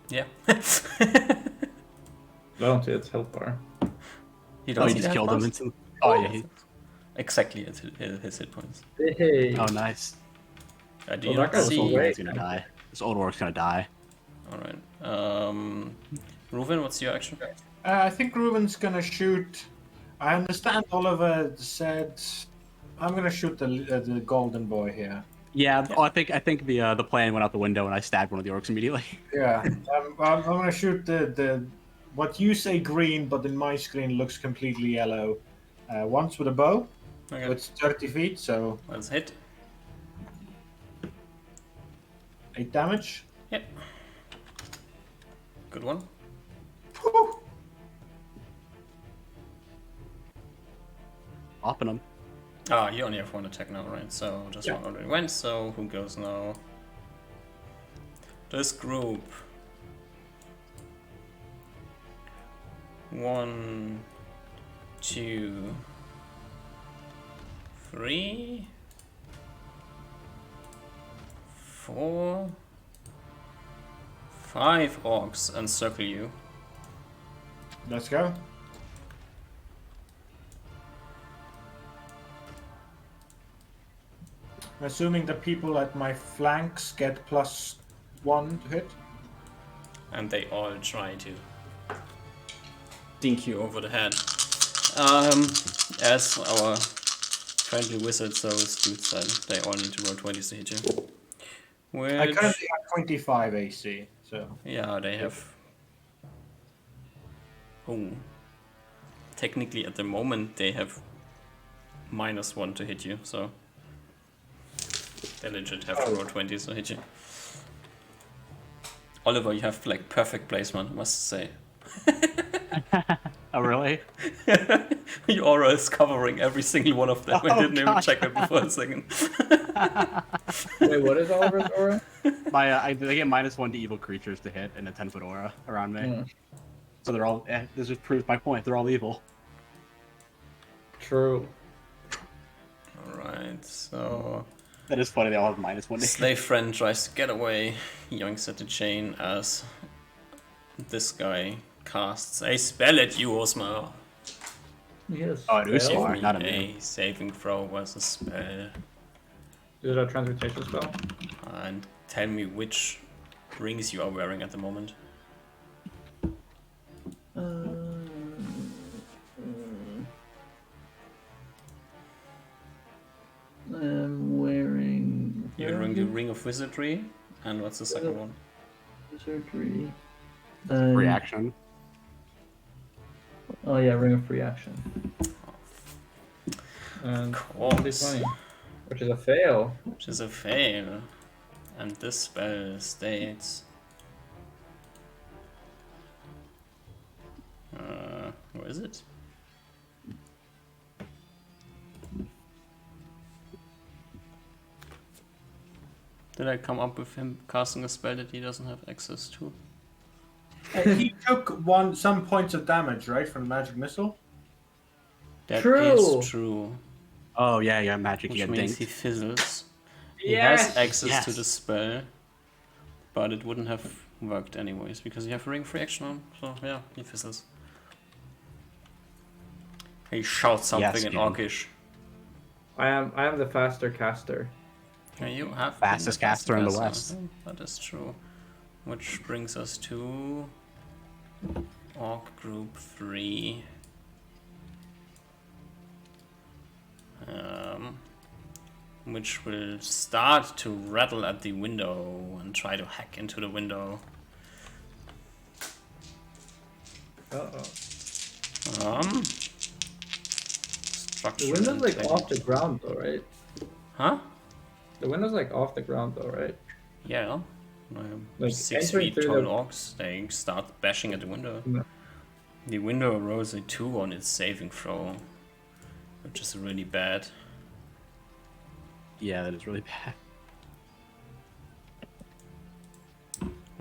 Yeah. I don't see its health bar. You Oh, don't you see just that killed him bars? instantly. Oh, yeah. Exactly at his hit points. Hey. Oh, nice. Do Well, you that not guy was This old see? great. man's gonna die. This old orc's gonna die. Alright. Reuven, what's your action? I think Ruben's gonna shoot. I understand Oliver said, "I'm gonna shoot the golden boy here." Yeah, oh, I think the plan went out the window and I stabbed one of the orcs immediately. Yeah, I'm gonna shoot the what you say green, but in my screen looks completely yellow. Once with a bow, so Okay, it's 30 feet, so let's hit. 8 damage. Yep. Good one. Whew. Popping him. Ah, you only have one attack now, right? So this Yeah. one already went, so who goes now? This group. 1, 2, 3, 4, 5 orcs encircle you. Let's go. Assuming the people at my flanks get +1 to hit. And they all try to dink you over the head. As our friendly wizard service dude said, they all need to roll 20s to hit you. I Which, currently have 25 AC, so yeah, they have. Oh, technically at the moment they have -1 to hit you, so they legit have to roll 20s to hit you. Oliver, you have like perfect placement, I must say. Oh, really? Your aura is covering every single one of them. I Oh, didn't even God. check it before a second. Wait, what is Oliver's aura? They get -1 to evil creatures to hit in a 10-foot aura around me. Hmm. So they're all. This just proves my point. They're all evil. True. Alright, so That is funny. They all have -1 to hit. slave friend tries to get away, yoinks at the chain as this guy casts a spell at you, Osmar. Yes. Oh, it is Well, smart. Give Not me immune. a saving throw versus spell. Is it a transmutation spell? And tell me which rings you are wearing at the moment. I'm wearing. You're wearing the Ring of Wizardry, and what's the second one? Surgery. Reaction. Oh yeah, ring of free action. And Course. 20, which is a fail. Which is a fail. And this spell states. Where is it? Did I come up with him casting a spell that he doesn't have access to? he took some points of damage, right, from magic missile. That True. is true. Oh yeah, yeah. Magic. Which You get means dinked. he fizzles. He Yes! has access to Yes. the spell, but it wouldn't have worked anyways because you have ring free action on. So yeah, he fizzles. He shouts something Yes, in Jim. Orcish. I am the faster caster. Yeah, you have Fastest been caster in the caster. West. That is true. Which brings us to Orc Group 3. Which will start to rattle at the window and try to hack into the window. Uh-oh. Structure The window's like and off the ground though, right? Huh? The window's like off the ground though, right? Yeah. Like 6 entering feet through tall the- orcs, they start bashing at the window. No. The window rolls a 2 on its saving throw, which is really bad. Yeah, that is really bad.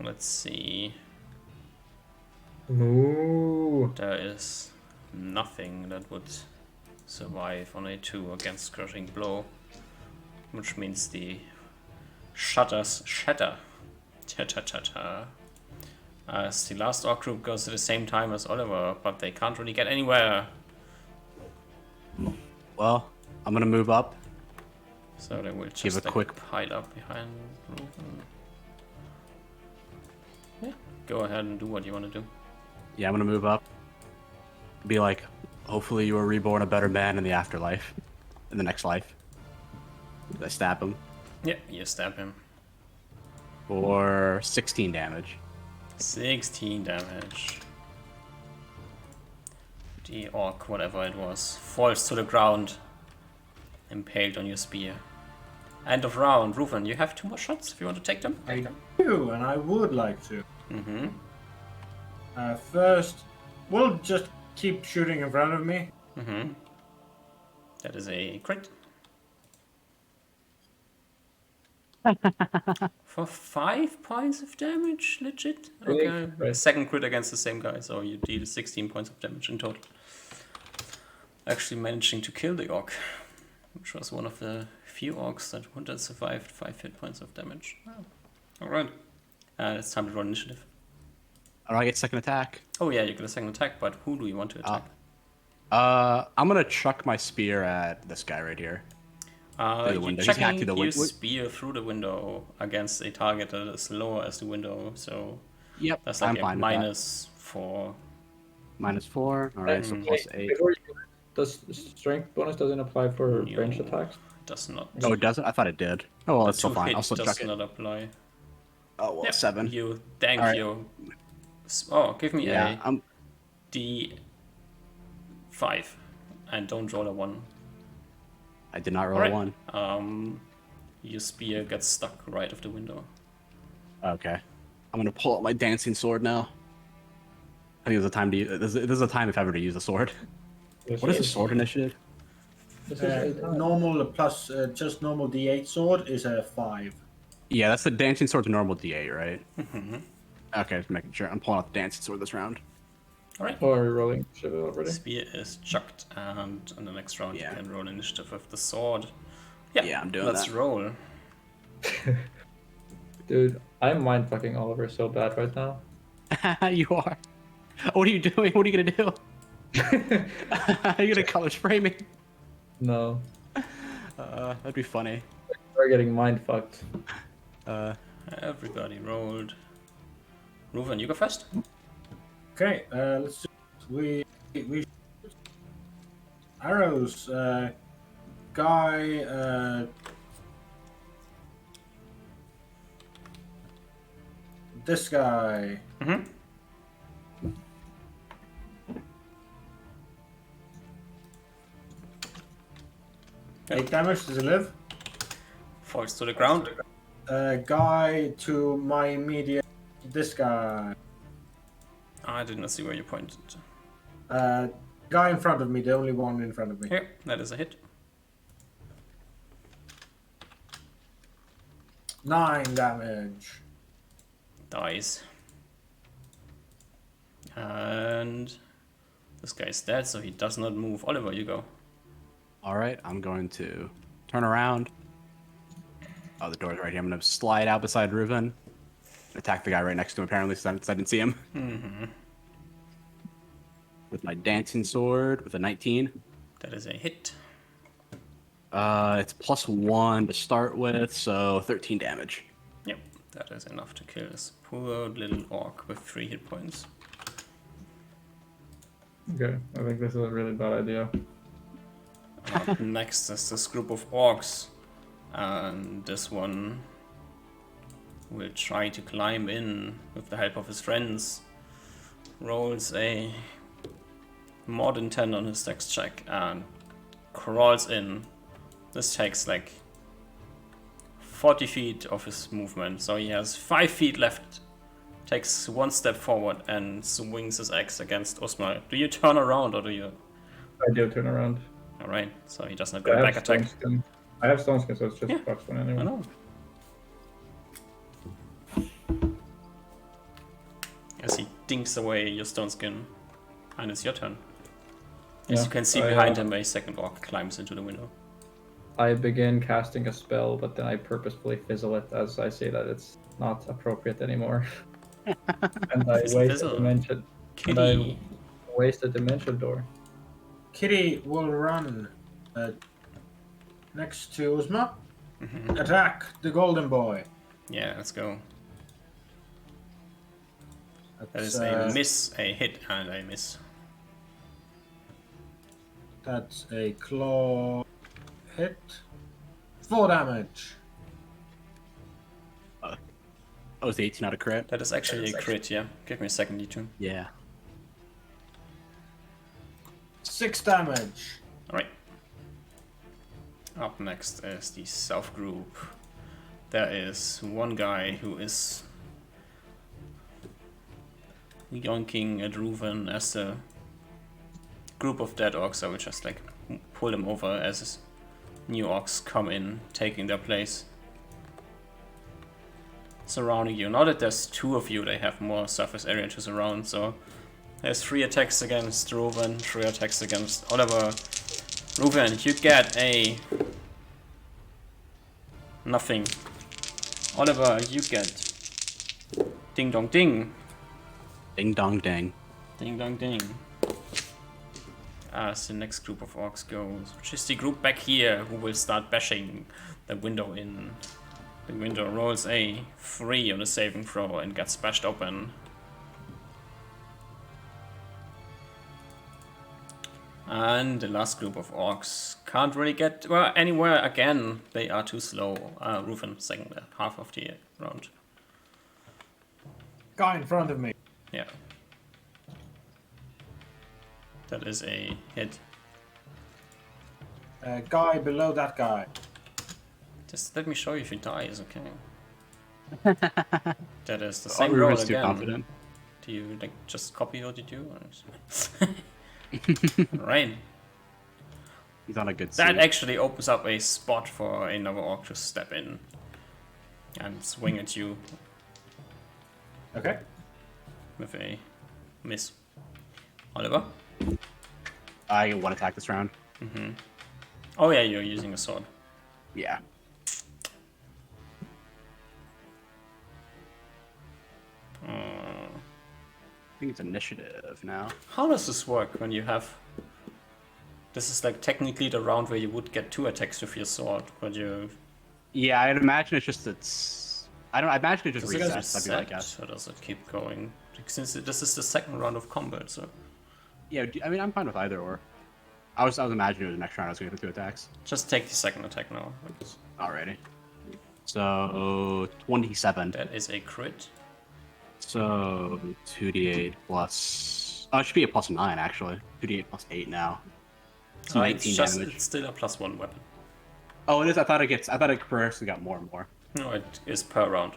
Let's see. Ooh. There is nothing that would survive on a 2 against Crushing Blow, which means the shutters shatter. Cha-cha-cha-cha. As the last orc group goes at the same time as Oliver, but they can't really get anywhere. Well, I'm gonna move up. So they will just Give a like, quick- pile up behind Ruben. Yeah, go ahead and do what you want to do. Yeah, I'm gonna move up. Be like, hopefully you are reborn a better man in the afterlife, in the next life. I stab him Yeah, you stab him. for 16 damage. 16 damage. The orc, whatever it was, falls to the ground, impaled on your spear. End of round. Rufen, you have 2 more shots if you want to take them. I do, and I would like to. Mm-hmm. First, we'll just keep shooting in front of me. Mm-hmm. That is a crit. For 5 points of damage? Legit? Really? Okay. Right. Second crit against the same guy, so you deal 16 points of damage in total. Actually managing to kill the orc, which was one of the few orcs that would have survived 5 hit points of damage. Wow. Alright. It's time to roll initiative. I don't get second attack. Oh yeah, you get a second attack, but who do you want to attack? I'm gonna chuck my spear at this guy right here. Through the You're window. He's hacked checking through the your window. spear through the window against a target that is lower as the window, so Yep, that's I'm like a fine with that. -4. -4. All right, so plus 8. Before you, does strength bonus doesn't apply for No. ranged attacks? Does not. Oh, it doesn't? I thought it did. Oh, well, The it's still 2 fine. hit I'll still does chuck it. not apply. Oh, well, Yep, 7. You thank Alright. you. Oh, give me Yeah, a D5 and don't roll a 1. I did not roll Alright. a 1. Your spear gets stuck right of the window. Okay. I'm gonna pull out my dancing sword now. I think there's a time to use. There's a time if ever to use a sword. What is the sword initiative? This is Normal plus just normal D8 sword is a 5. Yeah, that's the dancing sword's normal D8, right? Mm-hmm. Okay, just making sure. I'm pulling out the dancing sword this round. Alright. Or rolling initiative already. Spear is chucked, and in the next round Yeah. you can roll initiative with the sword. Yeah, I'm doing let's that. roll. Dude, I'm mind fucking Oliver so bad right now. You are. What are you doing? What are you gonna do? Are you gonna color spray me? No. That'd be funny. We're getting mind fucked. Everybody rolled. Ruven, you go first. Okay, let's do we arrows. Guy. This guy. Mm-hmm. 8 damage. Does he live? Falls to the ground. Guy to my immediate. This guy. I did not see where you pointed. Guy in front of me. The only one in front of me. Here, that is a hit. 9 damage. Dies. And this guy's dead, so he does not move. Oliver, you go. All right, I'm going to turn around. Oh, the door's right here. I'm gonna slide out beside Reuven. Attack the guy right next to him, apparently, since I didn't see him. Mm-hmm. With my dancing sword, with a 19. That is a hit. It's +1 to start with, so 13 damage. Yep, that is enough to kill this poor little orc with 3 hit points. Okay, I think this is a really bad idea. Up next is this group of orcs, and this one will try to climb in with the help of his friends. Rolls a more than 10 on his dex check and crawls in. This takes like 40 feet of his movement, so he has 5 feet left. Takes 1 step forward and swings his axe against Osmar. Do you turn around or do you? I do turn around. Alright, so he does not get a back attack. I have stone skin, so it's just Yeah, +1 I anyway. know. As he dinks away your stone skin. And it's your turn. As Yeah, you can see I, behind him, a second orc climbs into the window. I begin casting a spell, but then I purposefully fizzle it as I say that it's not appropriate anymore. And I Fizzle, waste a fizzle. dimension. And Kitty. I waste a dimension door. Kitty will run next to Uzma. Attack the golden boy. Yeah, let's go. That That's, is a miss, a hit, and a miss. that's a claw hit. 4 damage. Oh, is the 18 not a crit? That is actually a crit, yeah. Give me a second, D2. Yeah. 6 damage. Alright. Up next is the south group. There is one guy who is yoinking at Reuven as the group of dead orcs. I will just like pull them over as new orcs come in, taking their place. Surrounding you. Now that there's 2 of you, they have more surface area to surround, so there's 3 attacks against Reuven, 3 attacks against Oliver. Reuven, you get a nothing. Oliver, you get ding dong ding. Ding dong ding. Ding dong ding. As the next group of orcs goes, which is the group back here who will start bashing the window in. The window rolls a 3 on the saving throw and gets bashed open. And the last group of orcs can't really get anywhere again. They are too slow. Reuven second half of the round. Guy in front of me. Yeah. That is a hit. Guy below that guy. Just let me show you if he dies, okay? That is the same Oh, roll Reuven's too again. confident. Do you like just copy what you do? Right. He's on a good That suit. actually opens up a spot for another orc to step in and swing at you Okay. with a miss. Oliver? I get 1 attack this round. Oh yeah, you're using a sword. Yeah. I think it's initiative now. How does this work when you have... This is like technically the round where you would get 2 attacks with your sword, but you... Yeah, I'd imagine it's just it's. I don't. I imagine it just Does it resets. That'd be my reset, guess. or does it keep going? Since this is the second round of combat, so... Yeah, I mean, I'm fine with either or. I was imagining it was the next round I was going to 2 attacks. Just take the second attack now. Because Alrighty. So 27. that is a crit. So 2d8 plus. Oh, it should be a plus 9 actually. 2d8 plus 8 now. So 19 damage. It's still a +1 weapon. Oh, it is. I thought it progressively got more and more. No, it is per round.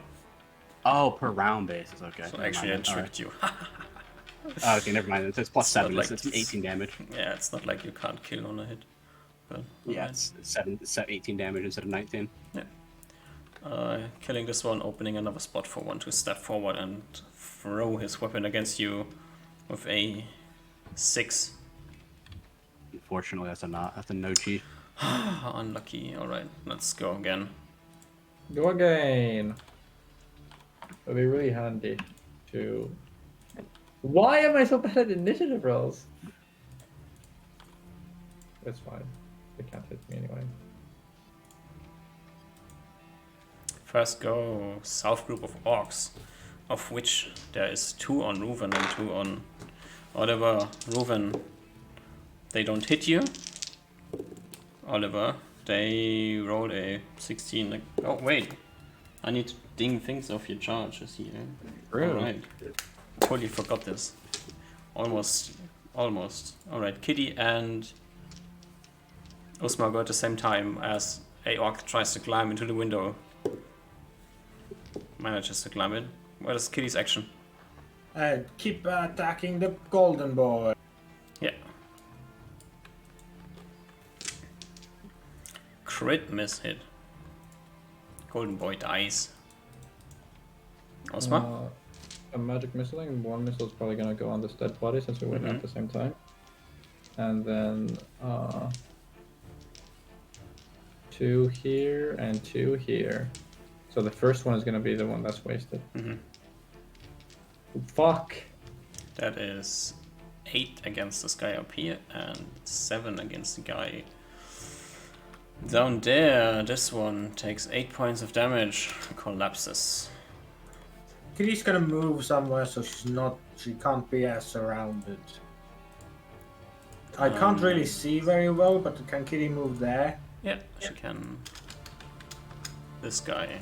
Oh, per round basis. Okay. So never actually, I mind then. tricked you. Oh, okay, never mind. It's plus It's not 7. like It's it's- 18 damage. Yeah, it's not like you can't kill on a hit. But Yeah, alright. it's 18 damage instead of 19. Killing this one, opening another spot for one to step forward and throw his weapon against you with a 6. Unfortunately, that's a no cheat. Unlucky. Alright, let's go again. Go again. It'd be really handy to. Why am I so bad at initiative rolls? It's fine. They can't hit me anyway. First go south group of orcs, of which there is 2 on Reuven and 2 on Oliver. Reuven, they don't hit you. Oliver, they roll a 16. Like, oh wait, I need to ding things off your charges here. Alright, totally forgot this. Almost. Alright, Kitty and Osmar go at the same time as a orc tries to climb into the window. Manages to climb in. What is Kitty's action? Keep attacking the golden boy. Yeah. Crit miss hit. Golden boy dies. Osmar? a magic missile, and one missile is probably gonna go on this dead body since we went at the same time. And then 2 here and 2 here. So the first one is gonna be the one that's wasted. Fuck. That is 8 against this guy up here and 7 against the guy down there. This one takes 8 points of damage, collapses. Kitty's gonna move somewhere so she can't be as surrounded. I can't really see very well, but can Kitty move there? Yeah, she can. This guy,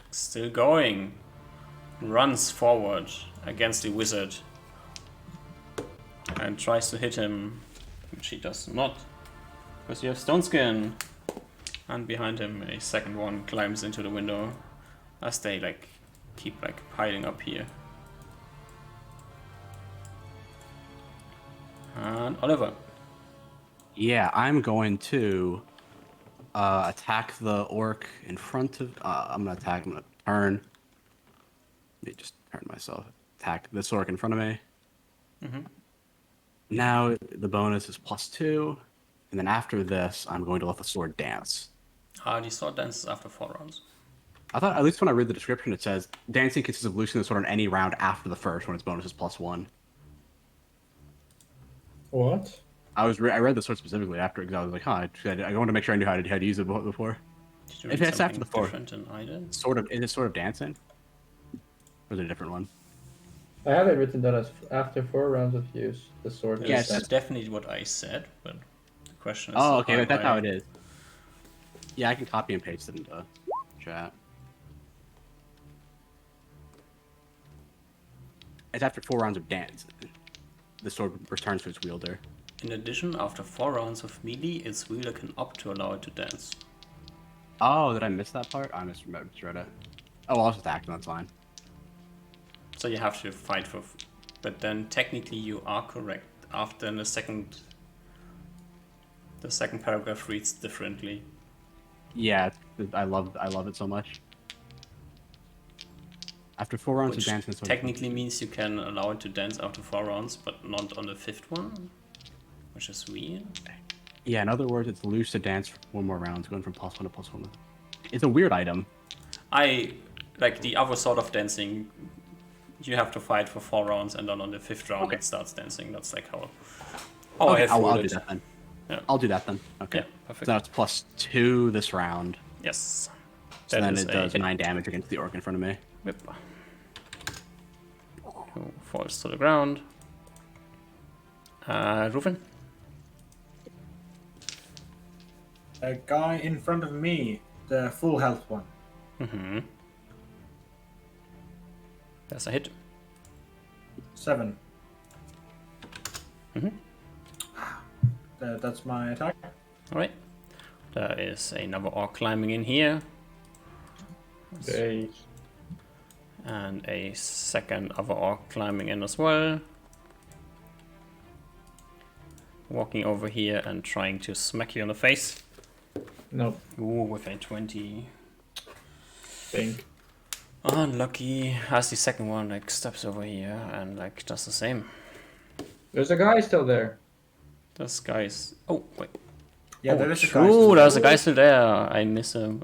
still going, runs forward against the wizard and tries to hit him, which he does not, because you have stone skin. And behind him, a second one climbs into the window as they keep piling up here. And Oliver. Yeah, I'm going to attack the orc in front of. I'm gonna turn. Let me just turn myself. Attack this orc in front of me. Now the bonus is +2, and then after this, I'm going to let the sword dance. The sword dances after 4 rounds. I thought, at least when I read the description, it says dancing consists of loosing the sword on any round after the first, when its bonus is +1. What? I read the sword specifically after, because I was like, I wanted to make sure I knew how to use it before. Did you If read it's after something the 4, different than I did? is it sort of dancing? Or is it a different one? I have it written down as after 4 rounds of use, the sword. Yes, is that's definitely what I said, but the question is... Oh, okay, that's how I- it is. Yeah, I can copy and paste it into chat. It's after 4 rounds of dance. The sword returns to its wielder. In addition, after 4 rounds of melee, its wielder can opt to allow it to dance. Oh, did I miss that part? I misread it. Oh, I'll just act, that's fine. So you have to fight for... But then technically you are correct. After the second paragraph reads differently. Yeah, I love it so much. After 4 rounds Which of dance, and sword technically means you can allow it to dance after 4 rounds, but not on the 5th one. Which is weird. Yeah, in other words, it's loose to dance for 4 more rounds, going from +1 to +1. It's a weird item. Like the other sort of dancing, you have to fight for 4 rounds, and then on the 5th round it starts dancing. That's like how I have I'll ruled do it. that then. Yeah. I'll do that then. Okay. Yeah, perfect. So now it's +2 this round. Yes. So That then is it a does hit. 9 damage against the orc in front of me. Whip. Who falls to the ground. Ruven. A guy in front of me, the full health one. That's a hit. 7. That's my attack. Alright. There is another orc climbing in here. Hey. And a second other orc climbing in as well. Walking over here and trying to smack you in the face. Nope. Ooh, with a 20. Bink. Unlucky. As the second one steps over here and does the same. There's a guy still there. This guy's... Oh, wait. Yeah, Oh, there is a guy. true, still there's a there. guy still there. I miss him.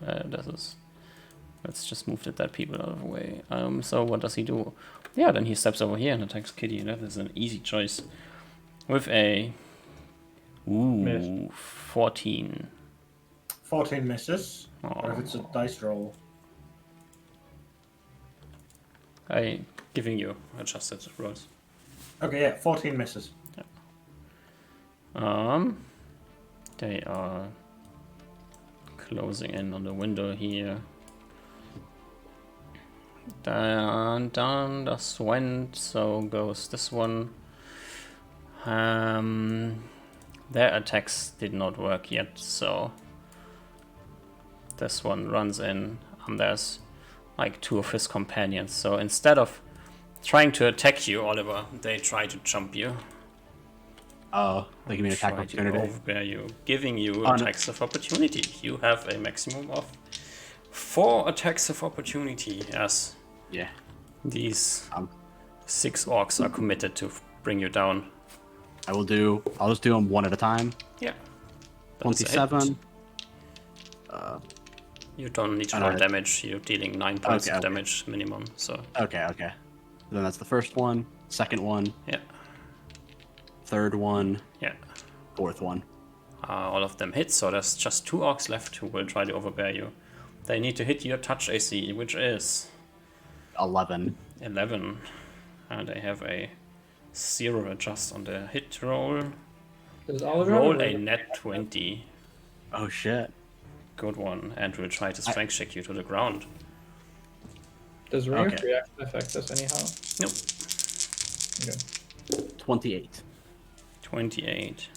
Let's just move the dead people out of the way. So what does he do? Yeah, then he steps over here and attacks Kitty. That is an easy choice. With a... Miss. 14. 14 misses. Or if it's a dice roll. I giving you adjusted rolls. Okay, yeah, 14 misses. They are closing in on the window here. Down das went, so goes this one. Their attacks did not work yet, so this one runs in, and there's 2 of his companions. So instead of trying to attack you, Oliver, they try to jump you. Oh, they give me an attack Try to opportunity. overbear you, giving you no. attacks of opportunity. You have a maximum of 4 attacks of opportunity as Yeah. these 6 orcs are committed to bring you down. I'll just do them one at a time. Yeah. That's a hit. 27. You don't need to I roll don't- damage. You're dealing 9 points Okay, of okay. damage minimum. So Okay. Then that's the first one, second one, yeah, third one, yeah. fourth one. All of them hit. So there's just 2 orcs left who will try to overbear you. They need to hit your touch AC, which is 11. 11, and they have a 0 adjust on the hit roll. Does Oliver Roll a net 20. Oh shit. Good one, and we'll try to strength check you to the ground. Does ring Okay. of reaction affect us anyhow? Nope. Okay. 28. 28.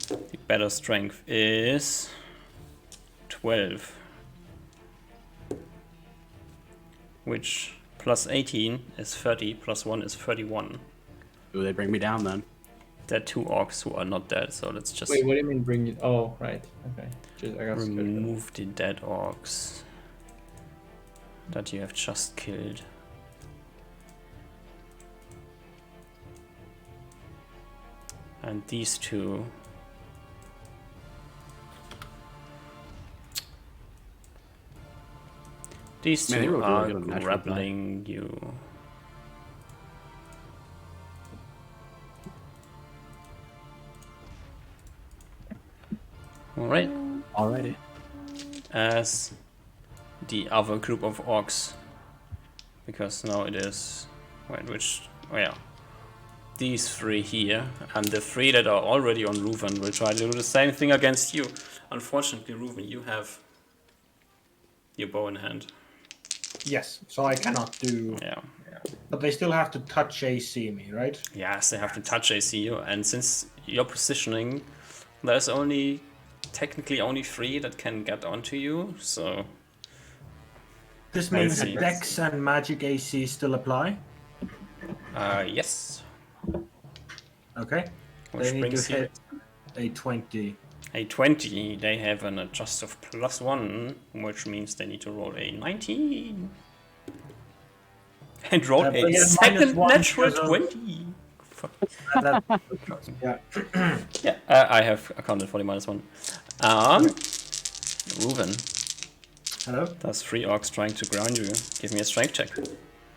The better strength is 12. Which plus 18 is 30, plus 1 is 31. Ooh, they bring me down then. There are 2 orcs who are not dead, so let's just Wait, what do you mean bring it? Oh, right. Okay. Jeez, I got scared. remove the dead orcs that you have just killed. And these 2. These Man, they 2 rolled really are good on natural grappling you. Alright. Alrighty. As the other group of orcs, because now it is, wait, which, oh yeah, these 3 here, and the 3 that are already on Reuven will try to do the same thing against you. Unfortunately, Reuven, you have your bow in hand. Yes, so I cannot do. Yeah. But they still have to touch AC me, right? Yes, they have to touch AC you, and since you're positioning, there's technically only 3 that can get onto you, so This means see. Dex and Magic AC still apply. yes. Okay. Which They need brings to you hit a 20. a 20. They have an adjust of +1, which means they need to roll a 19. And roll They a get second -1 natural because of- 20. Fuck. Yeah. Yeah, I have accounted for the -1. Reuven, Hello. there's 3 orcs trying to ground you. Give me a strength check.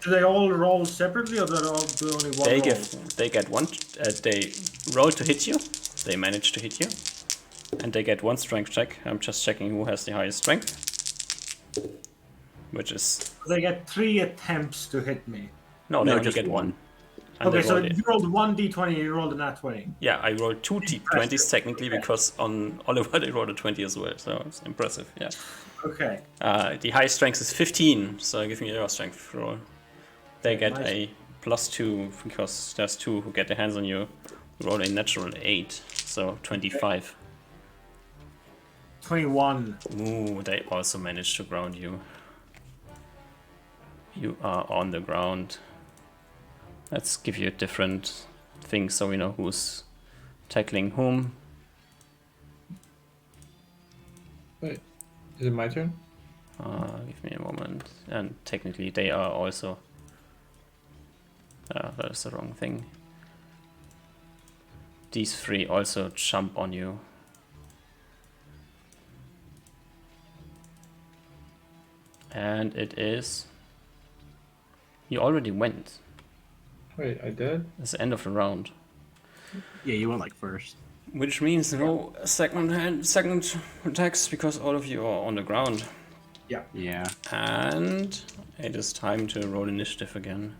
Do they all roll separately, or do they all do only one roll? They get one. They roll to hit you. They manage to hit you, and they get 1 strength check. I'm just checking who has the highest strength, which is They get 3 attempts to hit me. no, they No, only just get 1. one. And Okay, they so rolled it. you rolled 1 d20, you rolled a nat 20. Yeah, I rolled 2 d20s technically because on Oliver they rolled a 20 as well, so it's impressive. Yeah. Okay. The highest strength is 15, so give me your strength roll. They get nice. a +2 because there's 2 who get their hands on you. Roll a natural 8, so 25. 21. Ooh, they also managed to ground you. You are on the ground. Let's give you a different thing so we know who's tackling whom. Wait, is it my turn? Give me a moment. And technically they are also... that is the wrong thing. These 3 also jump on you. And it is... You already went. Wait, I did? It's the end of the round. Yeah, you went like first. Which means no second attacks because all of you are on the ground. Yeah. And it is time to roll initiative again.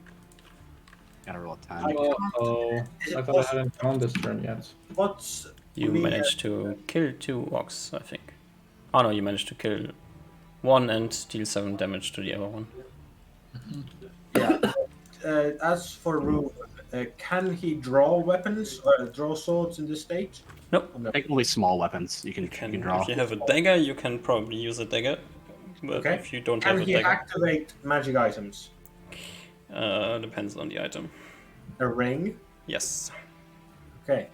Gotta roll a 10. Oh, I thought I hadn't gone this turn yet. What's You me, managed to kill 2 orcs, I think. Oh no, you managed to kill 1 and deal 7 damage to the other one. as for Reuven, can he draw weapons or draw swords in this state? Nope. Oh, no. Take only small weapons you can draw. If you have a dagger, you can probably use a dagger. But Okay. if you don't Can have a he dagger, activate magic items? depends on the item. A ring? Yes. Okay.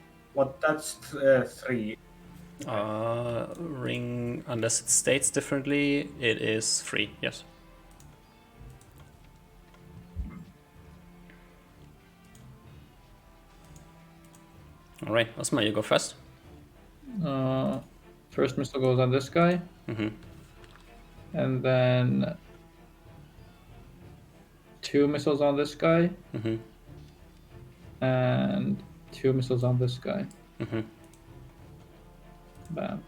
That's 3. Ring, unless it states differently, it is free, yes. All right, Osmar, you go first. First missile goes on this guy, and then 2 missiles on this guy, and 2 missiles on this guy. Bam.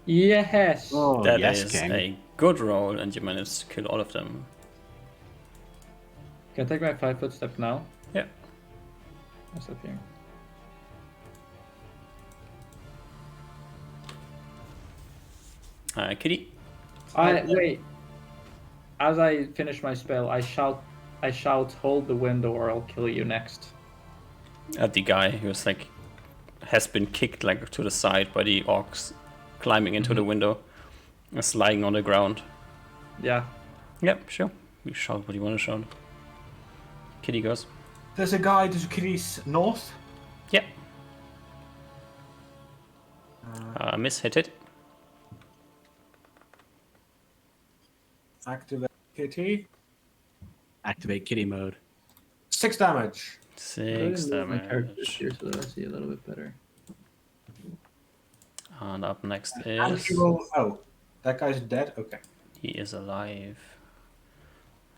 Yes. Oh, That yes, is King. a good roll, and you managed to kill all of them. Can I take my 5-foot step now? Yeah. I'll step here. Kitty. Wait. As I finish my spell, I shout, hold the window or I'll kill you next. At the guy who's like has been kicked like to the side by the orcs climbing into the window, is lying on the ground. Yeah. Yep, sure. You shout what you want to shout. Kitty goes. There's a guy to Chris north. Yep. Miss hit it. Activate kitty. Activate kitty mode. 6 damage. 6 My character damage. here so that I see a little bit better. And up next And is he will. Oh, that guy's dead. Okay. he is alive.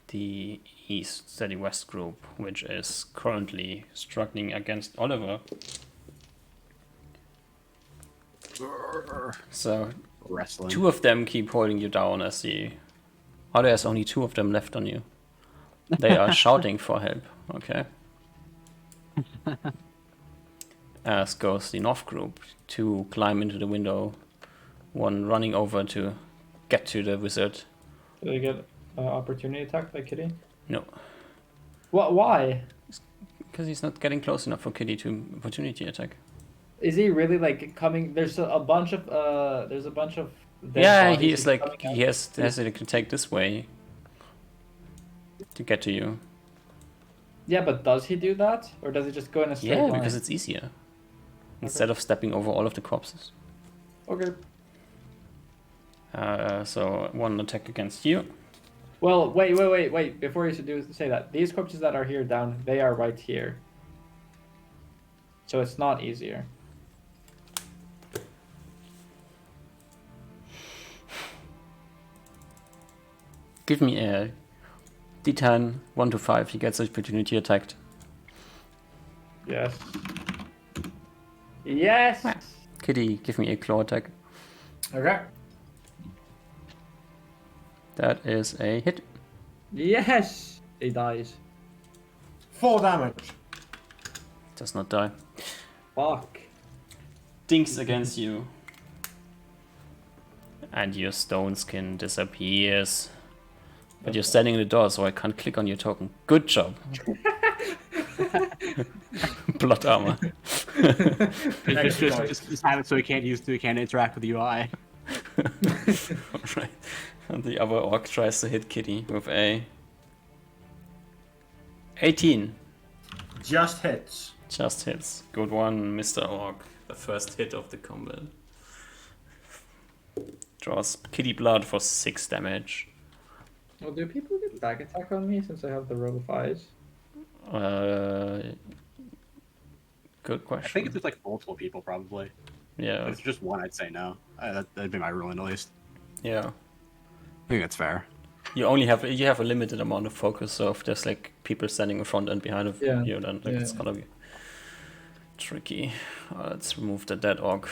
The the West group, which is currently struggling against Oliver. So Wrestling. 2 of them keep holding you down as the. Oh, there's only 2 of them left on you. They are shouting for help. Okay. As goes the North group. 2 climb into the window. 1 running over to get to the wizard. Did I get opportunity attack by Kitty? No, What? Why? because he's not getting close enough for Kitty to opportunity attack. Is he really like coming? There's a bunch of dead Yeah, bodies he is like coming out. he has to take this way to get to you. Yeah, but does he do that, or does he just go in a straight Yeah, line? because it's easier instead of stepping over all of the corpses. Okay. So 1 attack against you. Well, wait. Before you say that, these corpses that are here down, they are right here. So it's not easier. Give me a D10, 1 to 5. He gets opportunity attacked. Yes. Yes. Kitty, give me a claw attack. Okay. That is a hit. Yes. He dies. 4 damage. Does not die. Fuck. Dinks against you. And your stone skin disappears. But you're standing in the door, so I can't click on your token. Good job. Blood armor. Just have it so he can't interact with the UI. Alright. And the other orc tries to hit Kitty with a 18. Just hits. Just hits. Good one, Mr. Orc. The first hit of the combat. Draws Kitty blood for 6 damage. Well, do people get back attack on me since I have the row of eyes? Good question. I think if there's like multiple people, probably. Yeah. If it's just 1, I'd say no. That'd be my ruling, at least. Yeah. I think that's fair. You have a limited amount of focus, so if there's like people standing in front and behind of Yeah. you, then like, it's gonna be tricky. Let's remove the dead orc.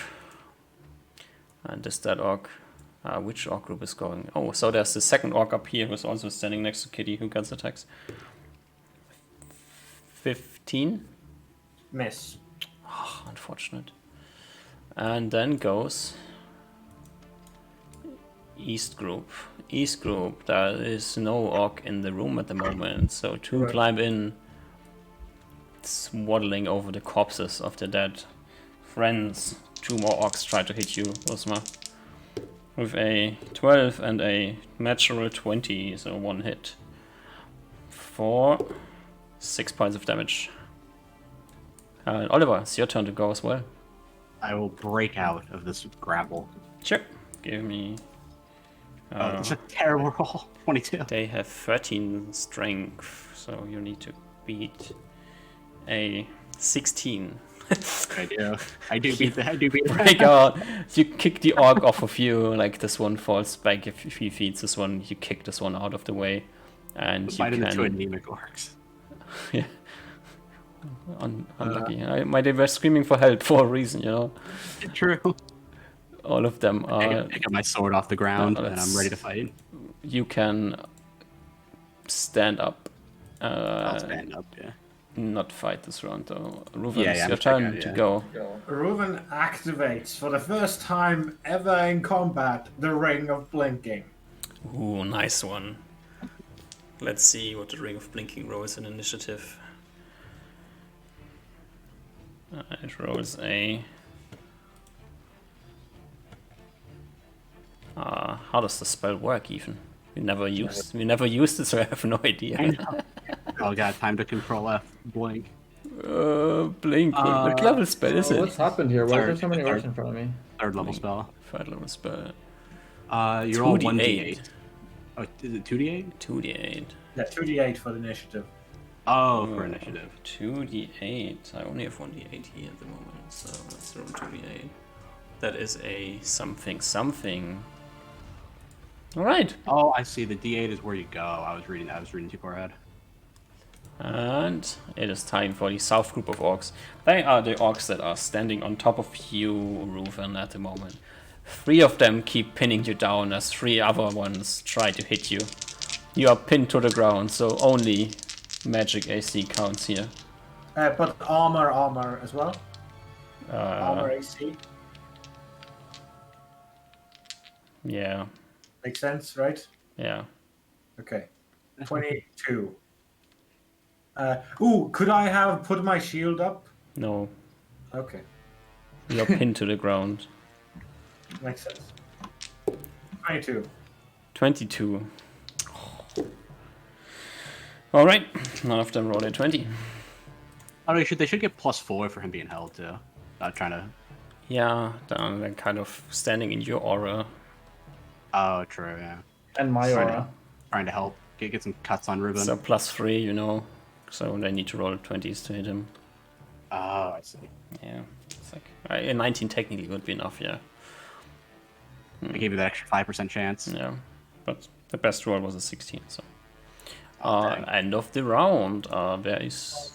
And this dead orc. Which orc group is going? Oh, so there's the second orc up here who's also standing next to Kitty who gets attacks. 15? Miss. Oh, unfortunate. And then goes East group. East group, there is no orc in the room at the moment, so 2 climb in, swaddling over the corpses of the dead friends. 2 more orcs try to hit you, Osma. With a 12 and a natural 20, so 1 hit. For 6 points of damage. Oliver, it's your turn to go as well. I will break out of this grapple. Sure. Give me... It's a terrible roll. 22. They have 13 strength, so you need to beat a 16. I do beat the Break out. You kick the orc off of you, like this one falls back. If he feeds this one, you kick this one out of the way, and you Fighting the two can. anemic orcs. Yeah. Unlucky. They were screaming for help for a reason, you know. True. All of them are. Pick up my sword off the ground, No, and I'm ready to fight. You can stand up. I'll stand up, yeah. Not fight this round though. Ruven, Yeah, it's I'm your just checking turn out, to yeah. go. Reuven activates for the first time ever in combat the Ring of Blinking. Ooh, nice one. Let's see what the Ring of Blinking rolls in initiative. It rolls a. How does the spell work even? We never used it, so I have no idea. Oh god, time to control F. Blink. Blink. What level spell is What's it? happened here? Why is there Third- so many third. orcs in front of me? Third level spell. Third level spell. You're all 2d8. 1d8. Oh, is it 2d8? 2d8. Yeah, 2d8 for the initiative. Oh, for initiative. 2d8. I only have 1d8 here at the moment, so let's roll 2d8. That is a something. Alright. Oh, I see. The d8 is where you go. I was reading too far ahead. And it is time for the south group of orcs. They are the orcs that are standing on top of you, Reuven, at the moment. 3 of them keep pinning you down as 3 other ones try to hit you. You are pinned to the ground, so only magic AC counts here. But armor as well. Armor AC. Yeah, Makes sense, right? yeah. Okay. 22. Could I have put my shield up? No, Okay. you're pinned to the ground. Makes sense. 22. 22. Alright, none of them rolled a 20. Oh, they should get +4 for him being held too. Not trying to. Yeah, they're kind of standing in your aura. Oh, true. Yeah. And my aura. Trying to help get some cuts on Reuben. So +3, you know. So they need to roll 20s to hit him. Oh, I see. Yeah, it's like a 19 technically would be enough. Yeah, I gave you that extra 5% chance. yeah, but the best roll was a 16. So dang. end of the round. There is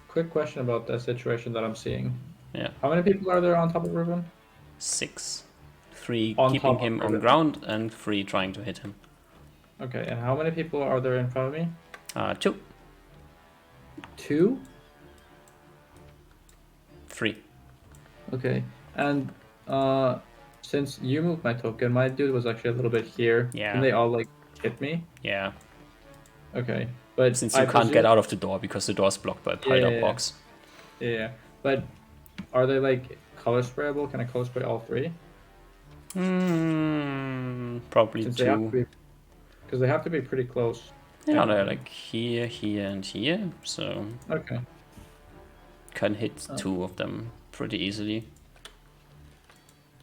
Quick question about the situation that I'm seeing. yeah How many people are there on top of Reuben? 6, 3 On keeping top of him on Reuben. ground and 3 trying to hit him. Okay, and how many people are there in front of me? 2, 2? 3. Okay, and since you moved my token, my dude was actually a little bit here. Yeah. And they all like hit me. Yeah, Okay, but since you can't get out of the door because the door is blocked by piled up Yeah. box. Yeah, but are they like color sprayable? Can I color spray all 3? Probably Since they have to 2. be, because they have to be pretty close. Yeah, they're like here, and here, so Okay. can hit 2 of them pretty easily.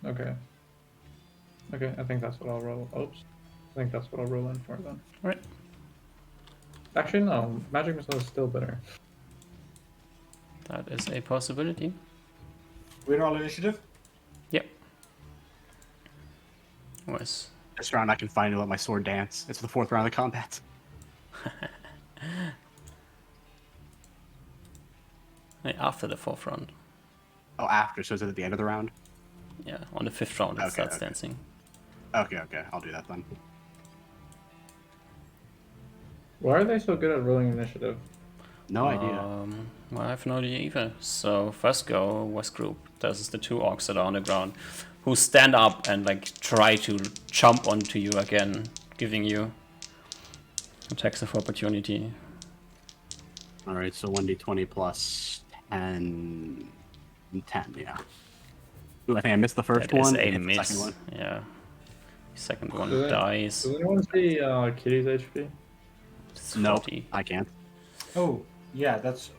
Okay. Okay, I think that's what I'll roll. Oops. I think that's what I'll roll in for then. Alright. Actually, no. Magic Missile is still better. That is a possibility. We're all initiative? Yep. Was This round I can finally let my sword dance. It's the 4th round of combat. after the 4th round. Oh, after. So is it at the end of the round? Yeah, on the 5th round it Okay, starts okay. dancing. Okay. I'll do that then. Why are they so good at rolling initiative? No idea. Well, I have no idea either. So first go West group. This is the 2 orcs that are on the ground, who stand up and like try to jump onto you again, giving you attacks of opportunity. All right, so 1d20 plus 10. 10, yeah. Ooh, I think I missed the first That is one. a hit the miss. second one. Yeah. Second one Does it- dies. Does anyone see Kitty's HP? It's No, 40. I can't. Oh, yeah, that's...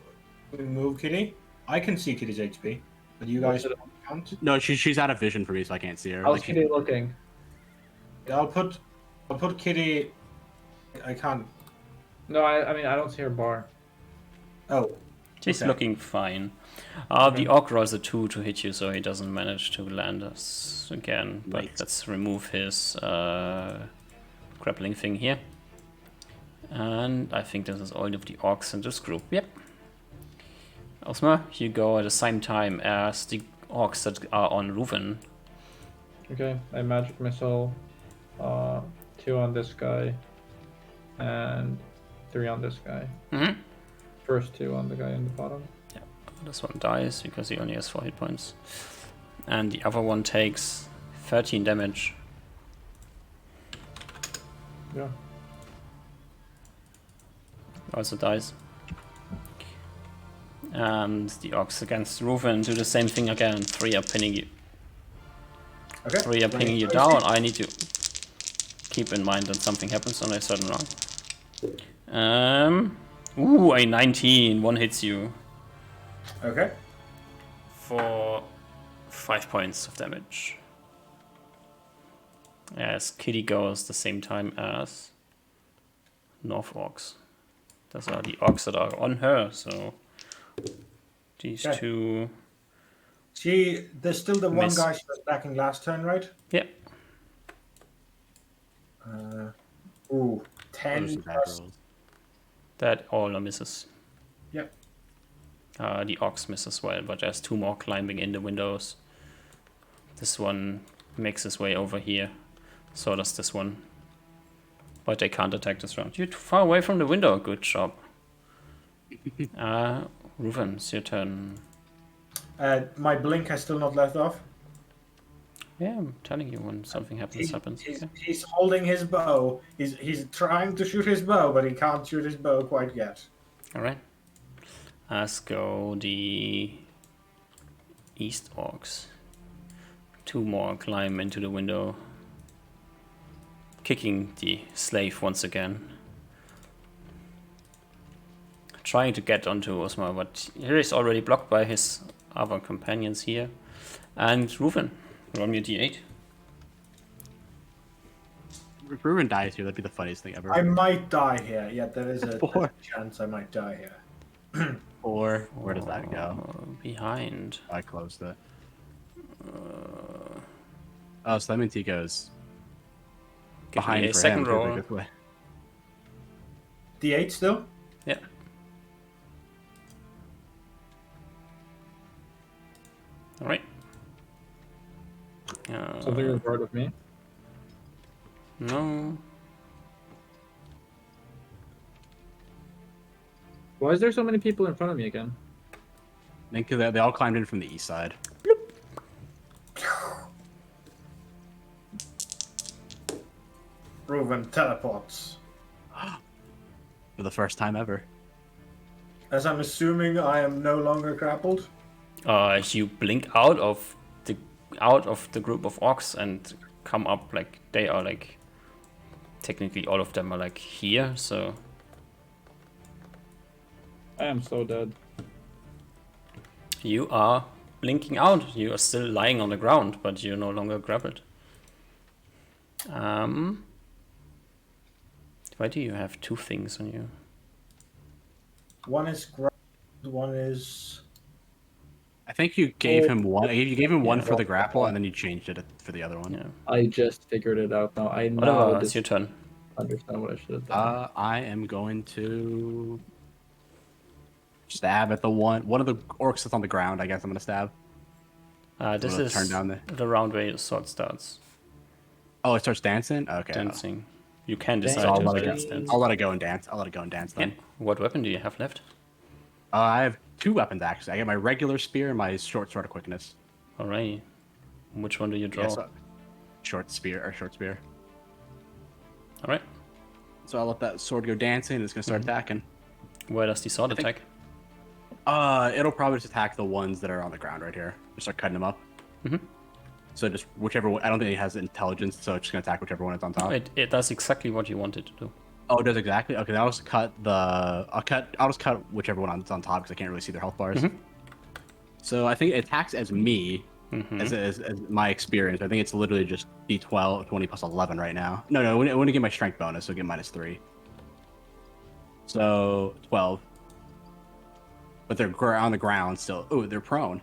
We move Kitty. I can see Kitty's HP, but you guys can't. No, she's out of vision for me, so I can't see her. How's Like, Kitty looking? I'll put Kitty... I can't... No, I mean, I don't see her bar. Oh. He's Okay. looking fine. The orc rolls a 2 to hit you, so he doesn't manage to land us again. But Nice. let's remove his grappling thing here. And I think this is all of the orcs in this group. Yep. Osmar, you go at the same time as the orcs that are on Reuven. Okay, I magic missile. 2 on this guy, and 3 on this guy. Mm-hmm. First 2 on the guy in the bottom. Yeah, this one dies because he only has 4 hit points. And the other one takes 13 damage. Yeah. Also dies. And the orcs against Reuven do the same thing again. 3 are pinning you. Okay. 3 are pinning you down. I need to keep in mind that something happens on a certain round. Ooh, a 19. 1 hits you Okay. for 5 points of damage. As Kitty goes the same time as North Orcs. Those are the orcs that are on her, so these Okay. 2. There's still the one Miss. guy she was backing last turn, right? Yeah. Ooh, Those 10 are bad plus. rolls. That all are misses. Yep. The orcs miss as well, but there's 2 more climbing in the windows. This one makes his way over here. So does this one. But they can't attack this round. You're too far away from the window. Good job. Reuven, it's your turn. My blink has still not left off. Yeah, I'm telling you when something happens. He's holding his bow. He's trying to shoot his bow, but he can't shoot his bow quite yet. Alright. Let's go the East Orcs. 2 more climb into the window. Kicking the slave once again. Trying to get onto Osmar, but here is already blocked by his other companions here. And Reuven, roll me a d8. If Ruben dies here, that'd be the funniest thing ever. I might die here. Yeah, there is a Four. chance I might die here. Or where does that go? Behind. I closed it. Oh, so that means he goes Give me behind a for second him. roll. Good way. D8 still? Yeah. Alright. Something is part of me. No. Why is there so many people in front of me again? I think they all climbed in from the east side. Reuven teleports. For the first time ever. As I'm assuming I am no longer grappled. You blink out of the group of orcs and come up like they are like technically all of them are like here, so I am so dead. you are blinking out. You are still lying on the ground, but you're no longer grappled. Why do you have 2 things on you? One is grappled, one is... I think you gave him one. You gave him one Yeah. for the grapple, and then you changed it for the other one. Yeah. I just figured it out now. I now Whatever, it's just your turn. understand what I should have done. I am going to stab at the one of the orcs that's on the ground. I guess I'm gonna stab. This gonna is turn down the round where the sword starts Oh, it starts dancing. Okay. dancing. You can Dang. decide So I'll to let it dance. go. I'll let it go and dance. I'll let it go and dance Yeah. then. What weapon do you have left? I have 2 weapons actually. I got my regular spear and my short sword of quickness. Alright. Which one do you draw? Yeah, so short spear. Alright. So I'll let that sword go dancing and it's gonna start attacking. Where does the sword think- attack? It'll probably just attack the ones that are on the ground right here. Just start cutting them up. Mhm. So just whichever one. I don't think it has intelligence, so it's just gonna attack whichever one is on top. It does exactly what you want it to do. Oh, it does exactly. Okay, then I'll just cut I'll just cut whichever one is on top because I can't really see their health bars. So I think it attacks as me, as my experience. I think it's literally just D12, 20 plus 11 right now. No, I want to get my strength bonus, so get -3. So 12. but they're on the ground still. Oh, they're prone.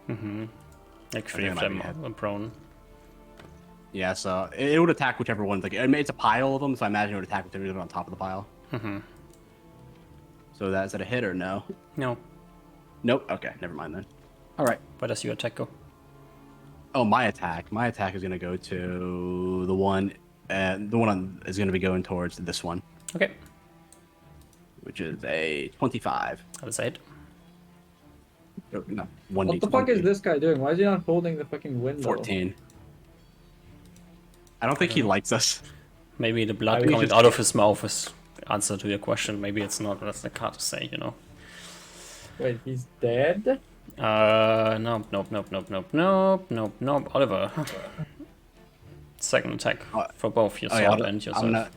Like 3 think of it might them be hit. are prone. Yeah, so it would attack whichever one's like. I mean, it's a pile of them, so I imagine it would attack whichever on top of the pile. So is that a hit or no? No. Nope. Okay, never mind then. All right. Where does your attack go? Oh, my attack. My attack is gonna go to the one. Is gonna be going towards this one, Okay. which is a 25. That is 8. No, 1d20. What the fuck is this guy doing? Why is he not holding the fucking window? 14. I don't think he likes us. Maybe the blood we coming just- out of his mouth is the answer to your question. Maybe it's not. That's the card to say, you know. Wait, he's dead? Nope. Oliver. Second attack for both your sword and yourself.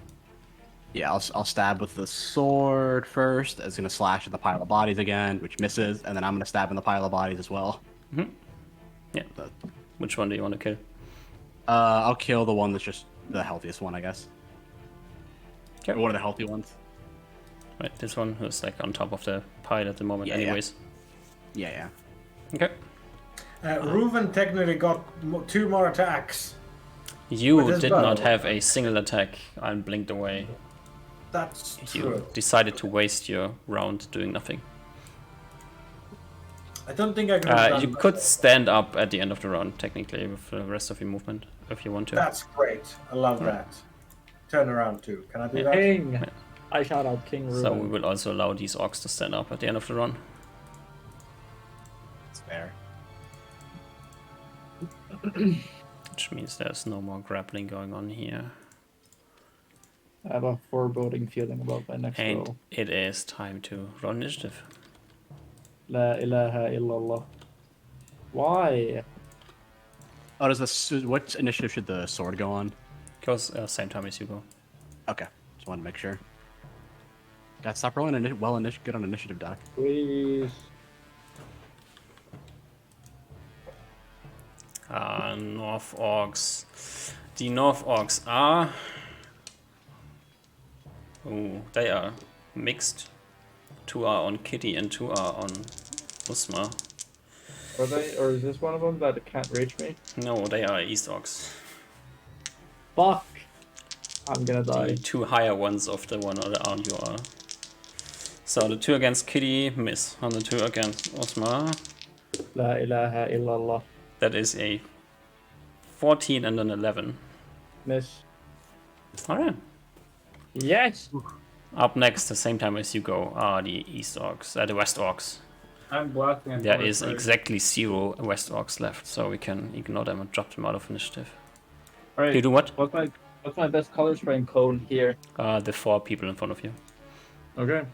I'll stab with the sword first. It's gonna slash at the pile of bodies again, which misses, and then I'm gonna stab in the pile of bodies as well. Yeah. Which one do you want to kill? I'll kill the one that's just the healthiest one, I guess. Okay. Or one of the healthy ones. Right, this one who's like on top of the pile at the moment, Yeah, anyways. Yeah. Okay. Reuven technically got 2 more attacks. You With his did bow. not have a single attack and blinked away. That's You true. decided to waste your round doing nothing. I don't think I could have done You could stand up at the end of the round, technically, with the rest of your movement, if you want to. That's great. I love that. Turn around too. Can I do that? King! I shout out King Reuben. So we will also allow these orcs to stand up at the end of the run. It's fair. Which means there's no more grappling going on here. I have a foreboding feeling about my next And roll. it is time to roll initiative. La ilaha illallah. Why? Oh, what initiative should the sword go on? Goes same time as you go. Okay, just wanted to make sure. God, stop rolling good on initiative, Doc. Please. North Orcs. The North Orcs are... Ooh, they are mixed. 2 are on Kitty and 2 are on Usma. Are they, or is this one of them that can't reach me? No, they are East Orcs. Fuck! I'm gonna The die. 2 higher ones of the one on you are. So the 2 against Kitty miss. On the 2 against Usma, La ilaha illallah. that is a 14 and an 11. Miss. Alright. Yes! Up next, the same time as you go, are the East Orcs, the West Orcs. I'm blasting at There is exactly 0 West Orcs left, so we can ignore them and drop them out of initiative. Alright, You do what? what's my best color spraying cone here? The 4 people in front of you. Okay.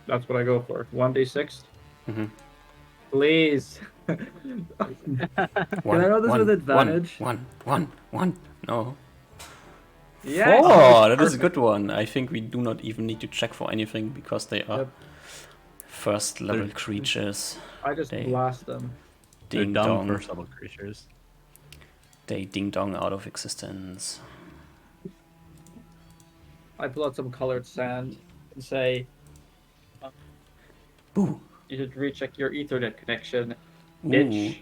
That's what I go for. 1d6? Mhm. Please! Can I roll this with advantage? One. No. Yes! Oh, that is a good one. I think we do not even need to check for anything because they are Yep. first level creatures. I just They- blast them. They're Ding dumb dong. first level creatures. They ding dong out of existence. I pull out some colored sand and say, Ooh. you should recheck your Ethernet connection, bitch.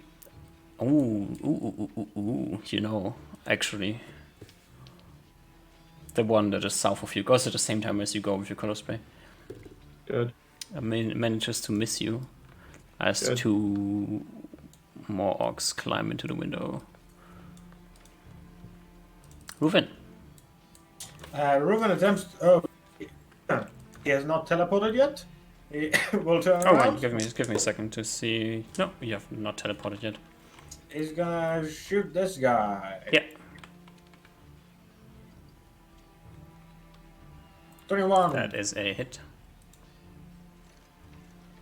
Ooh. You know, actually, the one that is south of you goes at the same time as you go with your color spray. Good. Manages to miss you as Good. 2 more orcs climb into the window. Reuven. Reuven attempts. Oh, he has not teleported yet. He will turn Oh, around. wait, give me a second to see. No, you have not teleported yet. He's gonna shoot this guy. Yeah. 21. That is a hit.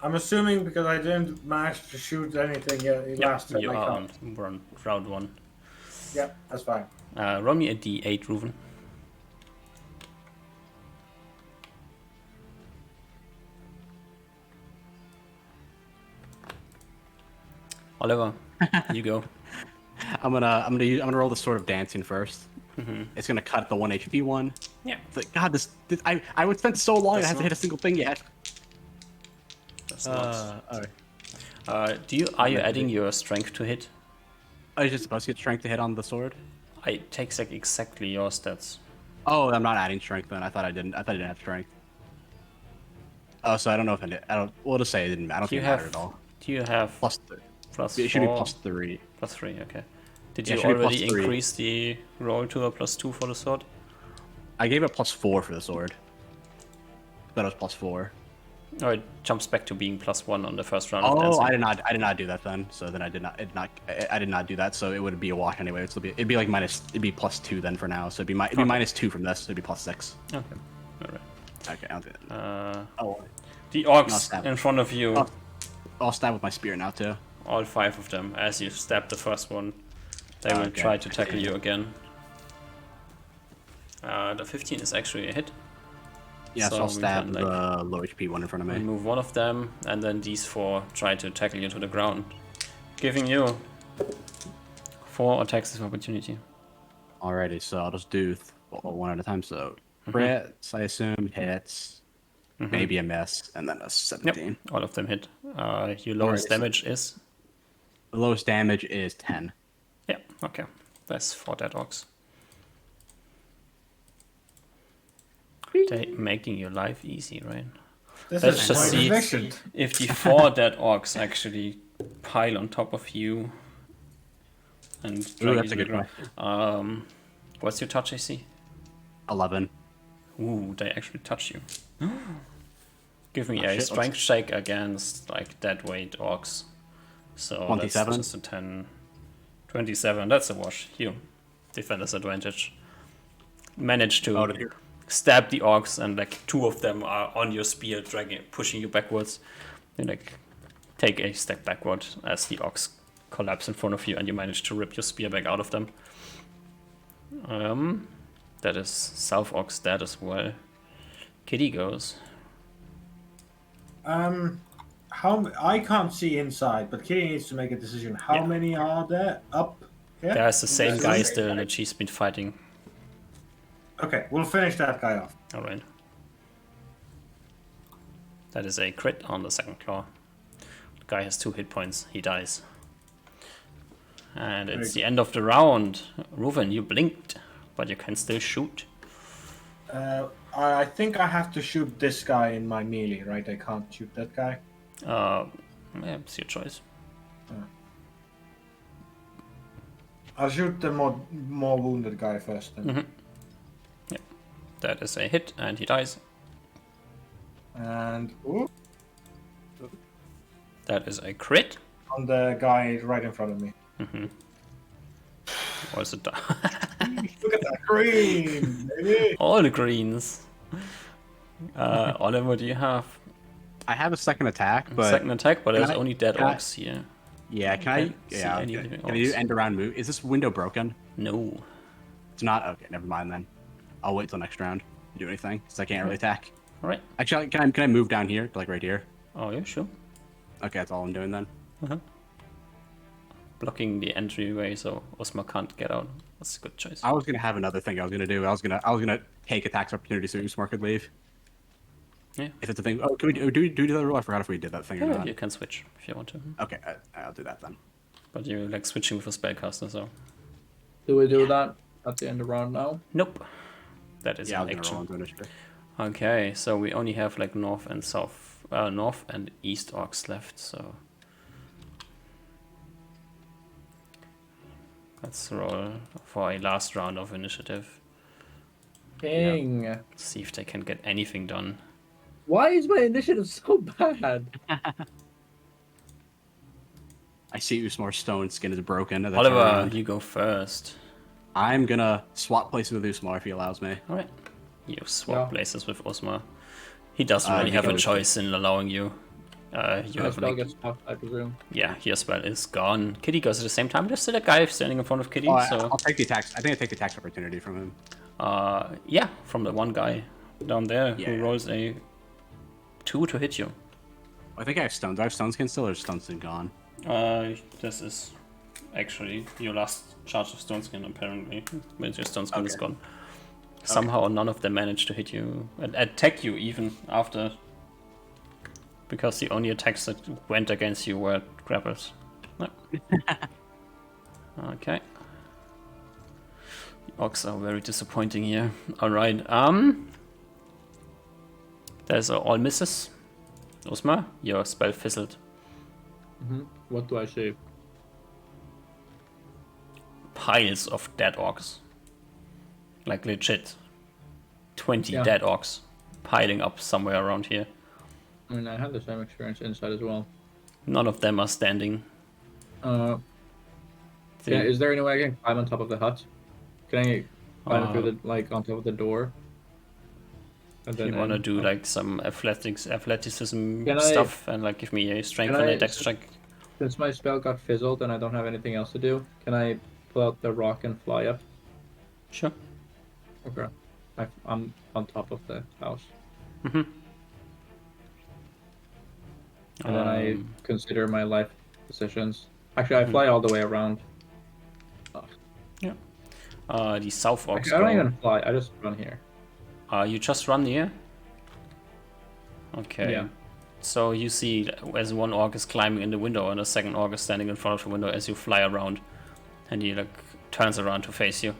I'm assuming because I didn't manage to shoot anything yet. Yeah, Last time you I are count. on round 1. Yep, that's fine. Roll me a d8, Reuven. Oliver, you go. I'm gonna roll the Sword of Dancing first. It's gonna cut the 1 HP one. Yeah. It's like, God, I would spend so long. I That's haven't hit a single thing yet. That's slots. Alright. Are you adding your strength to hit? I was just supposed to get strength to hit on the sword. It takes like exactly your stats. Oh, I'm not adding strength then. I thought I didn't. I thought I didn't have strength. Oh, so I don't know if I did. I don't. We'll just say it didn't. I don't Do you think it mattered have? at all. Do you have Plus, plus it should be 4? plus 3. Plus 3, okay. Did Yeah, you it should be plus already 3. increase the roll to a plus 2 for the sword? I gave it plus 4 for the sword. That was plus 4. Oh, it jumps back to being plus 1 on the first round of Oh, dancing. I did not do that then. So then I did not do that. So it would be a wash anyway. It'd be like it'd be plus 2 then for now. So it'd be minus 2 from this. It'd be plus 6. Okay, alright. Okay, I'll do that. The Not orcs stab. in front of you, I'll stab with my spear now too. all 5 of them, as you stab the first one, they will Okay. try to tackle you again. The 15 is actually a hit. Yeah, so So I'll we stab can, the low HP one in front of me. Remove one of them, and then these 4 try to tackle you to the ground, giving you 4 attacks of opportunity. Alrighty, so I'll just do one at a time. So crits, I assume, hits, maybe a miss, and then a 17. Yep, all of them hit. Your lowest Alright, so- damage is? The lowest damage is 10. Yeah, okay. That's 4 dead orcs. They making your life easy, right? This Let's is just quite see efficient. if the 4 dead orcs actually pile on top of you and drag you that's to a the good ground. What's your touch AC? 11. Ooh, they actually touch you. Give me Oh, a shit, strength check against like dead weight orcs. So 27? that's just a 10. 27, that's a wash. You. Defender's advantage. Manage to Oh, did you? stab the orcs, and like 2 of them are on your spear, pushing you backwards. You like take a step backward as the orcs collapse in front of you, and you manage to rip your spear back out of them. That is South Orcs dead as well. Kitty goes. How I can't see inside, but Kitty needs to make a decision. How Yeah. many are there up here? There's the same guy There's- still that she's been fighting. Okay, we'll finish that guy off. Alright. That is a crit on the second claw. The guy has 2 hit points. He dies. And it's the end of the round. Reuven, you blinked, but you can still shoot. I think I have to shoot this guy in my melee, right? I can't shoot that guy. Yeah, it's your choice. I'll shoot the more wounded guy first. Then. That is a hit, and he dies. And ooh, That is a crit. on the guy right in front of me. Also, Look at that green, baby! all the greens. Oliver, what do you have? I have a second attack, but Second attack, but there's I- only dead can I- orcs here. yeah, can I? Can't see Yeah, any okay. living Can I do orcs. end around move? Is this window broken? No. It's not. Okay, never mind then. I'll wait till next round to do anything, because I can't really attack. Alright. Actually, can I move down here, like right here? Oh, yeah, sure. Okay, that's all I'm doing then. Blocking the entryway so Osmar can't get out. That's a good choice. I was gonna have another thing I was gonna do. I was gonna take attacks opportunity so Usmar could leave. Yeah. If it's a thing. Oh, can we do that rule? I forgot if we did that thing or Yeah, not. you can switch if you want to. Okay, I'll do that then. But you like switching with a spellcaster, so. Do we do that at the end of round now? Nope. That is Yeah, I an was gonna roll action. into initiative. Okay, so we only have like north and south, north and east orcs left, so. Let's roll for a last round of initiative. King. See if they can get anything done. Why is my initiative so bad? I see Usmar's stone skin is broken. That's Oliver, around. you go first. I'm gonna swap places with Usmar if he allows me. Alright. You swap Yeah. places with Osmar. He doesn't really he have a goes- choice in allowing you. You My have spell like, gets swapped, I presume. yeah, your spell is gone. Kitty goes at the same time. There's still a guy standing in front of Kitty, Oh, so I'll take the attacks. I think I take the tax opportunity from him. yeah, from the one guy down there Yeah. who rolls a 2 to hit you. I think I have stones. I have stone skin still, or is stone skin gone? This is actually your last charge of stone skin apparently. But your stone skin is Okay. gone. Somehow none of them managed to hit you and attack you even after Because the only attacks that went against you were grapples. No. Okay. The orcs are very disappointing here. Alright, there's all misses. Osmar, your spell fizzled. What do I say? Piles of dead orcs. Like legit. 20 Yeah. dead orcs piling up somewhere around here. I mean, I had the same experience inside as well. None of them are standing. Yeah, is there any way I can climb on top of the hut? Can I climb through the on top of the door? And you want to do like some athleticism stuff and like give me a strength and a dex check? Since my spell got fizzled and I don't have anything else to do, can I pull out the rock and fly up? Sure. Okay. I'm on top of the house. And then I consider my life decisions. Actually, I fly all the way around. The south orcs Actually, I don't even fly. I just run here. You just run here? Okay. Yeah. So you see as one orc is climbing in the window and a second orc is standing in front of the window as you fly around. And he like turns around to face you.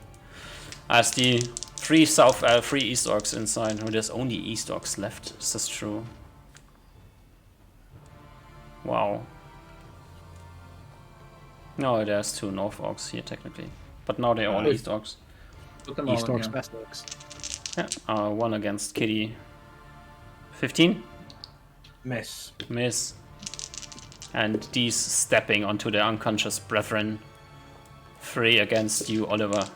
As the three east orcs inside. Oh, there's only east orcs left. Is this true? Wow. No, there's 2 north orcs here technically. But now they're all east orcs. Put them all East in orcs, here. west orcs. Yeah, 1 against Kitty. 15? Miss. Miss. And these stepping onto their unconscious brethren. 3 against you, Oliver.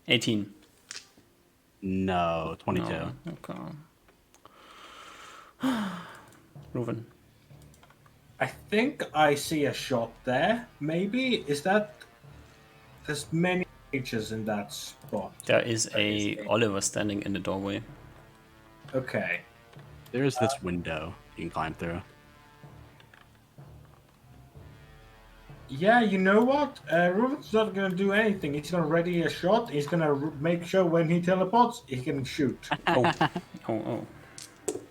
18. No, 22. No, okay. Reuven. I think I see a shot there. Maybe is that? There's many creatures in that spot. There is a Oliver standing in the doorway. Okay. There's this window you can climb through. Yeah, you know what? Reuven's not gonna do anything. He's gonna ready a shot. He's gonna make sure when he teleports, he can shoot. Oh.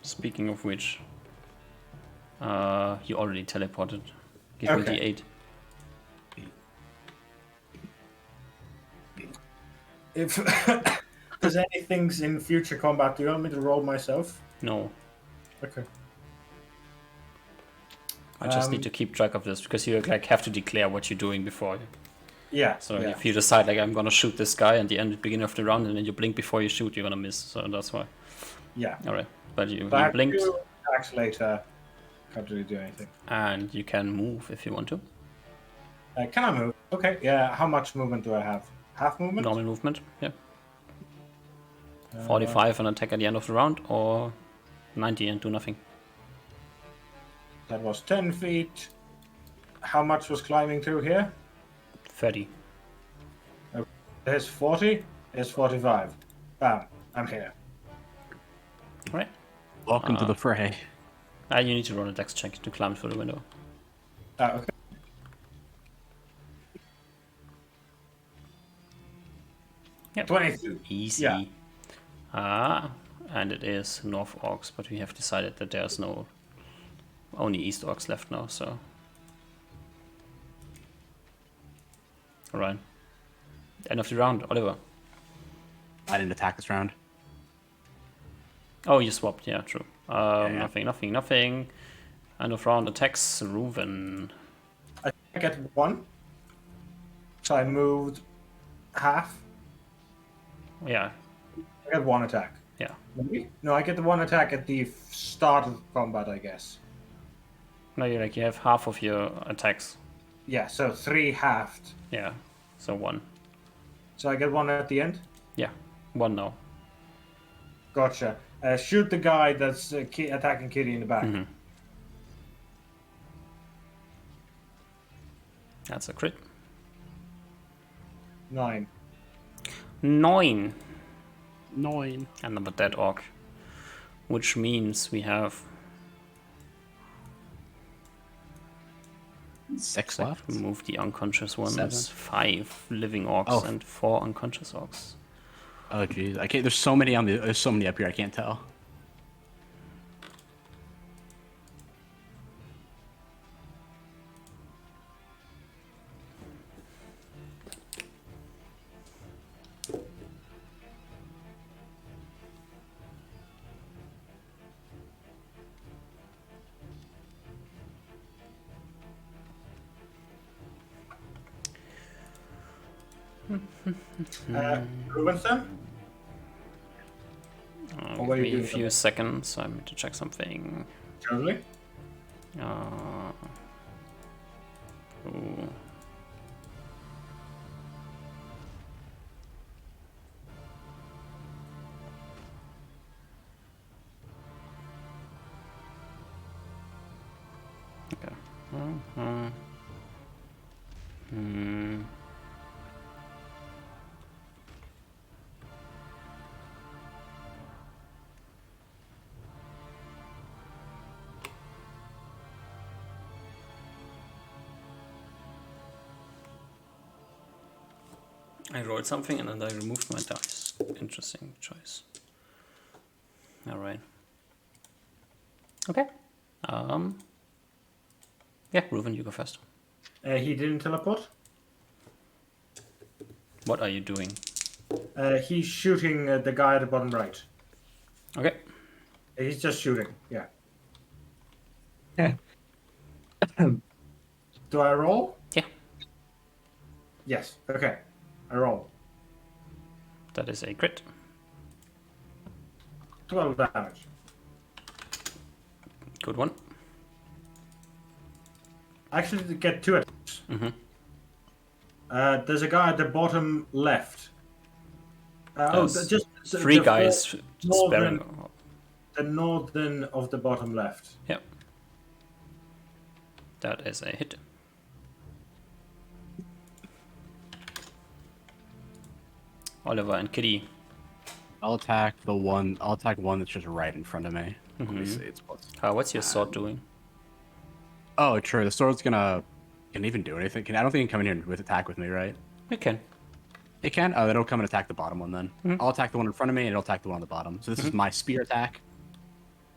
Speaking of which, you already teleported. Give me the 8. If there's any things in future combat, do you want me to roll myself? No, Okay. I just need to keep track of this because you like have to declare what you're doing before. Yeah. So yeah. if you decide like I'm gonna shoot this guy at the beginning of the round and then you blink before you shoot, you're gonna miss. So that's why. Yeah. All right, but you But blinked attacks later. Can't really do anything. and you can move if you want to. Can I move? Okay. Yeah. How much movement do I have? Half movement. Normal movement, yeah. 45 and attack at the end of the round, or 90 and do nothing. That was 10 feet. How much was climbing through here? 30. There's 40. There's 45. Bam. I'm here. All right. Welcome to the fray. You need to roll a dex check to climb through the window. Okay. Yep. 22. Easy. Yeah. And it is North Orcs, but we have decided that there's only East Orcs left now, so. Alright. End of the round, Oliver. I didn't attack this round. Oh, you swapped, yeah, true. Yeah. Nothing. End of round attacks, Reuven. I get 1. So I moved half. Yeah, I get 1 attack. yeah. Maybe? No, I get the 1 attack at the start of combat, I guess. No, you have half of your attacks. Yeah, so 3 halved. Yeah, so 1. So I get 1 at the end? Yeah, 1 now. Gotcha. Shoot the guy that's attacking Kitty in the back. Mm-hmm. That's a crit. 9. 9. 9. Another dead orc. Which means we have 6 left. remove the unconscious ones. 7. 5 living orcs Oh. and 4 unconscious orcs. Oh jeez, I can't. There's so many up here. I can't tell. Ruben's turn? Or Give were you me a doing few something? seconds. I need to check something. Totally. Uh, ooh. Okay. Hmm. I rolled something and then I removed my dice. Interesting choice. All right. Okay. Yeah, Reuven, you go first. He didn't teleport. What are you doing? He's shooting the guy at the bottom right. Okay. He's just shooting. Yeah. Do I roll? Yeah, Yes. Okay. I roll. that is a crit. 12 damage. Good one. Actually, to get 2 attacks. Mm-hmm. There's a guy at the bottom left. There's Just three guys northern, sparing. the northern of the bottom left. Yeah. That is a hit. Oliver and Kitty. I'll attack one that's just right in front of me. Let me see. It's plus. What's your sword doing? Oh, true. The sword's gonna can even do anything. I don't think it can come in here with attack with me, right? You can. It can. Oh, it'll come and attack the bottom one then. I'll attack the one in front of me, and it'll attack the one on the bottom. So this is my spear attack.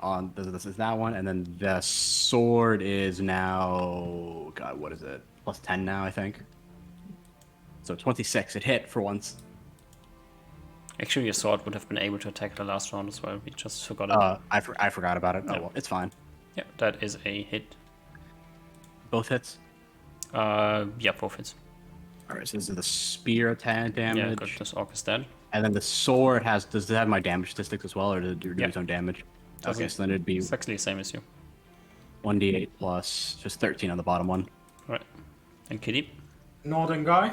On this is that one, and then the sword is now. God, what is it? Plus 10 now, I think. So 26. It hit for once. Actually, your sword would have been able to attack the last round as well. We just forgot it. I forgot about it. Yeah. Oh well, it's fine. Yeah, that is a hit. Both hits. Yeah, both hits. All right, so this is the spear attack damage. Yeah, good. This orc is dead. And then the sword does it have my damage statistics as well, or does it do Yeah. its own damage? Doesn't- Okay, so then it'd be It's actually the same as you. 1d8 plus just 13 on the bottom one. Right. And Kitty. Northern guy.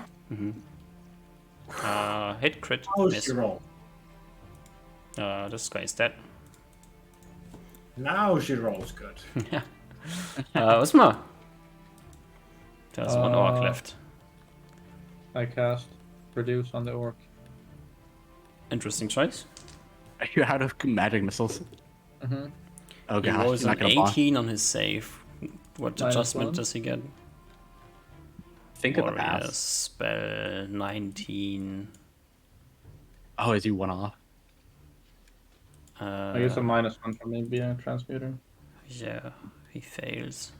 Hit, crit, How's miss. your roll? This guy is dead. Now she rolls good. Osmar. There's one orc left. I cast Reduce on the orc. Interesting choice. Are you out of magic missiles? Mm-hmm. Oh He gosh, rolls he's not an gonna block. 18 on his save. What Minus adjustment 1? does he get? Think of the Warrior pass. spell 19. Oh, is he one off? I guess a -1 for me being a transmuter. Yeah, he fails.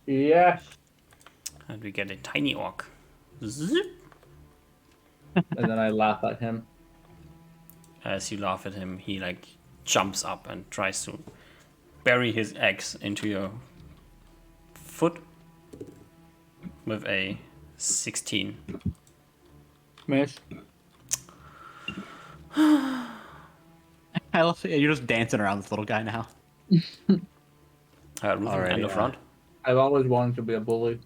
Yes. And we get a tiny orc. Zip. And then I laugh at him. As you laugh at him, he like jumps up and tries to bury his axe into your foot with a 16. Miss. I love it. You're just dancing around this little guy now. Reuven, Alrighty, end of round. I've always wanted to be a bully.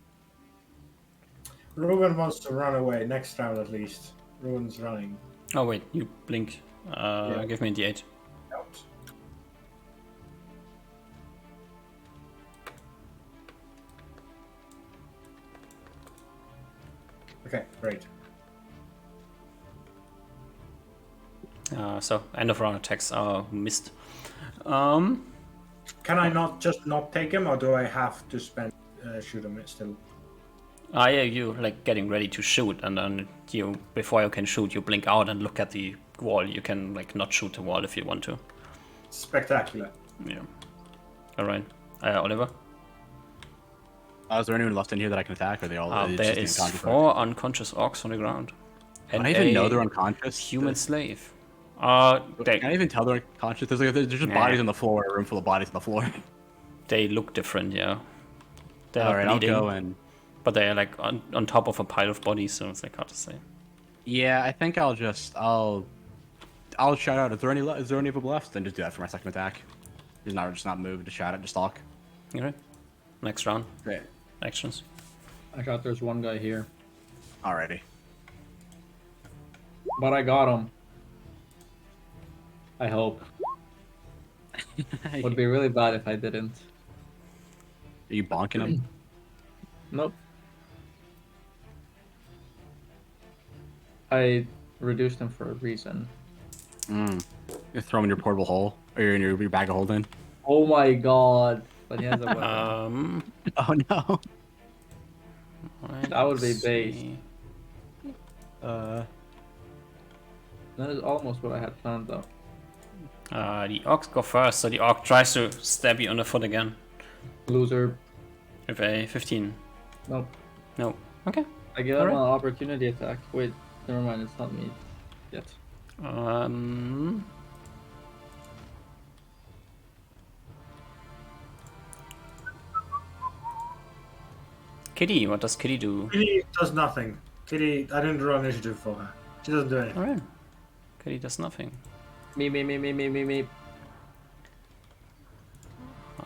Ruben wants to run away next round at least. Ruben's running Oh wait, you blink. Give me a d8. out. Okay, great. So end of round attacks are missed. Can I not take him, or do I have to spend shoot him still? Yeah, you like getting ready to shoot, and then you before you can shoot, you blink out and look at the wall. You can like not shoot the wall if you want to. Spectacular. Yeah. All right, Oliver. Is there anyone left in here that I can attack? Or are they all? There just is unconscious? 4 unconscious orcs on the ground. And I even know a they're unconscious. human slave. Can I even tell they're unconscious? There's just Nah. bodies on the floor. A room full of bodies on the floor. They look different, yeah. They're All right, I'll bleeding, go and But they're like on top of a pile of bodies, so it's like hard to say. Yeah, I think I'll shout out. Is there any of them left? Then just do that for my second attack. Just not move, just shout it, just talk. Okay. Next round. Great. Actions. I thought there's one guy here, Alrighty. but I got him. I hope. Would be really bad if I didn't. Are you bonking him? Nope. I reduced him for a reason. You throw him in your portable hole, or in your bag of holding. Oh my god! But he has a weapon. Oh no. That would be base. see. That is almost what I had planned though. The orcs go first, so the orc tries to stab you on the foot again. Loser. With a 15. Nope. No. Okay. I get him Alright. an opportunity attack. Wait, never mind. It's not me yet. Kitty, what does Kitty do? Kitty does nothing. Kitty, I didn't draw initiative for her. She doesn't do anything. Alright. Kitty does nothing. Me.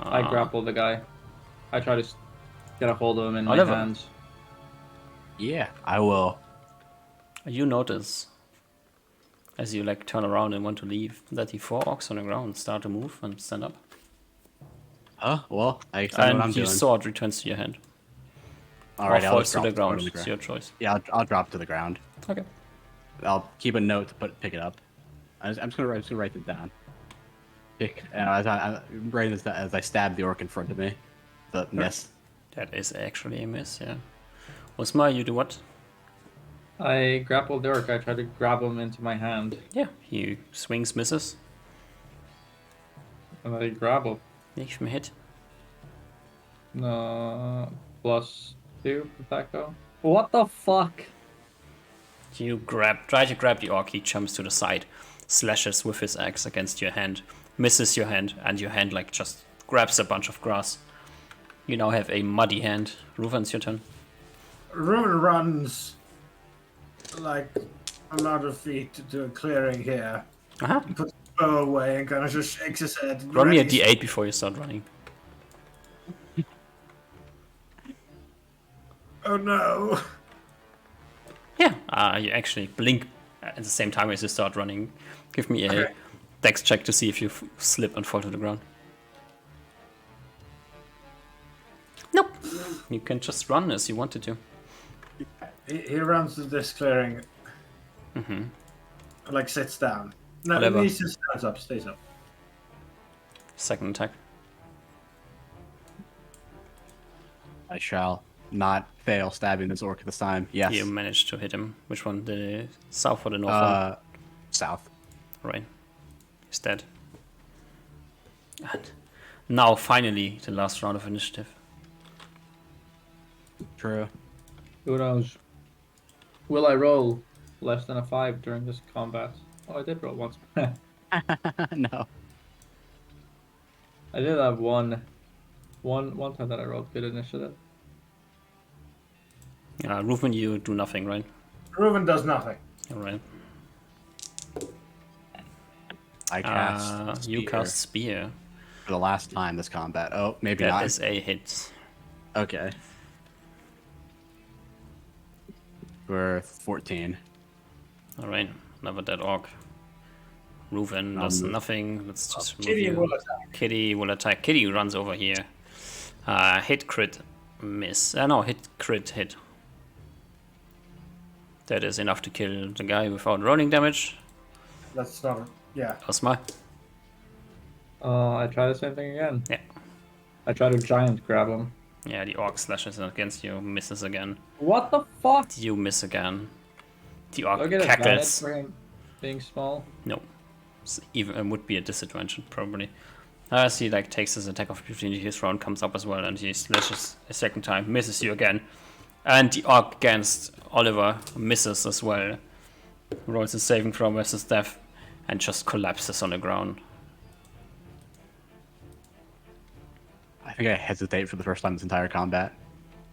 I grapple the guy. I try to get a hold of him in my Oliver. hands. Yeah, I will. You notice, as you like turn around and want to leave, that the 4 orcs on the ground start to move and stand up. Huh? Well, I know what I'm And your doing. sword returns to your hand. Alright, or I'll falls just to drop the the sword ground. on the It's your choice. Yeah, I'll drop to the ground. Okay. I'll keep a note to pick it up. I'm just gonna write it down. As I'm writing this down as I stab the orc in front of me. The miss. That is actually a miss, yeah. Osmar, you do what? I grapple the orc. I try to grab him into my hand. Yeah, he swings, misses. And I grapple. Nicht mehr hit. +2 attack though. What the fuck? You try to grab the orc, he jumps to the side, slashes with his axe against your hand, misses your hand, and your hand like just grabs a bunch of grass. You now have a muddy hand. Ruven, it's your turn. Ruben runs like a lot of feet to a clearing here. Uh-huh. Puts his bow away and kind of just shakes his head. Roll me a ready. d8 before you start running. Oh no! Yeah, you actually blink at the same time as you start running. Give me a Okay. dex check to see if you slip and fall to the ground. Nope. You can just run as you wanted to. He runs to this clearing. Mm-hmm. Like sits down. No, Whatever. he just stands up, stays up. Second attack. I shall not fail stabbing this orc this time. Yes. You managed to hit him. Which one? The south or the north one? South. Right. He's dead. And now, finally, the last round of initiative. True. Who knows? Will I roll less than a 5 during this combat? Oh, I did roll once. No. I did have one time that I rolled good initiative. Ruven, you do nothing, right? Ruben does nothing. Alright. I cast You Spear cast Spear. for the last time this combat. Oh, maybe That not. is a hit. Okay. For 14. Alright, another dead orc. Ruven does nothing. Let's just move Kitty you. will attack. Kitty will attack. Kitty runs over here. Hit, crit, miss. No, hit, crit, hit. That is enough to kill the guy without rolling damage. That's not. Yeah. Osmar. I try the same thing again. Yeah. I try to giant grab him. Yeah, the orc slashes against you, misses again. What the fuck? You miss again. The Do I orc get advantage cackles. for him being small? No. Even it would be a disadvantage, probably. As he like takes his attack of opportunity, his round comes up as well, and he slashes a second time, misses you again. And the orc against Oliver misses as well. Rolls a saving throw versus death, and just collapses on the ground. I think I hesitate for the first time this entire combat.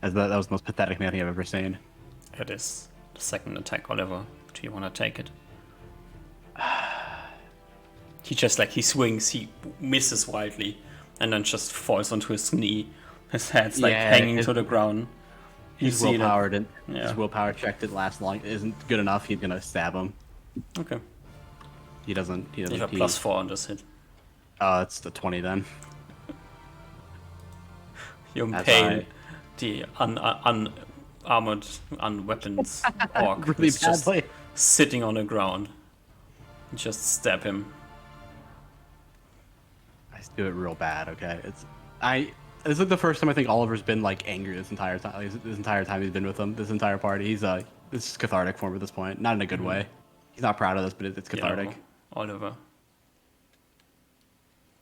As that was the most pathetic thing I think I've ever seen. It is the second attack, Oliver. Do you want to take it? He just he swings, he misses wildly, and then just falls onto his knee. His head's hanging to the ground. His willpower check didn't last long. Isn't good enough. He's gonna stab him. Okay. He doesn't. You have a +4 on this hit. It's the 20 then. You impale the unarmored, unweapons orc Really who's just badly. sitting on the ground. Just stab him. I do it real bad. Okay, this is like the first time I think Oliver's been angry this entire time. This entire time he's been with them. This entire party. He's this is cathartic for him at this point. Not in a good way. He's not proud of this, but it's cathartic. Oliver.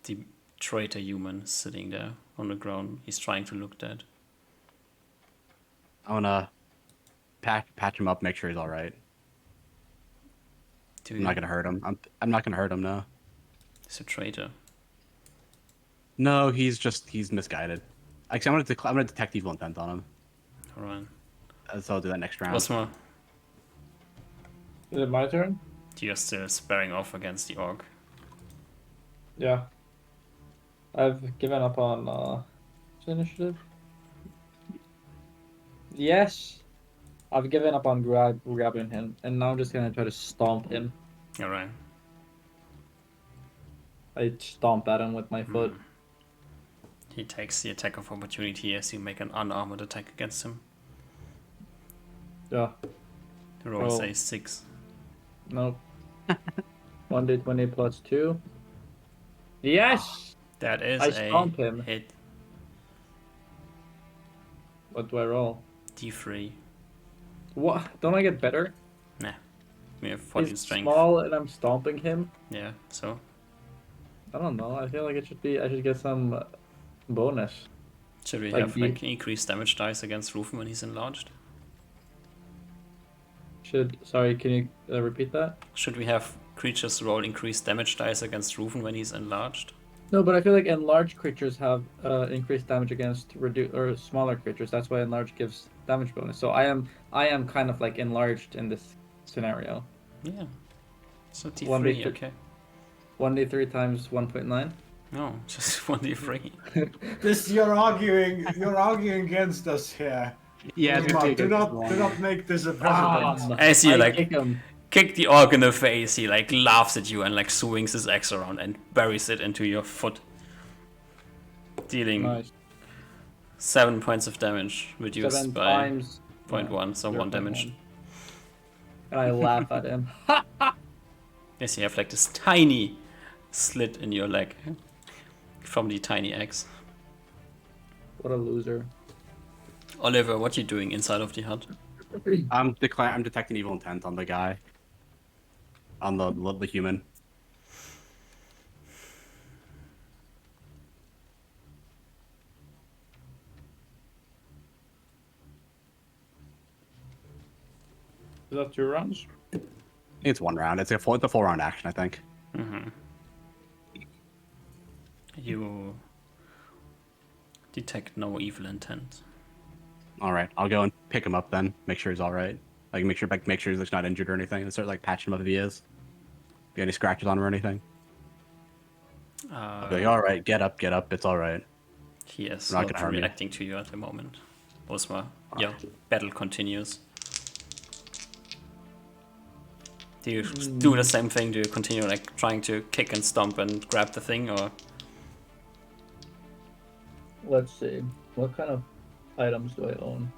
The traitor human sitting there on the ground. He's trying to look dead. I wanna patch him up, make sure he's all right. I'm not gonna hurt him. I'm not gonna hurt him. No. He's a traitor. No, he's misguided. Actually, I'm gonna detect evil intent on him. All right. So I'll do that next round. What's more? Is it my turn? You're still sparring off against the orc. Yeah. I've given up on initiative. Yes. I've given up on grabbing him, and now I'm just gonna try to stomp him. All right. I stomp at him with my foot. He takes the attack of opportunity as you make an unarmored attack against him. Yeah. The roll is a 6. Nope. 1d20 plus 2. Yes! That is I a stomp him. hit. What do I roll? D3. What? Don't I get better? Nah. We have 14 He's strength. small and I'm stomping him? Yeah, so. I don't know. I feel like I should get some bonus. Should we Like have increased damage dice against Rufen when he's enlarged? Sorry, can you repeat that? Should we have creatures roll increased damage dice against Rufen when he's enlarged? No, but I feel like enlarged creatures have increased damage against smaller creatures. That's why enlarged gives damage bonus. So I am kind of enlarged in this scenario. Yeah. So D3, 1d3 okay. 1d3 times 1.9. No, just 1d3. This you're arguing against us here. Yeah, Do not make this a precedent. As you kick him. kick the orc in the face, he laughs at you and swings his axe around and buries it into your foot, dealing Nice. 7 points of damage, reduced 7 by times 0.1, so 1 damage. 0.1. And I laugh at him. Yes, you have this tiny slit in your leg from the tiny axe. What a loser. Oliver, what you doing inside of the hut? I'm detecting evil intent on the guy. On the human. Is that 2 rounds? I think it's 1 round. It's a full round action, I think. Mm-hmm. You detect no evil intent. All right, I'll go and pick him up then. Make sure he's all right. Make sure he's not injured or anything, and start patching him up if he is. Got any scratches on him or anything? I'll be all right, get up, it's all right. He is Not not gonna harm you. reacting to you at the moment. Osmar, your battle continues. Do you do the same thing? Do you continue trying to kick and stomp and grab the thing, or? Let's see. What kind of items do I own?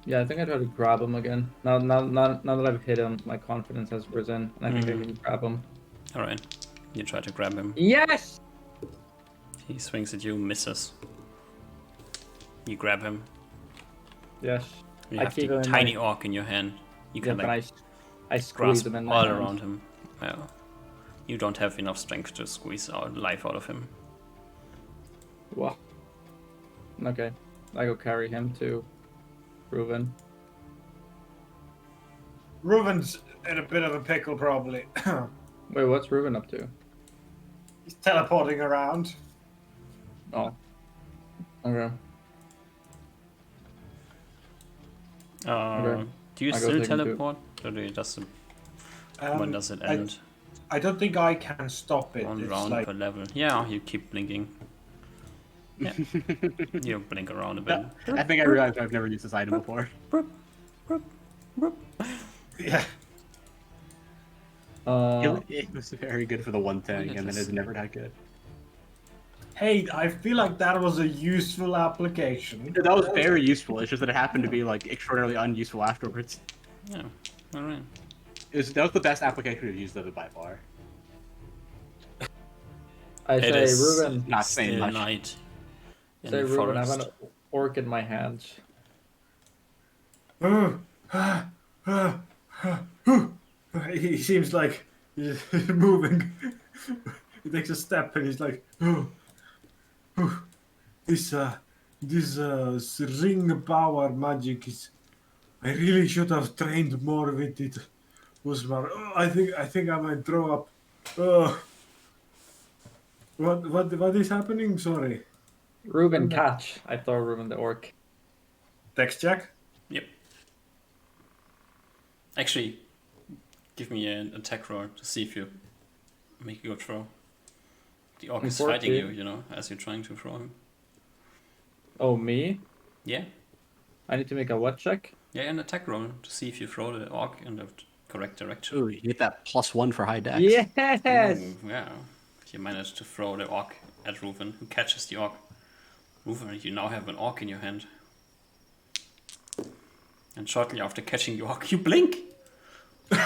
Yeah, I think I try to grab him again. Now that I've hit him, my confidence has risen, and I think I can grab him. All right, you try to grab him. Yes! He swings at you, misses. You grab him. Yes. You I have keep the him in tiny my- orc in your hand. You can but I squeeze grasp him in all my hand. around him. Well, you don't have enough strength to squeeze life out of him. Wow. Okay. I go carry him to Ruven. Ruben's in a bit of a pickle, probably. Wait, what's Ruben up to? He's teleporting around. Oh. Okay. Okay. Do you I go still take him to- teleport? Or do you just, when does it end? I don't think I can stop it. One It's round like per level. Yeah, you keep blinking. Yeah. You blink around a bit. I think I realized I've never used this item before. yeah. It was very good for the one thing, and then it's never that good. Hey, I feel like that was a useful application. That was very useful. It's just that it happened to be like extraordinarily unuseful afterwards. Yeah. Alright. That was the best application we've used of it by far. I It say, is Ruben. Not saying still much. night. In Say, the Ruben, I have forest. an orc in my hands. He seems like he's moving. He takes a step and he's like, this ring power magic is. I really should have trained more with it. Usmar, I think I might throw up. What is happening? Sorry. Ruben, catch. I throw Ruben the orc. Text check. Yep. Actually, give me an attack roll to see if you make a good throw. The orc is fighting you, 14. you know, as you're trying to throw him. Oh, me? Yeah. I need to make a what check? Yeah, an attack roll to see if you throw the orc in the correct direction. Ooh, you get that +1 for high dex. Yes! Ooh, yeah. You managed to throw the orc at Ruven, who catches the orc. Ruven, you now have an orc in your hand. And shortly after catching the orc, you blink! And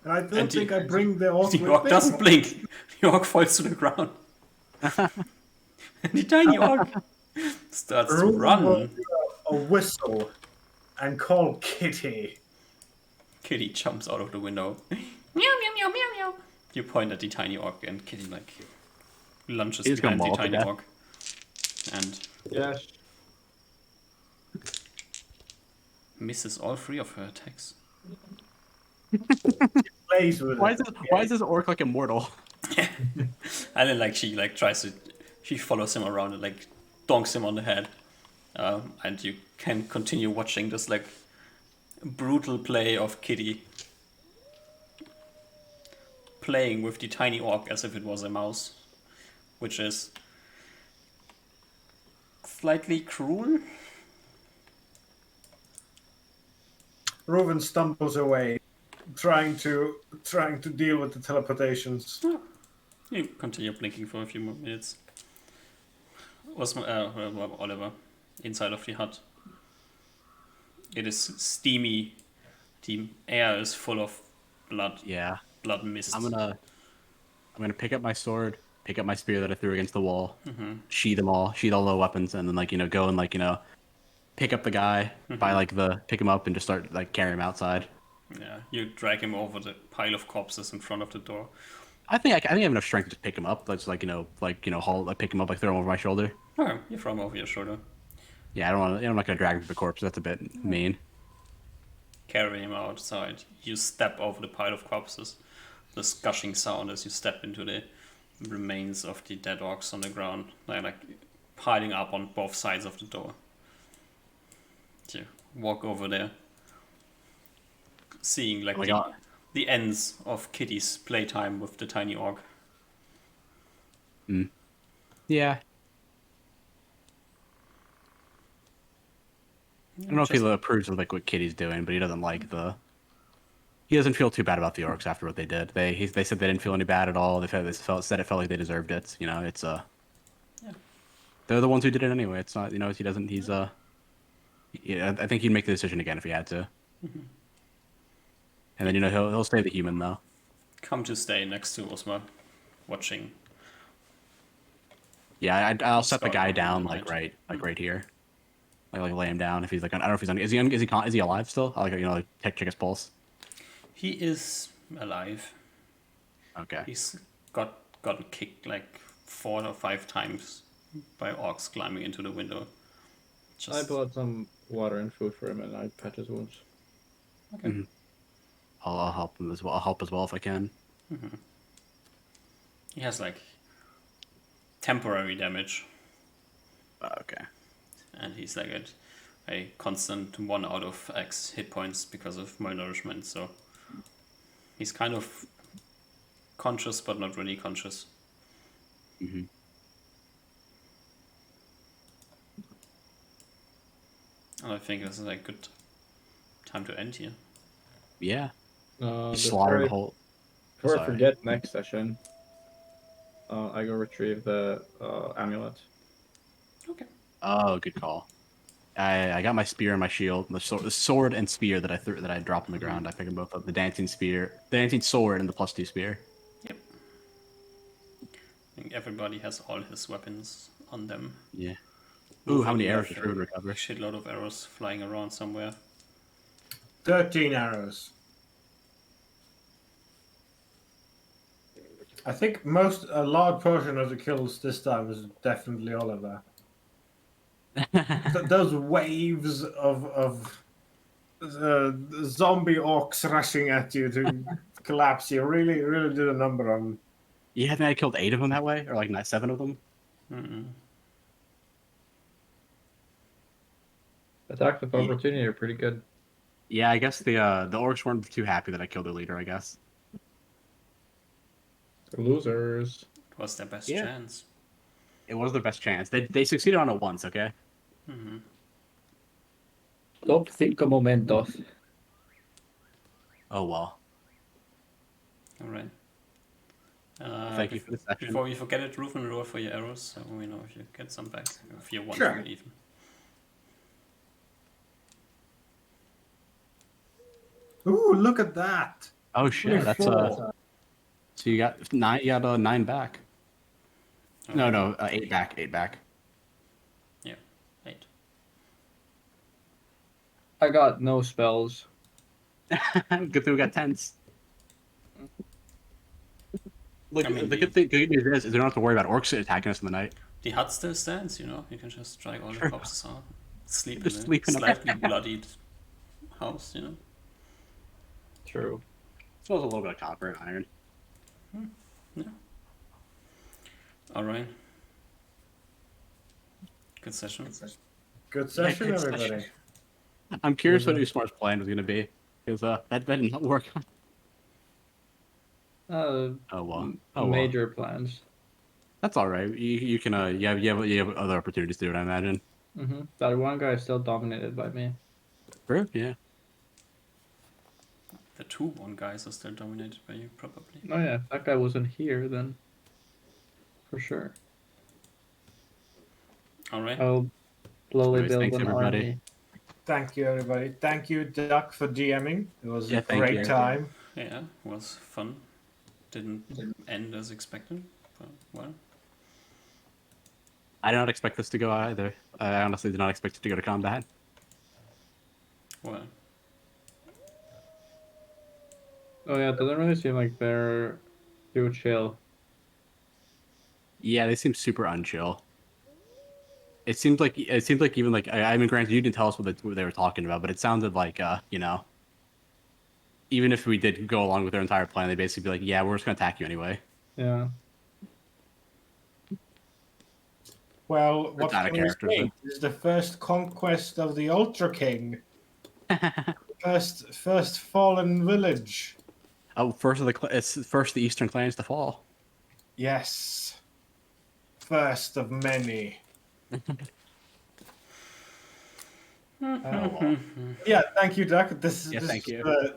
I don't And think the- I bring the orc The with orc me. doesn't blink. The orc falls to the ground. And the tiny orc starts to Ruben will run. do a whistle and call Kitty. Kitty jumps out of the window. Meow, meow, meow, meow, meow. You point at the tiny orc and Kitty like lunges He's gonna behind the maul to tiny death. orc. And Yes. misses all 3 of her attacks. Plays with Why it. is this orc like immortal? And then like she like tries to, she follows him around and like donks him on the head. And you can continue watching this like brutal play of Kitty playing with the tiny orc as if it was a mouse, which is slightly cruel. Ruben stumbles away, trying to deal with the teleportations. You continue blinking for a few more minutes. Oliver, inside of the hut. It is steamy. The air is full of blood. Yeah. Blood mist. I'm gonna pick up my sword, pick up my spear that I threw against the wall, sheath all the weapons, and then like go and pick up the guy, pick him up and just start like carry him outside. Yeah, you drag him over the pile of corpses in front of the door. I think I have enough strength to pick him up. Let's pick him up, throw him over my shoulder. Okay, you throw him over your shoulder. Yeah, I'm not gonna drag him to the corpse. That's a bit mean. Carry him outside. You step over the pile of corpses. This gushing sound as you step into the remains of the dead orcs on the ground. They're like piling up on both sides of the door. You walk over there, seeing like the ends of Kitty's playtime with the tiny orc. Yeah. I don't know if he approves of like what Kitty's doing, but he doesn't like He doesn't feel too bad about the orcs after what they did. They said they didn't feel any bad at all. Said it felt like they deserved it. You know, it's they're the ones who did it anyway. It's not, he doesn't. Yeah, I think he'd make the decision again if he had to. And then he'll stay the human though. Come to stay next to Osmar, watching. Yeah, I'll set the Start guy on down the like night. right here. Like lay him down if he's like I don't know if he's on. Is he alive still? I check his pulse. He is alive. Okay. He's gotten kicked like 4 or 5 times by orcs climbing into the window. I bought some water and food for him and I pet his wounds. Okay. Mhm. I'll help him as well. I'll help as well if I can. He has like temporary damage, Okay. and he's like at a constant 1 out of X hit points because of malnourishment. So he's kind of conscious, but not really conscious. Hmm. And I think this is a good time to end here. Yeah. He Before slaughtered I, a whole. before I Sorry. forget, next session, I go retrieve the amulet. Okay. Oh, good call. I got my spear and my shield, the sword and spear that I dropped on the ground. I picked them both up. The dancing spear, the dancing sword, and the +2 spear. Yep. I think everybody has all his weapons on them. Yeah. Ooh, Wolfie, how many you arrows have does Ruben a recover? shitload of arrows flying around somewhere. 13 arrows. I think a large portion of the kills this time is definitely Oliver. Those waves of zombie orcs rushing at you to collapse you really did a number on them. Yeah, I think I killed 8 of them that way, or like 7 of them. Attacks of opportunity are pretty good. Yeah, I guess the orcs weren't too happy that I killed their leader. I guess. Losers. It was their best Yeah. chance. It was their best chance. They succeeded on it once. Okay. Top 5 momentos. Oh well. All right. Thank you for the session. Before we forget it, Rufen, roll for your arrows, so we know if you get some back, if you want Sure. to even. Ooh, look at that! Oh shit, that's 24. So you got 9. You got 9 back. Okay. No, 8 back. 8 back. Yeah, 8. I got no spells. Good thing we got 10s. Look, I mean, the good news is they don't have to worry about orcs attacking us in the night. The hut still stands, you know. You can just drag all the Sure. corpses out, sleep in Just a sleep in a- slightly bloodied house, you know. True. Smells a little bit of copper and iron. Yeah. All right. Good session. Good session, good everybody. session. I'm curious what Usmar's plan was going to be, because that did not work. Oh well. Major plans. That's all right. You can you have other opportunities to do it, I imagine. That one guy is still dominated by me. True. Yeah. The 2-1 guys are still dominated by you, probably. Oh yeah, if that guy wasn't here, then for sure. All right. I'll slowly Anyways, build thanks, an everybody. army. Thank you, everybody. Thank you, Duck, for DMing. It was a thank great you. time. Yeah, it was fun. Didn't end as expected, but well. I did not expect this to go either. I honestly did not expect it to go to combat. Well, Oh yeah, it doesn't really seem like they're too chill. Yeah, they seem super unchill. It seemed like even like I mean, granted, you didn't tell us what they were talking about, but it sounded like you know, even if we did go along with their entire plan, they'd basically be like, yeah, we're just gonna attack you anyway. Yeah. Well, what Not a can we character, say? but- This is the first conquest of the Ultra King. First fallen village. Oh, it's first the Eastern clans to fall. Yes. First of many. Oh, well. Yeah, thank you, Duck. Thank you.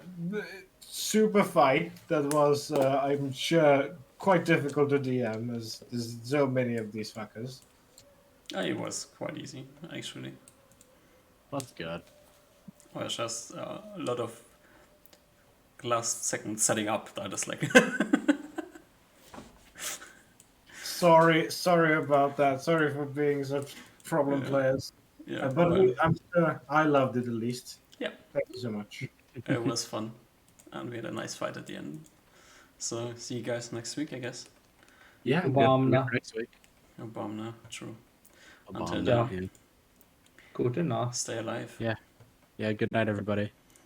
Super fight that was, I'm sure, quite difficult to DM, as there's so many of these fuckers. it was quite easy, actually. That's good. Well, it's just a lot of last second setting up that is like. Sorry about that. Sorry for being such problem players. Yeah, But well, I'm sure I loved it at least. yeah, Thank you so much. it was fun, and we had a nice fight at the end. So see you guys next week, I guess. Yeah, Obama. next week. Obama, true. Obama, Until then. yeah. Good enough. Stay alive. Yeah. Yeah. Good night, everybody.